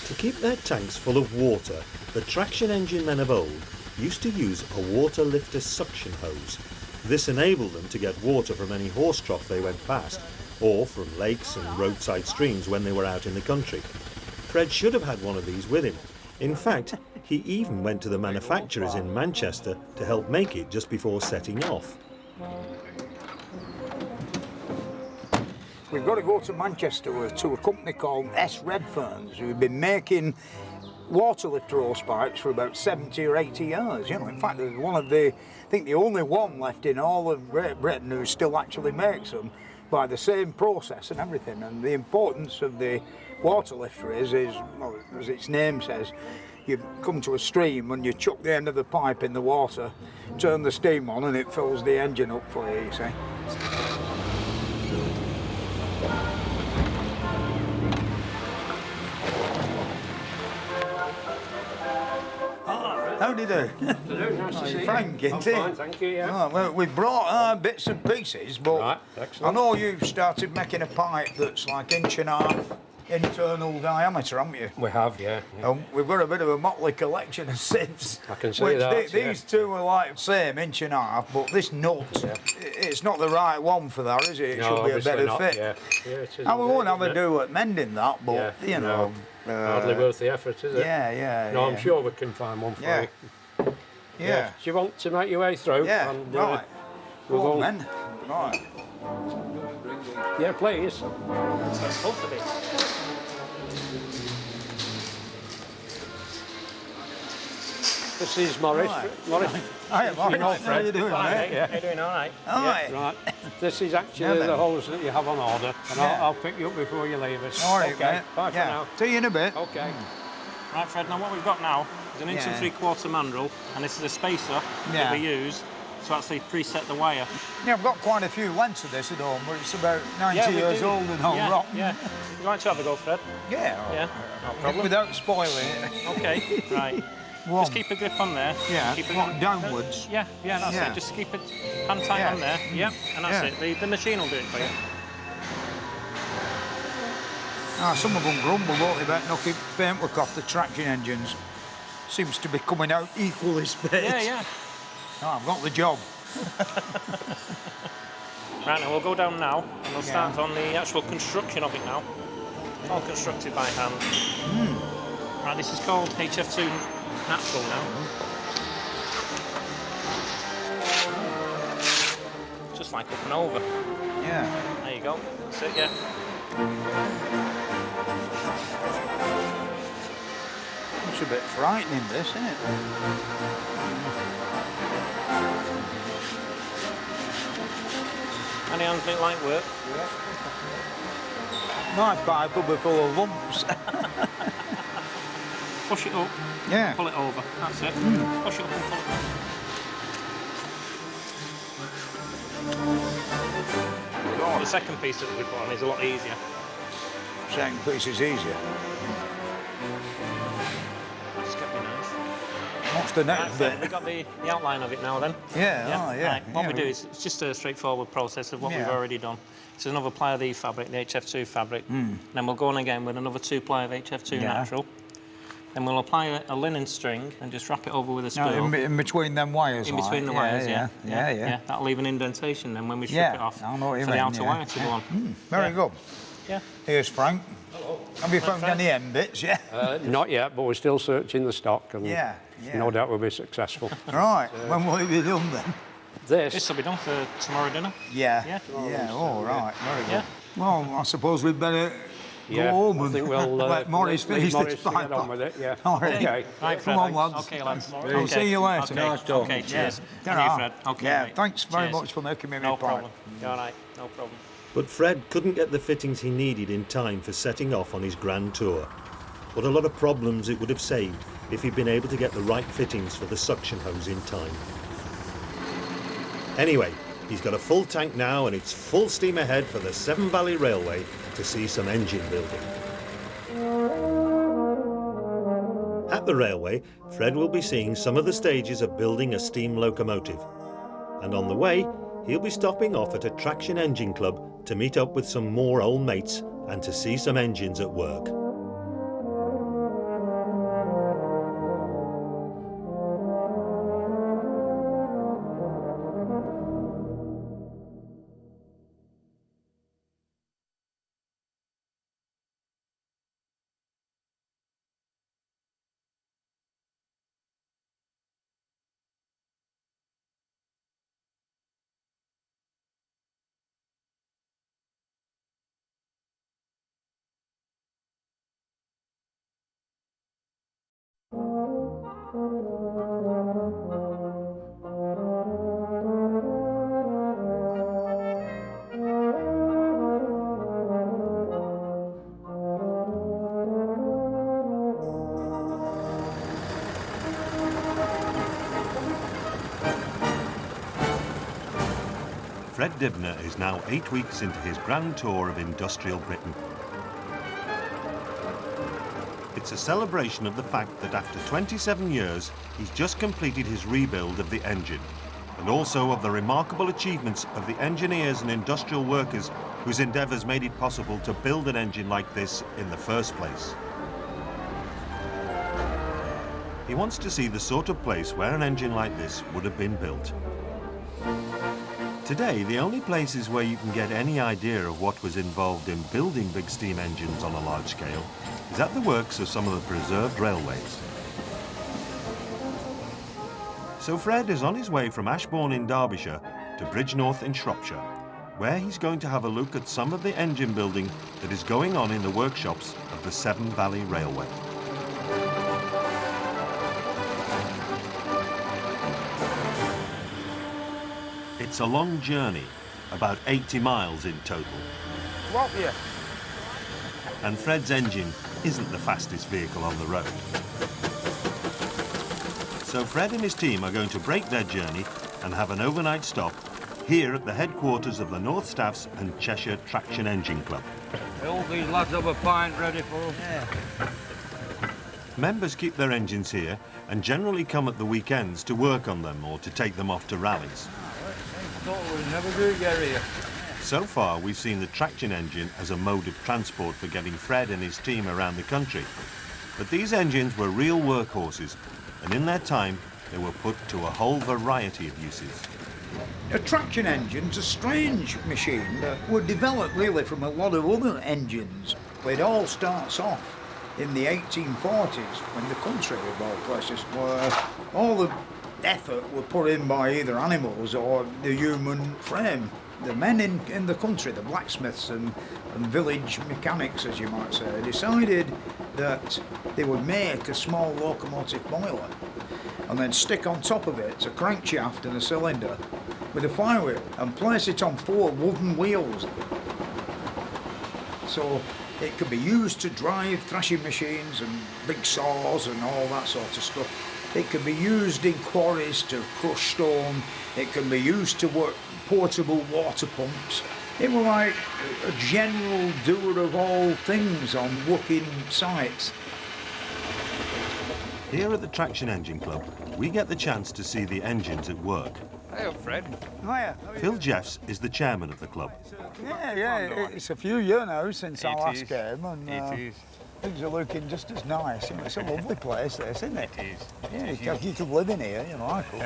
To keep their tanks full of water, the traction engine men of old used to use a water lifter suction hose. This enabled them to get water from any horse trough they went past, or from lakes and roadside streams when they were out in the country. Fred should have had one of these with him. In fact, he even went to the manufacturers in Manchester to help make it just before setting off. We've got to go to Manchester to a company called S. Redfern's, who've been making water lifter hose pipes for about 70 or 80 years. You know, in fact, there's one of the, I think the only one left in all of Great Britain who still actually makes them by the same process and everything. And the importance of the water lifter is well, as its name says, you come to a stream and you chuck the end of the pipe in the water, turn the steam on, and it fills the engine up for you, you see. How do you do? Nice to see you. Frank, isn't it? I'm fine, thank you, yeah. Oh, well, we brought bits and pieces, but right, I know you've started making a pipe that's like 1.5 inch internal diameter, haven't you? We have, yeah. We've got a bit of a motley collection of sieves. I can see that, These two are like same 1.5 inch, but this nut, it's not the right one for that, is it? It no, should be a better not, fit. Yeah, it is. And we won't have a do at mending that, but, you know... hardly worth the effort, is it? Yeah. No, I'm sure we can find one for you. Yeah. Do you want to make your way through? Yeah, and, right. We'll Go on, go. then. Right. Yeah, please. This is Morris. Right. Morris. Hi, Morris. You know How Fred. are you doing, mate? Yeah. You're doing all right. All right. Right. This is actually Yeah, then. the hose that you have on order, and Yeah. I'll pick you up before you leave us. All right, okay. mate. Bye for now. See you in a bit. Okay. Right, Fred, now what we've got now is an 1 Yeah. 3/4 mandrel, and this is a spacer Yeah. that we use to actually preset the wire. Yeah, I've got quite a few lengths of this at home, but it's about 90 we years do. old and all yeah, rotten. Yeah. You like to have a go, Fred? Yeah. Yeah, no problem. Without spoiling it. Okay, right. One. Just keep a grip on there. Yeah, Keep it what, downwards? Yeah, that's Yeah. it. Just keep it hand tight Yeah. on there. Yeah, and that's Yeah. it. The machine will do it for you. Some of them grumble, don't they, about knocking paintwork off the traction engines. Seems to be coming out equally spaced. Yeah. Oh, I've got the job. Right, now we'll go down now, and we'll start on the actual construction of it now. All constructed by hand. Right, this is called HF2 natural now. Just like up and over. Yeah. There you go. That's it, yeah. It's a bit frightening, this, isn't it? Any hands make light work? My pipe will be full of lumps. Push it up. Yeah. Pull it over. That's it. Push it up and pull it over. The second piece that we put on is a lot easier. Second piece is easier. Just get me nice. What's the next bit? We've got the outline of it now then. Yeah. Right. What Yeah, we do is it's just a straightforward process of what we've already done. It's another ply of the fabric, the HF2 fabric. Then we'll go on again with another 2 ply of HF2 natural. Then we'll apply a linen string and just wrap it over with a spool. In between them wires. In between the wires, yeah. That'll leave an indentation then when we strip it off I know what you for mean, the outer wire to go on. Very good. Yeah. Here's Frank. Hello. Have you found any end bits yet? Not yet, but we're still searching the stock, and no doubt we'll be successful. Right. When will it be done then? This will be done for tomorrow dinner. Yeah. Oh, right. Very good. Well, I suppose we'd better go home and let Morris finish this pipe on with it. Yeah. All right. Okay. Right, Fred, Come on, thanks. lads. Okay, lads. I'll see you later. Okay. Nice talking Okay, to you. cheers. Yeah. And you, Fred. Okay, Yeah, mate. thanks very Cheers. much for making me my No pipe. problem. You're all right. No problem. But Fred couldn't get the fittings he needed in time for setting off on his grand tour. What a lot of problems it would have saved if he'd been able to get the right fittings for the suction hose in time. Anyway, he's got a full tank now and it's full steam ahead for the Severn Valley Railway to see some engine building. At the railway, Fred will be seeing some of the stages of building a steam locomotive. And on the way, he'll be stopping off at a traction engine club to meet up with some more old mates and to see some engines at work. Fred Dibnah is now 8 weeks into his grand tour of industrial Britain. It's a celebration of the fact that after 27 years, he's just completed his rebuild of the engine, and also of the remarkable achievements of the engineers and industrial workers whose endeavours made it possible to build an engine like this in the first place. He wants to see the sort of place where an engine like this would have been built. Today, the only places where you can get any idea of what was involved in building big steam engines on a large scale is at the works of some of the preserved railways. So Fred is on his way from Ashbourne in Derbyshire to Bridgnorth in Shropshire, where he's going to have a look at some of the engine building that is going on in the workshops of the Severn Valley Railway. It's a long journey, about 80 miles in total. What, yeah? And Fred's engine isn't the fastest vehicle on the road. So Fred and his team are going to break their journey and have an overnight stop here at the headquarters of the North Staffs and Cheshire Traction Engine Club. All these lads have a pint ready for them. Yeah. Members keep their engines here and generally come at the weekends to work on them or to take them off to rallies. We never do get here. So far, we've seen the traction engine as a mode of transport for getting Fred and his team around the country. But these engines were real workhorses, and in their time, they were put to a whole variety of uses. A traction engine's a strange machine that was developed really from a lot of other engines. It all starts off in the 1840s when the country, of all places, where all the effort were put in by either animals or the human frame. The men in the country, the blacksmiths and village mechanics, as you might say, decided that they would make a small locomotive boiler and then stick on top of it a crankshaft and a cylinder with a flywheel and place it on 4 wooden wheels. So it could be used to drive thrashing machines and big saws and all that sort of stuff. It can be used in quarries to crush stone. It can be used to work portable water pumps. It was like a general doer of all things on working sites. Here at the Traction Engine Club, we get the chance to see the engines at work. Hey up, Fred. Hiya. Phil Jeffs is the chairman of the club. Yeah, it's a few years now since I last came, and things are looking just as nice. You know, it's a lovely place, this, isn't it? It is. Yeah, you could live in here, you know, I could.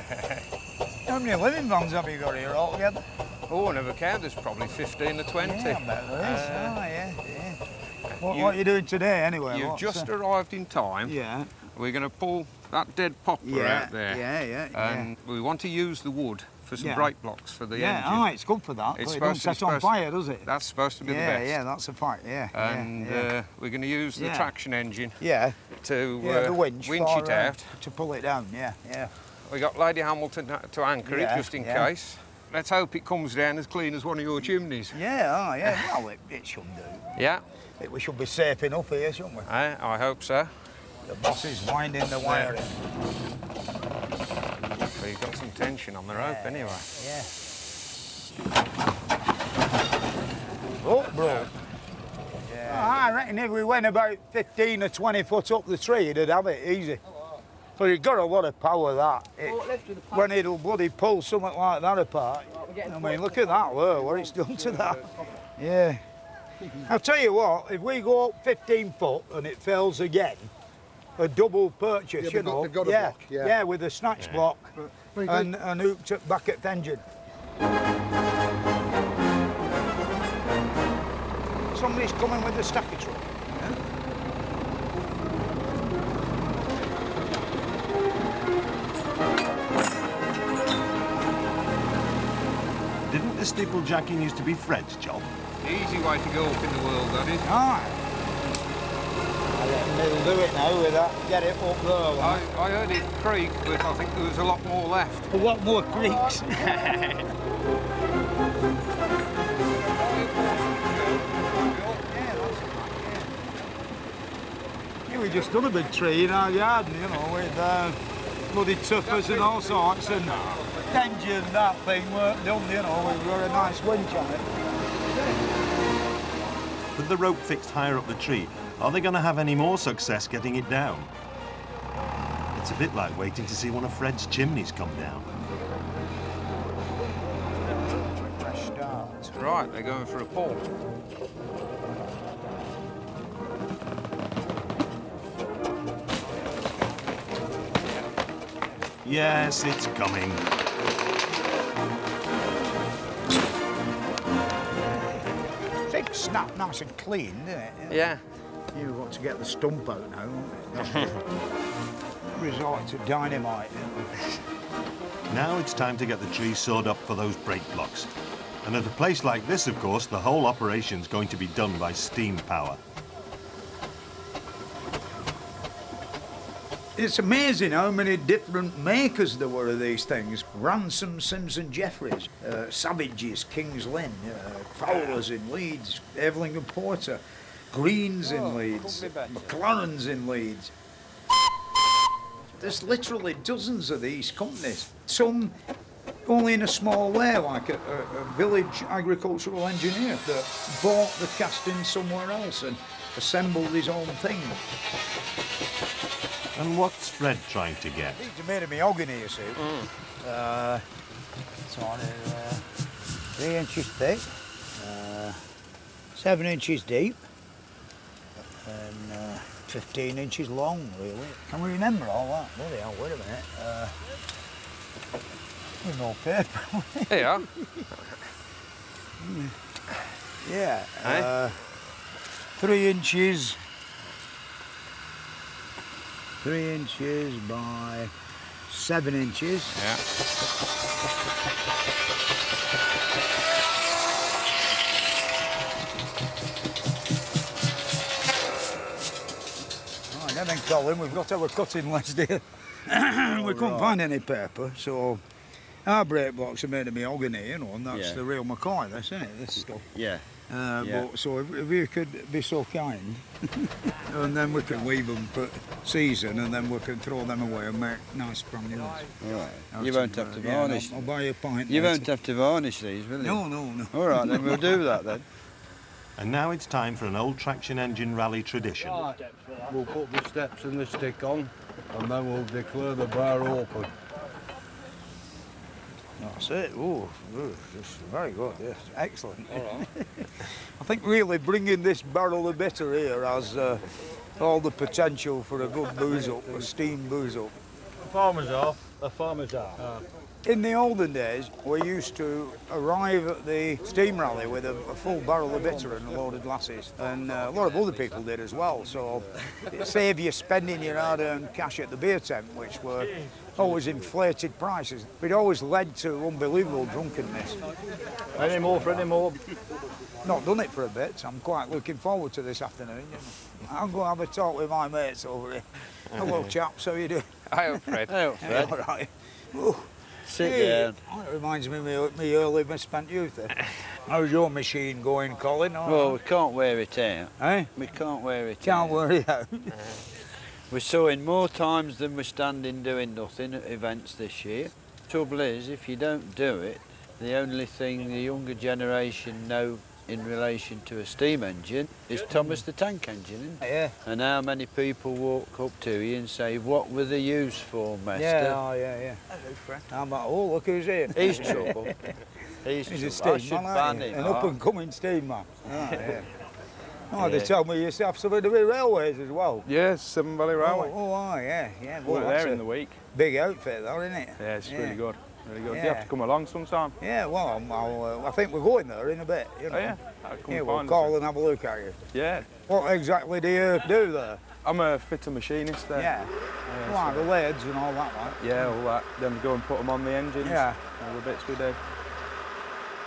How many living vans have you got here altogether? Oh, I never count. There's probably 15 or 20. Yeah, I bet there is. Yeah. What are you doing today, anyway? You've just arrived in time. Yeah. We're going to pull that dead poplar out there. Yeah. And we want to use the wood for some brake blocks for the engine. Yeah, it's good for that. It don't set on fire, does it? That's supposed to be the best. Yeah, that's a fact, And we're going to use the traction engine to the winch it out. To pull it down, yeah. We got Lady Hamilton to anchor it, just in case. let's hope it comes down as clean as one of your chimneys. Yeah, yeah. Well, it should do. Yeah. We should be safe enough here, shouldn't we? I hope so. The boss is winding the wiring. So you've got some tension on the rope anyway. Yeah. Oh, bro. Yeah. I reckon if we went about 15 or 20 foot up the tree, it'd have it easy. So you've got a lot of power, that. When it'll bloody pull something like that apart. I mean, look at that, what it's done to that. Yeah. I'll tell you what, if we go up 15 foot and it fails again, a double purchase, you know. They've got a block, yeah. Yeah, with a snatch block and hooked up back at the engine. Somebody's coming with the stacker truck. Didn't the steeplejacking used to be Fred's job? Easy way to go up in the world, that is. Aye. I reckon they'll do it now with that. Get it up there. I heard it creak, but I think there was a lot more left. A lot more creaks. Yeah, we just done a big tree in our garden, you know, with bloody tuppers and all sorts, and engine, that thing weren't done, you know, we've got a nice winch on it. With the rope fixed higher up the tree, are they going to have any more success getting it down? It's a bit like waiting to see one of Fred's chimneys come down. Fresh start. Right, they're going for a pull. Yes, it's coming. Big snap, nice and clean, didn't it? Yeah. You've got to get the stump out now, haven't you? Resort to dynamite. Now it's time to get the tree sawed up for those break blocks. And at a place like this, of course, the whole operation's going to be done by steam power. It's amazing how many different makers there were of these things. Ransom, Simpson, Jeffries, Savages, King's Lynn, Fowlers in Leeds, Eveling and Porter, Greens in Leeds, McLaren's in Leeds. There's literally dozens of these companies. Some only in a small way, like a village agricultural engineer that bought the casting somewhere else and assembled his own thing. And what's Fred trying to get? These are made of mahogany, you see. Sort of 3 inches thick, 7 inches deep, and 15 inches long, really. Can we remember all that? Bloody hell, wait a minute. With no paper. Yeah. Yeah. 3 inches. 3 inches by 7 inches. Yeah. Right, then Colin, we've got our cutting list here. We couldn't find any paper, so our break blocks are made of mahogany, you know, and that's the real McCoy, this, isn't it, this stuff? Yeah. But so if you could be so kind, and then we can leave them for season, and then we can throw them away and make nice brand new ones. Right. You won't have to varnish. I'll buy you a pint. You won't have to varnish these, will you? No. All right, then we'll do that then. And now it's time for an old traction engine rally tradition. We'll put the steps and the stick on, and then we'll declare the bar open. That's it. Oh, this is very good. Yes, excellent. All right. I think really bringing this barrel of bitter here has all the potential for a good booze up, a steam booze up. The farmers are. The farmers are. In the olden days, we used to arrive at the steam rally with a full barrel of bitter and a load of glasses, and a lot of other people did as well, so it saved you spending your hard-earned cash at the beer tent, which were always inflated prices. It always led to unbelievable drunkenness. Any more for any more? Not done it for a bit, so I'm quite looking forward to this afternoon. I'll go have a talk with my mates over here. Hello, chaps, how you doing? Hi, Fred. Hello, Fred. All right. Ooh. Sit down. Oh, it reminds me of my early misspent youth. How's your machine going, Colin? Well, we can't wear it out. Eh? We can't wear it out. Can't wear it out. We're sewing more times than we're standing doing nothing at events this year. Trouble is, if you don't do it, the only thing the younger generation know in relation to a steam engine is Thomas the Tank Engine. Yeah. And how many people walk up to you and say, what were they used for, master? Yeah, oh, yeah. Hello, Fred. I'm like, oh, look who's here. He's trouble. He's a trouble. I steam should man, ban ain't he? him. An up-and-coming steam man. Oh, yeah. Oh, Yeah. they tell me you used to have some of the railways as well. Yes, Severn Valley Railway. Yeah. We're that's there in a the week. Big outfit, though, isn't it? Yeah, it's really good. Really good. Yeah. You have to come along sometime. Yeah, well, I think we're going there in a bit. You know. Oh, yeah? I'll come Yeah, we'll find call us. and have a look at you. Yeah. What exactly do you do there? I'm a fitter machinist there. Yeah. Like the lathes and all that, like. Yeah, all that. Then we go and put them on the engines. Yeah. All the bits we do.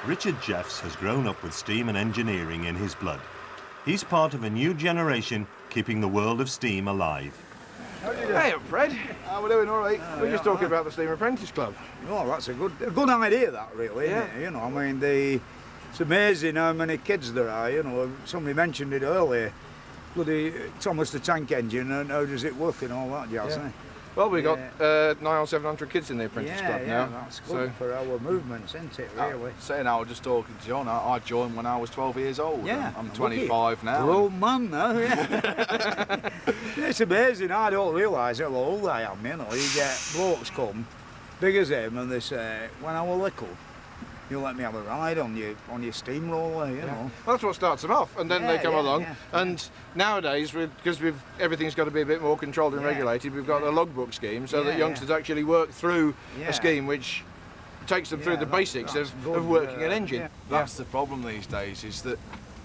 Richard Jeffs has grown up with steam and engineering in his blood. He's part of a new generation keeping the world of steam alive. Hey, Fred. How we doing? All right. We're just talking about the Steam Apprentice Club. Oh, that's a good idea, that, really, isn't it? You know, I mean, it's amazing how many kids there are, you know. Somebody mentioned it earlier. Bloody Thomas the Tank Engine, and how does it work and all that jazz, eh? Well, we've got nigh on 700 kids in the Apprentice Club now. That's good for our movements, isn't it, really? Saying I was just talking to John, I joined when I was 12 years old. Yeah. I'm 25 now. Grown man now, yeah. It's amazing, I don't realise how old I am, you know. You get blokes come, big as him, and they say, when I was little, you let me have a ride on your steamroller, you know. Well, that's what starts them off, and then they come along. Yeah. And nowadays, because everything's got to be a bit more controlled and regulated, we've got a logbook scheme so that youngsters actually work through a scheme which takes them through the basics of working an engine. That's the problem these days, is that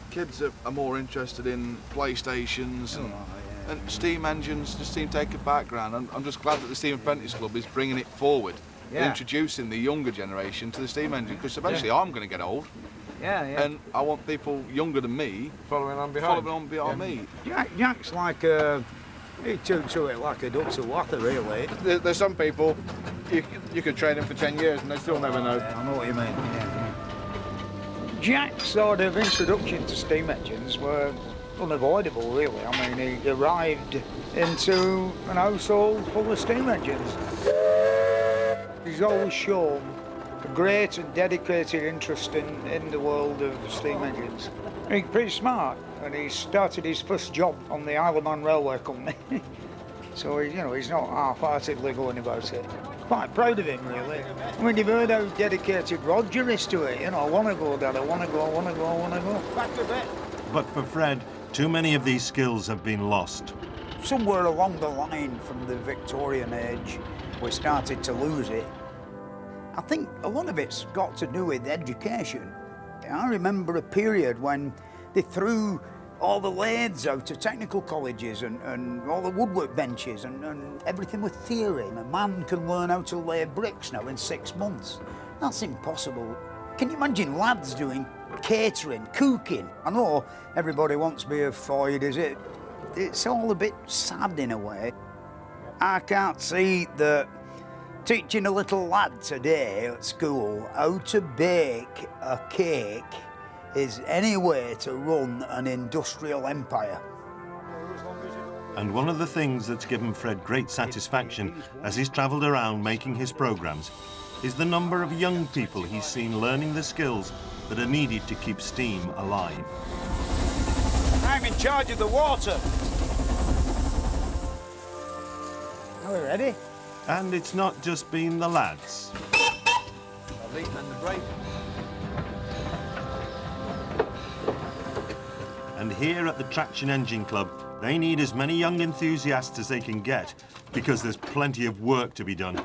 kids are more interested in PlayStations and steam engines just seem to take a background. I'm just glad that the Steam Apprentice Club is bringing it forward. Introducing the younger generation to the steam engine, because eventually I'm going to get old. And I want people younger than me following on behind me. Jack's like he took to it like a duck to water, really. There's some people you could train them for 10 years and they still never know. I know what you mean. Jack's sort of introduction to steam engines were unavoidable, really. I mean, he arrived into an household full of steam engines. He's always shown a great and dedicated interest in the world of steam engines. He's pretty smart, and he started his first job on the Isle of Man Railway Company. So, he's not half-heartedly going about it. Quite proud of him, really. I mean, you've heard how dedicated Roger is to it. I want to go, Dad, I want to go, I want to go, I want to go. Back a bit. But for Fred, too many of these skills have been lost. Somewhere along the line from the Victorian age, we started to lose it. I think a lot of it's got to do with education. I remember a period when they threw all the lathes out of technical colleges and all the woodwork benches and everything with theory. A man can learn how to lay bricks now in 6 months. That's impossible. Can you imagine lads doing catering, cooking? I know everybody wants to be a Foyd, is it? It's all a bit sad in a way. I can't see that teaching a little lad today at school how to bake a cake is any way to run an industrial empire. And one of the things that's given Fred great satisfaction as he's travelled around making his programmes is the number of young people he's seen learning the skills that are needed to keep steam alive. I'm in charge of the water. Are we ready? And it's not just been the lads. And the brake. And here at the Traction Engine Club, they need as many young enthusiasts as they can get, because there's plenty of work to be done.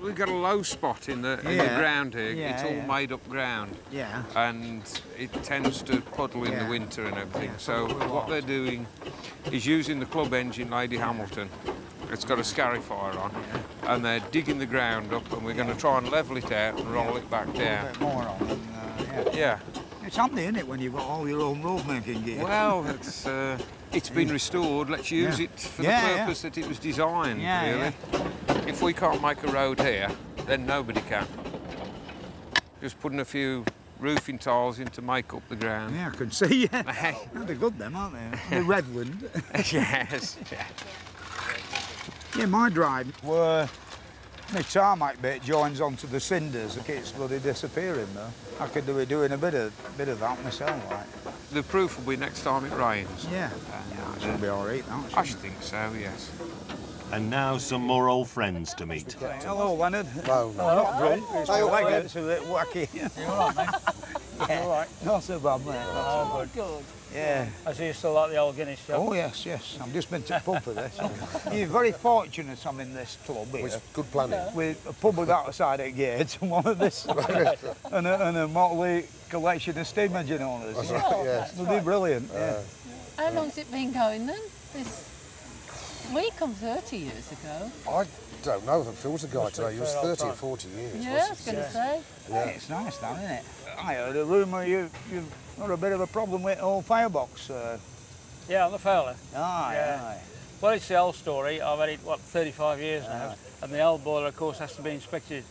We've got a low spot in the ground here. It's all made up ground. Yeah. And it tends to puddle in the winter and everything. So what they're doing is using the club engine, Lady Hamilton. It's got a scarifier on, and they're digging the ground up, and we're going to try and level it out and roll it back down. A bit more on, yeah. It's handy, isn't it, when you've got all your own road making gear? Well, it's been restored. Let's use it for the purpose that it was designed, really. If we can't make a road here, then nobody can. Just putting a few roofing tiles in to make up the ground. Yeah, I can see, yeah. They're good, them, aren't they? The Redland. Yes, yeah. Yeah, my drive were my tarmac bit joins onto the cinders. It keeps bloody disappearing, though. I could do doing a bit of that myself, like. The proof will be next time it rains. Yeah, it should be all right, that. I should think so, yes. And now some more old friends to meet. Hello, Leonard. Hello. Not drunk, it's my Hey, leg, it's a bit wacky. You all right, mate? Yeah. You all right? Not so bad, mate. Oh, good. Yeah. I see you still like the old Guinness shop. Oh, yes, yes. I've just been to the pub for this. You're very fortunate I'm in this club here. With good planning. With a pub with outside at gates and one of this and a motley collection of steam engine owners. That's right, yes. They'll be brilliant, yeah. How long's it been going then? We come 30 years ago. I don't know. Phil's a guy today. He was 30 or 40 years. Yeah, I was going to say. Yeah, it's nice now, isn't it? I heard a rumour you've got a bit of a problem with old firebox. Yeah, on the Fowler. Aye, yeah. aye. Well, it's the old story. I've had it, 35 years now. And the old boiler, of course, has to be inspected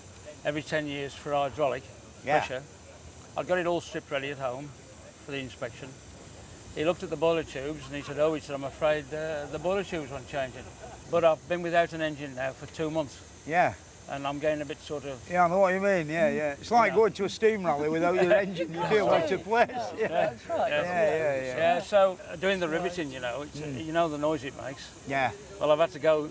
every 10 years for hydraulic pressure. I got it all stripped ready at home for the inspection. He looked at the boiler tubes and he said, I'm afraid the boiler tubes aren't changing. But I've been without an engine now for 2 months. Yeah. And I'm getting a bit sort of... Yeah, I know what you mean, yeah. It's like going to a steam rally without your engine, you feel out of place. Yeah, that's right. Yeah, so doing the riveting, you know, you know the noise it makes. Yeah. Well, I've had to go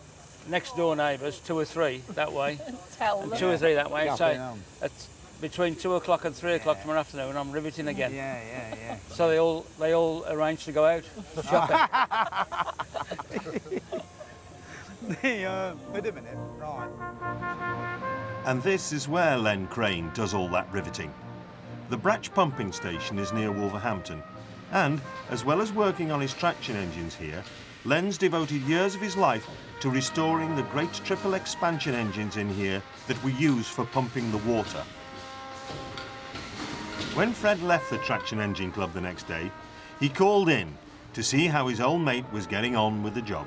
next door neighbours, 2 or 3 that way. Tell them. 2 or 3 that way. Yeah, So it's between 2 o'clock and 3 o'clock tomorrow afternoon, I'm riveting again. Yeah. So they all arranged to go out shopping. Wait a minute, right. And this is where Len Crane does all that riveting. The Bratch pumping station is near Wolverhampton, and as well as working on his traction engines here, Len's devoted years of his life to restoring the great triple expansion engines in here that we use for pumping the water. When Fred left the Traction Engine Club the next day, he called in to see how his old mate was getting on with the job.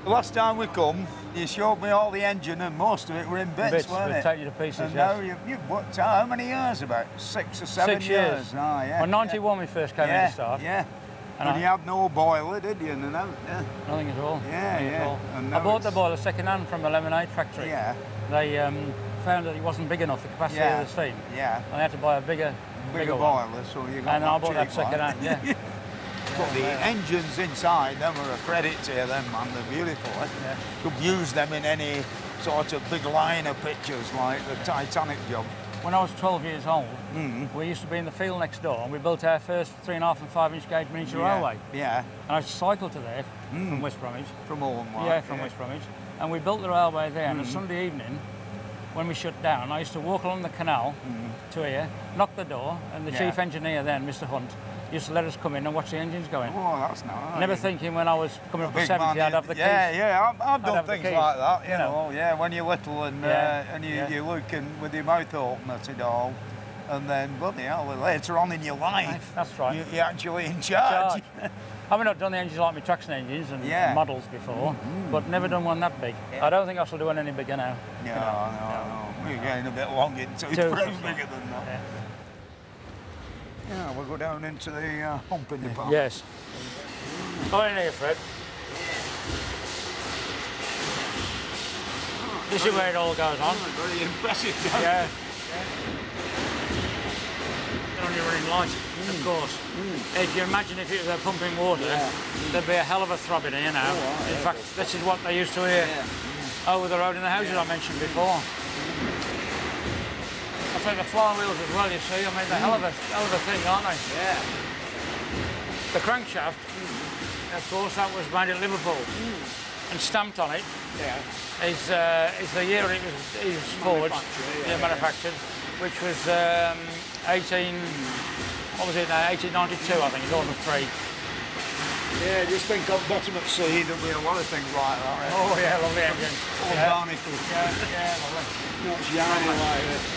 The last time we come, you showed me all the engine and most of it were in bits, weren't it? Take you to pieces, and yes. now you've worked how many years? About 6 or 7 6 years. Oh, yeah. Well, 91 we first came in to start. Yeah. And you had no boiler, did you? No, Nothing at all. Yeah, Nothing at all. And I bought the boiler second hand from a lemonade factory. Yeah. They found that it wasn't big enough, the capacity of the steam. Yeah. I had to buy a bigger boiler, so you got and I bought that second hand, yeah. But the engines inside, them are a credit to them, man. They're beautiful. Yeah. You could use them in any sort of big liner pictures like the Titanic job. When I was 12 years old, we used to be in the field next door and we built our first 3.5 and 5 inch gauge miniature railway. Yeah. And I used to cycle to there from West Bromwich. From home, right? Yeah, from West Bromwich. And we built the railway there and a Sunday evening, when we shut down, I used to walk along the canal to here, knock the door, and the chief engineer then, Mr. Hunt, used to let us come in and watch the engines going. Oh, that's nice. Never thinking when I was coming up to 70 I'd have the keys. Yeah, I've done things like that, you know. Yeah, when you're little and you're looking with your mouth open at it all, and then, bloody hell, later on in your life, that's right. You're actually in charge. I've not done the engines like my traction engines and models before, but never done one that big. I don't think I shall do one any bigger now. No. We're getting a bit long into it. It's pretty bigger than that. Yeah, we'll go down into the pumping department. Yes. Go in here, Fred. This is where it all goes on. Very impressive. Yeah. Get on your running light, of course. If you imagine if it was pumping water, there'd be a hell of a throb in here now. In fact, this is what they used to hear over the road in the houses I mentioned before. I think the flywheels as well, you see. I mean, they're hell of a thing, aren't they? Yeah. The crankshaft, of course, that was made at Liverpool. And stamped on it is the year it was forged, manufactured, which was 1892, I think, it's all the three. Yeah, just think on bottom at sea, there'll be a lot of things like that. Right? Oh yeah, lovely engine. All barnacles. Yeah, lovely. Not shiny like this.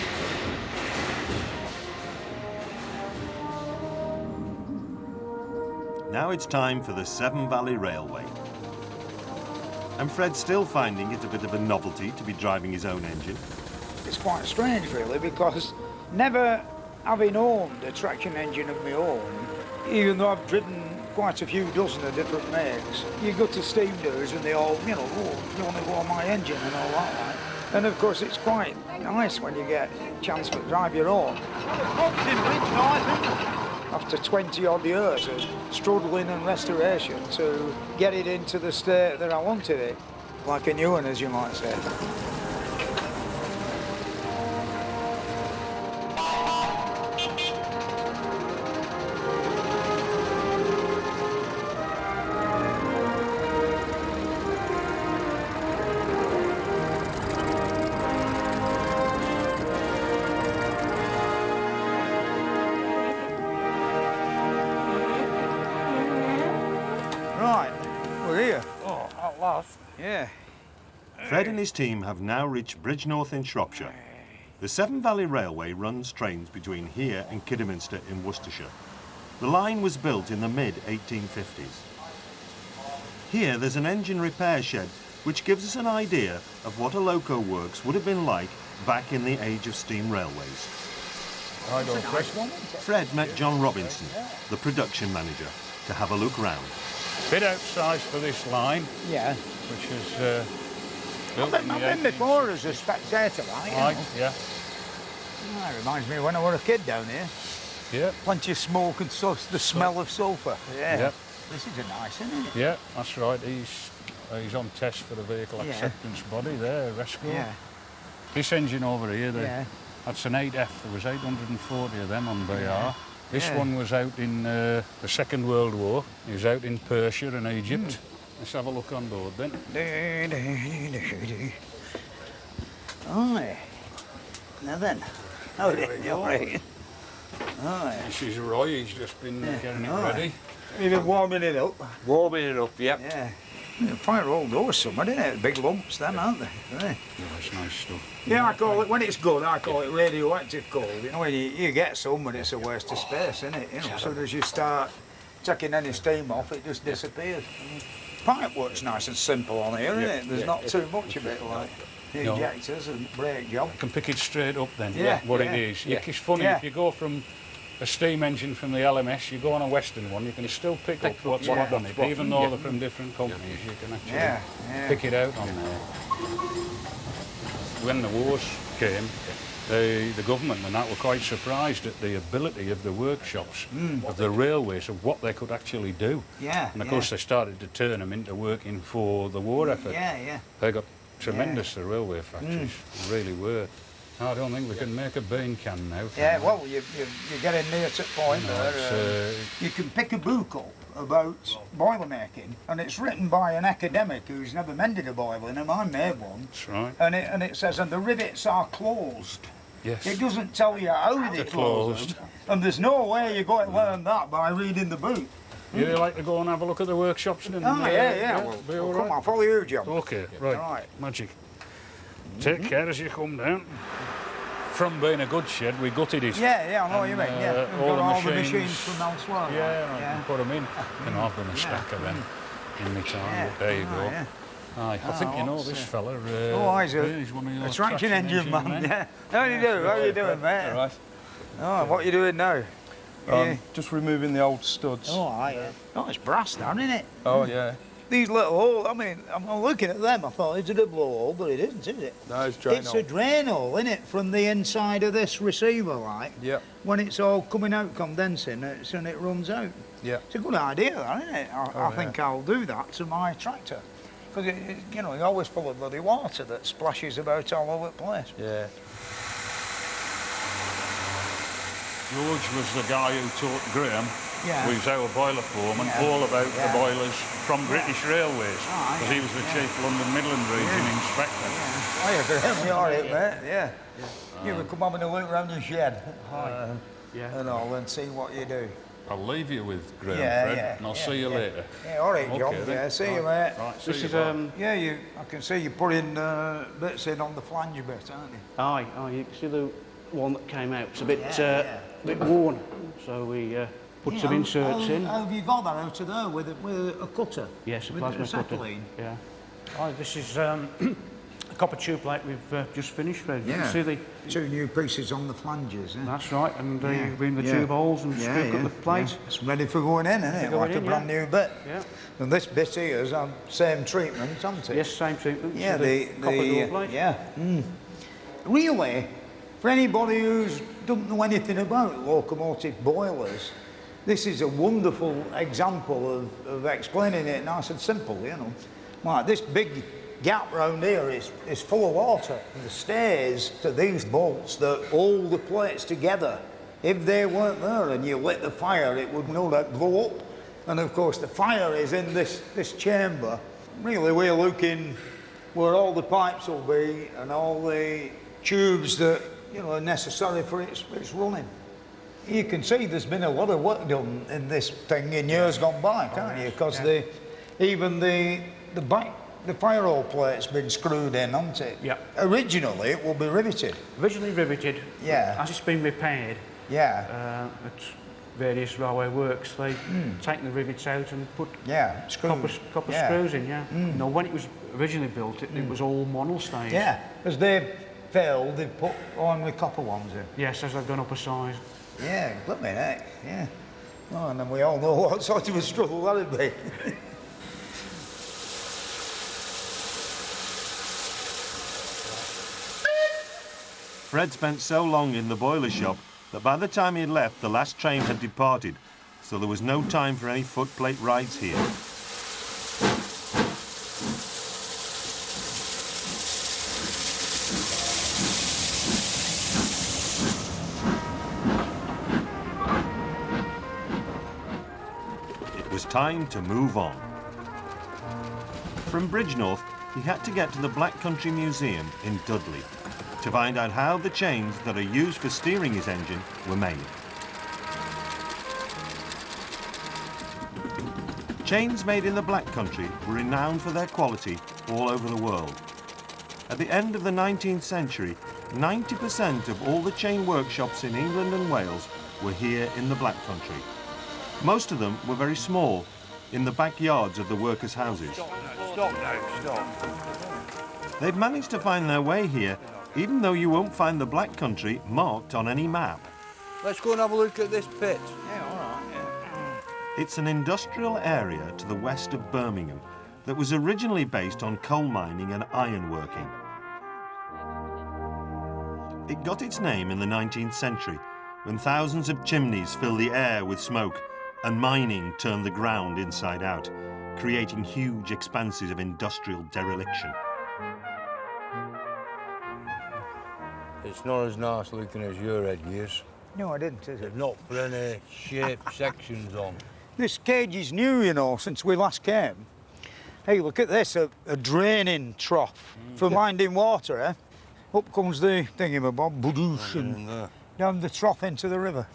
Now it's time for the Severn Valley Railway. And Fred's still finding it a bit of a novelty to be driving his own engine. it's quite strange really, because never having owned a traction engine of my own, even though I've driven quite a few dozen of different makes, you go to steam doers and they all, you know, oh, you want to go on my engine and all that, like. And of course it's quite nice when you get a chance to drive your own. After 20 odd years of struggling and restoration to get it into the state that I wanted it, like a new one, as you might say. Yeah. Fred and his team have now reached Bridgnorth in Shropshire. The Severn Valley Railway runs trains between here and Kidderminster in Worcestershire. The line was built in the mid-1850s. Here there's an engine repair shed which gives us an idea of what a loco works would have been like back in the age of steam railways. Fred met John Robinson, the production manager, to have a look round. Bit outsized for this line. Yeah. Which is built in the I've been before as a spectator, right? Yeah. Oh, it reminds me of when I was a kid down here. Yeah. Plenty of smoke and the smell of sulphur. Yeah. Yep. This is a nice, isn't it? Yeah, that's right. He's on test for the vehicle acceptance body there, Resco. Yeah. This engine over here, that's an 8F. There was 840 of them on VR. This one was out in the Second World War. He was out in Persia and Egypt. Let's have a look on board then. Aye. Now then. Oh, there we go. Right. Aye. This is Roy. He's just been getting it ready. You've been warming it up. Warming it up, yep. Yeah. Fire all those summer, isn't it? Big lumps then, aren't they? Yeah, it's nice stuff. Yeah, I call it, when it's good, I call it radioactive cold. You know, when you get some, but it's a waste of space, isn't it? You know, as soon as you start taking any steam off, it just disappears. Pipe work's nice and simple on here, isn't it? There's not too much of it, like injectors and brake job. I can pick it straight up then, what it is. Yeah. It's funny, if you go from a steam engine from the LMS, you go on a Western one, you can still pick up what's on it, even though they're from different companies, you can actually pick it out on there. When the wars came, the government and that were quite surprised at the ability of the workshops, of the railways, of what they could actually do. And of course they started to turn them into working for the war effort. They got tremendous, the railway factories, really were. I don't think we can make a bean can now. Yeah, well, you're getting near to the point there. You can pick a book up about boiler making, and it's written by an academic who's never mended a boiler, and I made one. That's right. And it says, and the rivets are closed. Yes. It doesn't tell you how they're closed. And there's no way you're going to learn that by reading the book. You like to go and have a look at the workshops? And Well, come on, follow you, John. OK, right. Magic. Take care as you come down. From being a good shed, we gutted it. Yeah, I know what you mean. Yeah, all the machines from elsewhere. I can put them in. And I've done a stack of them in my time. There you go. Aye, I think you know this fella. He's one of your traction engine man. Yeah. How do you do? How are you doing, mate? All right. Oh, what are you doing now? Just removing the old studs. Oh, it's brass now, isn't it? Oh, yeah. These little holes, I mean, I'm looking at them, I thought it's a double hole, but it isn't, is it? No, it's drain hole. It's a drain hole, isn't it, from the inside of this receiver, like? Yeah. When it's all coming out condensing, and it runs out. Yeah. It's a good idea, that, isn't it? I think I'll do that to my tractor. Because, you know, you're always full of bloody water that splashes about all over the place. Yeah. George was the guy who taught Graham, who's our boiler foreman, all about the boilers from British Railways, because he was the Chief London Midland Region Inspector. Hiya, Graham, you all right, mate? Yeah. You would come having a look around the shed and all and see what you do. I'll leave you with Graham, Fred, and I'll see you later. Yeah, all right, John. Okay, yeah, see you, mate. Right, this is I can see you putting bits in on the flange bit, aren't you? Aye, you can see the one that came out. It's a bit worn, so we put some inserts in. How have you got that out of there with a cutter? Yes, a plasma cutter. Yeah. Aye, this is the copper tube plate we've just finished, Fred. Yeah. You can see the 2 new pieces on the flanges. That's right, and in the tube holes and screw up the plate. Yeah. It's ready for going in, isn't it? Like a brand new bit. Yeah. And this bit here is same treatment, hasn't it? Yes, same treatment. Yeah, so the copper door plate. Yeah. Really, for anybody who's doesn't know anything about locomotive boilers, this is a wonderful example of explaining it nice and simple, you know. Like this big gap round here is full of water. And the stairs to these bolts that hold the plates together, if they weren't there and you lit the fire, it would no doubt blow up. And of course the fire is in this chamber. Really we're looking where all the pipes will be and all the tubes that are necessary for its running. You can see there's been a lot of work done in this thing in years gone by, can't you? Because even the fire hole plate's been screwed in, hasn't it? Yeah. Originally it will be riveted. Originally riveted. Yeah. As it's been repaired. Yeah. At various railway works, they take the rivets out and put copper screws in. Yeah. No, when it was originally built, it was all monostage. Yeah. As they failed, they put only copper ones in. Yes, as they've gone up a size. Yeah, blimey heck, yeah. Oh, and then we all know what sort of a struggle that'd be. Fred spent so long in the boiler shop that by the time he had left, the last train had departed, so there was no time for any footplate rides here. It was time to move on. From Bridgnorth, he had to get to the Black Country Museum in Dudley to find out how the chains that are used for steering his engine were made. Chains made in the Black Country were renowned for their quality all over the world. At the end of the 19th century, 90% of all the chain workshops in England and Wales were here in the Black Country. Most of them were very small, in the backyards of the workers' houses. Stop now, stop. They've managed to find their way here, even though you won't find the Black Country marked on any map. Let's go and have a look at this pit. Yeah, all right, yeah. It's an industrial area to the west of Birmingham that was originally based on coal mining and ironworking. It got its name in the 19th century, when thousands of chimneys filled the air with smoke and mining turned the ground inside out, creating huge expanses of industrial dereliction. It's not as nice looking as your headgears. No, I didn't, is it? They've not put any shaped sections on. This cage is new, you know, since we last came. Hey, look at this, a draining trough for winding water, eh? Up comes the thingamabob, badoosh, and down the trough into the river.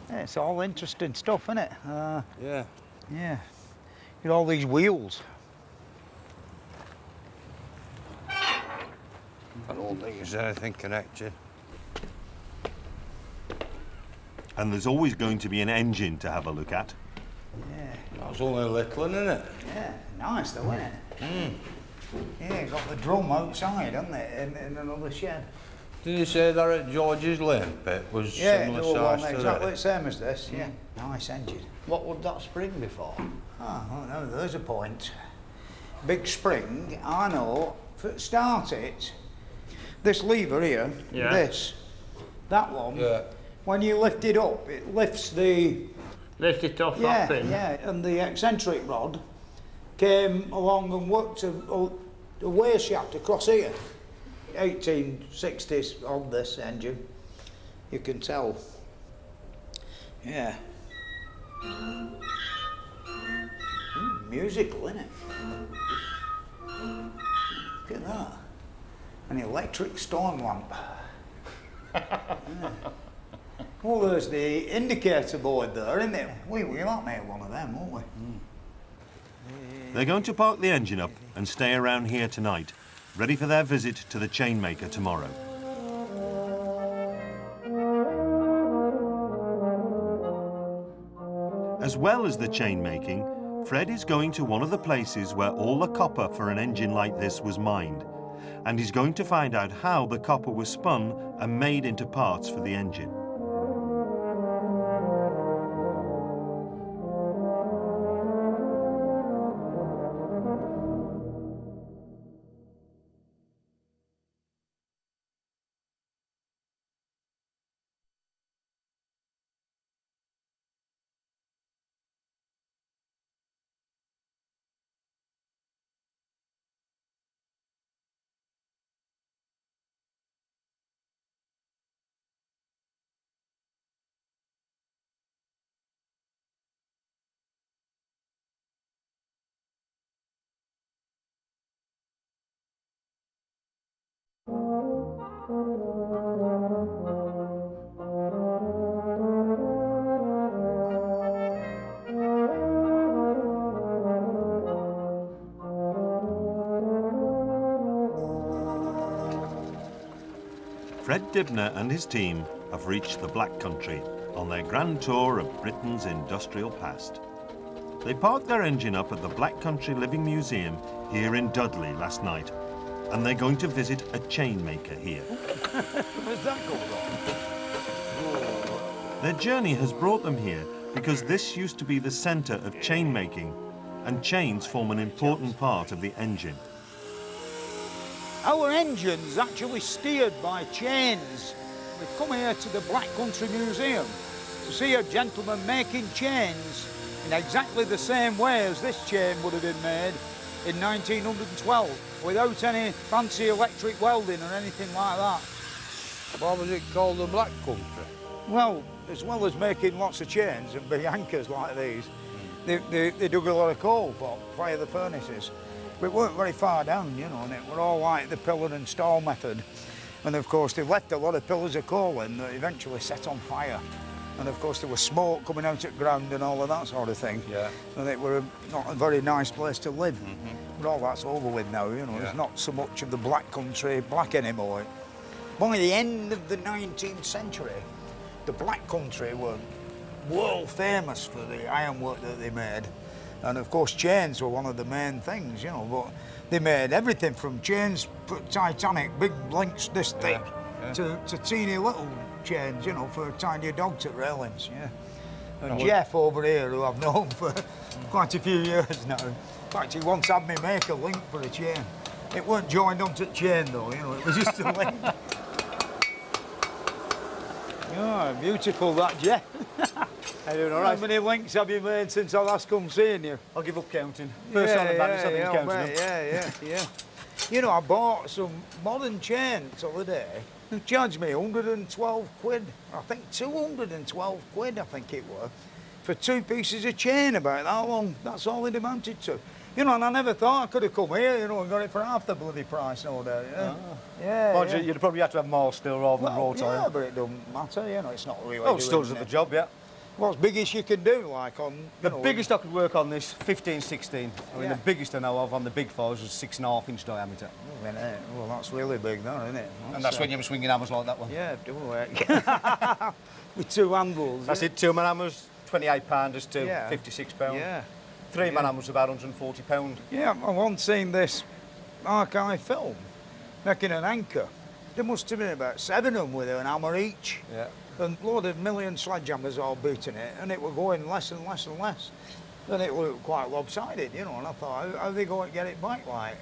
Yeah, it's all interesting stuff, isn't it? Yeah. Yeah. Look at all these wheels. I don't think there's anything connected. And there's always going to be an engine to have a look at. Yeah. That's only a little one, isn't it? Yeah, nice though, isn't it? Yeah, got the drum outside, hasn't it, in another shed. Did you say that at George's Lane pit was similar size to exactly that? the same as this, yeah. Nice engine. What would that spring be for? Oh, well, no, there's a point. Big spring, I know, start it, this lever here, this, that one, when you lift it up, it lifts the... Lift it off that pin? Yeah, and the eccentric rod came along and worked a way shaft across here. 1860s on this engine, you can tell. Yeah. Musical, isn't it? Look at that. An electric storm lamp. Well, there's the indicator board there, isn't it? We might make one of them, won't we? They're going to park the engine up and stay around here tonight, ready for their visit to the chainmaker tomorrow. As well as the chain making, Fred is going to one of the places where all the copper for an engine like this was mined, and he's going to find out how the copper was spun and made into parts for the engine. Fred Dibnah and his team have reached the Black Country on their grand tour of Britain's industrial past. They parked their engine up at the Black Country Living Museum here in Dudley last night, and they're going to visit a chain maker here. Where's that going on? Their journey has brought them here because this used to be the centre of chain making, and chains form an important part of the engine. Our engine's actually steered by chains. We've come here to the Black Country Museum to see a gentleman making chains in exactly the same way as this chain would have been made in 1912, without any fancy electric welding or anything like that. Why was it called the Black Country? Well, as well as making lots of chains and big anchors like these, they dug a lot of coal for fire the furnaces. But it weren't very far down, you know, and it were all like the pillar and stall method. And of course, they left a lot of pillars of coal in that eventually set on fire. And of course, there was smoke coming out at ground and all of that sort of thing. Yeah. And it were not a very nice place to live. But all that's over with now, you know. Yeah. There's not so much of the Black Country black anymore. By the end of the 19th century, the Black Country were world famous for the ironwork that they made. And of course, chains were one of the main things, you know, but they made everything from chains for Titanic, big links this thick, to teeny little chains, you know, for tiny dogs at railings, yeah. And Jeff over here, who I've known for quite a few years now, in fact, he once had me make a link for a chain. It weren't joined onto the chain though, you know, it was just a link. Oh, beautiful that, Jeff. How you doing, all right? How many links have you made since I last come seeing you? I'll give up counting. First on the baddest, I think counting them. Yeah. You know, I bought some modern chains the other day. They charged me 112 quid. I think 212 quid, I think it was, for 2 pieces of chain about that long. That's all it amounted to. You know, and I never thought I could have come here, you know, and got it for half the bloody price nowadays. Yeah. You'd probably have to have more steel rather than raw tire. Yeah, but it doesn't matter, you know, it's not really Oh, still does the job, yeah. What's biggest you can do, like on... The biggest I could work on this, 15, 16. I mean, the biggest I know of on the big files was 6.5-inch diameter. Well, that's really big, though, isn't it? And that's when you were swinging hammers like that one. Yeah, do it. With 2 handles. That's it, 2-man hammers, 28-pounders to 56 pounds. Yeah. 3-man hammers about 140 pounds. Yeah, I once seen this archive film, making an anchor. There must have been about 7 of them with an hammer each. Yeah. And a load of million sledgehammers all beating it, and it were going less and less and less. Then it looked quite lopsided, you know, and I thought, how are they going to get it back like?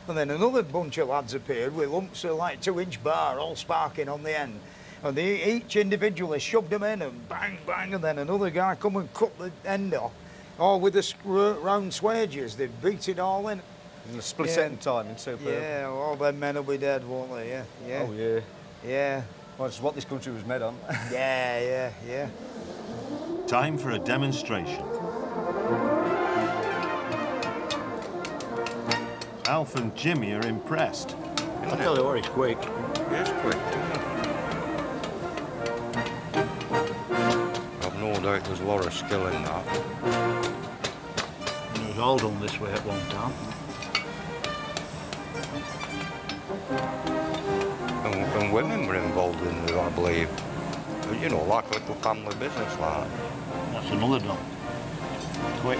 And then another bunch of lads appeared with lumps of like 2-inch bar all sparking on the end. And they each individually shoved them in and bang, bang, and then another guy come and cut the end off, all with the round swages. They beat it all in. And the split second time in superb. Yeah, all them men will be dead, won't they? Yeah. Oh, yeah. Yeah. Well, it's what this country was made on. Yeah. Time for a demonstration. Alf and Jimmy are impressed. I tell you what, it's quick. It's quick. I've no doubt there's a lot of skill in that. It was all done this way at one time. And women were involved in it, I believe. You know, like a little family business, like. That's another done. Quick.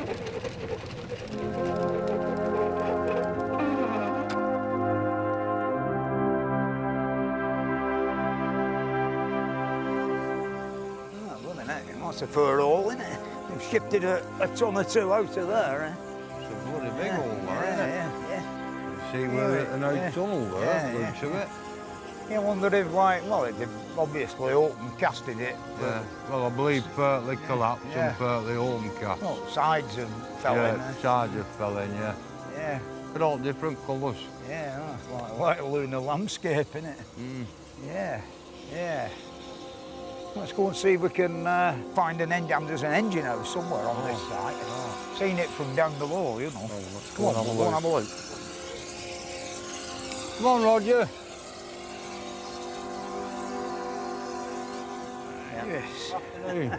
That's a fur hole, isn't it? We've shifted a ton or two out of there, eh? It's a bloody big hole there, isn't it? Yeah. See where an old tunnel there, looks of it. Yeah, I wonder if, like, well, they've obviously open casted it. Yeah. Well, I believe partly collapsed and partly open cast. Well, sides have fell in there. Sides have fell in, yeah. Yeah. But all different colours. Yeah, that's like a lunar landscape, isn't it? Yeah, yeah. Let's go and see if we can find an engine. There's an engine house somewhere on this site. Seen it from down below, you know. Let's Come on, go and have a look. Come on, Roger. Yes.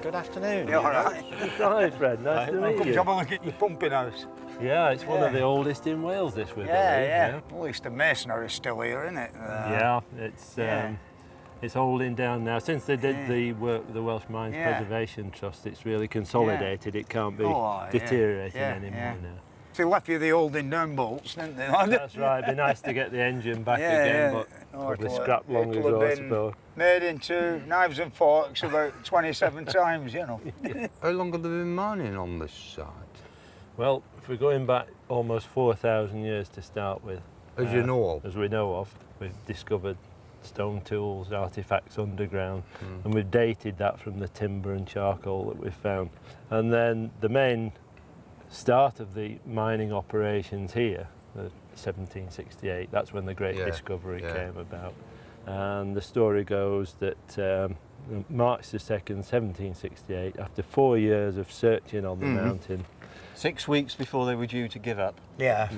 Good afternoon. You all right? Hi, Fred. Nice to meet Come you. to have a look at your pumping house. Yeah, it's one of the oldest in Wales, this we believe. Yeah. At least the masonry is still here, isn't it? Yeah, it's holding down now. Since they did the work with the Welsh Mines Preservation Trust, it's really consolidated. It can't be deteriorating anymore now. They left you the holding down bolts, didn't they? That's right. It'd be nice to get the engine back again, but probably scrapped long ago, I suppose. Made into knives and forks about 27 times, you know. How long have they been mining on this site? Well, if we're going back almost 4,000 years to start with. As you know of? As we know of. We've discovered stone tools, artefacts underground, and we've dated that from the timber and charcoal that we've found. And then the main start of the mining operations here, 1768, that's when the great discovery came about. And the story goes that March the 2nd, 1768, after 4 years of searching on the mountain. 6 weeks before they were due to give up. Yeah.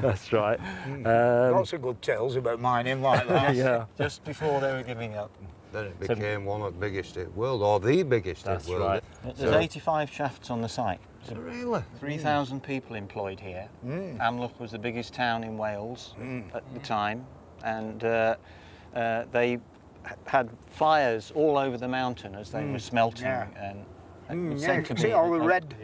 That's right. Lots of good tales about mining like that. Yeah. Just before they were giving up. Then it became one of the biggest in the world, or the biggest in the world. Right. There's 85 shafts on the site. Really? 3,000 people employed here. Amlwch was the biggest town in Wales at the time, and they had fires all over the mountain as they were smelting. And you can see all the red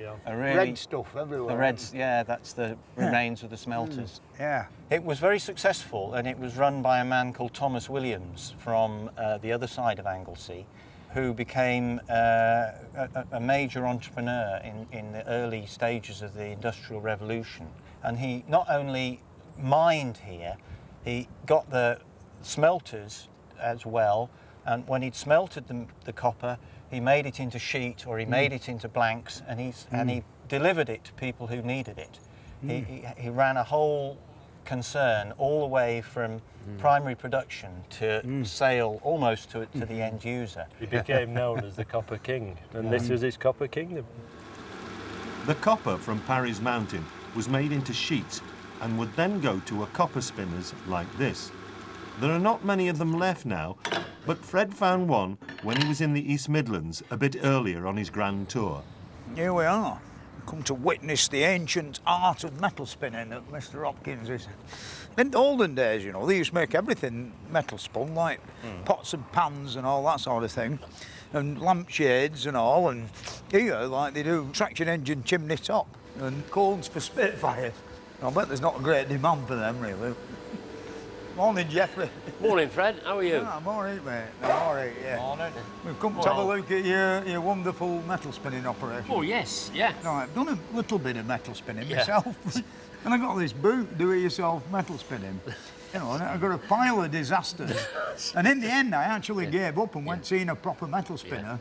stuff everywhere. The reds, that's the remains of the smelters. Yeah. It was very successful, and it was run by a man called Thomas Williams from the other side of Anglesey, who became a major entrepreneur in the early stages of the Industrial Revolution. And he not only mined here, he got the smelters as well, and when he'd smelted the copper, he made it into sheet, or he made it into blanks, and he delivered it to people who needed it. He ran a whole concern all the way from primary production to sale, almost to the end user. He became known as the Copper King, and this was his Copper Kingdom. The copper from Parry's Mountain was made into sheets and would then go to a copper spinners like this. There are not many of them left now, but Fred found one when he was in the East Midlands a bit earlier on his grand tour. Here we are. Come to witness the ancient art of metal spinning that Mr. Hopkins is. In the olden days, you know, they used to make everything metal spun, like pots and pans and all that sort of thing, and lampshades and all, and here, like they do traction engine chimney top and cones for Spitfires. I bet there's not a great demand for them, really. Morning, Geoffrey. Morning, Fred. How are you? I'm all right, mate. I'm all right, yeah. Morning. We've come to have a look at your wonderful metal spinning operation. Oh, yes, yeah. No, I've done a little bit of metal spinning myself. And I got this boot, do-it-yourself metal spinning. You know, and I got a pile of disasters. And in the end, I actually gave up and went seeing a proper metal spinner.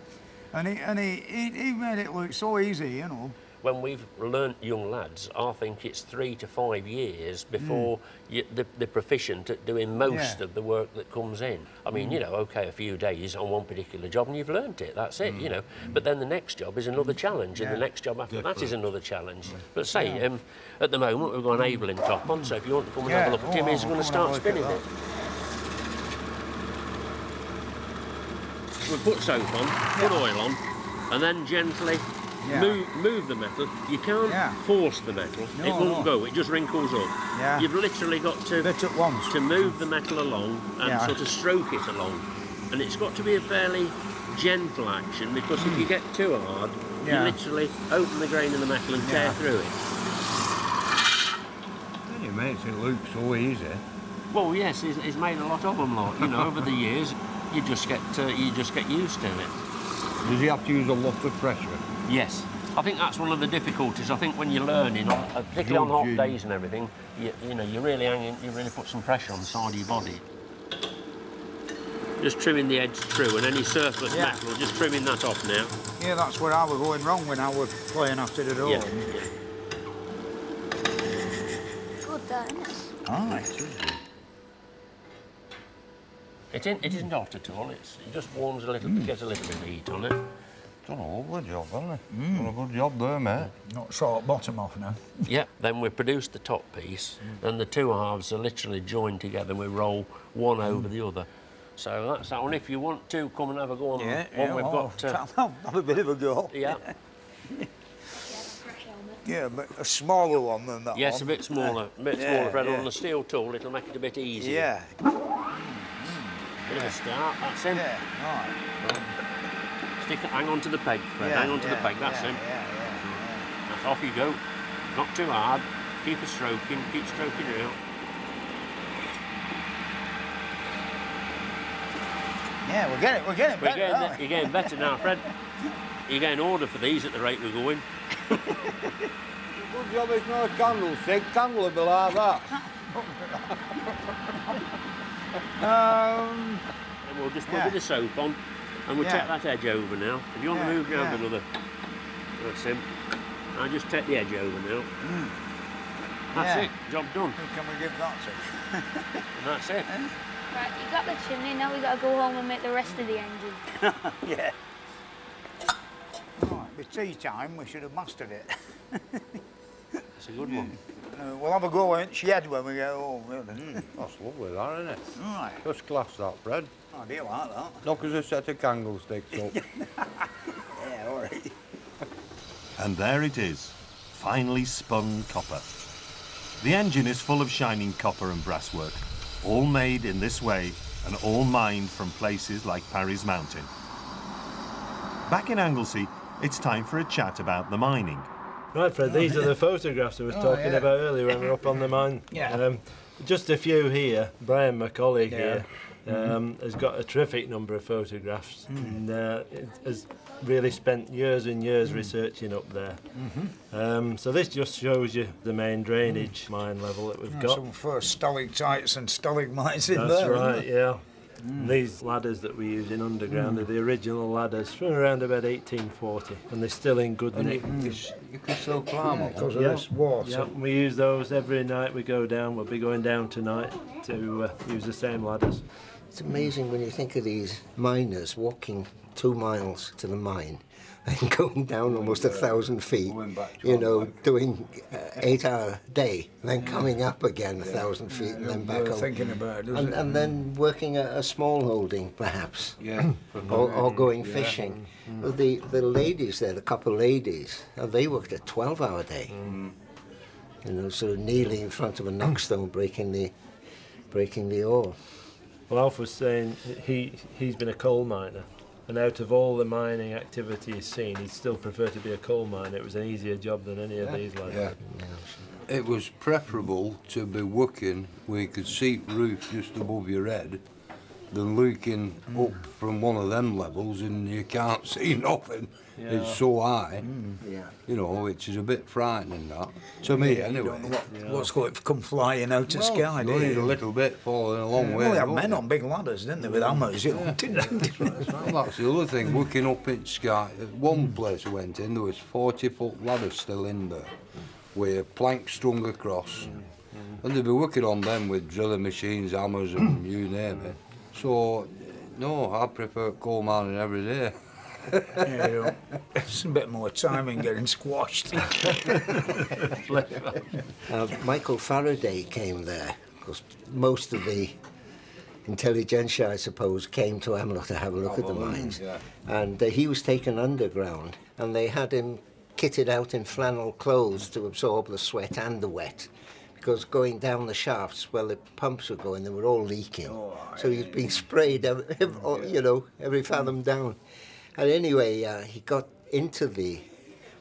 And he made it look so easy, you know. When we've learnt young lads, I think it's 3 to 5 years before they're proficient at doing most of the work that comes in. I mean, you know, OK, a few days on one particular job and you've learnt it, that's it, you know. But then the next job is another challenge, and the next job after that is another challenge. But say, at the moment, we've got an Evelyn top on, so if you want to come and have a look, Jimmy's going to start spinning it. We put soap on, put oil on, and then gently move the metal. You can't force the metal. No, it won't go. It just wrinkles up. You've literally got to move the metal along and sort of stroke it along. And it's got to be a fairly gentle action, because if you get too hard, you literally open the grain of the metal and tear through it. It makes it look so easy. Well, yes, he's made a lot of them, like, you know, over the years. You just get used to it. Does he have to use a lot of pressure? Yes. I think that's one of the difficulties. I think when you're learning, particularly on hot days and everything, you know, you really put some pressure on the side of your body. Just trimming the edge through, and any surplus metal, just trimming that off now. Yeah, that's where I was going wrong when I was playing at it at home. Yeah. Good, that, isn't it? Ah, it is. It isn't hot at all. It just warms a little, gets a little bit of heat on it. Done a lovely job, hasn't he? Done a good job there, mate. Not sort bottom off now. Yeah, then we produce the top piece, and the two halves are literally joined together, and we roll one over the other. So that's that one. If you want to, come and have a go on one we've got. Have a bit of a go. Yeah. Yeah, but a smaller one than that one. Yes, a bit smaller. Fred. On the steel tool, it'll make it a bit easier. Yeah. Bit of a start, that's him. Yeah, right. Hang on to the peg, Fred. Hang on to the peg, that's him. That's off you go. Not too hard. Keep stroking out. Yeah, we're getting better. You're getting better now, Fred. You're getting order for these at the rate we're going. Good job it's not a candlestick. Candle will be like that. And we'll just put a bit of soap on, and we'll take that edge over now. If you want to move round another, that's him. I just take the edge over now. That's it. Job done. Who can we give that to? And that's it. Right, you got the chimney, now we got to go home and make the rest of the engine. Yeah. Right, it's tea time, we should have mastered it. That's a good one. We'll have a go in shed when we get home, really. That's lovely, that, isn't it? Right. Just class that, Fred. I do like that. Knock us a set of candlesticks up. Yeah, all right. And there it is, finely spun copper. The engine is full of shining copper and brasswork, all made in this way and all mined from places like Parry's Mountain. Back in Anglesey, it's time for a chat about the mining. Right, Fred, these are the photographs I was talking about earlier when we were up on the mine. Yeah. Just a few here. Brian, my colleague here, has got a terrific number of photographs and has really spent years and years researching up there. So this just shows you the main drainage mine level that we've got. Some first stalactites and stalagmites in there. That's right, yeah. These ladders that we use in underground are the original ladders from around about 1840, and they're still in good nick. You can still climb up because of this water. Yeah, we use those every night we go down. We'll be going down tonight to use the same ladders. It's amazing when you think of these miners walking 2 miles to the mine and going down almost 1,000 feet, you know, doing 8-hour day, and then coming up again 1,000 feet and then back home. Thinking about it, and then working a small holding, perhaps, or going fishing. Well, the ladies there, the couple ladies, they worked a 12-hour day. You know, sort of kneeling in front of a knockstone, breaking the ore. Well, Alf was saying he's been a coal miner. And out of all the mining activity he's seen, he'd still prefer to be a coal miner. It was an easier job than any of these like that. It was preferable to be working where you could see the roof just above your head than looking up from one of them levels and you can't see nothing. It's so high, you know, which is a bit frightening, that. To me, anyway. What's going to come flying out of the sky, you need a little bit falling a long way. Well, they had men on big ladders, didn't they, with hammers, you know. That's the other thing, looking up in the sky. One place I went in, there was 40-foot ladders still in there, with planks strung across. And they'd be working on them with drilling machines, hammers, and you name it. So, no, I prefer coal mining every day. It's a bit more time in getting squashed. Michael Faraday came there, because most of the intelligentsia, I suppose, came to Amlot to have a look at the mines. And he was taken underground, and they had him kitted out in flannel clothes to absorb the sweat and the wet. Because going down the shafts, well, the pumps were going, they were all leaking. So he's being sprayed, every fathom down. And anyway, he got into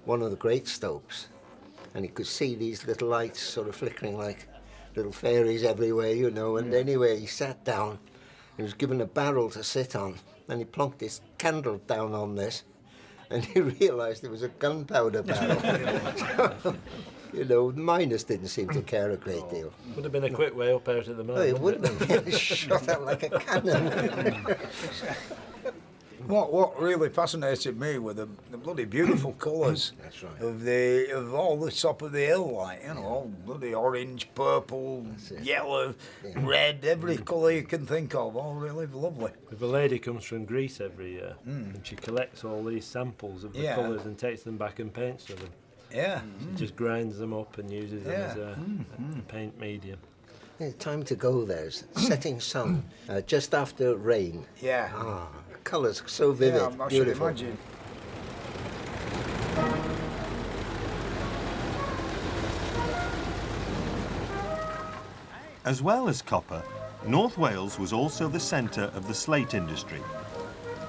one of the great stopes, and he could see these little lights sort of flickering like little fairies everywhere, you know. And anyway, he sat down, He was given a barrel to sit on, and he plonked his candle down on this, and he realised it was a gunpowder barrel. So, you know, the miners didn't seem to care a great deal. Would have been a quick way up out of the mine. Oh, it wouldn't have been shot out like a cannon. What really fascinated me were the bloody beautiful colours of all the top of the hill, like, you know, all bloody orange, purple, yellow, red, every colour you can think of, all really lovely. If a lady comes from Greece every year and she collects all these samples of the colours and takes them back and paints with them. Yeah. She just grinds them up and uses them as a paint medium. Yeah, time to go there's setting sun, just after rain. Yeah. Ah, colours so vivid, I should beautiful. imagine. As well as copper, North Wales was also the centre of the slate industry.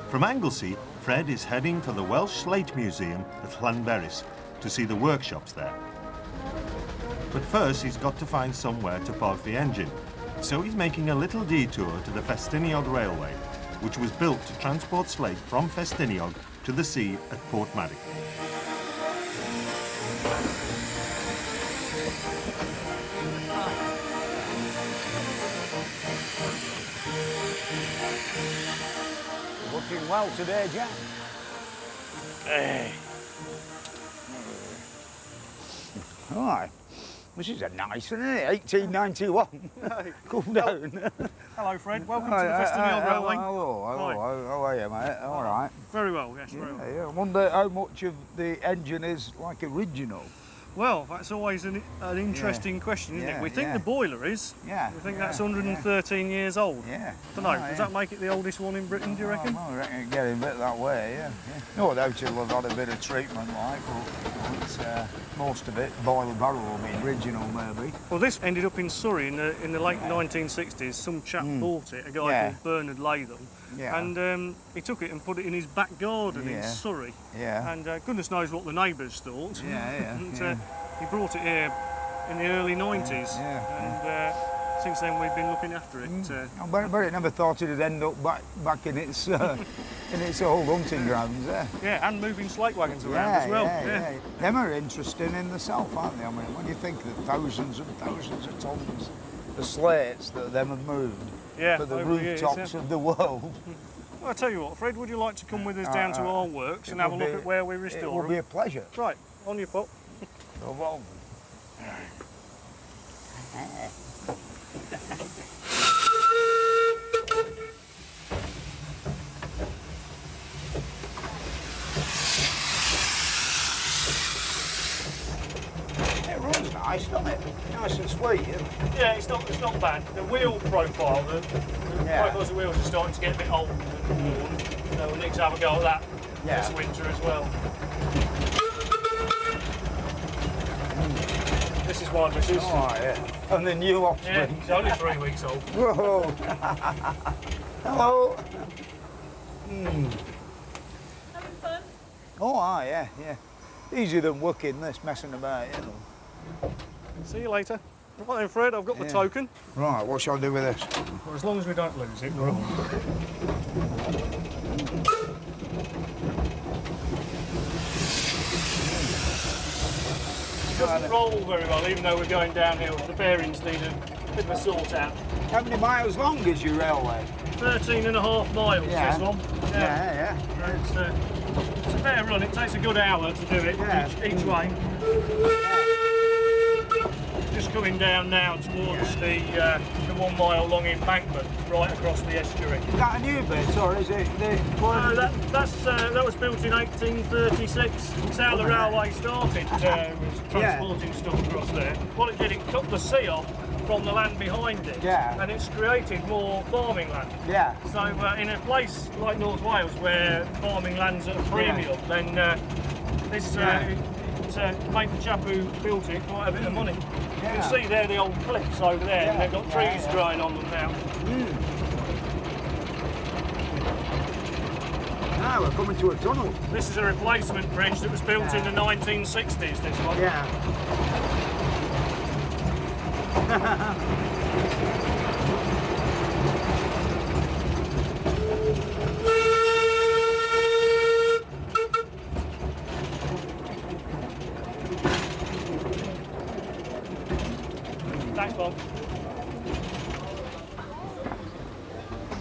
From Anglesey, Fred is heading for the Welsh Slate Museum at Llanberis to see the workshops there. But first he's got to find somewhere to park the engine, so he's making a little detour to the Festiniog Railway, which was built to transport slate from Festiniog to the sea at Portmarnock. Looking well today, Jack. Hey. All right. This is a nice one, isn't it? 1891. Cool down. Hello, Fred. Welcome to the Festiniog Railway. Hello. How are you, mate? All right. Very well, yes, very well. Yeah. I wonder how much of the engine is like original. Well, that's always an interesting question, isn't it? We think the boiler is. Yeah. We think that's 113 years old. Yeah. Don't know. Does that make it the oldest one in Britain, do you reckon? I reckon it's getting a bit that way, yeah. No doubt it'll have had a bit of treatment, like, but it's, most of it, boiler barrel will be original, maybe. Well, this ended up in Surrey in the late 1960s. Some chap bought it, a guy called Bernard Latham. Yeah. And he took it and put it in his back garden in Surrey. Yeah. And goodness knows what the neighbours thought. Yeah. And, he brought it here in the early 90s. And since then we've been looking after it. I bet it never thought it'd end up back in its old hunting grounds. Yeah, and moving slate wagons around as well. Yeah. Them are interesting in themselves, aren't they? I mean, when you think the thousands and thousands of tons of slates that them have moved for the rooftops of the world. Well, I'll tell you what, Fred, would you like to come with us down to our works and have a look at where we restore them? It would be a pleasure. Right, on your pop. No problem. It runs nice, doesn't it? Nice and sweet. Yeah, it's not bad. The wheel profile, the profiles of the wheels are starting to get a bit old and worn, so we'll need to have a go at that this winter as well. This is one which is... Oh, yeah. And the new offspring. Yeah, it's only 3 weeks old. Whoa! Hello! Having fun? Oh, yeah. Easier than working this, messing about, you know. See you later. Right then, Fred, I've got the token. Right, what shall I do with this? Well, as long as we don't lose it, we're on. It doesn't roll very well, even though we're going downhill. The bearings need a bit of a sort out. How many miles long is your railway? 13.5 miles, this one. Yeah. It's a fair run. It takes a good hour to do it each way. Just coming down now towards the 1 mile long embankment right across the estuary. Is that a new bit, or is it the... No, that was built in 1836. It's how the railway started, was transporting stuff across there. What it did, it cut the sea off from the land behind it, and it's created more farming land. Yeah. So in a place like North Wales where farming land's at a premium, then this it made the chap who built it quite a bit of money. You can see there the old cliffs over there, and they've got trees growing on them now. Now we're coming to a tunnel. This is a replacement bridge that was built in the 1960s, this one.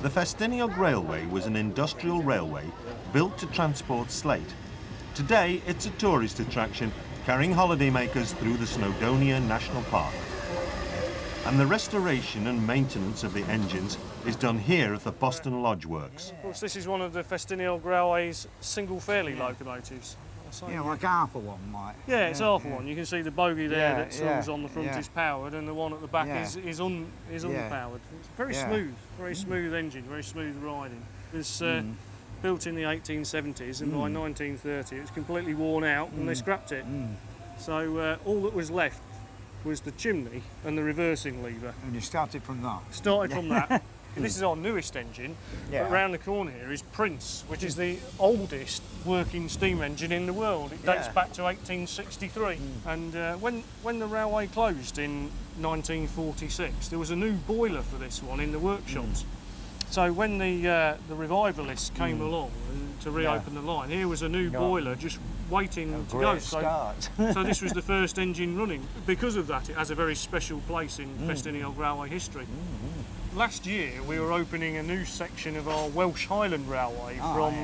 The Festiniog Railway was an industrial railway built to transport slate. Today, it's a tourist attraction carrying holidaymakers through the Snowdonia National Park. And the restoration and maintenance of the engines is done here at the Boston Lodge Works. Of course, this is one of the Festiniog Railway's single fairly locomotives. Yeah, like half of one, like. Yeah, it's half of one. You can see the bogie there that sort on the front is powered, and the one at the back is unpowered. It's very smooth engine, very smooth riding. It was built in the 1870s, and by 1930 it was completely worn out, and they scrapped it. So all that was left was the chimney and the reversing lever. And you started from that? Started from that. This is our newest engine, but round the corner here is Prince, which is the oldest working steam engine in the world. It dates back to 1863. And when the railway closed in 1946, there was a new boiler for this one in the workshops. So when the revivalists came along to reopen the line, here was a new boiler just waiting to go. So this was the first engine running. Because of that, it has a very special place in Festiniog Railway history. Last year we were opening a new section of our Welsh Highland Railway from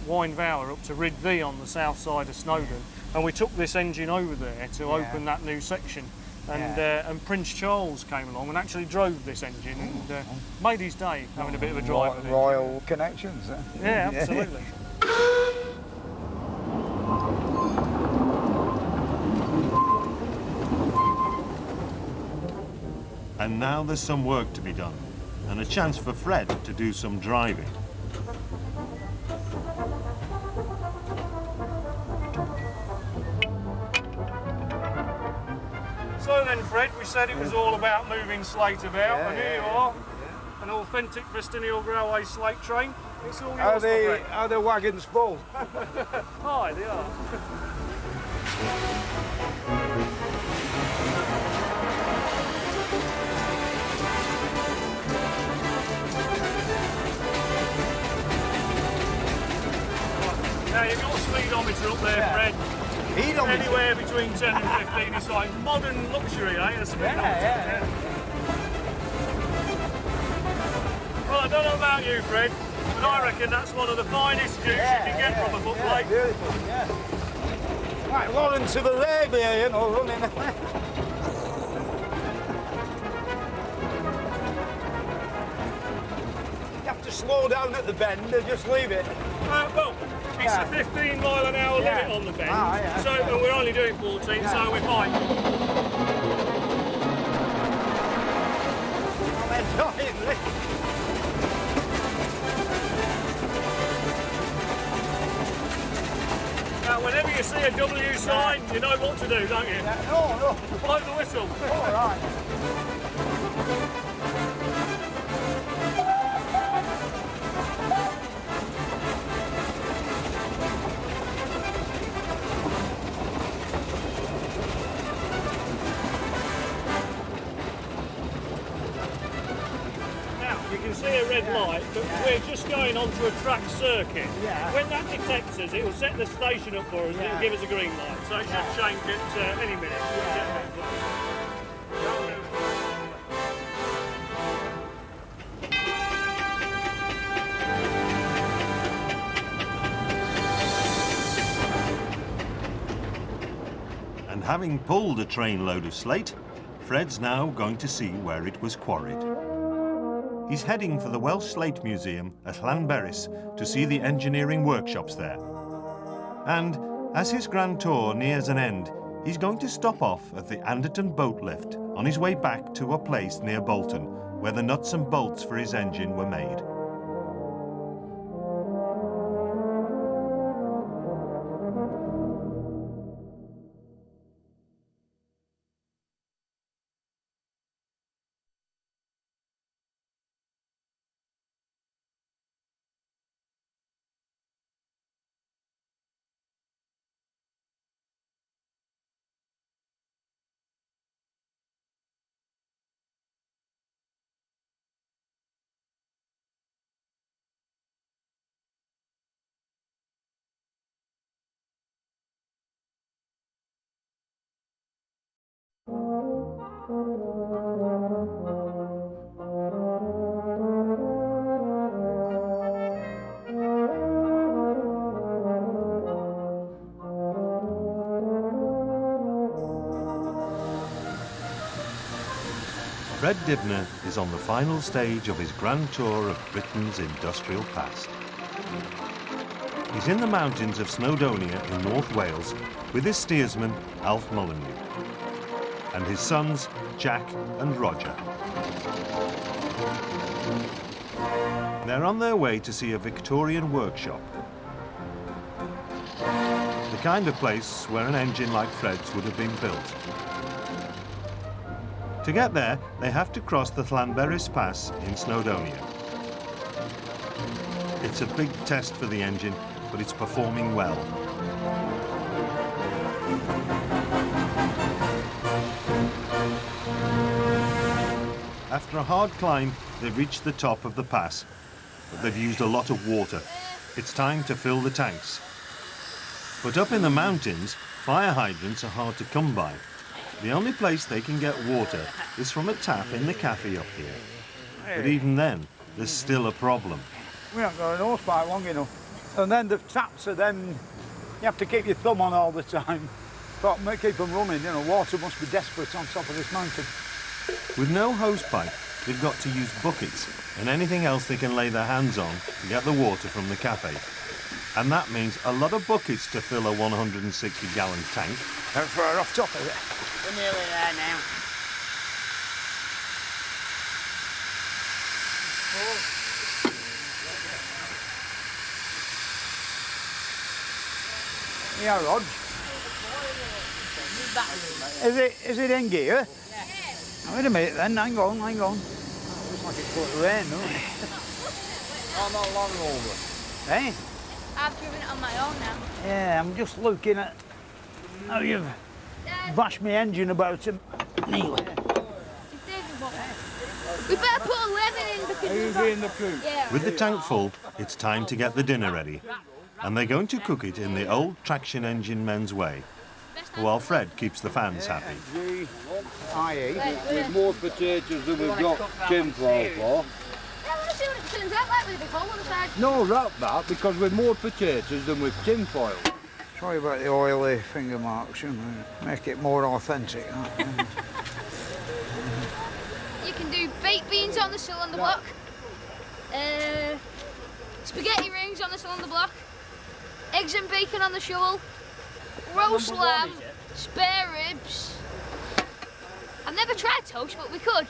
Waenfawr up to Rydvee on the south side of Snowdon, and we took this engine over there to open that new section. And Prince Charles came along and actually drove this engine and made his day having a bit of a drive with it. Royal connections, eh? Yeah, absolutely. And now there's some work to be done, and a chance for Fred to do some driving. So then, Fred, we said it was all about moving slate about, and here you are, an authentic Festiniog Railway slate train. It's all yours, Fred. Are the wagons full? Aye, they are. Now you've got a speedometer up there, Fred. Anywhere between 10 and 15. It's like modern luxury, eh? A speedometer. Well, I don't know about you, Fred, but I reckon that's one of the finest views you can get from a footplate. Beautiful, Right, Lawrence of Arabia, you know, running away. You have to slow down at the bend and just leave it. Well, it's a 15-mile-an-hour limit on the bend, and we're only doing 14, so we're fine. I'm enjoying this. Now, whenever you see a W sign, you know what to do, don't you? No. Blow the whistle. All right. You can see a red light, but we're just going onto a track circuit. When that detects us, it will set the station up for us and it will give us a green light. So it should change at any minute. And having pulled a trainload of slate, Fred's now going to see where it was quarried. He's heading for the Welsh Slate Museum at Llanberis to see the engineering workshops there. And as his grand tour nears an end, he's going to stop off at the Anderton boat lift on his way back to a place near Bolton where the nuts and bolts for his engine were made. Fred Dibnah is on the final stage of his grand tour of Britain's industrial past. He's in the mountains of Snowdonia in North Wales with his steersman, Alf Mullenby, and his sons, Jack and Roger. They're on their way to see a Victorian workshop, the kind of place where an engine like Fred's would have been built. To get there, they have to cross the Llanberis Pass in Snowdonia. It's a big test for the engine, but it's performing well. After a hard climb, they've reached the top of the pass, but they've used a lot of water. It's time to fill the tanks. But up in the mountains, fire hydrants are hard to come by. The only place they can get water is from a tap in the cafe up here. But even then, there's still a problem. We haven't got an hose pipe long enough. And then the taps are then, you have to keep your thumb on all the time. But keep them running, you know, water must be desperate on top of this mountain. With no hose pipe, they've got to use buckets and anything else they can lay their hands on to get the water from the cafe. And that means a lot of buckets to fill a 160-gallon tank. Don't throw her off top of it. We're nearly there now. Yeah, Rog. Is it in gear? Yeah. Oh, wait a minute then, hang on. Looks like it's going to rain, doesn't it? I'm not long over. Eh? I've driven it on my own now. Yeah, I'm just looking at how you've bashed my engine about him. Anyway. We better put 11 in because Are you in the coop? Yeah. With the tank full, it's time to get the dinner ready. And they're going to cook it in the old traction engine men's way, while Fred keeps the fans happy. G-I-E. With more potatoes than we've got tin foil for. Let's see what it turns out like with a big hole on the side. No, that, because with more potatoes than with tin foil. Sorry about the oily finger marks, you know, make it more authentic. You can do baked beans on the cylinder block, spaghetti rings on the cylinder block, eggs and bacon on the shovel, roast lamb, spare ribs. I've never tried toast, but we could.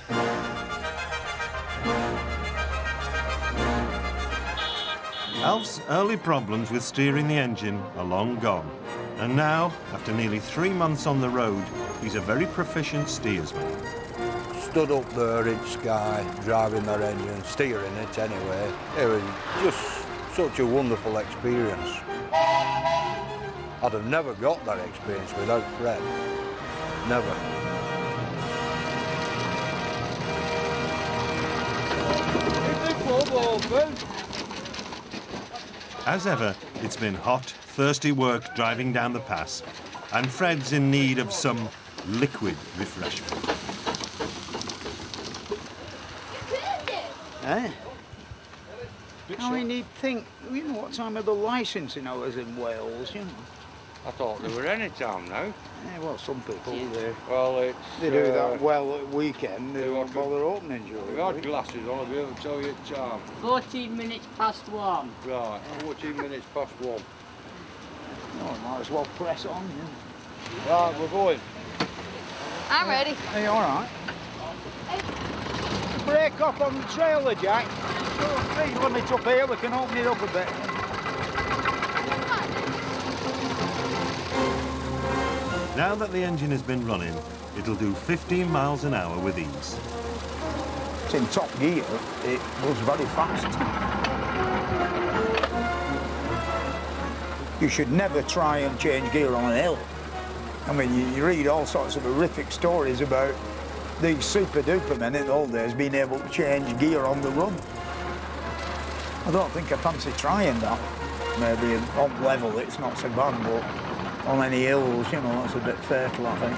Alf's early problems with steering the engine are long gone. And now, after nearly 3 months on the road, he's a very proficient steersman. Stood up there in Skye, driving their engine, steering it anyway. It was just such a wonderful experience. I'd have never got that experience without Fred. Never. Is the club open? As ever, it's been hot, thirsty work driving down the pass, and Fred's in need of some liquid refreshment. Eh? I mean, you'd think, you know, what time of the licensing hours in Wales, you know? I thought they were any time now. Yeah, well, some people do. Well, it's... They do that well at weekend, they don't bother opening during We've the had week. glasses on, I'll be able to tell you the time. 14 minutes past 1. Right, 14 minutes past 1. Oh, might as well press on, yeah. Right, we're going. I'm ready. Are you all right? Break off on the trailer, Jack. Speed limit up here, we can open it up a bit. Now that the engine has been running, it'll do 15 miles an hour with ease. It's in top gear, it goes very fast. You should never try and change gear on a hill. I mean, you read all sorts of horrific stories about these super-duper men in the old days being able to change gear on the run. I don't think I fancy trying that. Maybe on level it's not so bad, but on any hills, you know, that's a bit fatal, I think.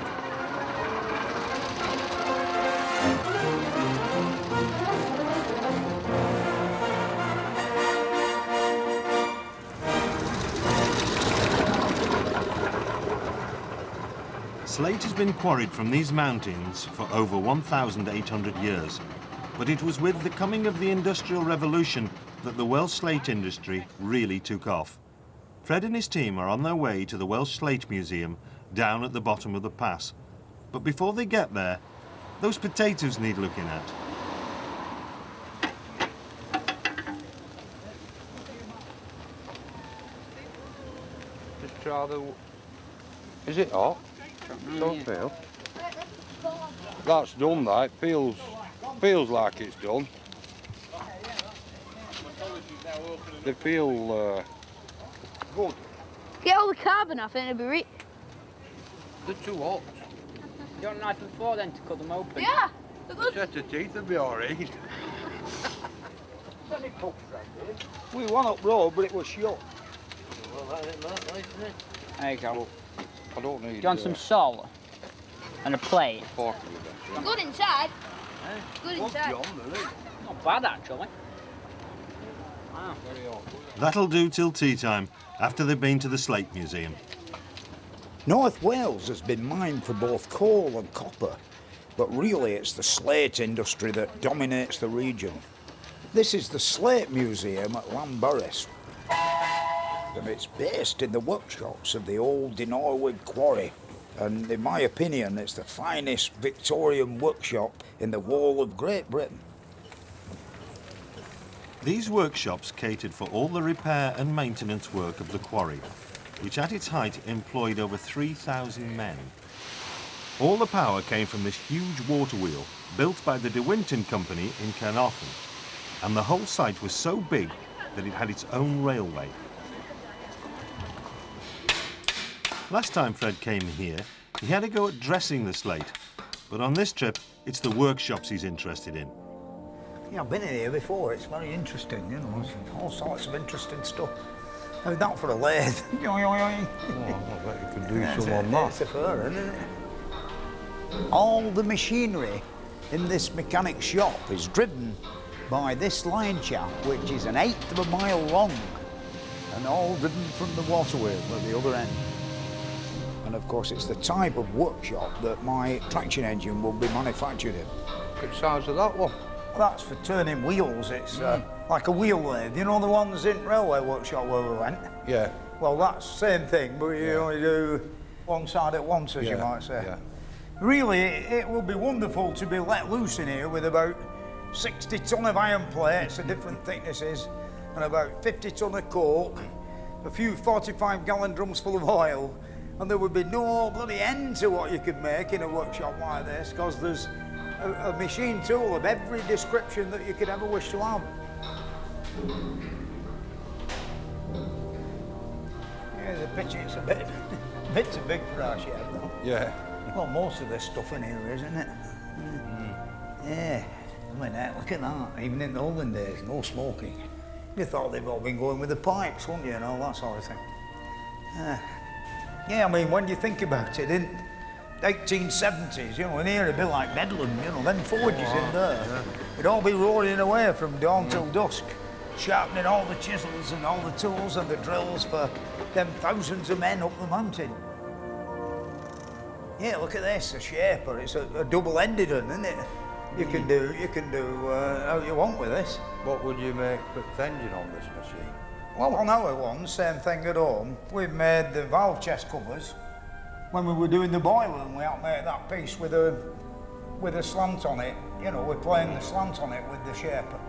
Slate has been quarried from these mountains for over 1,800 years, but it was with the coming of the Industrial Revolution that the Welsh slate industry really took off. Fred and his team are on their way to the Welsh Slate Museum down at the bottom of the pass. But before they get there, those potatoes need looking at. Just try the... Is it hot? Don't feel. That's done, that. It feels like it's done. They feel good. Get all the carbon off it and it'll be right. They're too hot. You want a knife and fork then to cut them open? Yeah. A set of teeth would be alright. We went up road, but it was shut. Well, that ain't that nice, isn't it? There you go. I don't need... Do you want some salt? And a plate? Good inside. Good inside. Not bad, actually. Wow. That'll do till tea time, after they've been to the Slate Museum. North Wales has been mined for both coal and copper, but really it's the slate industry that dominates the region. This is the Slate Museum at Llanberis, and it's based in the workshops of the old Dinorwig quarry. And in my opinion, it's the finest Victorian workshop in the whole of Great Britain. These workshops catered for all the repair and maintenance work of the quarry, which at its height employed over 3,000 men. All the power came from this huge water wheel built by the De Winton Company in Caernarfon, and the whole site was so big that it had its own railway. Last time Fred came here, he had a go at dressing the slate, but on this trip, it's the workshops he's interested in. Yeah, I've been in here before. It's very interesting, you know, all sorts of interesting stuff. Now, not for a lathe. Oh, I bet you could do some on that. It's a fur, isn't it? All the machinery in this mechanic shop is driven by this line shaft, which is 1/8 of a mile long, and all driven from the water wheel at the other end. And of course, it's the type of workshop that my traction engine will be manufactured in. Good size of that one. That's for turning wheels. It's like a wheel lathe. You know the ones in railway workshop where we went? Yeah. Well, that's the same thing, but you only do one side at once, as you might say. Yeah. Really, it will be wonderful to be let loose in here with about 60 ton of iron plates of different thicknesses and about 50 ton of coke, a few 45-gallon drums full of oil, and there would be no bloody end to what you could make in a workshop like this, because there's a machine tool of every description that you could ever wish to have. Yeah, the picture is a bit too big for our shed, though. Yeah. Well, most of this stuff in here, isn't it? Yeah. I mean, look at that. Even in the olden days, no smoking. You thought they've all been going with the pipes, wouldn't you, and all that sort of thing. Yeah, I mean, when you think about it, in 1870s, you know, in here it'd be like Bedlam, you know, them forges in there. Yeah. It'd all be roaring away from dawn till dusk, sharpening all the chisels and all the tools and the drills for them thousands of men up the mountain. Yeah, look at this, a shaper. It's a double-ended one, isn't it? You can do how you want with this. What would you make with the engine on this machine? Well, on our one, same thing at home. We made the valve chest covers when we were doing the boiler, and we had to make that piece with a slant on it. You know, we're playing the slant on it with the shaper.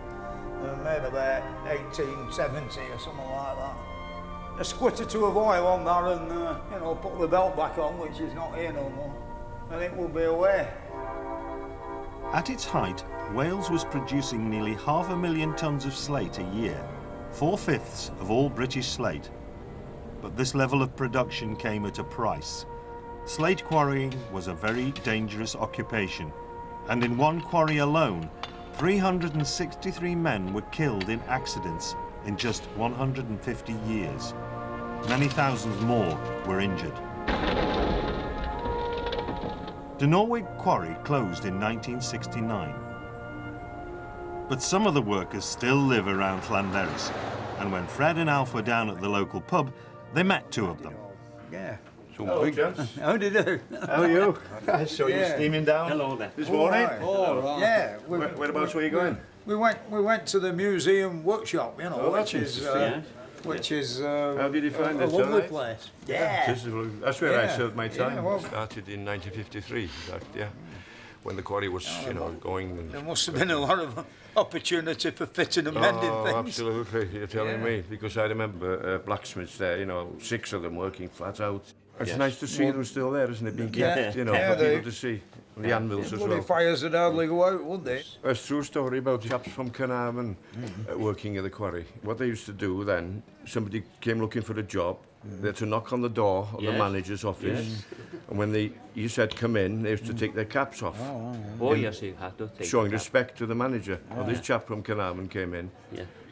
Made about 1870 or something like that. A squirt or two of oil on there and, you know, put the belt back on, which is not here no more, and it will be away. At its height, Wales was producing nearly 500,000 tonnes of slate a year, 4/5 of all British slate. But this level of production came at a price. Slate quarrying was a very dangerous occupation, and in one quarry alone, 363 men were killed in accidents in just 150 years. Many thousands more were injured. De Norwig Quarry closed in 1969. But some of the workers still live around Llanberis, and when Fred and Alf were down at the local pub, they met two of them. Yeah, Some Hello, big... gents. How do you do? How are you? I saw you steaming down this morning. All right. Yeah. Whereabouts were you going? We went to the museum workshop, you know, Oh, which that's is interesting. which is How did you find a it? lovely Alright? place. That's where I Yeah. served my time. Yeah, well- Started in 1953. In fact, yeah, when the quarry was, going. And There must have been a lot of opportunity for fitting and mending things. Absolutely, you're telling me, because I remember blacksmiths there, 6 of them working flat out. It's Yes. nice to see them still there, isn't it? Being kept, for people to see. And the anvils as well. Fires would hardly go out, would they? There's a true story about chaps from Carnarvon working at the quarry. What they used to do then, somebody came looking for a job, they had to knock on the door of the manager's office, and when you said come in, they used to take their caps off. Oh, yes, you had to take showing the cap. respect to the manager. Well, this chap from Carnarvon came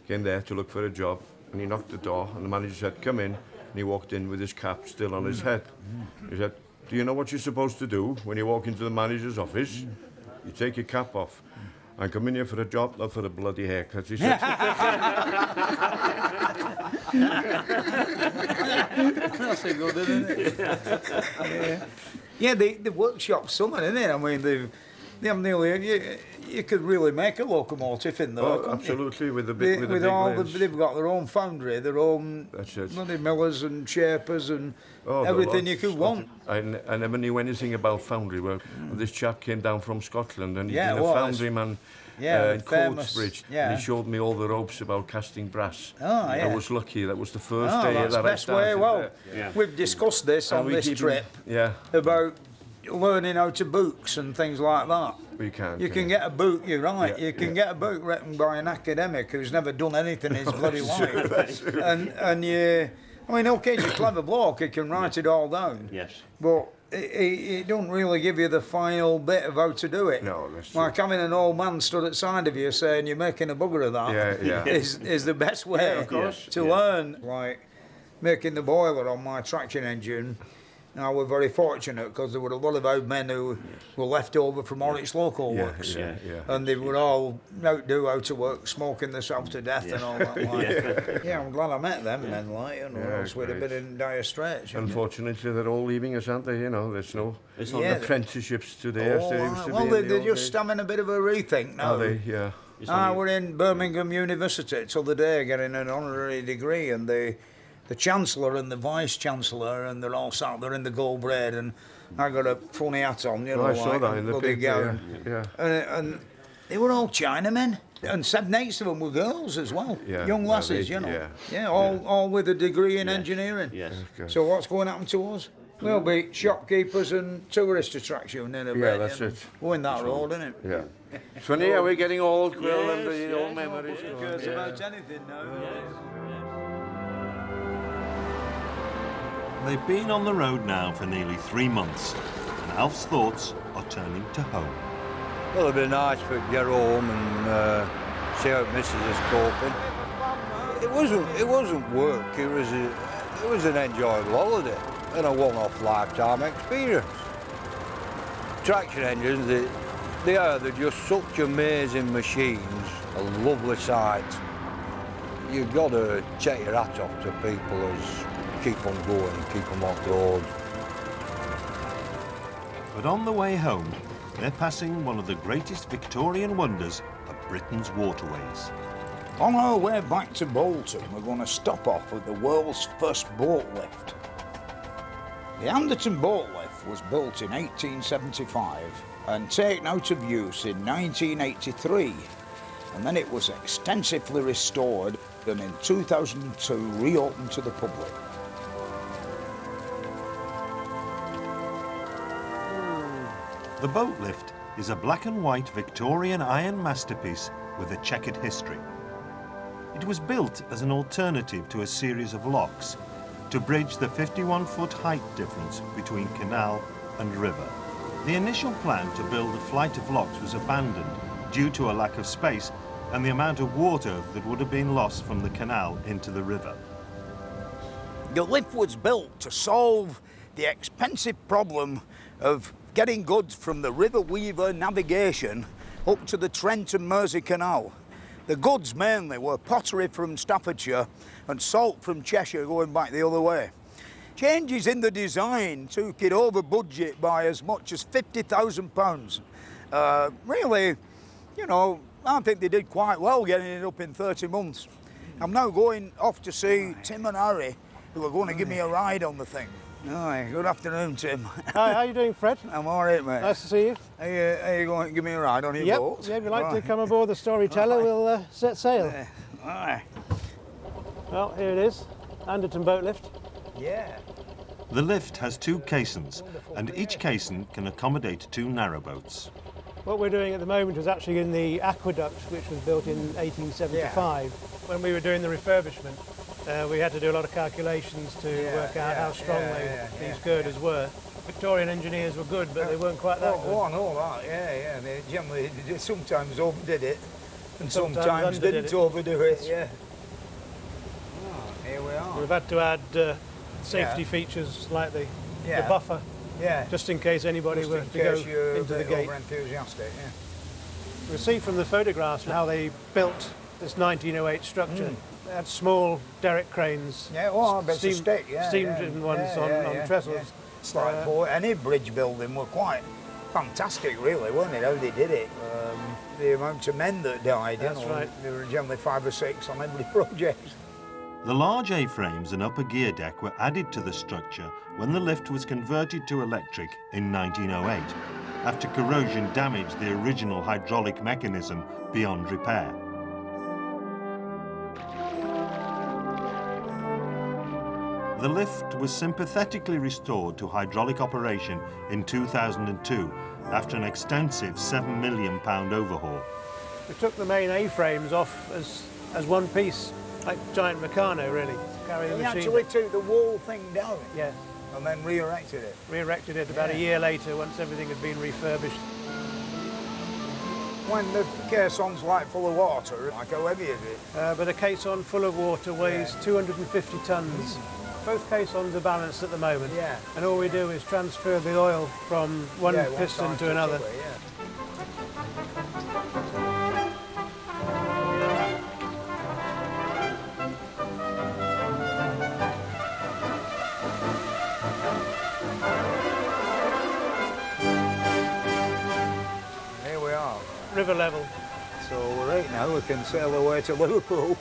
there to look for a job, and he knocked the door, and the manager said, come in, and he walked in with his cap still on his head. He said, do you know what you're supposed to do when you walk into the manager's office? You take your cap off. I'm coming here for a job, not for a bloody haircut, he said. That's a good, isn't it? Yeah, the workshop's something, isn't it? I mean, they have nearly... You could really make a locomotive in there. Oh, absolutely, with the big they've got their own foundry, their own bloody millers and shapers and everything you could want. I never knew anything about foundry work. This chap came down from Scotland and he'd been a foundryman in Couchtripper. And he showed me all the ropes about casting brass. Oh, yeah. I was lucky. That was the first day that I started. Best way. Well, we've discussed this on this trip about learning how to books and things like that. You can get a book, you're right, you can get a book written by an academic who's never done anything in his bloody life. And you, I mean, okay, he's a clever bloke, he can write it all down. Yes. But it don't really give you the final bit of how to do it. No, that's like having an old man stood at the side of you saying you're making a bugger of that is the best way to learn. Like making the boiler on my traction engine. Now, we're very fortunate because there were a lot of old men who were left over from Horwich Local Works. And they would all do how to work, smoking themselves to death and all that. Like. I'm glad I met them men, like, else we'd have been in dire straits. Unfortunately, they're all leaving us, aren't they? There's no apprenticeships today as there used to be. Well, they're just having a bit of a rethink now. Are they? Yeah. We're in Birmingham University till the day getting an honorary degree, and the Chancellor and the Vice-Chancellor, and they're all sat there in the gold braid, and I got a funny hat on, I saw that in the paper, and they were all Chinamen, and 7/8 of them were girls as well, young lasses, all with a degree in engineering. So what's going to happen to us? We'll be shopkeepers and tourist attraction in a bit. Yeah, that's it. We're in that road, isn't it? Yeah. It's funny how we're getting old, Quill, and the old memories. Who cares about anything now? They've been on the road now for nearly 3 months, and Alf's thoughts are turning to home. Well, it'd be nice to get home and see how Mrs. is coping. It wasn't work. It was an enjoyable holiday and a one-off lifetime experience. Traction engines, they're just such amazing machines, a lovely sight. You've got to check your hat off to people as keep on going and keep them off the road. But on the way home, they're passing one of the greatest Victorian wonders of Britain's waterways. On our way back to Bolton, we're going to stop off at the world's first boat lift. The Anderton boat lift was built in 1875 and taken out of use in 1983, and then it was extensively restored and in 2002 reopened to the public. The boat lift is a black and white Victorian iron masterpiece with a checkered history. It was built as an alternative to a series of locks to bridge the 51-foot height difference between canal and river. The initial plan to build a flight of locks was abandoned due to a lack of space and the amount of water that would have been lost from the canal into the river. The lift was built to solve the expensive problem of getting goods from the River Weaver navigation up to the Trent and Mersey Canal. The goods mainly were pottery from Staffordshire and salt from Cheshire going back the other way. Changes in the design took it over budget by as much as £50,000. Really, you know, I think they did quite well getting it up in 30 months. I'm now going off to see Tim and Harry, who are going to give me a ride on the thing. Hi, good afternoon, Tim. Hi, how you doing, Fred? I'm all right, mate. Nice to see you. Are you going to give me a ride on your boat? Yeah, if you'd like to come aboard the Storyteller, we'll set sail. Aye. Well, here it is, Anderton boat lift. Yeah. The lift has 2 caissons, and each caisson can accommodate 2 narrowboats. What we're doing at the moment is actually in the aqueduct, which was built in 1875. When we were doing the refurbishment, we had to do a lot of calculations to work out how strong these girders were. Victorian engineers were good, but they weren't quite that good. Oh, I know that, yeah. They generally sometimes overdid it, and sometimes didn't overdo it, yeah. Oh, here we are. We've had to add safety features like the buffer, just in case anybody were to go into the gate. Enthusiastic, We see from the photographs how they built this 1908 structure. They had small derrick cranes, steam-driven ones on trestles. It's like for any bridge building were quite fantastic, really, weren't it? How they did it. The amount of men that died, That's right. There were generally 5 or 6 on every project. The large A-frames and upper gear deck were added to the structure when the lift was converted to electric in 1908, after corrosion damaged the original hydraulic mechanism beyond repair. The lift was sympathetically restored to hydraulic operation in 2002 after an extensive £7 million overhaul. We took the main A-frames off as one piece, like giant Meccano, really. Carry the machine. Actually took the whole thing down? Yeah. And then re-erected it? Re-erected it about a year later, once everything had been refurbished. When the caisson's like full of water, like how heavy is it? But a caisson full of water weighs 250 tonnes. Both caissons are balanced at the moment, and all we do is transfer the oil from one piston to another. Here we are. River level. So right now we can sail away to Liverpool.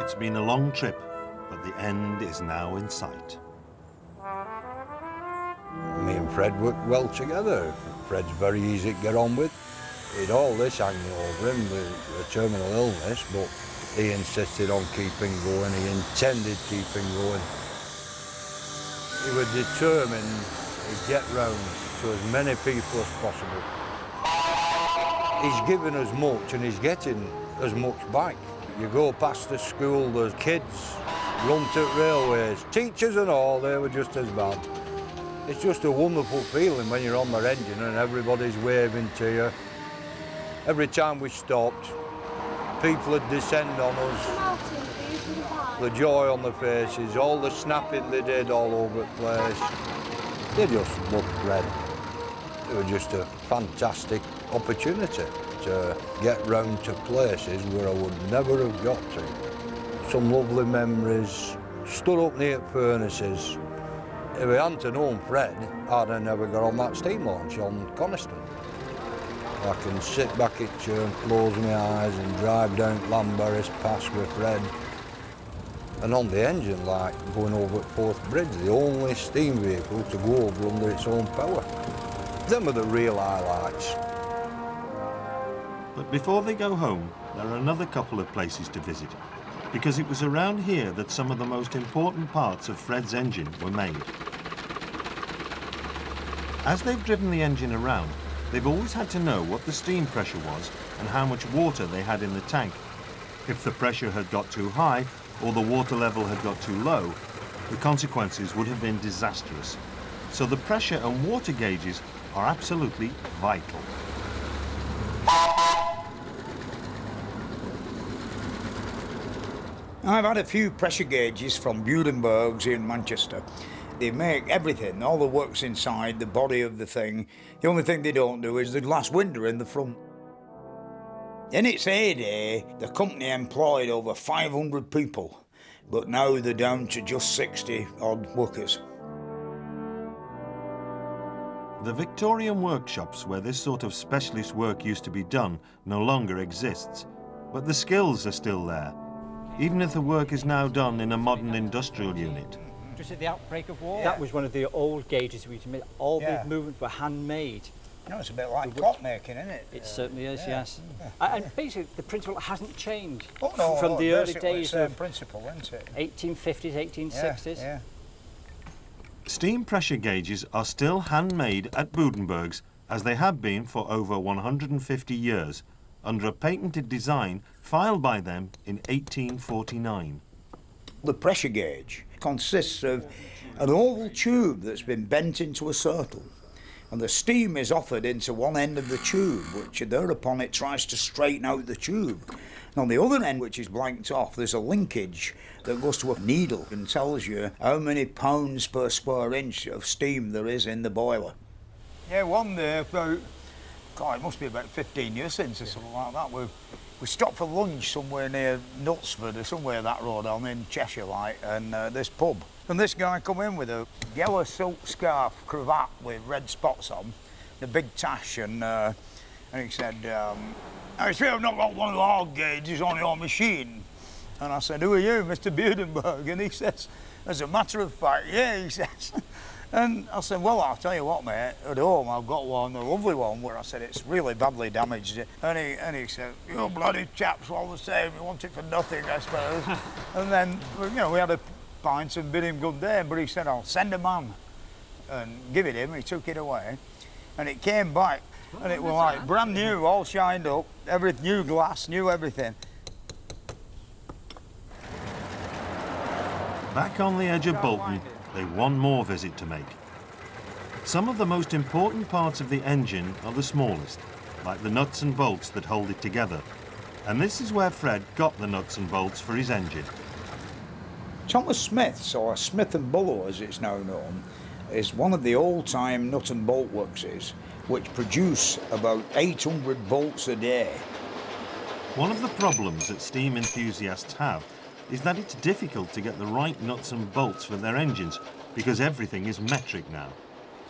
It's been a long trip, but the end is now in sight. Me and Fred work well together. Fred's very easy to get on with. He'd all this hanging over him with a terminal illness, but he insisted on keeping going. He intended keeping going. He was determined to get round to as many people as possible. He's given as much and he's getting as much back. You go past the school, there's kids run to railways, teachers and all, they were just as bad. It's just a wonderful feeling when you're on the engine and everybody's waving to you. Every time we stopped, people would descend on us. The joy on their faces, all the snapping they did all over the place. They just loved Fred. It was just a fantastic opportunity to get round to places where I would never have got to. Some lovely memories, stood up near furnaces. If I hadn't known Fred, I'd have never got on that steam launch on Coniston. I can sit back at chair and close my eyes and drive down Llanberis Pass with Fred. And on the engine, like going over at Forth Bridge, the only steam vehicle to go over under its own power. Them are the real highlights. But before they go home, there are another couple of places to visit, because it was around here that some of the most important parts of Fred's engine were made. As they've driven the engine around, they've always had to know what the steam pressure was and how much water they had in the tank. If the pressure had got too high or the water level had got too low, the consequences would have been disastrous. So the pressure and water gauges are absolutely vital. I've had a few pressure gauges from Budenberg's in Manchester. They make everything, all the works inside, the body of the thing. The only thing they don't do is the glass window in the front. In its heyday, the company employed over 500 people, but now they're down to just 60-odd workers. The Victorian workshops where this sort of specialist work used to be done no longer exists, but the skills are still there, even if the work is now done in a modern industrial unit. Just at the outbreak of war, that was one of the old gauges we made. All the movements were handmade. No, it's a bit like clockmaking, isn't it? It certainly is, yes. And basically, the principle hasn't changed no, from the early days of principle, isn't it? 1850s, 1860s. Yeah. Steam pressure gauges are still handmade at Budenberg's, as they have been for over 150 years, under a patented design filed by them in 1849. The pressure gauge consists of an oval tube that's been bent into a circle, and the steam is offered into one end of the tube, which thereupon it tries to straighten out the tube. And on the other end, which is blanked off, there's a linkage that goes to a needle and tells you how many pounds per square inch of steam there is in the boiler. Yeah, one day, about, God, it must be about 15 years since or something like that, we stopped for lunch somewhere near Knutsford or somewhere that road down in Cheshire, like, and this pub. And this guy come in with a yellow silk scarf cravat with red spots on, a big tash, and he said, I see I've not got one of our gauges on your machine. And I said, who are you, Mr. Budenberg? And he says, as a matter of fact, yeah, he says. And I said, well, I'll tell you what, mate, at home I've got one, a lovely one, where I said it's really badly damaged. And he said, you bloody chaps all the same, you want it for nothing, I suppose. And then, you know, we had a pint and bid him good day, but he said, I'll send a man and give it him. He took it away, and it came back, and it was like brand new, all shined up, new glass, new everything. Back on the edge of Bolton, they've one more visit to make. Some of the most important parts of the engine are the smallest, like the nuts and bolts that hold it together. And this is where Fred got the nuts and bolts for his engine. Thomas Smith's, or Smith & Bullough as it's now known, is one of the old-time nut and bolt workses, which produce about 800 bolts a day. One of the problems that steam enthusiasts have is that it's difficult to get the right nuts and bolts for their engines because everything is metric now.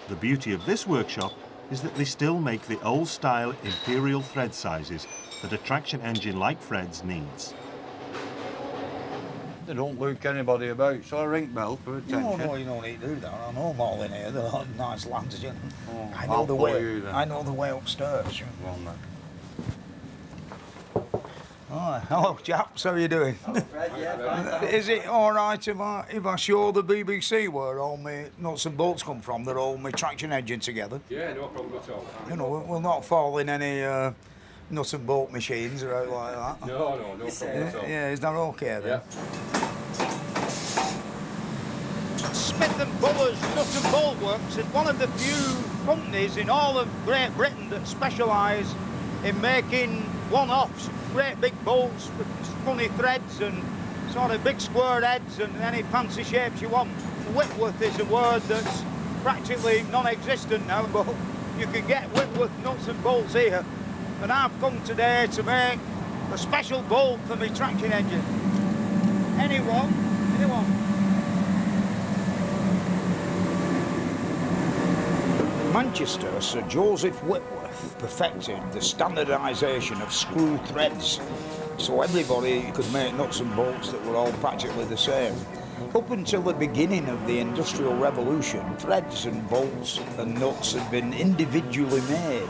The beauty of this workshop is that they still make the old-style imperial thread sizes that a traction engine like Fred's needs. They don't look anybody about, so I ring bell for attention. No, you don't need to do that. I know them all in here. They're all nice lads, you know. Oh, I know the way upstairs. Well, no. Oh, hello, chaps. How are you doing? Hello, Fred. Yeah, fine. Is it all right if I show the BBC where all my nuts and bolts come from? They're all my traction engine together. Yeah, no problem at all. You know, we'll not fall in any nuts and bolt machines or out like that. No problem at all. Yeah, is that okay then? Yeah. Smith & Bullow's Nut and Bolt Works is one of the few companies in all of Great Britain that specialise in making one-offs, great big bolts with funny threads and sort of big square heads and any fancy shapes you want. Whitworth is a word that's practically non-existent now, but you can get Whitworth nuts and bolts here. And I've come today to make a special bolt for my traction engine. Anyone? Manchester, Sir Joseph Whitworth perfected the standardisation of screw threads, so everybody could make nuts and bolts that were all practically the same. Up until the beginning of the Industrial Revolution, threads and bolts and nuts had been individually made.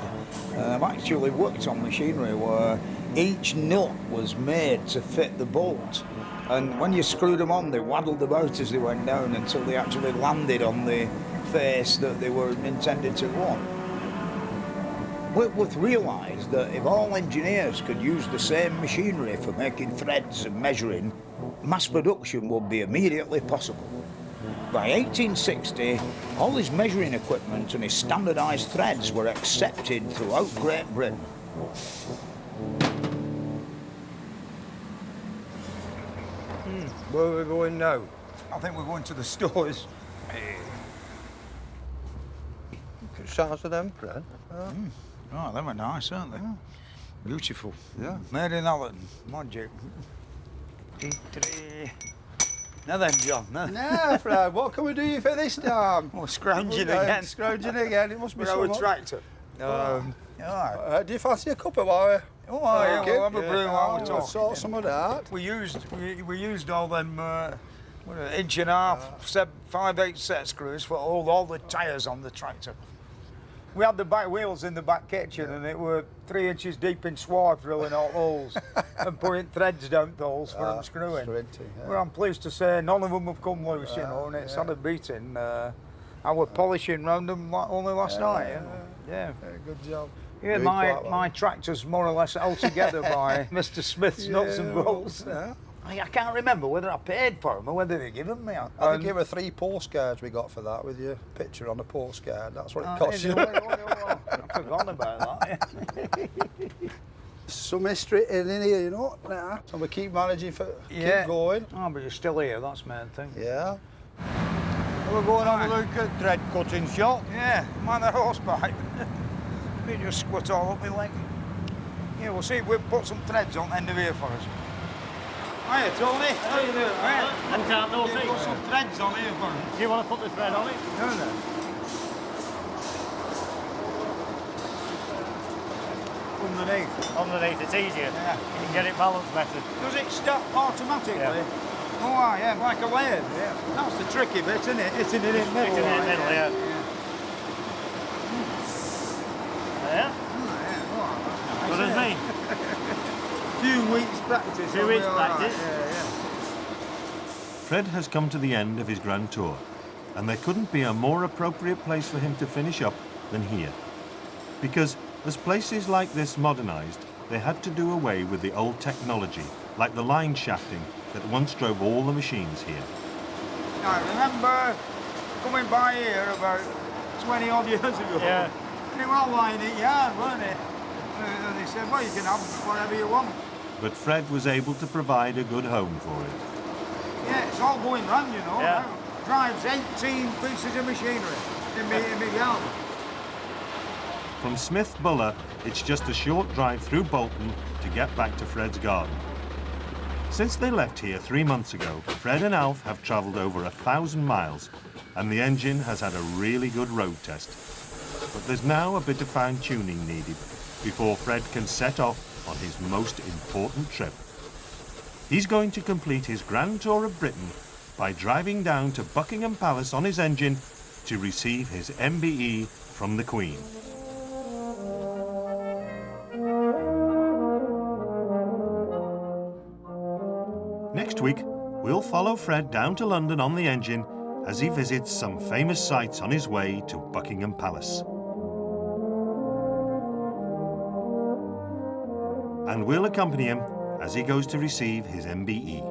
I've actually worked on machinery where each nut was made to fit the bolt, and when you screwed them on, they waddled about as they went down until they actually landed on the face that they were intended to go on. Whitworth realised that if all engineers could use the same machinery for making threads and measuring, mass production would be immediately possible. By 1860, all his measuring equipment and his standardised threads were accepted throughout Great Britain. Where are we going now? I think we're going to the stores. Size of them, Fred. Oh, they were nice, aren't they? Beautiful. Yeah. Made in Holland. Magic. Now then, John. No, Fred, what can we do you for this time? Oh, scrounging again. Scrounging again, it must be our someone. tractor. Do you fancy a cup of water? Oh, yeah, we'll have a brew while we're We'll talking. sort some of that. We used all them 1.5", 5/8 set screws for all the tyres on the tractor. We had the back wheels in the back kitchen and it were 3 inches deep in swarf drilling all holes and putting threads down the holes for them screwing. Well, I'm pleased to say none of them have come loose, you know, and it's had a beating. I was polishing round them only last night. Yeah. Good job. Yeah, my tractor's more or less all together by Mr. Smith's nuts and bolts. I can't remember whether I paid for them or whether they given me. I think it were 3 postcards we got for that with your picture on a postcard. That's what it cost you. I've forgotten about that. Some history in here, you know. Nah. So we keep managing keep going. Oh, but you're still here, that's the main thing. Yeah. We're going on a look at thread cutting shop. Yeah, mind the horse pipe. Me just squat all up my leg. Yeah, we'll see if we put some threads on the end of here for us. Hiya, Tony. How you doing? And can't know you put some threads on here for us. Do you want to put the thread on it? No. Underneath, it's easier. Yeah. You can get it balanced better. Does it stop automatically? Yeah. Oh, yeah, like a lathe. Yeah. That's the tricky bit, isn't it? Hitting it in the middle. Hitting it in the middle, yeah. There. Oh, Good as me. Few weeks practice. Few weeks practice. Yeah. Fred has come to the end of his grand tour, and there couldn't be a more appropriate place for him to finish up than here. Because as places like this modernised, they had to do away with the old technology, like the line shafting that once drove all the machines here. I remember coming by here about 20 odd years ago. Yeah. They were all lying in yard, weren't they? And they said, well, you can have whatever you want. But Fred was able to provide a good home for it. Yeah, it's all going round, you know. Yeah. Drives 18 pieces of machinery in my yard. From Smith Buller, it's just a short drive through Bolton to get back to Fred's garden. Since they left here 3 months ago, Fred and Alf have travelled over 1,000 miles, and the engine has had a really good road test. But there's now a bit of fine-tuning needed before Fred can set off on his most important trip. He's going to complete his grand tour of Britain by driving down to Buckingham Palace on his engine to receive his MBE from the Queen. Next week, we'll follow Fred down to London on the engine as he visits some famous sites on his way to Buckingham Palace. And we'll accompany him as he goes to receive his MBE.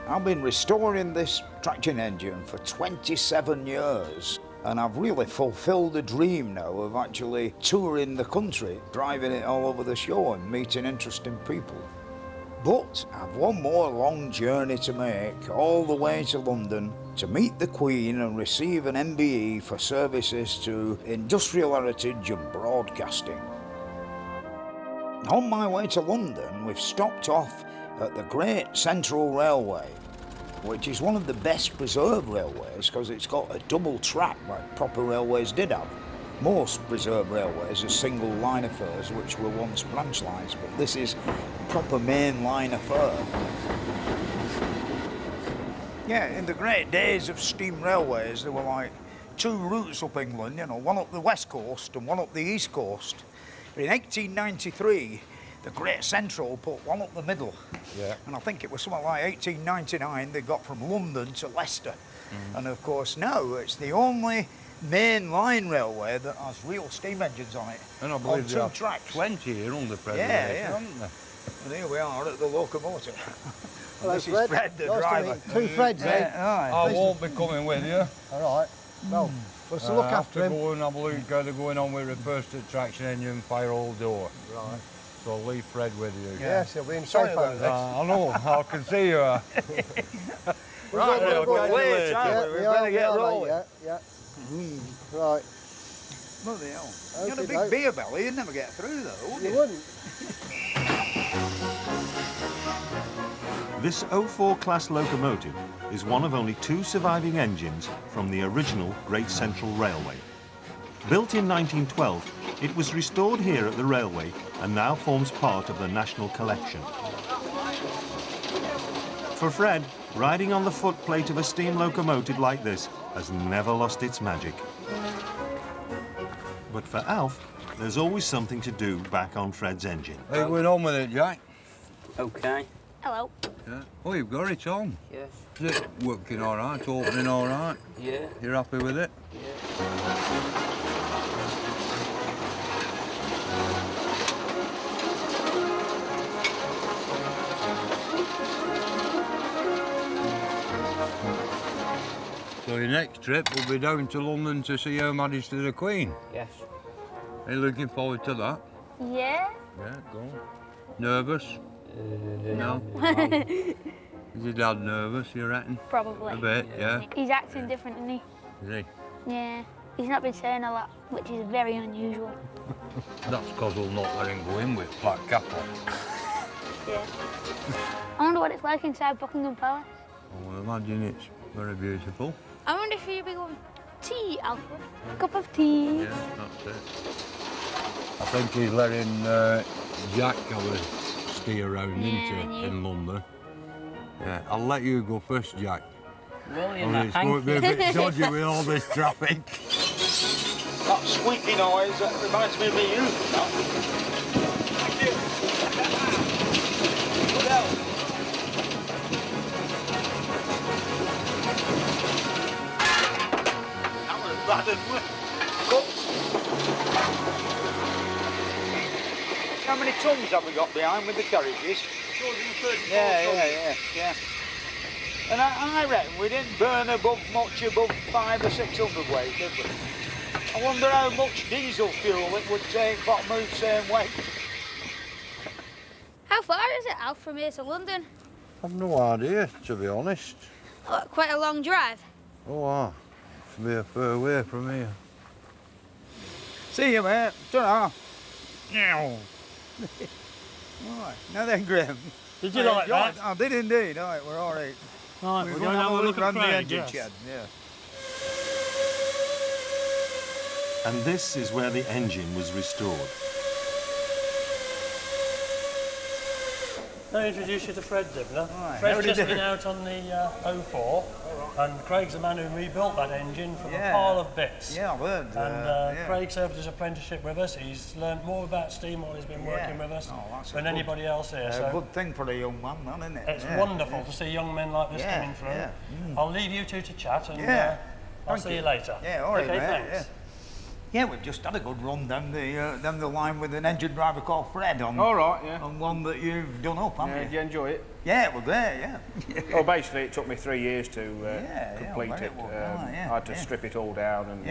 I've been restoring this traction engine for 27 years, and I've really fulfilled the dream now of actually touring the country, driving it all over the show and meeting interesting people. But I've one more long journey to make, all the way to London, to meet the Queen and receive an MBE for services to industrial heritage and broadcasting. On my way to London, we've stopped off at the Great Central Railway, which is one of the best preserved railways because it's got a double track like proper railways did have. Most preserved railways are single line affairs, which were once branch lines, but this is a proper main line affair. Yeah, in the great days of steam railways, there were like two routes up England, you know, one up the west coast and one up the east coast. But in 1893, the Great Central put one up the middle. Yeah. And I think it was something like 1899 they got from London to Leicester. And of course now it's the only main line railway that has real steam engines on it. And I believe on two tracks. 20 here under preservation, haven't there? And here we are at the locomotive. Hello, this is Fred, the driver. Two Freds, eh? I won't be coming with you. All right. Well, we'll look after him. I have to go and have a look at going on with reverse traction engine, fire all door. Right. So I'll leave Fred with you. Yes, he'll be in safe hands. I know, I can see you. Right, we're late, aren't we? We better get rolling. Yeah. Right. Bloody hell. You had a big beer belly, you'd never get through though, would you? You wouldn't. This 04 class locomotive is one of only two surviving engines from the original Great Central Railway. Built in 1912, it was restored here at the railway and now forms part of the National Collection. For Fred, riding on the footplate of a steam locomotive like this has never lost its magic. But for Alf, there's always something to do back on Fred's engine. How you going on with it, Jack? Okay. Hello. Yeah. Oh, you've got it on? Yes. Is it working all right, opening all right? Yeah. You're happy with it? Yeah. So your next trip will be down to London to see Her Majesty the Queen? Yes. Are you looking forward to that? Yeah. Yeah, go on. Nervous? No? Is your dad nervous, you reckon? Probably. A bit, yeah. He's acting different, isn't he? Is he? Yeah. He's not been saying a lot, which is very unusual. That's because we'll not let him go in with black cap on. Yeah. I wonder what it's like inside Buckingham Palace. I will imagine it's very beautiful. I wonder if you'd be going, tea, Alfred? Cup of tea? Yeah, that's it. I think he's letting Jack have a steer around in London. Yeah, I'll let you go first, Jack. Well, you're Or not it's going to be a bit dodgy with all this traffic. That squeaky noise, that reminds me of my youth. Thank you. Good help. That was bad, didn't we? How many tons have we got behind with the carriages? 234 Yeah. And I reckon we didn't burn much above 500 or 600 weight, did we? I wonder how much diesel fuel it would take for move same weight. How far is it, Alf, from here to London? I've no idea, to be honest. Oh, quite a long drive. Oh, it's be a fair way from here. See you, mate. Ta-ra. Now. Right, now then, Graham. Did you like that? I did indeed. All right, we're all right. Right, we're going to have a look around at the Craig, engine yes. shed. Yeah. And this is where the engine was restored. I'll introduce you to Fred, Dibnah. Right. Fred's just been out on the 04, and Craig's the man who rebuilt that engine from a pile of bits. Yeah, I've heard. And Craig served his apprenticeship with us. He's learnt more about steam while he's been working with us than anybody else here. So good thing for a young man, man, isn't it? it's wonderful to see young men like this coming through. Yeah. I'll leave you two to chat, and I'll see you later. Yeah, all right, okay, mate. thanks. Yeah, we've just had a good run down the line with an engine driver called Fred on. All right, yeah. On one that you've done up, haven't you? Did you enjoy it? Yeah, it was great, yeah. Well, basically, it took me 3 years to complete I bet it. it was. I had to strip it all down and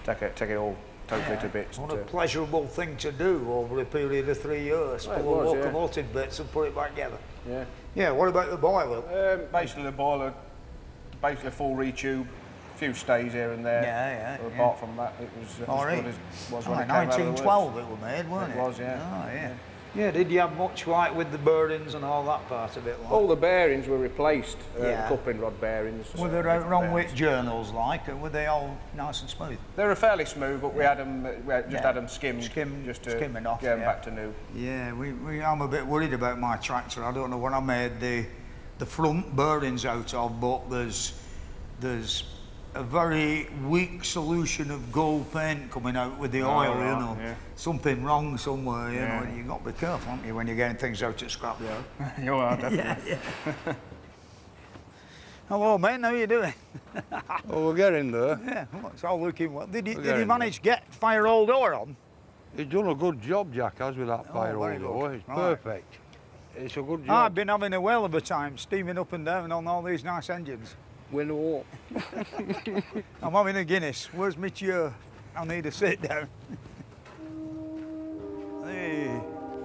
take totally to bits. What a pleasurable thing to do over a period of 3 years. Well, it Pull the was, locomotive bits and put it back together. Yeah. Yeah, what about the boiler? Basically the boiler, basically full retube, a few stays here and there. Yeah. Apart from that, it was as good as it was when it came out of the works. 1912 it was made, wasn't it? It was, yeah. Oh, yeah. Yeah, did you have much like with the bearings and all that part of it? Like? All the bearings were replaced, coupling rod bearings. Were they wrong with journals like, or were they all nice and smooth? They were fairly smooth, but we had them, had them skimmed, just to skimming off, get them back to new. Yeah, I'm a bit worried about my tractor. I don't know what I made the front bearings out of, but there's a very weak solution of gold paint coming out with the oil, you know. Yeah. Something wrong somewhere, you know. You've got to be careful, haven't you, when you're getting things out at scrapyard. You are, definitely. Yeah. Hello, man, how you doing? Oh, we're getting there. Yeah, well, it's all looking well. Did you manage to get fire all door on? He's done a good job, Jack has, with that fire all door. It's perfect. It's a good job. I've been having a whale of a time steaming up and down on all these nice engines. We know. I'm having a Guinness. Where's my chair? I need a sit down. Hey,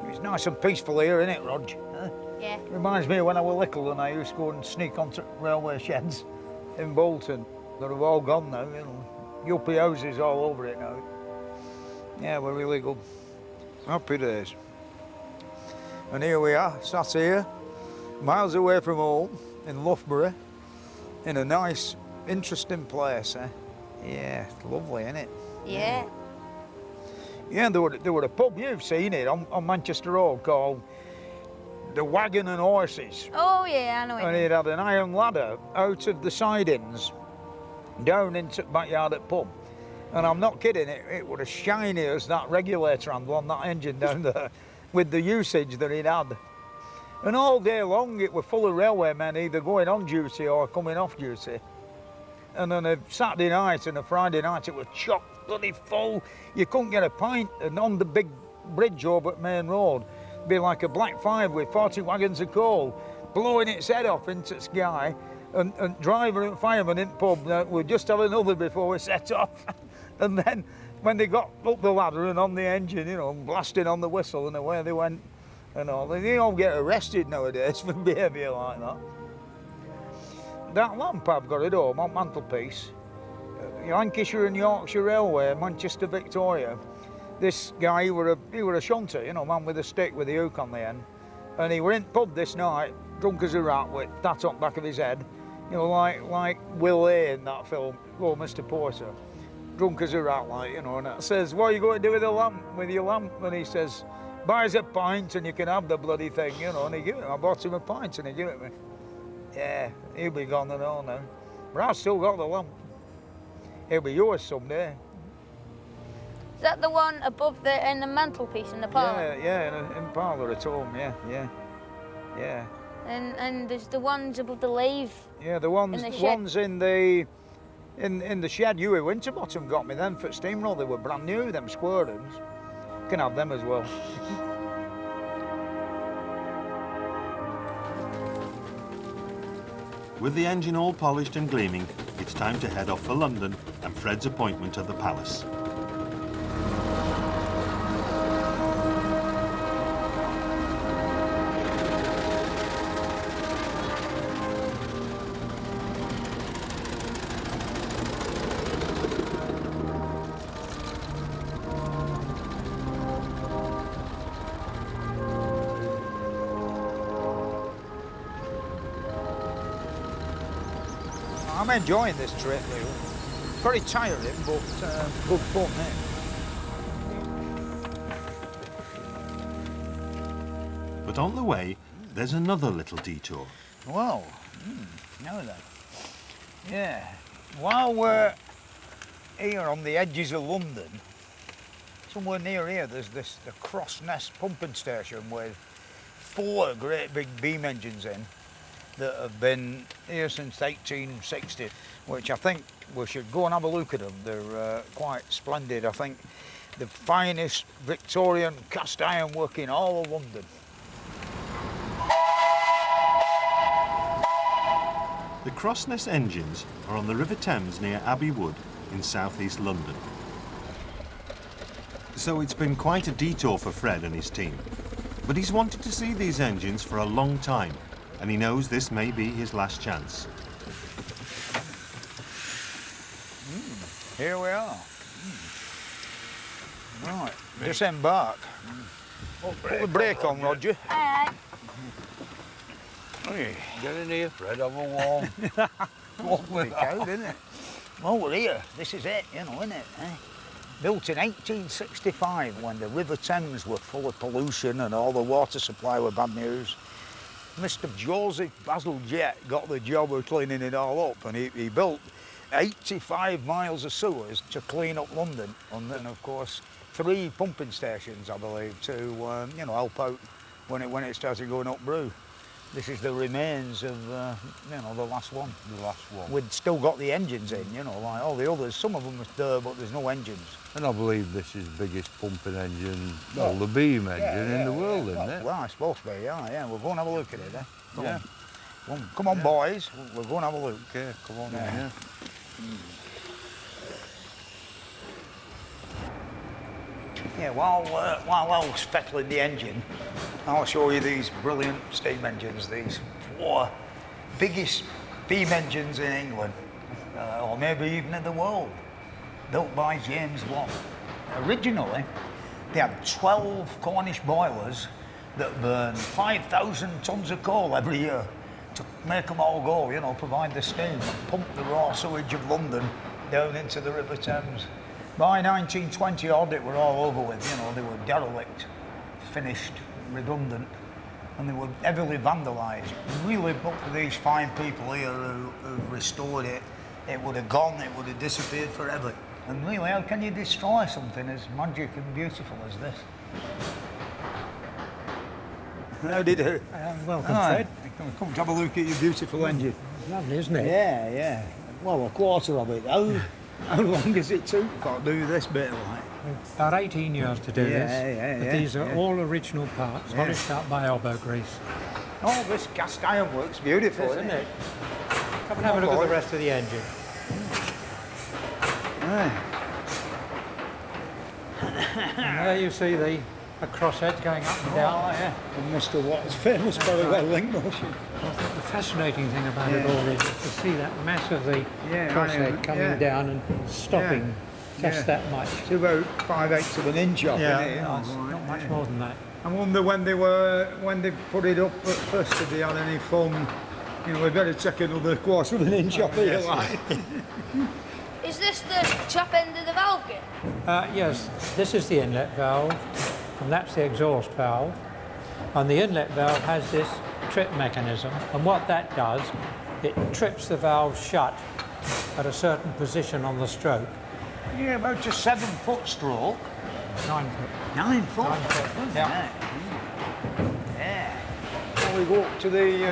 it's nice and peaceful here, isn't it, Rog? Huh? Yeah. Reminds me of when I was little and I used to go and sneak onto railway sheds in Bolton. That have all gone now, you know. Yuppie houses all over it now. Yeah, we're really good. Happy days. And here we are, sat here, miles away from home, in Loughborough, in a nice, interesting place, eh? Yeah, it's lovely, isn't it? Yeah. Yeah, there were a pub, you've seen it, on Manchester Road called the Wagon and Horses. Oh, yeah, I know it. And it had an iron ladder out of the sidings, down into the backyard at pub. And I'm not kidding, it was as shiny as that regulator handle on that engine down there, with the usage that it had. And all day long it was full of railway men either going on duty or coming off duty. And on a Saturday night and a Friday night it was chock bloody full. You couldn't get a pint, and on the big bridge over at Main Road, it'd be like a black five with 40 wagons of coal, blowing its head off into the sky, and driver and fireman in the pub would just have another before we set off. And then when they got up the ladder and on the engine, you know, blasting on the whistle and away they went. And all. They all get arrested nowadays for behaviour like that. That lamp I've got at home on mantelpiece, Lancashire and Yorkshire Railway, Manchester Victoria. This guy, he were a shunter, you know, man with a stick with a hook on the end. And he were in the pub this night, drunk as a rat with that on the back of his head. You know, like Will A in that film, Oh, Mr. Porter. Drunk as a rat, like, you know, and it says, what are you going to do with your lamp? And he says, buy us a pint and you can have the bloody thing, you know, and he give it. I bought him a pint and he gave it me. Yeah, he'll be gone and all now. But I've still got the lamp. It'll be yours someday. Is that the one above in the mantelpiece in the parlour? Yeah, in parlour at home, yeah. And there's the ones above the lathe. Yeah, the ones in the shed Huey Winterbottom got me then for steamroll. They were brand new, them square ones. Can have them as well. With the engine all polished and gleaming, it's time to head off for London and Fred's appointment at the Palace. I'm enjoying this trip, really. Very tiring, but good fun, eh? But on the way, there's another little detour. Well, now then. Yeah, while we're here on the edges of London, somewhere near here, there's the Crossness pumping station with 4 great big beam engines in that have been here since 1860, which I think we should go and have a look at them. They're quite splendid. I think the finest Victorian cast iron work in all of London. The Crossness engines are on the River Thames near Abbey Wood in southeast London. So it's been quite a detour for Fred and his team. But he's wanted to see these engines for a long time, and he knows this may be his last chance. Here we are. Right, disembark. Put the brake on, Roger. Get in here, Fred, have a warm. Big out, isn't it? Well, we're here. This is it, you know, isn't it? Built in 1865 when the River Thames were full of pollution and all the water supply were bad news. Mr. Joseph Basil Jett got the job of cleaning it all up, and he built 85 miles of sewers to clean up London, and then, of course, 3 pumping stations, I believe, to you know, help out when it started going up Brew. This is the remains of, you know, the last one. The last one. We'd still got the engines in, you know, like all the others. Some of them are there, but there's no engines. And I believe this is the biggest pumping engine, well, the beam engine in the world, isn't it? Well, it's supposed to be, yeah. We'll go and have a look at it, eh? Yeah. Come on, boys. We'll go and have a look. Okay, come on in, yeah. Yeah, while Al's fettling the engine, I'll show you these brilliant steam engines, these 4 biggest beam engines in England, or maybe even in the world, built by James Watt. Originally, they had 12 Cornish boilers that burned 5,000 tonnes of coal every year to make them all go, you know, provide the steam and pump the raw sewage of London down into the River Thames. By 1920 odd, it were all over with, you know, they were derelict, finished, redundant, and they were heavily vandalised. Really, but for these fine people here who restored it, it would have gone, it would have disappeared forever. And really, how can you destroy something as magic and beautiful as this? How did it? Welcome, Fred. Come to have a look at your beautiful engine. Lovely, isn't it? Yeah, yeah. Well, a quarter of it. How long does it take to do this bit like? About 18 years to do this. Yeah. These are all original parts, polished up by elbow grease. Oh, this cast iron works beautiful, isn't it? Come and have a look at the rest of the engine. And there you see the crossheads going up and down. Oh, yeah. And Mr. Watt's famous parallel link motion. I think the fascinating thing about it all is to see that mass of the crosshead coming down and stopping just that much. It's about 5/8 of an inch off, isn't it? Not much more than that. I wonder when they put it up at first, if they had any fun. You know, we better take another quarter of an inch off here, like. Is this the top end of the valve gear? Yes, this is the inlet valve, and that's the exhaust valve. And the inlet valve has this trip mechanism, and what that does, it trips the valve shut at a certain position on the stroke. Yeah, about a 7-foot stroke. 9 foot. 9 foot? 9 foot, yeah. So we go up to the...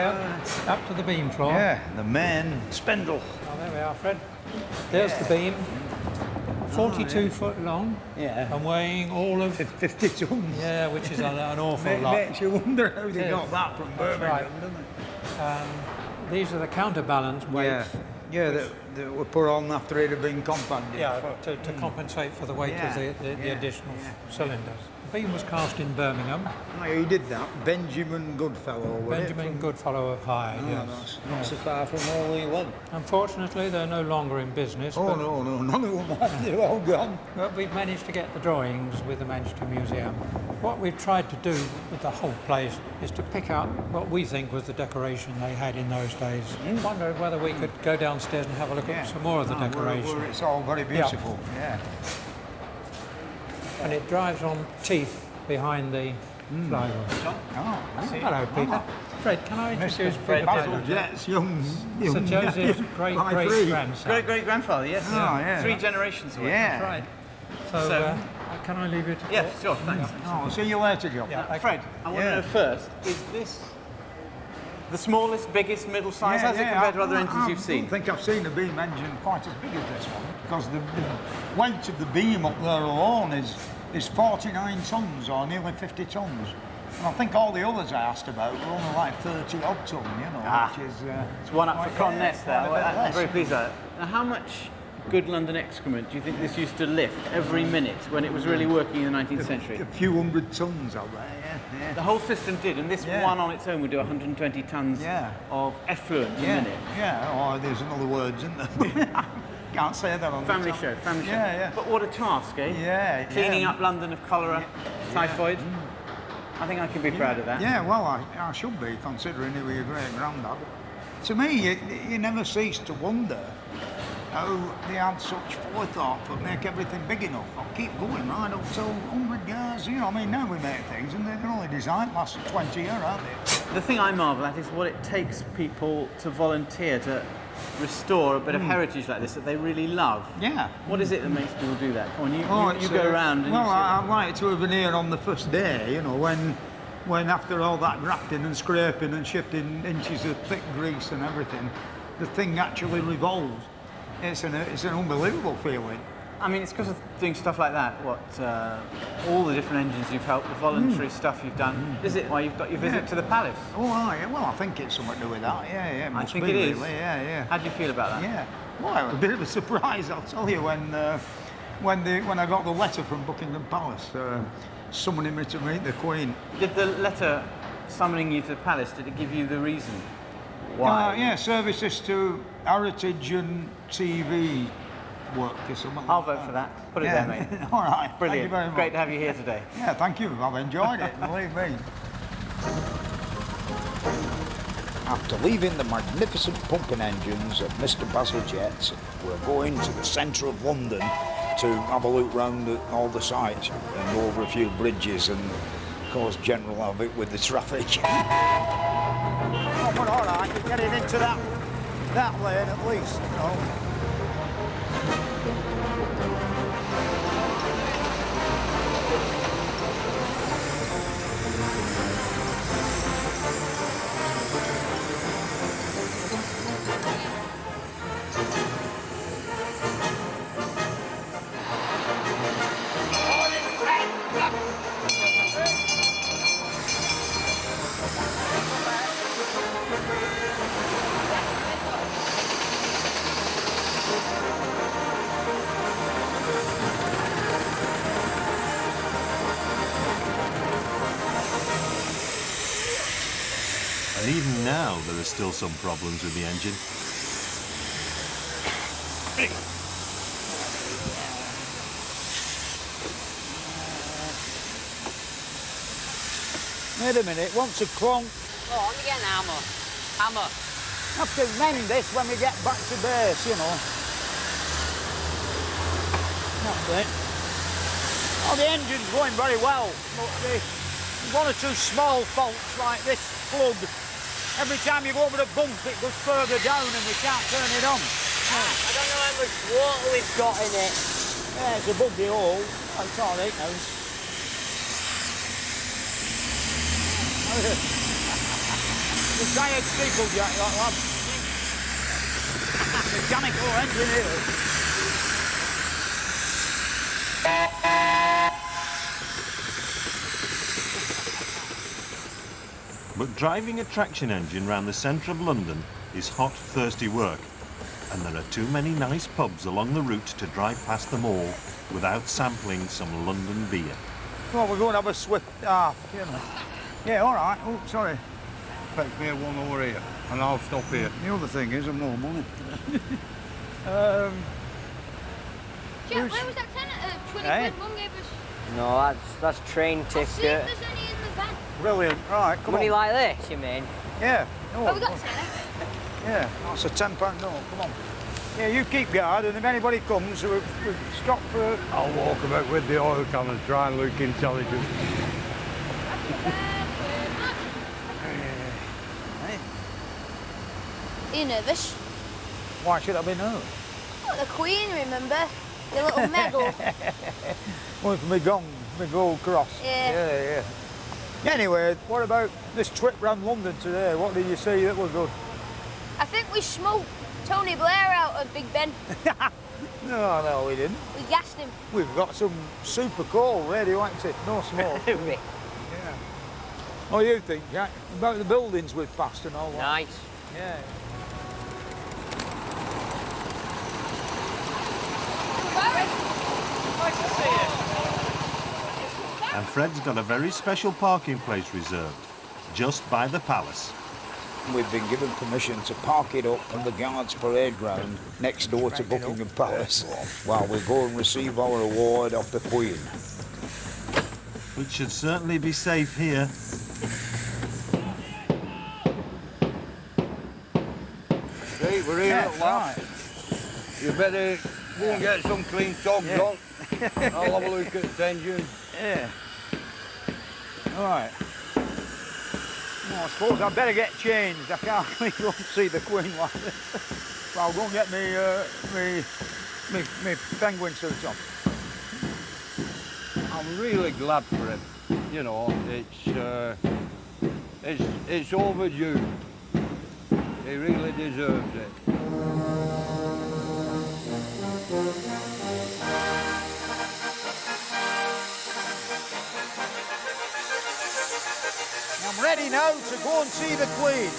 up to the beam floor. Yeah, the main spindle. Oh, there we are, Fred. There's the beam. 42 foot long, and weighing all of 50 tonnes. Yeah, which is an awful lot. Makes you wonder how they got that from Birmingham, doesn't it? These are the counterbalance weights. Yeah, that were put on after it had been compacted. Yeah, to compensate for the weight of the additional cylinders. The beam was cast in Birmingham. Oh, who did that? Benjamin Goodfellow, Benjamin Goodfellow of Hyde, yes. That's not so far from all he went. Unfortunately, they're no longer in business. Oh, no, none of them are. They're all gone. But we've managed to get the drawings with the Manchester Museum. What we've tried to do with the whole place is to pick out what we think was the decoration they had in those days. Wondered whether we could go downstairs and have a look at some more of the decoration. It's all very beautiful, And it drives on teeth behind the flywheel. Hello, Peter. Fred, can I introduce Fred Basil Jett's young Sir Joseph's great-great-grandson. Great-great-grandfather, yes. Oh, yeah. 3 generations away. That's right. So can I leave you to Yeah, sure, thanks. Oh, see you later, John. Fred, I want to know first, is this the smallest, biggest, middle size? How's it compared to other engines you've seen? I don't think I've seen a beam engine quite as big as this one, because the weight of the beam up there alone is 49 tonnes, or nearly 50 tonnes. And I think all the others I asked about were only like 30 odd tonne, you know, which is... it's one up for Con Nest there. I'm very pleased with that. Now, how much good London excrement do you think this used to lift every minute when it was really working in the 19th century? A few hundred tons out there, yeah. The whole system did, and this one on its own would do 120 tonnes of effluent a minute. Yeah, oh, there's another word, isn't there? Can't say that on family the show, family show. Yeah. But what a task, eh? Yeah. Cleaning up London of cholera, typhoid. I think I can be proud of that. Yeah, well, I should be, considering it was your great-granddad. To me, you never cease to wonder how they had such forethought to make everything big enough. I'll keep going right up till 100 years. You know, I mean, now we make things and they can only design last 20 years, aren't they? The thing I marvel at is what it takes people to volunteer to restore a bit of heritage like this that they really love. Yeah. What is it that makes people do that? Come on, you go around and well, you see I'd like to have been here on the first day, you know, when after all that grafting and scraping and shifting inches of thick grease and everything, the thing actually revolves. It's an unbelievable feeling. I mean, it's because of doing stuff like that, all the different engines you've helped, the voluntary stuff you've done. Is it why you've got your visit to the palace? Oh, yeah. Well, I think it's something to do with that. Yeah. I think it is. Really. Yeah. How do you feel about that? Yeah. Well, a bit of a surprise, I'll tell you, when I got the letter from Buckingham Palace, summoning me to meet the Queen. Did the letter summoning you to the palace, did it give you the reason why? Yeah, services to heritage and TV work or something. I'll vote for that. Put it there, mate. All right. Brilliant. Thank you very much. Great to have you here today. Yeah, thank you. I've enjoyed it, believe me. After leaving the magnificent pumping engines of Mr. Basil Jets, we're going to the centre of London to have a look round at all the sites and go over a few bridges and cause general havoc with the traffic. Oh, but all right, you're getting into that lane at least, you know. And even now, there are still some problems with the engine. Wait a minute, wants a clonk. Oh, let me get an hammer. Hammer. Have to mend this when we get back to base, you know. That's it. Oh, the engine's going very well, but the one or two small faults like this plug, every time you go over a bump it goes further down and we can't turn it on. I don't know how much water we've got in it. Yeah, it's above the hole. That's all right now. The tired people, Jack, that lad. Mechanical engineer. But driving a traction engine round the centre of London is hot, thirsty work, and there are too many nice pubs along the route to drive past them all without sampling some London beer. Well, we're going to have a swift half, you know. Yeah, all right. Oh, sorry. Take me one over here, and I'll stop here. The other thing is, I've more money. Jack, where was that 20 quid Mum gave us? No, that's train I'll see if ticket. there's any in the van. Brilliant. Right, come Money on. like this, you mean? Yeah. Oh, we got 10. Yeah, that's a £10 note. Come on. Yeah, you keep guard, and if anybody comes, we've stopped for... I'll walk about with the oil can and try and look intelligent. Are you nervous? Why should I be nervous? Oh, the Queen, remember? The little medal. Well, for my gold cross. Yeah. Anyway, what about this trip round London today? What did you see that was good? I think we smoked Tony Blair out of Big Ben. No, we didn't. We gassed him. We've got some super coal, radioactive, no smoke. Yeah. What do you think, Jack? About the buildings we've passed and all that? Nice. Yeah. And Fred's got a very special parking place reserved, just by the palace. We've been given permission to park it up on the Guards Parade Ground next door to Buckingham Palace while we go and receive our award off the Queen. Which should certainly be safe here. See, we're here at last. You better go and get some clean togs on. I'll have a look at the engine. Yeah. All right. Well, I suppose I'd better get changed. I can't really go and see the Queen like this. So I'll go and get me penguin suit on. I'm really glad for him. You know, it's overdue. He really deserves it. I'm ready now to go and see the Queen.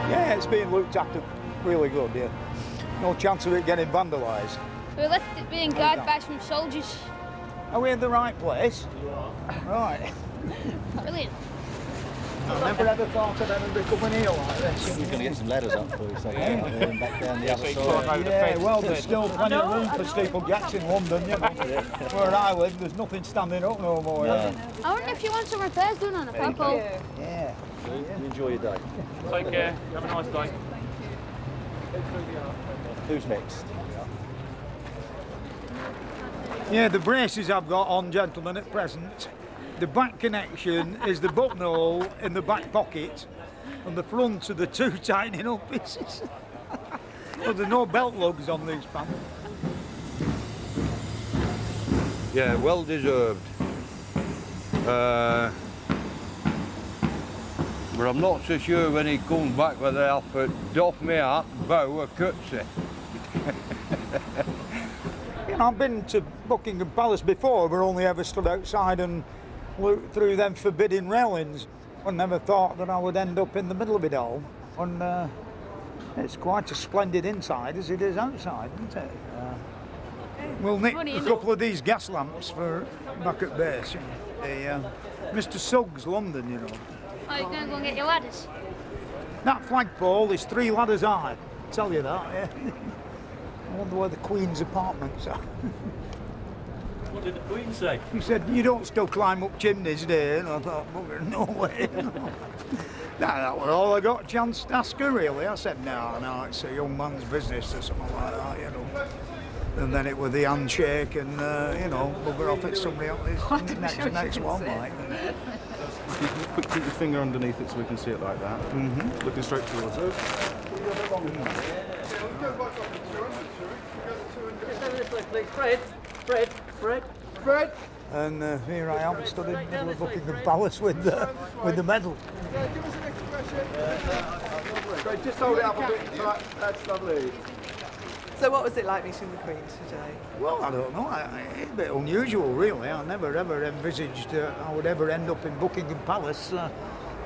Yeah, it's being looked after really good, yeah. No chance of it getting vandalised. We left it being guarded by some soldiers. Are we in the right place? Right. Brilliant. I never ever thought I'd ever be coming here like this. We're going to get some ladders up for you, so back down the other side. Yeah, well, there's still plenty of room for steeplejacks in London, you know. Where I live, there's nothing standing up no more. I wonder if you want some repairs done on a flagpole. Yeah. You enjoy your day. Take care. Have a nice day. Who's next? Yeah, the braces I've got on, gentlemen, at present. The back connection is the buttonhole in the back pocket, and the front are the two tightening up pieces. But there's no belt lugs on these pants. Yeah, well deserved. But I'm not so sure when he comes back whether I'll have to doff me hat, bow, or curtsy. You know, I've been to Buckingham Palace before, but only ever stood outside and looked through them forbidding railings. I never thought that I would end up in the middle of it all. And it's quite as splendid inside as it is outside, isn't it? We'll nick a couple of these gas lamps for back at base. Mr. Suggs, London, you know. Oh, you're going to go and get your ladders? That flagpole is 3 ladders high. I'll tell you that, yeah. I wonder where the Queen's apartments are. What did the Queen say? He said, you don't still climb up chimneys, do you? And I thought, bugger, no way. That was all I got a chance to ask her, really. I said, no, it's a young man's business or something like that, you know. And then it was the handshake and, you know, bugger off at somebody else's next one, like. Put your finger underneath it so we can see it like that. Mm-hmm. Looking straight towards us. Fred! And here I am, stood in the middle of Buckingham Palace with the medal. Just hold it up a bit. That's lovely. So what was it like meeting the Queen today? Well, I don't know. It's a bit unusual, really. I never ever envisaged I would ever end up in Buckingham Palace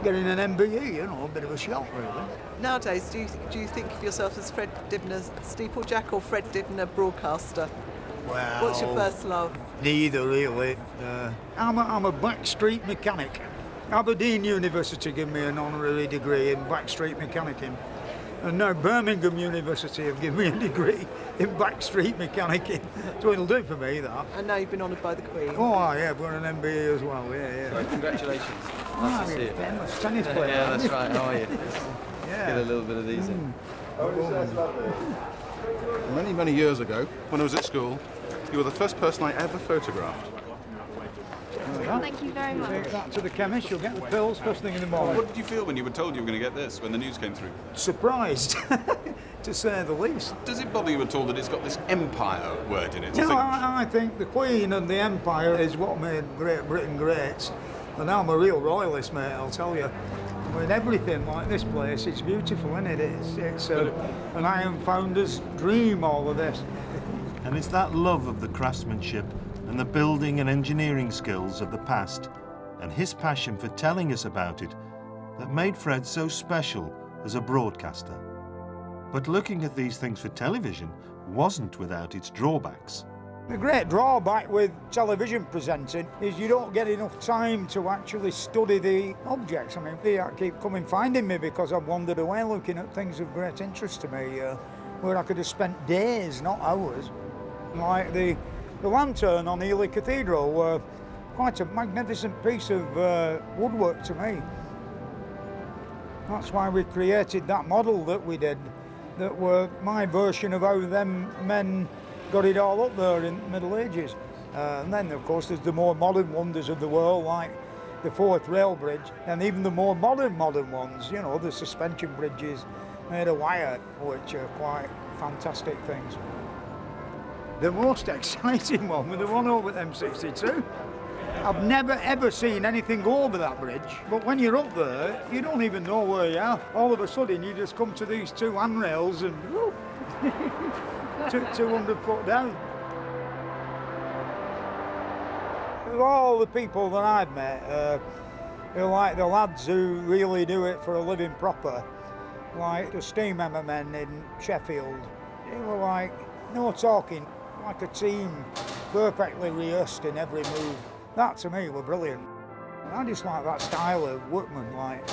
getting an MBE, you know, a bit of a shock, really. Nowadays, do you think of yourself as Fred Dibnah steeplejack or Fred Dibnah broadcaster? Well, what's your first love? Neither, really. I'm a backstreet mechanic. Aberdeen University gave me an honorary degree in backstreet mechanicking. And now Birmingham University have given me a degree in backstreet mechanicking. So it'll do for me, that. And now you've been honoured by the Queen. Oh, yeah, I've got an MBA as well, yeah. So congratulations. Nice to see you. Famous tennis player. Yeah, that's right. How are you? Yeah. Get a little bit of these in. Many, many years ago, when I was at school, you were the first person I ever photographed. Thank you very much. Take that to the chemist, you'll get the pills first thing in the morning. What did you feel when you were told you were going to get this, when the news came through? Surprised, to say the least. Does it bother you at all that it's got this empire word in it? No, I think the Queen and the Empire is what made Great Britain great. And I'm a real royalist, mate, I'll tell you. I mean, everything like this place, it's beautiful, isn't it? It's an Iron Founder's dream, all of this. And it's that love of the craftsmanship and the building and engineering skills of the past, and his passion for telling us about it, that made Fred so special as a broadcaster. But looking at these things for television wasn't without its drawbacks. The great drawback with television presenting is you don't get enough time to actually study the objects. I mean, they keep coming finding me because I've wandered away looking at things of great interest to me, where I could have spent days, not hours. Like the lantern on Ely Cathedral, quite a magnificent piece of woodwork to me. That's why we created that model that we did, that were my version of how them men got it all up there in the Middle Ages. And then, of course, there's the more modern wonders of the world, like the Forth Rail Bridge, and even the more modern ones, you know, the suspension bridges made of wire, which are quite fantastic things. The most exciting one was the one over at M62. I've never ever seen anything go over that bridge, but when you're up there, you don't even know where you are. All of a sudden, you just come to these two handrails and whoop, 200 foot down. Of all the people that I've met, who are like the lads who really do it for a living proper, like the steam hammer men in Sheffield, they were like, no talking, like a team, perfectly rehearsed in every move. That to me were brilliant. I just like that style of workman, like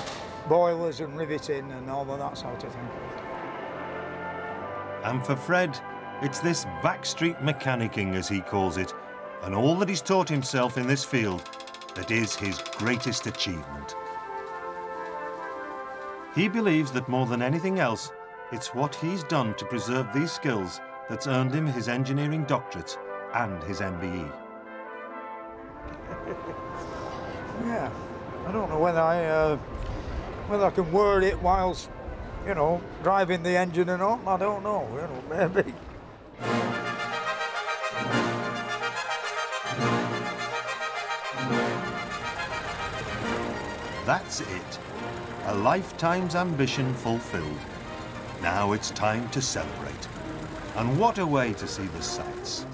boilers and riveting and all of that sort of thing. And for Fred, it's this backstreet mechanicking, as he calls it, and all that he's taught himself in this field that is his greatest achievement. He believes that more than anything else, it's what he's done to preserve these skills that's earned him his engineering doctorate and his MBE. Yeah, I don't know whether I can word it whilst, you know, driving the engine or not. I don't know, you know, maybe. That's it. A lifetime's ambition fulfilled. Now it's time to celebrate. And what a way to see the sights.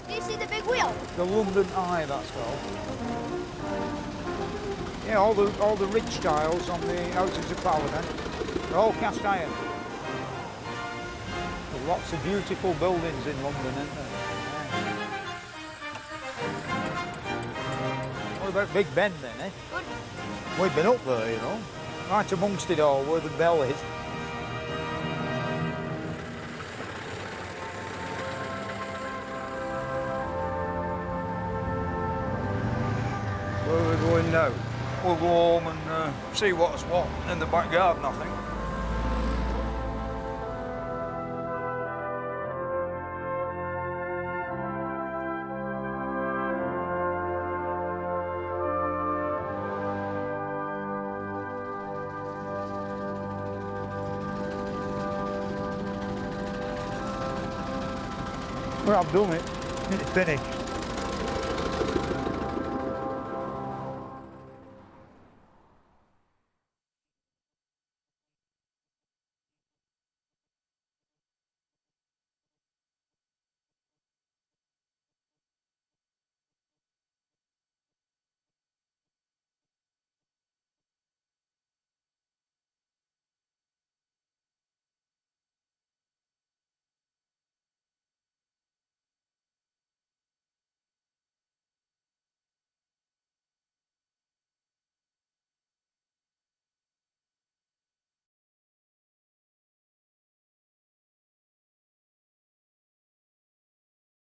Do you see the big wheel? The London Eye, that's called. Yeah, all the ridge tiles on the Houses of Parliament are all cast iron. There's lots of beautiful buildings in London, isn't there? What about Big Ben then, eh? Good. We've been up there, you know, right amongst it all, where the bell is. Where are we going now? We'll go home and see what's what in the back garden, I think. Well, I've done it. It's finished.